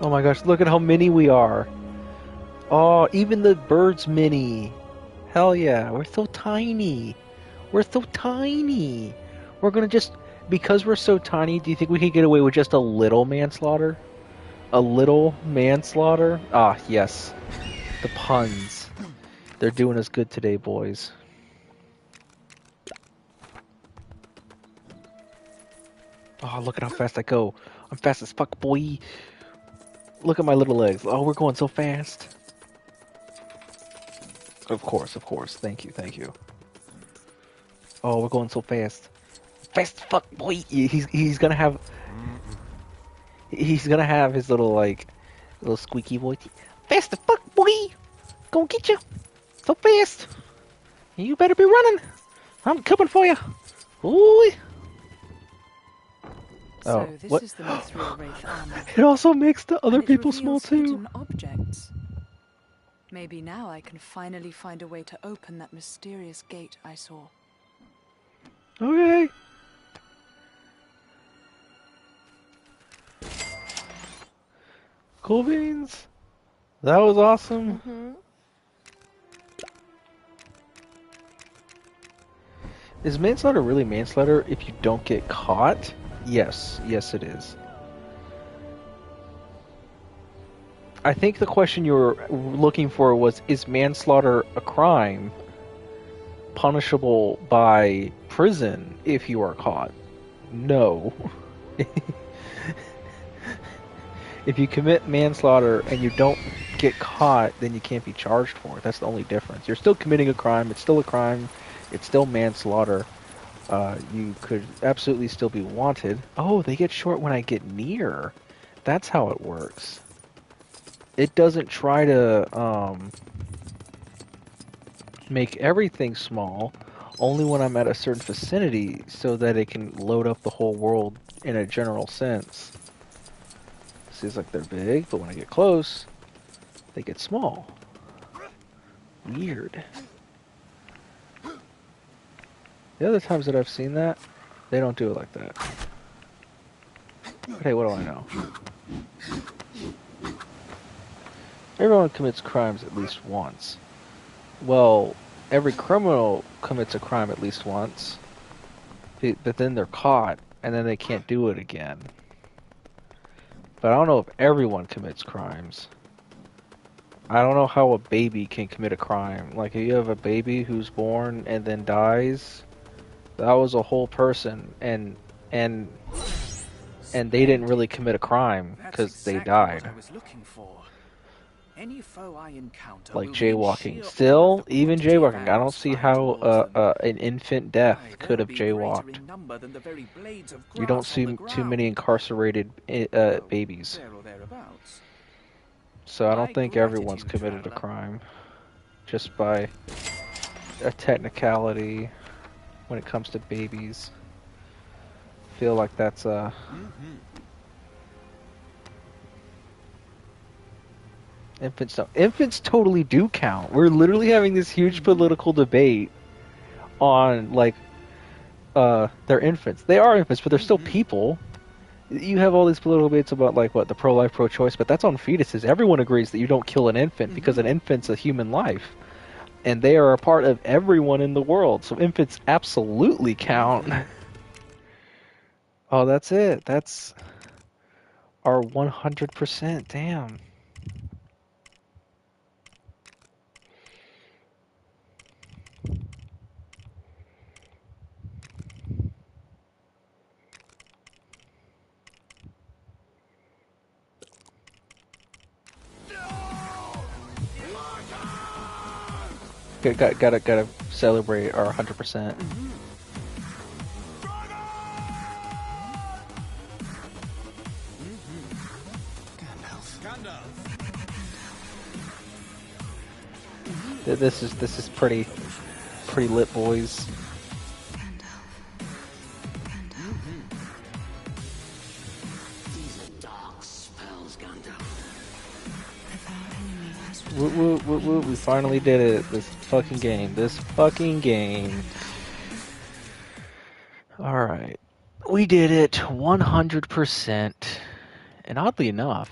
Oh my gosh, look at how many we are. Oh, even the bird's mini. Hell yeah, we're so tiny. We're so tiny. We're gonna just... Because we're so tiny, do you think we could get away with just a little manslaughter? A little manslaughter? Ah, yes. The puns. They're doing us good today, boys. Oh, look at how fast I go. I'm fast as fuck, boy. Look at my little legs. Oh, we're going so fast. Of course, of course. Thank you, thank you. Oh, we're going so fast. Fast as fuck, boy. He's gonna have... He's gonna have his little, like... Little squeaky voice. Fast as fuck, boy. Gonna get you. So fast. You better be running. I'm coming for you. Ooh. So this is the Mithril Wraith armor. It also makes the other people small too. Hidden objects. Maybe now I can finally find a way to open that mysterious gate I saw. Okay. Cool beans. That was awesome. Mm-hmm. Is manslaughter really manslaughter if you don't get caught? Yes. Yes, it is. I think the question you were looking for was, is manslaughter a crime punishable by prison if you are caught? No. If you commit manslaughter and you don't get caught, then you can't be charged for it. That's the only difference. You're still committing a crime. It's still a crime. It's still manslaughter. You could absolutely still be wanted. Oh, they get short when I get near. That's how it works. It doesn't try to make everything small, only when I'm at a certain vicinity, so that it can load up the whole world in a general sense. Seems like they're big, but when I get close, they get small. Weird. The other times that I've seen that, they don't do it like that. But hey, what do I know? Everyone commits crimes at least once. Well, every criminal commits a crime at least once, but then they're caught, and then they can't do it again. But I don't know if everyone commits crimes. I don't know how a baby can commit a crime. Like, if you have a baby who's born and then dies, that was a whole person, and they didn't really commit a crime because they died. What I was looking for. Any foe I encounter Like will be in jaywalking. sheer awe of Still, the even quantity of jaywalking. I don't arrows see flying how towards them. an infant death Why, could they'll have be greater jaywalked. in number than the very blades of You don't grass on the see too ground. many incarcerated Well, babies. there or thereabouts. So I don't My think everyone's gratitude, committed a traveler. crime just by a technicality when it comes to babies. Feel like that's infants totally do count. We're literally having this huge political debate on like they're infants. They are infants, but they're still people. You have all these political debates about like what the pro-life, pro-choice, but that's on fetuses. Everyone agrees that you don't kill an infant because an infant's a human life, and they are a part of everyone in the world. So infants absolutely count. Oh, that's it. That's our 100%. Damn. Gotta celebrate our 100%. This is pretty lit, boys. Woo, we finally did it. This fucking game. Alright. We did it 100%. And oddly enough,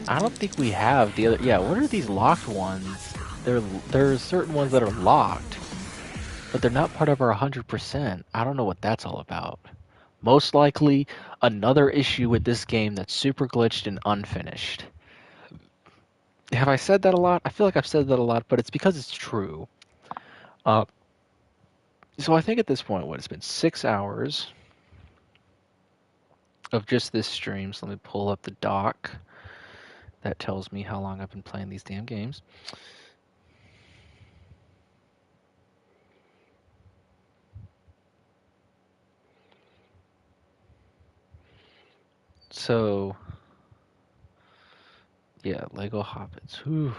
I don't think we have the other... Yeah, what are these locked ones? There's certain ones that are locked, but they're not part of our 100%. I don't know what that's all about. Most likely, another issue with this game that's super glitched and unfinished. Have I said that a lot? I feel like I've said that a lot, but it's because it's true. So I think at this point, it's been 6 hours of just this stream. So let me pull up the doc. That tells me how long I've been playing these damn games. So, yeah, Lego Hobbits. Whew.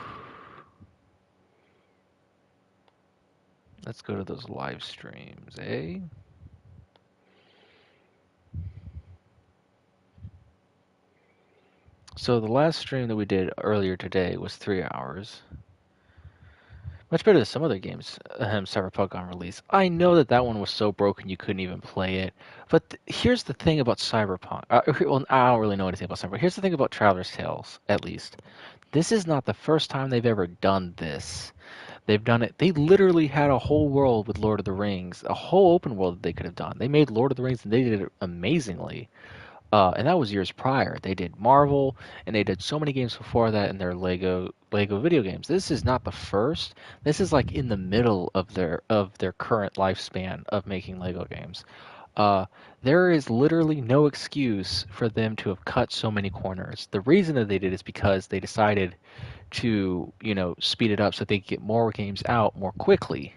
Let's go to those live streams, eh? So the last stream that we did earlier today was 3 hours. Much better than some other games Cyberpunk on release. I know that one was so broken you couldn't even play it. But here's the thing about Cyberpunk. Well, I don't really know anything about Cyberpunk. Here's the thing about Traveler's Tales, at least. This is not the first time they've ever done this. They've done it. They literally had a whole world with Lord of the Rings, a whole open world that they could have done. They made Lord of the Rings and they did it amazingly. And that was years prior. They did Marvel, and they did so many games before that in their Lego video games. This is not the first. This is like in the middle of their current lifespan of making Lego games. There is literally no excuse for them to have cut so many corners. The reason that they did is because they decided to, speed it up so they could get more games out more quickly.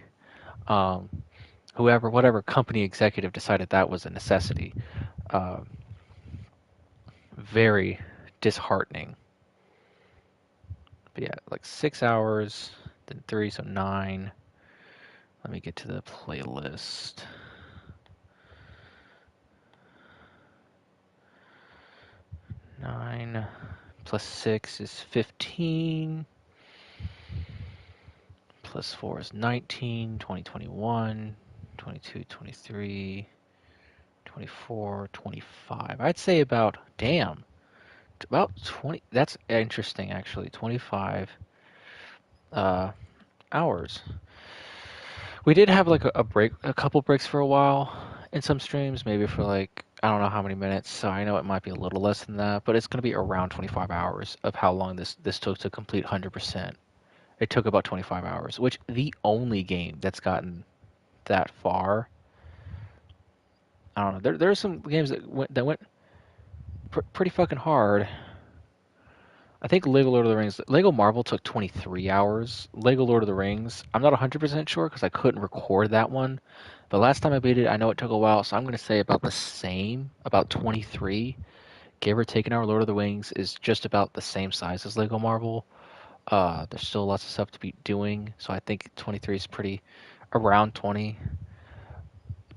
Whatever company executive decided that was a necessity. Very disheartening. But yeah, like 6 hours, then 3, so 9. Let me get to the playlist. Nine plus 6 is 15. Plus 4 is 19, 20, 21, 22, 23, 24, 25. I'd say about 20. That's interesting, actually. 25 hours. We did have like a couple breaks for a while in some streams, maybe for like, I don't know how many minutes, so I know it might be a little less than that, but it's going to be around 25 hours of how long this took to complete 100%. It took about 25 hours, which the only game that's gotten that far. I don't know. There are some games that went pretty fucking hard. I think Lego Lord of the Rings, Lego Marvel took 23 hours. Lego Lord of the Rings, I'm not 100% sure because I couldn't record that one. The last time I beat it, I know it took a while, so I'm going to say about the same, about 23. Give or take an hour. Lord of the Rings is just about the same size as Lego Marvel. There's still lots of stuff to be doing, so I think 23 is pretty around 20.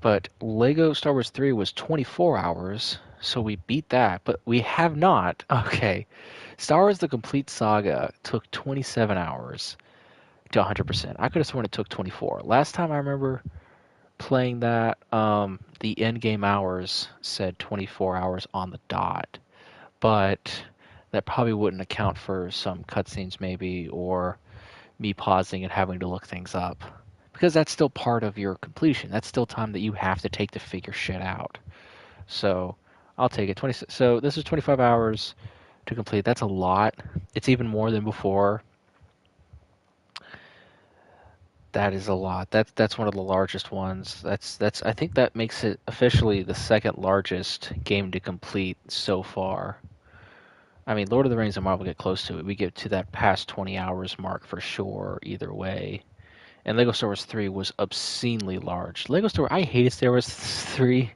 But Lego Star Wars 3 was 24 hours, so we beat that, but we have not. Okay. Star Wars The Complete Saga took 27 hours to 100%. I could have sworn it took 24. Last time I remember playing that, the end game hours said 24 hours on the dot, but that probably wouldn't account for some cutscenes maybe, or me pausing and having to look things up. Because that's still part of your completion. That's still time that you have to take to figure shit out. So I'll take it. 20. So this is 25 hours to complete. That's a lot. It's even more than before. That is a lot. That's one of the largest ones. That's I think that makes it officially the second largest game to complete so far. I mean, Lord of the Rings and Marvel get close to it. We get to that past 20 hours mark for sure, either way. And Lego Star Wars 3 was obscenely large. I hated Star Wars 3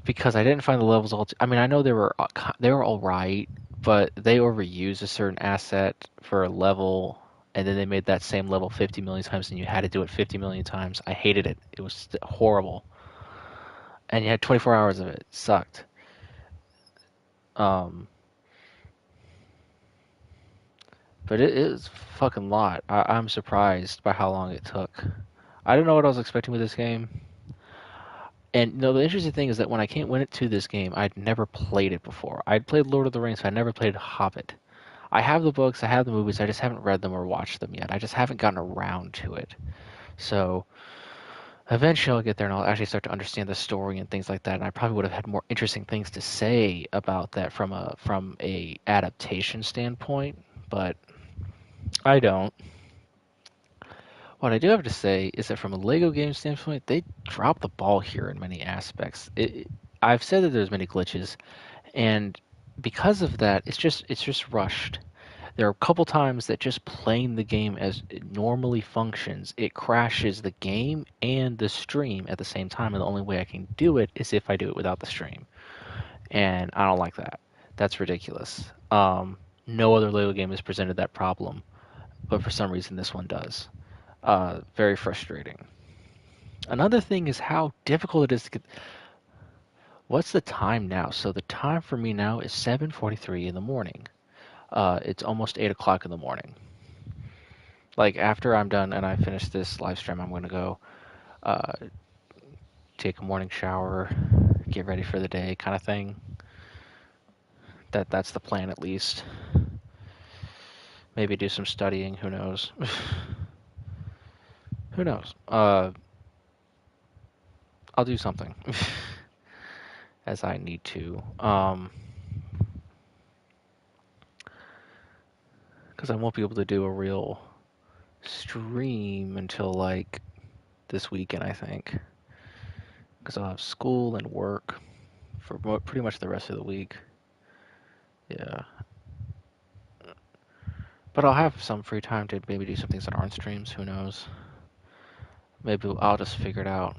because I didn't find the levels all. I mean, I know they were all right, but they overused a certain asset for a level, and then they made that same level 50 million times, and you had to do it 50 million times. I hated it. It was horrible, and you had 24 hours of it. It sucked. But it is fucking lot. I'm surprised by how long it took. I don't know what I was expecting with this game. And the interesting thing is that when I went into this game, I'd never played it before. I'd played Lord of the Rings, but I'd never played Hobbit. I have the books, I have the movies, I just haven't read them or watched them yet. I just haven't gotten around to it. So eventually I'll get there and I'll actually start to understand the story and things like that. And I probably would have had more interesting things to say about that from a adaptation standpoint, but I don't. What I do have to say is that from a Lego game standpoint, they dropped the ball here in many aspects. I've said that there's many glitches, and because of that, it's just rushed. There are a couple times that just playing the game as it normally functions, it crashes the game and the stream at the same time, and the only way I can do it is if I do it without the stream. And I don't like that. That's ridiculous. No other Lego game has presented that problem, but for some reason this one does. Very frustrating. Another thing is how difficult it is to get. What's the time now? So the time for me now is 7:43 in the morning. It's almost 8 o'clock in the morning. Like after I'm done and I finish this live stream, I'm gonna go take a morning shower, get ready for the day, kind of thing. That's the plan at least. Maybe do some studying. Who knows? Who knows? I'll do something as I need to. Because I won't be able to do a real stream until like this weekend, I think. Because I'll have school and work for pretty much the rest of the week. Yeah. But I'll have some free time to maybe do some things that aren't streams. Who knows? Maybe I'll just figure it out.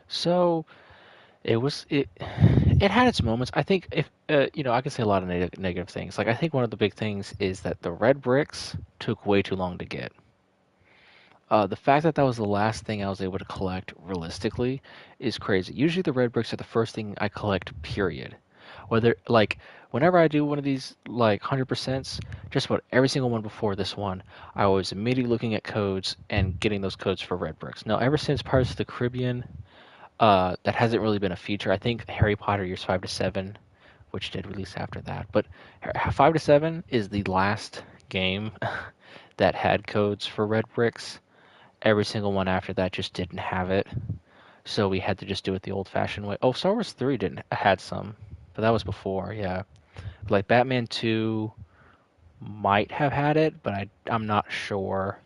So it had its moments. I think if I can say a lot of negative things. Like I think one of the big things is that the red bricks took way too long to get. The fact that was the last thing I was able to collect realistically is crazy. Usually the red bricks are the first thing I collect, period. Whenever I do one of these 100%s, just about every single one before this one, I was immediately looking at codes and getting those codes for red bricks. Now, ever since Pirates of the Caribbean, that hasn't really been a feature. I think Harry Potter Years 5 to 7, which did release after that, but 5 to 7 is the last game that had codes for red bricks. Every single one after that just didn't have it, so we had to just do it the old-fashioned way. Oh, Star Wars 3 had some, but that was before, yeah. Like Batman 2 might have had it, but I'm not sure.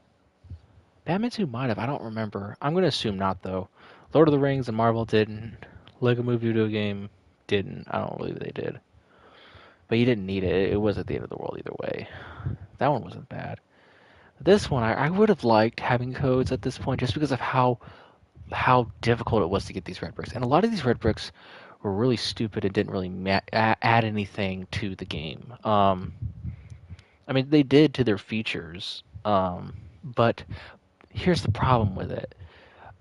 Batman 2 might have. I don't remember. I'm going to assume not, though. Lord of the Rings and Marvel didn't. Lego Movie Video Game didn't. I don't believe they did. but you didn't need it. It wasn't the end of the world either way. That one wasn't bad. This one, I would have liked having codes at this point just because of how difficult it was to get these red bricks. And a lot of these red bricks were really stupid and didn't really add anything to the game. I mean, they did to their features, but here's the problem with it.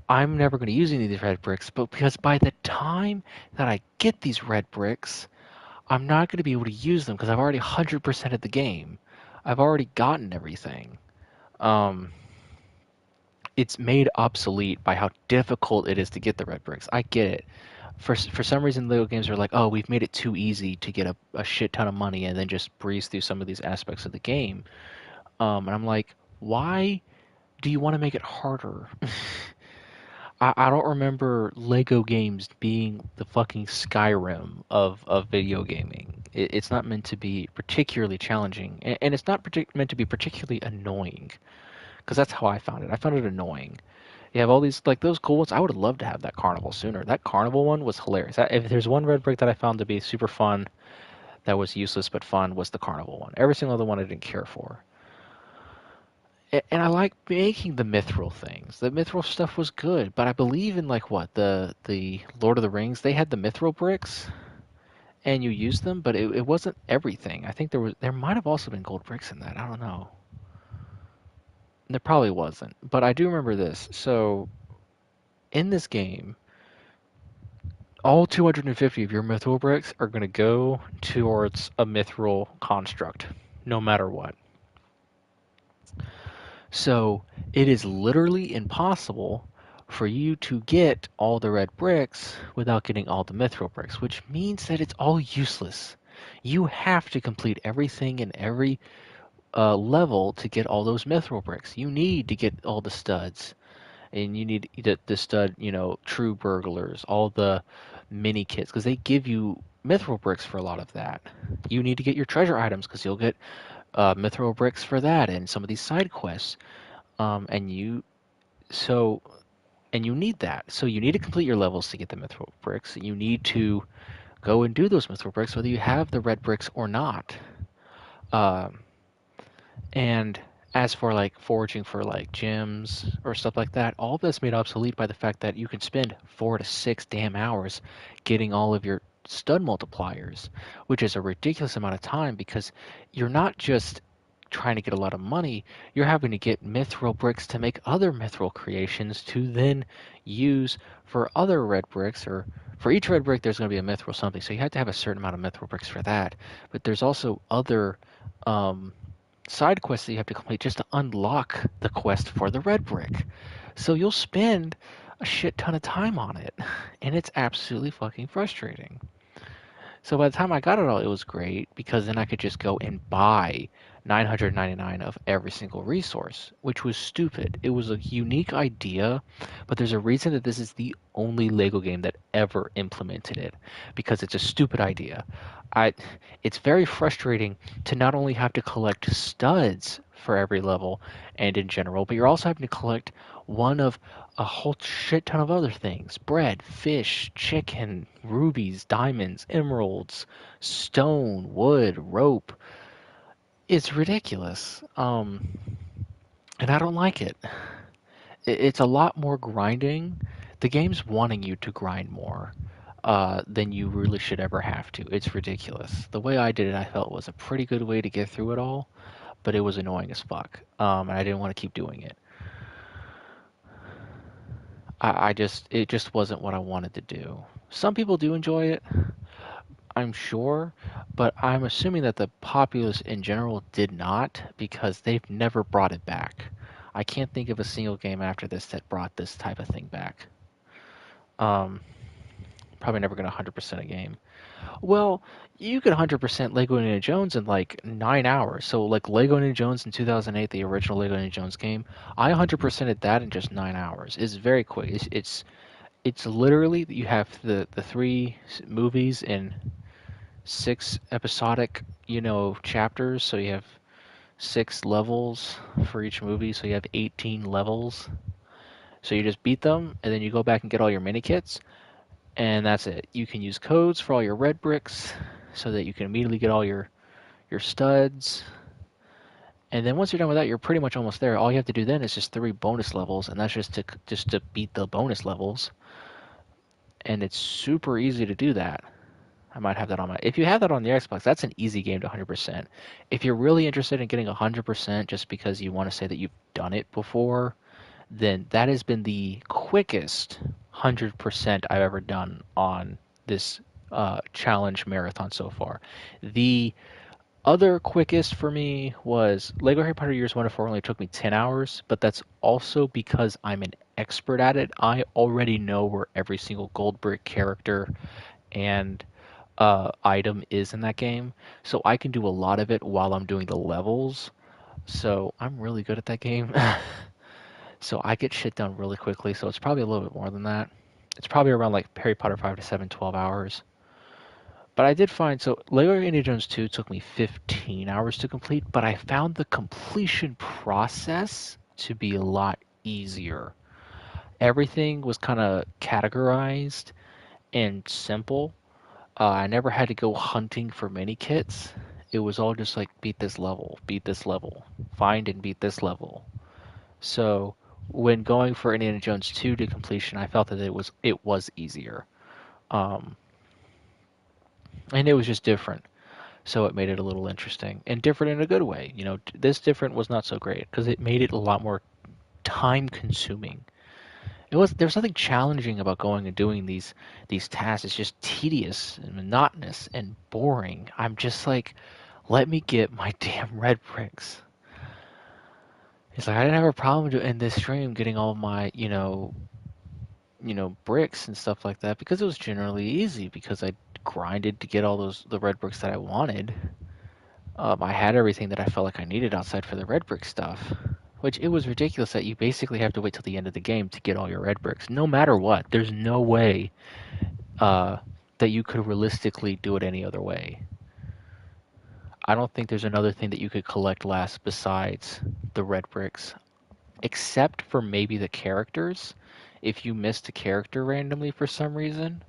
I'm never going to use any of these red bricks, but because by the time that I get these red bricks, I'm not going to be able to use them because I've already 100%ed the game. I've already gotten everything. It's made obsolete by how difficult it is to get the red bricks. I get it. For some reason, Lego games are like, oh, we've made it too easy to get a shit ton of money and then just breeze through some of these aspects of the game. And I'm like, why do you want to make it harder? I don't remember Lego games being the fucking Skyrim of video gaming. It's not meant to be particularly challenging, and it's not meant to be particularly annoying, because that's how I found it. I found it annoying. You have all these, like, those cool ones. I would have loved to have that carnival sooner. That carnival one was hilarious. If there's one red brick that I found to be super fun, that was useless but fun, was the carnival one. Every single other one I didn't care for. And I like making the mithril things. The mithril stuff was good, but I believe in, like, what, the Lord of the Rings, they had the mithril bricks, and you used them, but it wasn't everything. I think there might have also been gold bricks in that. I don't know. There probably wasn't, but I do remember this. So, in this game, all 250 of your mithril bricks are going to go towards a mithril construct, no matter what. So, it is literally impossible for you to get all the red bricks without getting all the mithril bricks, which means that it's all useless. You have to complete everything in every level to get all those mithril bricks. You need to get all the studs, and you need the stud, true burglars, all the mini kits, because they give you mithril bricks for a lot of that. You need to get your treasure items because you'll get mithril bricks for that and some of these side quests. And you need that. So you need to complete your levels to get the mithril bricks. You need to go and do those mithril bricks whether you have the red bricks or not. And as for like foraging for like gems or stuff like that, all of that's made obsolete by the fact that you can spend 4 to 6 damn hours getting all of your stud multipliers, which is a ridiculous amount of time because you're not just trying to get a lot of money, you're having to get mithril bricks to make other mithril creations to then use for other red bricks, or for each red brick there's going to be a mithril something, so you have to have a certain amount of mithril bricks for that. But there's also other side quests that you have to complete just to unlock the quest for the red brick. So you'll spend a shit ton of time on it, and it's absolutely fucking frustrating. So by the time I got it all, it was great because then I could just go and buy 999 of every single resource, which was stupid. It was a unique idea, but there's a reason that this is the only Lego game that ever implemented it, because it's a stupid idea. It's very frustrating to not only have to collect studs for every level and in general, but you're also having to collect one of a whole shit ton of other things: bread, fish, chicken, rubies, diamonds, emeralds, stone, wood, rope. It's ridiculous. And I don't like it. It's a lot more grinding. The game's wanting you to grind more than you really should ever have to. It's ridiculous. The way I did it, I felt was a pretty good way to get through it all, but it was annoying as fuck. And I didn't want to keep doing it. It just wasn't what I wanted to do. Some people do enjoy it, I'm sure, but I'm assuming that the populace in general did not, because they've never brought it back. I can't think of a single game after this that brought this type of thing back. Probably never going to 100% a game. Well, you could 100% Lego Indiana Jones in like 9 hours. So like Lego Indiana Jones in 2008, the original Lego Indiana Jones game, I 100%ed that in just 9 hours. It's very quick. It's literally, you have the 3 movies in 6 episodic, chapters. So you have 6 levels for each movie. So you have 18 levels. So you just beat them, and then you go back and get all your mini kits, and that's it. You can use codes for all your red bricks. so that you can immediately get all your studs. And then once you're done with that, you're pretty much almost there. All you have to do then is just 3 bonus levels, and that's just to beat the bonus levels. And it's super easy to do that. I might have that on my... If you have that on the Xbox, that's an easy game to 100%. If you're really interested in getting 100% just because you want to say that you've done it before, then that has been the quickest 100% I've ever done on this challenge marathon so far. The other quickest for me was Lego Harry Potter Years 1 to 4 only took me 10 hours, but that's also because I'm an expert at it. I already know where every single gold brick character and item is in that game, so I can do a lot of it while I'm doing the levels. So I'm really good at that game. So I get shit done really quickly, so it's probably a little bit more than that. It's probably around like Harry Potter 5 to 7, 12 hours. But I did find, so Lego Indiana Jones 2 took me 15 hours to complete, but I found the completion process to be a lot easier. Everything was kind of categorized and simple. I never had to go hunting for mini kits. It was all just like beat this level, find and beat this level. So when going for Indiana Jones 2 to completion, I felt that it was easier. And it was just different. So it made it a little interesting and different in a good way. You know, this different was not so great because it made it a lot more time consuming. There's nothing challenging about going and doing these tasks. It's just tedious and monotonous and boring. I'm just like, let me get my damn red bricks. It's like I didn't have a problem in this stream getting all my, bricks and stuff like that because it was generally easy because I grinded to get all the red bricks that I wanted. I had everything that I felt like I needed outside for the red brick stuff, which it was ridiculous that you basically have to wait till the end of the game to get all your red bricks, no matter what. There's no way that you could realistically do it any other way. I don't think there's another thing that you could collect last besides the red bricks, except for maybe the characters. If you missed a character randomly for some reason,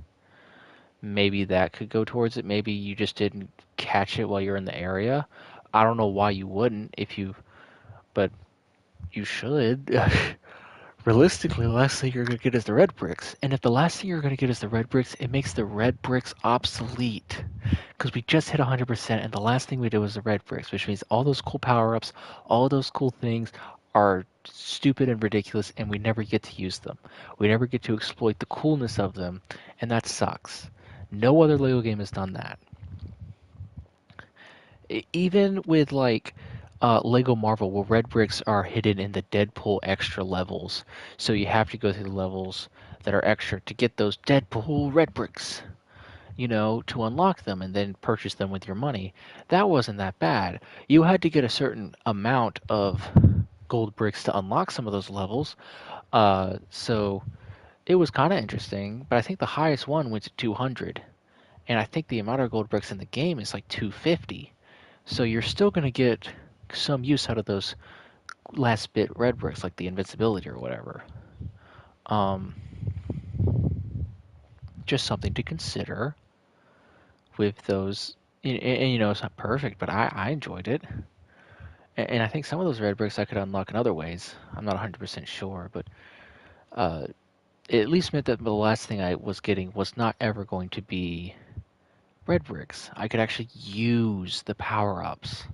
maybe that could go towards it. Maybe you just didn't catch it while you're in the area. I don't know why you wouldn't but you should. Realistically, the last thing you're going to get is the red bricks. And if the last thing you're going to get is the red bricks, it makes the red bricks obsolete. Because we just hit 100%, and the last thing we did was the red bricks, which means all those cool power-ups, all those cool things are stupid and ridiculous, and we never get to use them. We never get to exploit the coolness of them, and that sucks. No other LEGO game has done that. Even with, like, Lego Marvel, where red bricks are hidden in the Deadpool extra levels. So you have to go through the levels that are extra to get those Deadpool red bricks, to unlock them and then purchase them with your money. That wasn't that bad. You had to get a certain amount of gold bricks to unlock some of those levels. So it was kind of interesting, but I think the highest one went to 200. And I think the amount of gold bricks in the game is like 250. So you're still going to get some use out of those last bit red bricks, like the invincibility or whatever. Just something to consider with those. And it's not perfect, but I enjoyed it. And I think some of those red bricks I could unlock in other ways. I'm not 100% sure, but it at least meant that the last thing I was getting was not ever going to be red bricks. I could actually use the power-ups.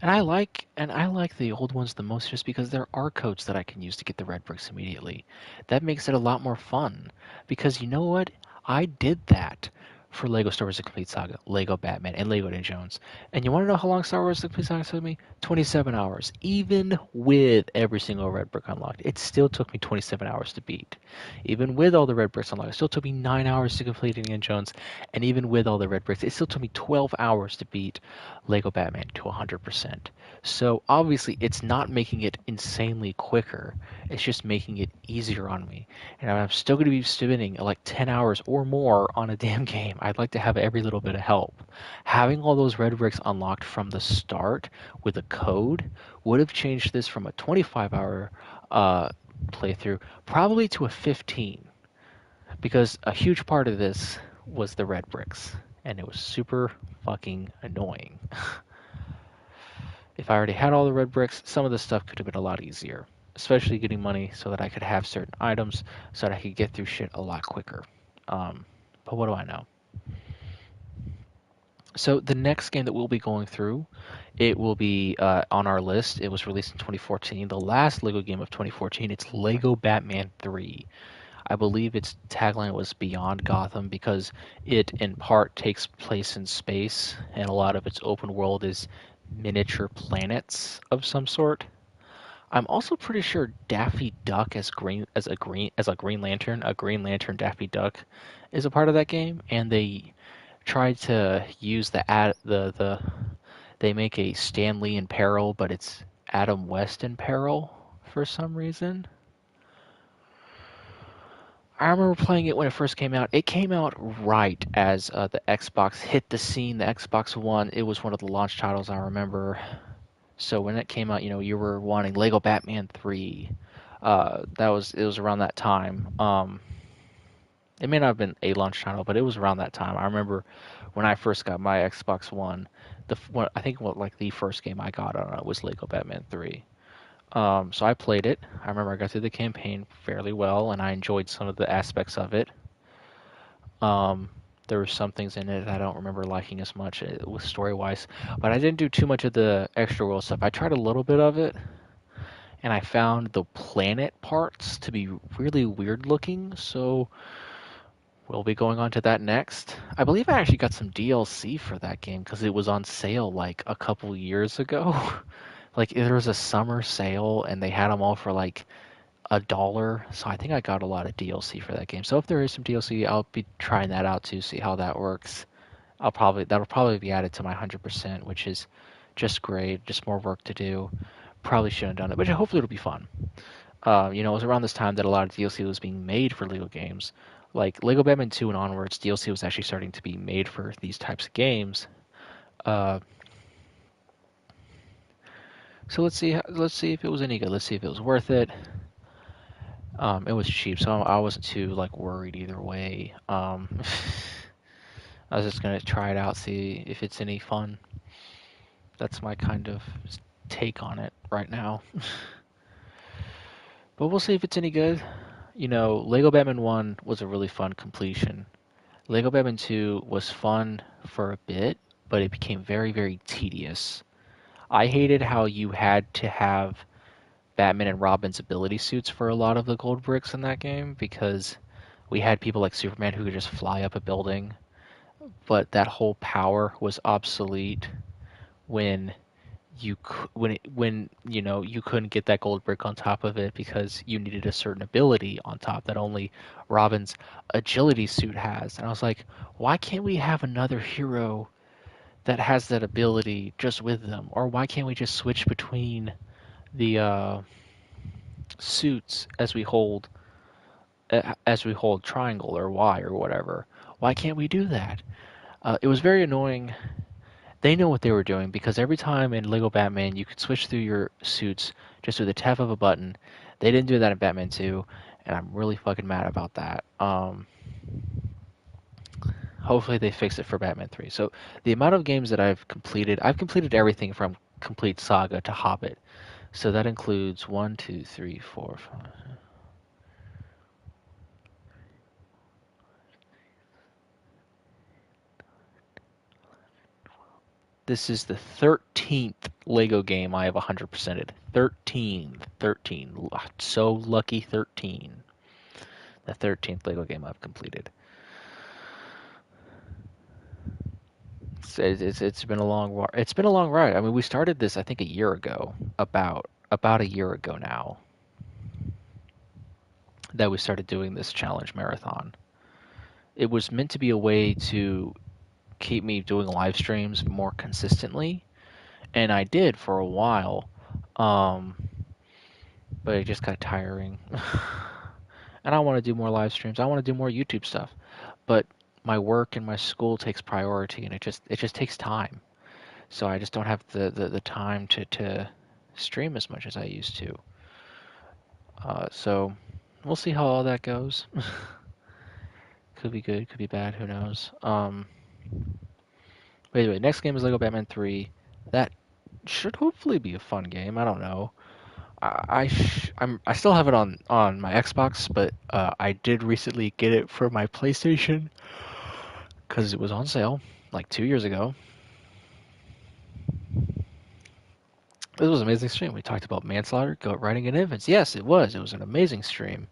And I like the old ones the most just because there are codes that I can use to get the red bricks immediately. That makes it a lot more fun. Because you know what? I did that for Lego Star Wars The Complete Saga, Lego Batman, and Lego Indiana Jones. And you want to know how long Star Wars The Complete Saga took me? 27 hours. Even with every single red brick unlocked, it still took me 27 hours to beat. Even with all the red bricks unlocked, it still took me 9 hours to complete Indiana Jones. And even with all the red bricks, it still took me 12 hours to beat Lego Batman to 100%. So obviously it's not making it insanely quicker. It's just making it easier on me. And I'm still going to be spending like 10 hours or more on a damn game. I'd like to have every little bit of help. Having all those red bricks unlocked from the start with a code would have changed this from a 25-hour playthrough probably to a 15. Because a huge part of this was the red bricks. and it was super fucking annoying. If I already had all the red bricks, some of this stuff could have been a lot easier, especially getting money so that I could have certain items so that I could get through shit a lot quicker. But what do I know? So the next game that we'll be going through, it will be on our list. It was released in 2014, the last LEGO game of 2014. It's LEGO Batman 3. I believe its tagline was Beyond Gotham because it in part takes place in space and a lot of its open world is miniature planets of some sort. I'm also pretty sure Daffy Duck as a Green Lantern, a Green Lantern Daffy Duck is a part of that game, and they tried to use they make a Stan Lee in peril, but it's Adam West in peril for some reason. I remember playing it when it first came out. It came out right as the Xbox hit the scene, the Xbox One. It was one of the launch titles I remember. So when it came out, you were wanting Lego Batman 3. It was around that time. It may not have been a launch title, but it was around that time. I remember when I first got my Xbox One, I think the first game I got on it was Lego Batman 3. So I played it. I remember I got through the campaign fairly well, and I enjoyed some of the aspects of it. There were some things in it that I don't remember liking as much with story-wise, but I didn't do too much of the extra world stuff. I tried a little bit of it, and I found the planet parts to be really weird looking, so we'll be going on to that next. I believe I actually got some DLC for that game because it was on sale like a couple years ago. Like there was a summer sale and they had them all for like $1. So I think I got a lot of DLC for that game. So if there is some DLC, I'll be trying that out to see how that works. That'll probably be added to my 100%, which is just great. Just more work to do. Probably shouldn't have done it, but hopefully it'll be fun. It was around this time that a lot of DLC was being made for Lego games. Like Lego Batman 2 and onwards, DLC was actually starting to be made for these types of games. So let's see if it was any good. Let's see if it was worth it. It was cheap, so I wasn't too worried either way. I was just gonna try it out, see if it's any fun. That's my kind of take on it right now. But we'll see if it's any good. Lego Batman 1 was a really fun completion. Lego Batman 2 was fun for a bit, but it became very, very tedious. I hated how you had to have Batman and Robin's ability suits for a lot of the gold bricks in that game because we had people like Superman who could just fly up a building, but that whole power was obsolete when you couldn't get that gold brick on top of it because you needed a certain ability on top that only Robin's agility suit has. And I was like, why can't we have another hero that has that ability just with them? Or why can't we just switch between the suits as we hold triangle or Y or whatever? Why can't we do that? It was very annoying. They know what they were doing because every time in Lego Batman you could switch through your suits just with a tap of a button. They didn't do that in Batman 2, and I'm really fucking mad about that. Hopefully they fix it for Batman 3. So the amount of games that I've completed everything from Complete Saga to Hobbit. So that includes 1, 2, 3, 4, 5. This is the 13th Lego game I have 100%ed. 13. So lucky 13. The 13th Lego game I've completed. It's been a long ride. I mean, we started this I think a year ago, about a year ago now, that we started doing this challenge marathon. It was meant to be a way to keep me doing live streams more consistently, and I did for a while, but it just got tiring. And I want to do more live streams. I want to do more YouTube stuff, but my work and my school takes priority, and it just takes time. So I just don't have the time to stream as much as I used to. So we'll see how all that goes. Could be good, could be bad, who knows. But anyway, next game is Lego Batman 3. That should hopefully be a fun game. I don't know. I still have it on my Xbox, but I did recently get it for my PlayStation because it was on sale like 2 years ago. This was an amazing stream. We talked about manslaughter, goat riding, and infants. Yes, it was. It was an amazing stream.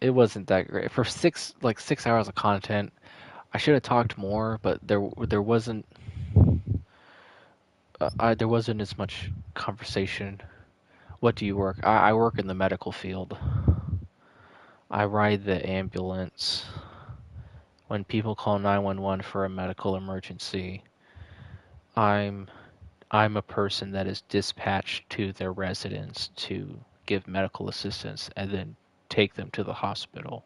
It wasn't that great for 6 hours of content. I should have talked more, but there wasn't there wasn't as much conversation. What do you work? I work in the medical field. I ride the ambulance. When people call 911 for a medical emergency, I'm a person that is dispatched to their residence to give medical assistance and then take them to the hospital.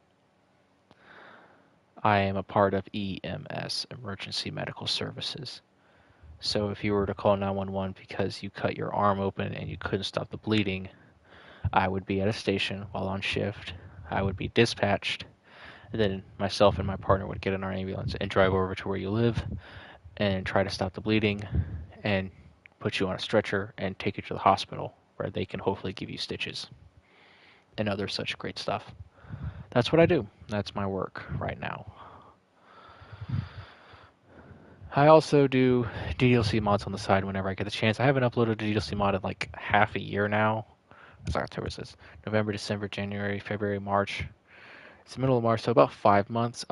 I am a part of EMS, Emergency Medical Services. So if you were to call 911 because you cut your arm open and you couldn't stop the bleeding, I would be at a station while on shift. I would be dispatched, and then myself and my partner would get in our ambulance and drive over to where you live and try to stop the bleeding and put you on a stretcher and take you to the hospital where they can hopefully give you stitches and other such great stuff. That's what I do. That's my work right now. I also do DDLC mods on the side whenever I get the chance. I haven't uploaded a DDLC mod in like half a year now. It's October, says November, December, January, February, March. It's the middle of March, so about 5 months.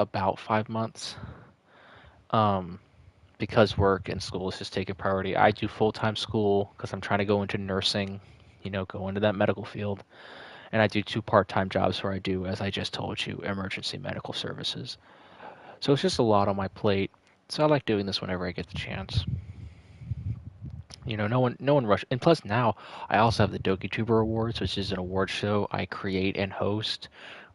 Because work and school is just taking priority. I do full-time school because I'm trying to go into nursing, go into that medical field. And I do 2 part-time jobs where I do, as I just told you, emergency medical services. So it's just a lot on my plate. So I like doing this whenever I get the chance. No one rush. And plus now, I also have the DokiTuber Awards, which is an award show I create and host,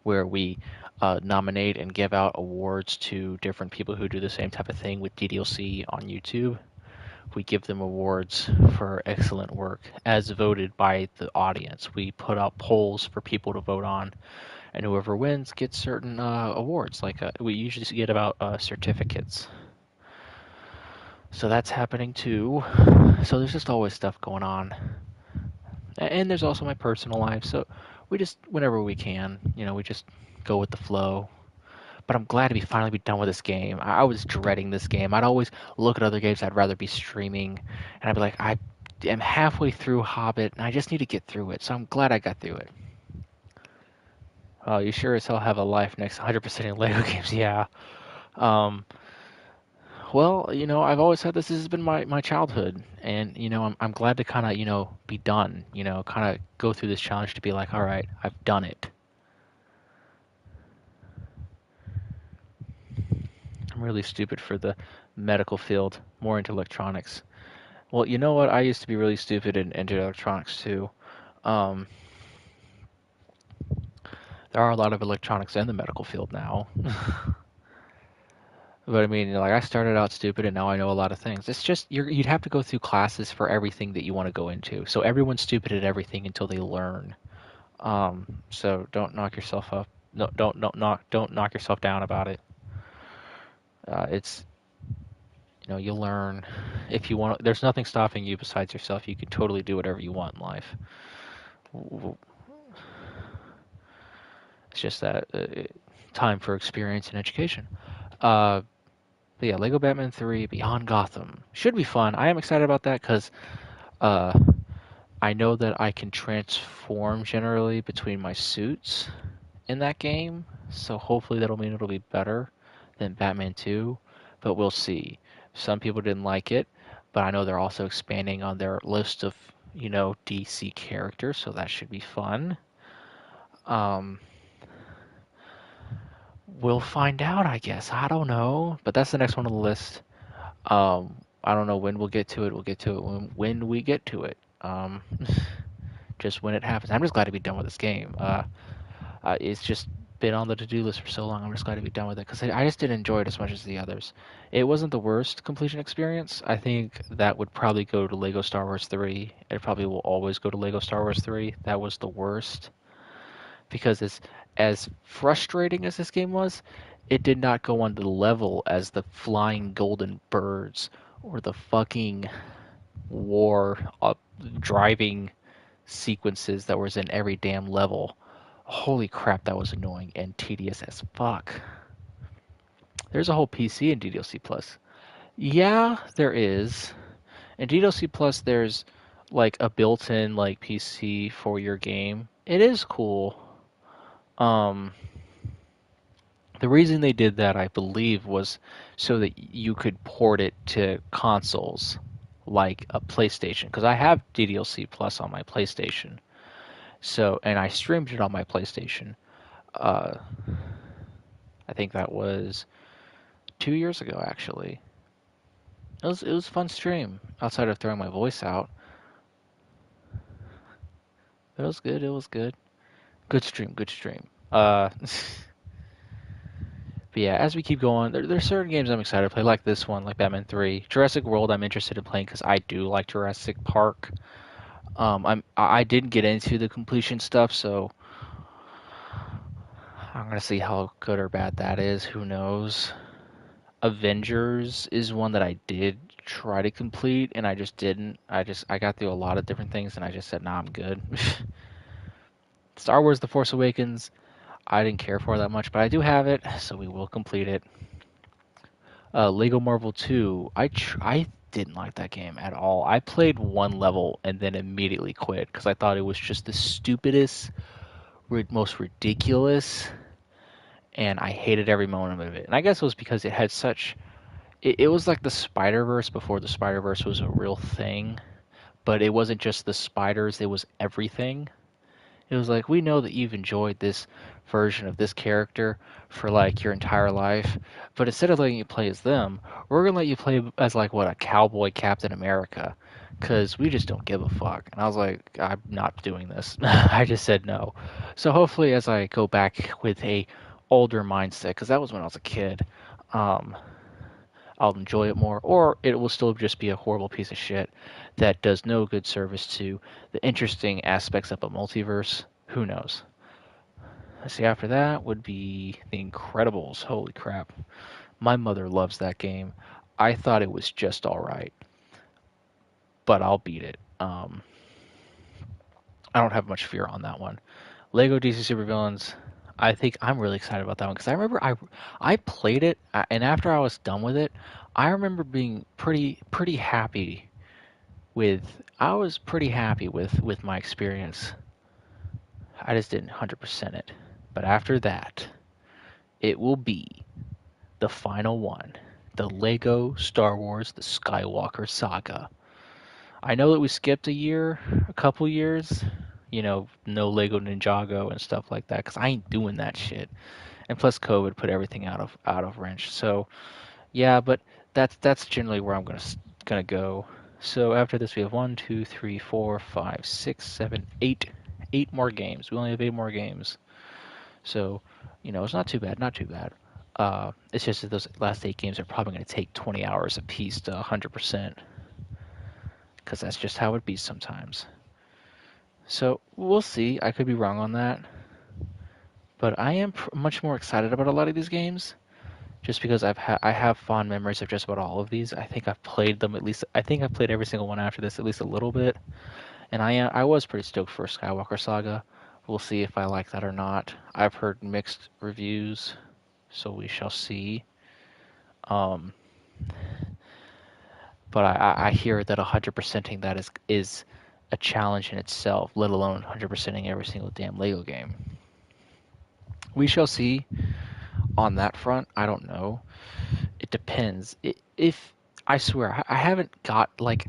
where we nominate and give out awards to different people who do the same type of thing with DDLC on YouTube. We give them awards for excellent work as voted by the audience. We put out polls for people to vote on, and whoever wins gets certain awards. Like we usually get about certificates. So that's happening too. So there's just always stuff going on. And there's also my personal life. So we just, whenever we can, we just go with the flow. But I'm glad to finally be done with this game. I was dreading this game. I'd always look at other games I'd rather be streaming, and I'd be like, I am halfway through Hobbit, and I just need to get through it. So I'm glad I got through it. Oh, you sure as hell have a life next 100% in Lego games. Yeah. Well, I've always said this has been my childhood, and I'm glad to kind of be done. Kind of go through this challenge to be like, all right, I've done it. I'm really stupid for the medical field, more into electronics. Well, you know what? I used to be really stupid into electronics too. There are a lot of electronics in the medical field now. But I mean, like I started out stupid and now I know a lot of things. It's just you'd have to go through classes for everything that you want to go into. So everyone's stupid at everything until they learn. So don't knock yourself up. No, don't knock yourself down about it. It's you learn if you want. There's nothing stopping you besides yourself. You can totally do whatever you want in life. It's just that time for experience and education. But yeah, Lego Batman 3 Beyond Gotham should be fun. I am excited about that because I know that I can transform generally between my suits in that game. So hopefully that'll mean it'll be better than Batman 2. But we'll see. Some people didn't like it, but I know they're also expanding on their list of, DC characters, so that should be fun. We'll find out, I guess. I don't know. But that's the next one on the list. I don't know when we'll get to it. We'll get to it when we get to it. Just when it happens. I'm just glad to be done with this game. It's just been on the to-do list for so long. I'm just glad to be done with it because I just didn't enjoy it as much as the others. It wasn't the worst completion experience. I think that would probably go to Lego Star Wars 3. It probably will always go to Lego Star Wars 3. That was the worst because as frustrating as this game was, it did not go on the level as the flying golden birds or the fucking war driving sequences that was in every damn level. Holy crap, that was annoying and tedious as fuck. There's a whole PC in DDLC Plus. Yeah, there is. In DDLC Plus, there's like a built-in like PC for your game. It is cool. The reason they did that, I believe, was so that you could port it to consoles like a PlayStation. Because I have DDLC Plus on my PlayStation, so and I streamed it on my PlayStation. Uh, I think that was 2 years ago, actually. It was a fun stream outside of throwing my voice out. It was good. It was good. Good stream. Good stream. But yeah, as we keep going, there's certain games I'm excited to play, like this one, like Batman 3. Jurassic World, I'm interested in playing because I do like Jurassic Park. I didn't get into the completion stuff, so I'm gonna see how good or bad that is. Who knows? Avengers is one that I did try to complete, and I just didn't. I got through a lot of different things, and I just said, nah, I'm good. Star Wars: The Force Awakens, I didn't care for that much, but I do have it, so we will complete it. Lego Marvel 2, I didn't like that game at all. I played one level and then immediately quit because I thought it was just the stupidest, most ridiculous, and I hated every moment of it. And I guess it was because it had such. It was like the Spider-Verse before the Spider-Verse was a real thing, but it wasn't just the spiders, it was everything. It was like, we know that you've enjoyed this version of this character for like your entire life, but instead of letting you play as them, we're gonna let you play as like what, a cowboy Captain America, because we just don't give a fuck. And I was like, I'm not doing this. I just said no. So hopefully, as I go back with a older mindset, because that was when I was a kid, I'll enjoy it more, or it will still just be a horrible piece of shit that does no good service to the interesting aspects of a multiverse. Who knows? Let's see, after that would be The Incredibles. Holy crap. My mother loves that game. I thought it was just alright, but I'll beat it. I don't have much fear on that one. Lego DC Supervillains. I think I'm really excited about that one because I remember I played it, and after I was done with it, I remember being pretty happy with. I was pretty happy with my experience. I just didn't 100% it, but after that, it will be the final one, the Lego Star Wars: The Skywalker Saga. I know that we skipped a couple years, no Lego Ninjago and stuff like that, because I ain't doing that shit. And plus, COVID put everything out of wrench. So yeah, but that's generally where I'm gonna go. So after this, we have 1, 2, 3, 4, 5, 6, 7, 8 more games. We only have 8 more games. So it's not too bad, not too bad. It's just that those last 8 games are probably going to take 20 hours apiece to 100%, because that's just how it be sometimes. So we'll see. I could be wrong on that, but I am much more excited about a lot of these games, just because I have fond memories of just about all of these. I think I've played them at least. I think I've played every single one after this at least a little bit, and I was pretty stoked for Skywalker Saga. We'll see if I like that or not. I've heard mixed reviews, so we shall see. But I hear that 100%ing that is a challenge in itself, let alone 100%ing every single damn Lego game. We shall see on that front. I don't know. It depends. If I swear, I haven't got like,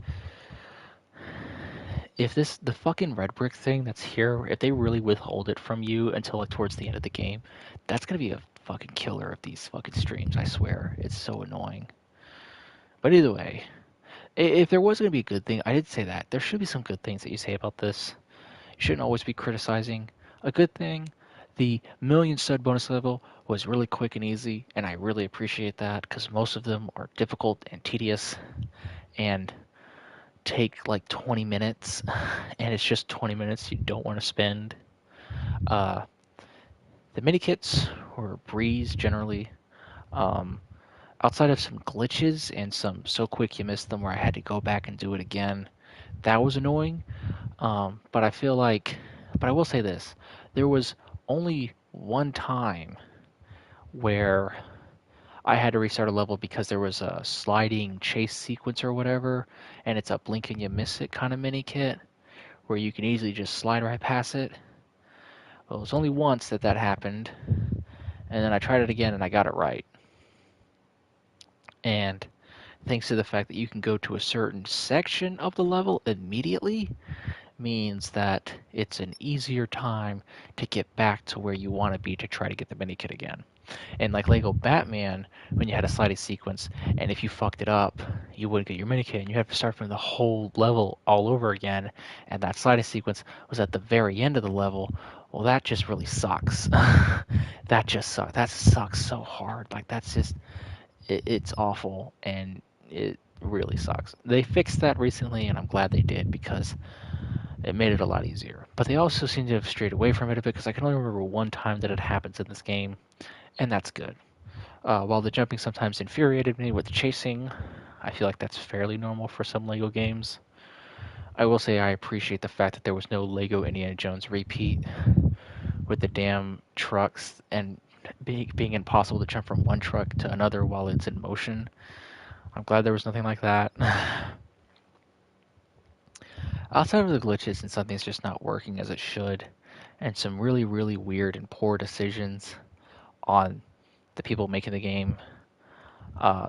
if the fucking red brick thing that's here, if they really withhold it from you until like towards the end of the game, that's gonna be a fucking killer of these fucking streams. I swear, it's so annoying. But either way, if there was going to be a good thing, I did say that. There should be some good things that you say about this. You shouldn't always be criticizing. A good thing, the million stud bonus level was really quick and easy, and I really appreciate that because most of them are difficult and tedious and take like 20 minutes, and it's just 20 minutes you don't want to spend. The mini kits were a breeze generally. Um, Outside of some glitches and some so quick you missed them where I had to go back and do it again, that was annoying. But I feel like, but I will say this, there was only one time where I had to restart a level because there was a sliding chase sequence or whatever, and it's a blink and you miss it kind of mini kit where you can easily just slide right past it. Well, it was only once that that happened, and then I tried it again and I got it right. And thanks to the fact that you can go to a certain section of the level immediately, means that it's an easier time to get back to where you want to be to try to get the mini kit again. And like Lego Batman, when you had a sliding sequence, and if you fucked it up, you wouldn't get your mini kit, and you have to start from the whole level all over again. And that sliding sequence was at the very end of the level. Well, that just really sucks. That just sucks. That sucks so hard. Like that's just, it's awful, and it really sucks. They fixed that recently, and I'm glad they did because it made it a lot easier. But they also seem to have strayed away from it a bit because I can only remember one time that it happens in this game, and that's good. While the jumping sometimes infuriated me with the chasing, I feel like that's fairly normal for some LEGO games. I will say I appreciate the fact that there was no LEGO Indiana Jones repeat with the damn trucks and being impossible to jump from one truck to another while it's in motion. I'm glad there was nothing like that. Outside of the glitches and something's just not working as it should, and some really, really weird and poor decisions on the people making the game,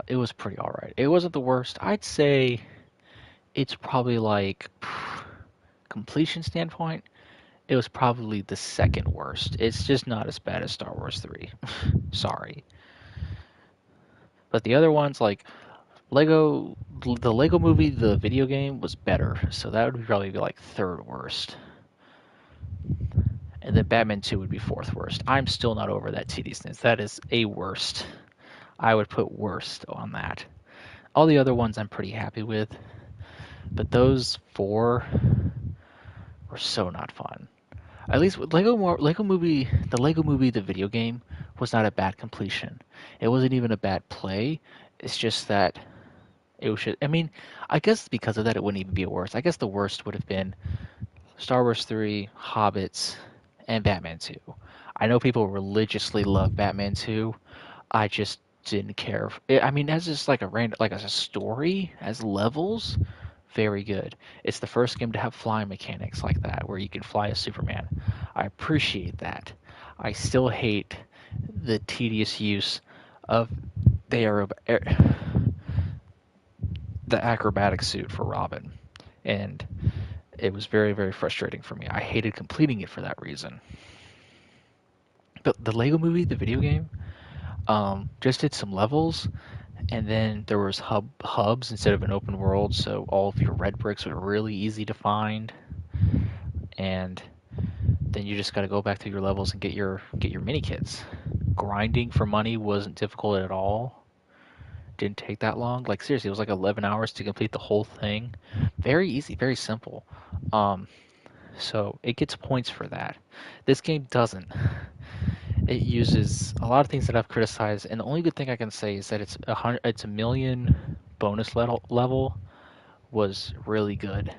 it was pretty alright. It wasn't the worst. I'd say it's probably like, completion standpoint, it was probably the second worst. It's just not as bad as Star Wars 3. Sorry. But the other ones, like the Lego movie, the video game, was better. So that would probably be like third worst. And then Batman 2 would be fourth worst. I'm still not over that tediousness. That is a worst. I would put worst on that. All the other ones I'm pretty happy with. But those four were so not fun. At least with Lego Movie, the video game, was not a bad completion. It wasn't even a bad play. It's just that it was. I mean, I guess because of that, it wouldn't even be a worst. I guess the worst would have been Star Wars 3, Hobbits, and Batman 2. I know people religiously love Batman 2. I just didn't care. I mean, as just like as a story, as levels, very good. It's the first game to have flying mechanics like that, where you can fly as Superman. I appreciate that. I still hate the tedious use of the acrobatic suit for Robin, and it was very, very frustrating for me. I hated completing it for that reason. But the Lego Movie, the video game, just did some levels, and then there was hubs instead of an open world, so all of your red bricks were really easy to find, and then you just got to go back through your levels and get your mini kits. Grinding for money wasn't difficult at all. Didn't take that long. Like seriously, it was like 11 hours to complete the whole thing. Very easy, very simple. So it gets points for that. This game doesn't. It uses a lot of things that I've criticized, and the only good thing I can say is that it's a million bonus level was really good,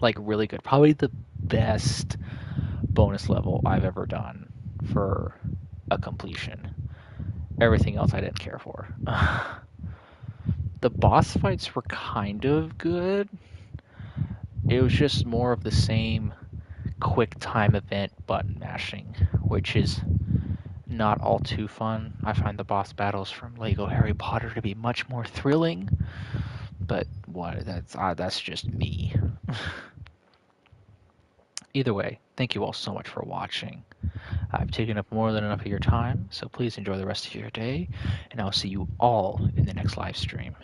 like really good. Probably the best bonus level I've ever done for a completion. Everything else I didn't care for. The boss fights were kind of good. It was just more of the same quick time event button mashing, which is not all too fun. I find the boss battles from Lego Harry Potter to be much more thrilling, but that's just me. Either way, thank you all so much for watching. I've taken up more than enough of your time, so please enjoy the rest of your day, and I'll see you all in the next live stream.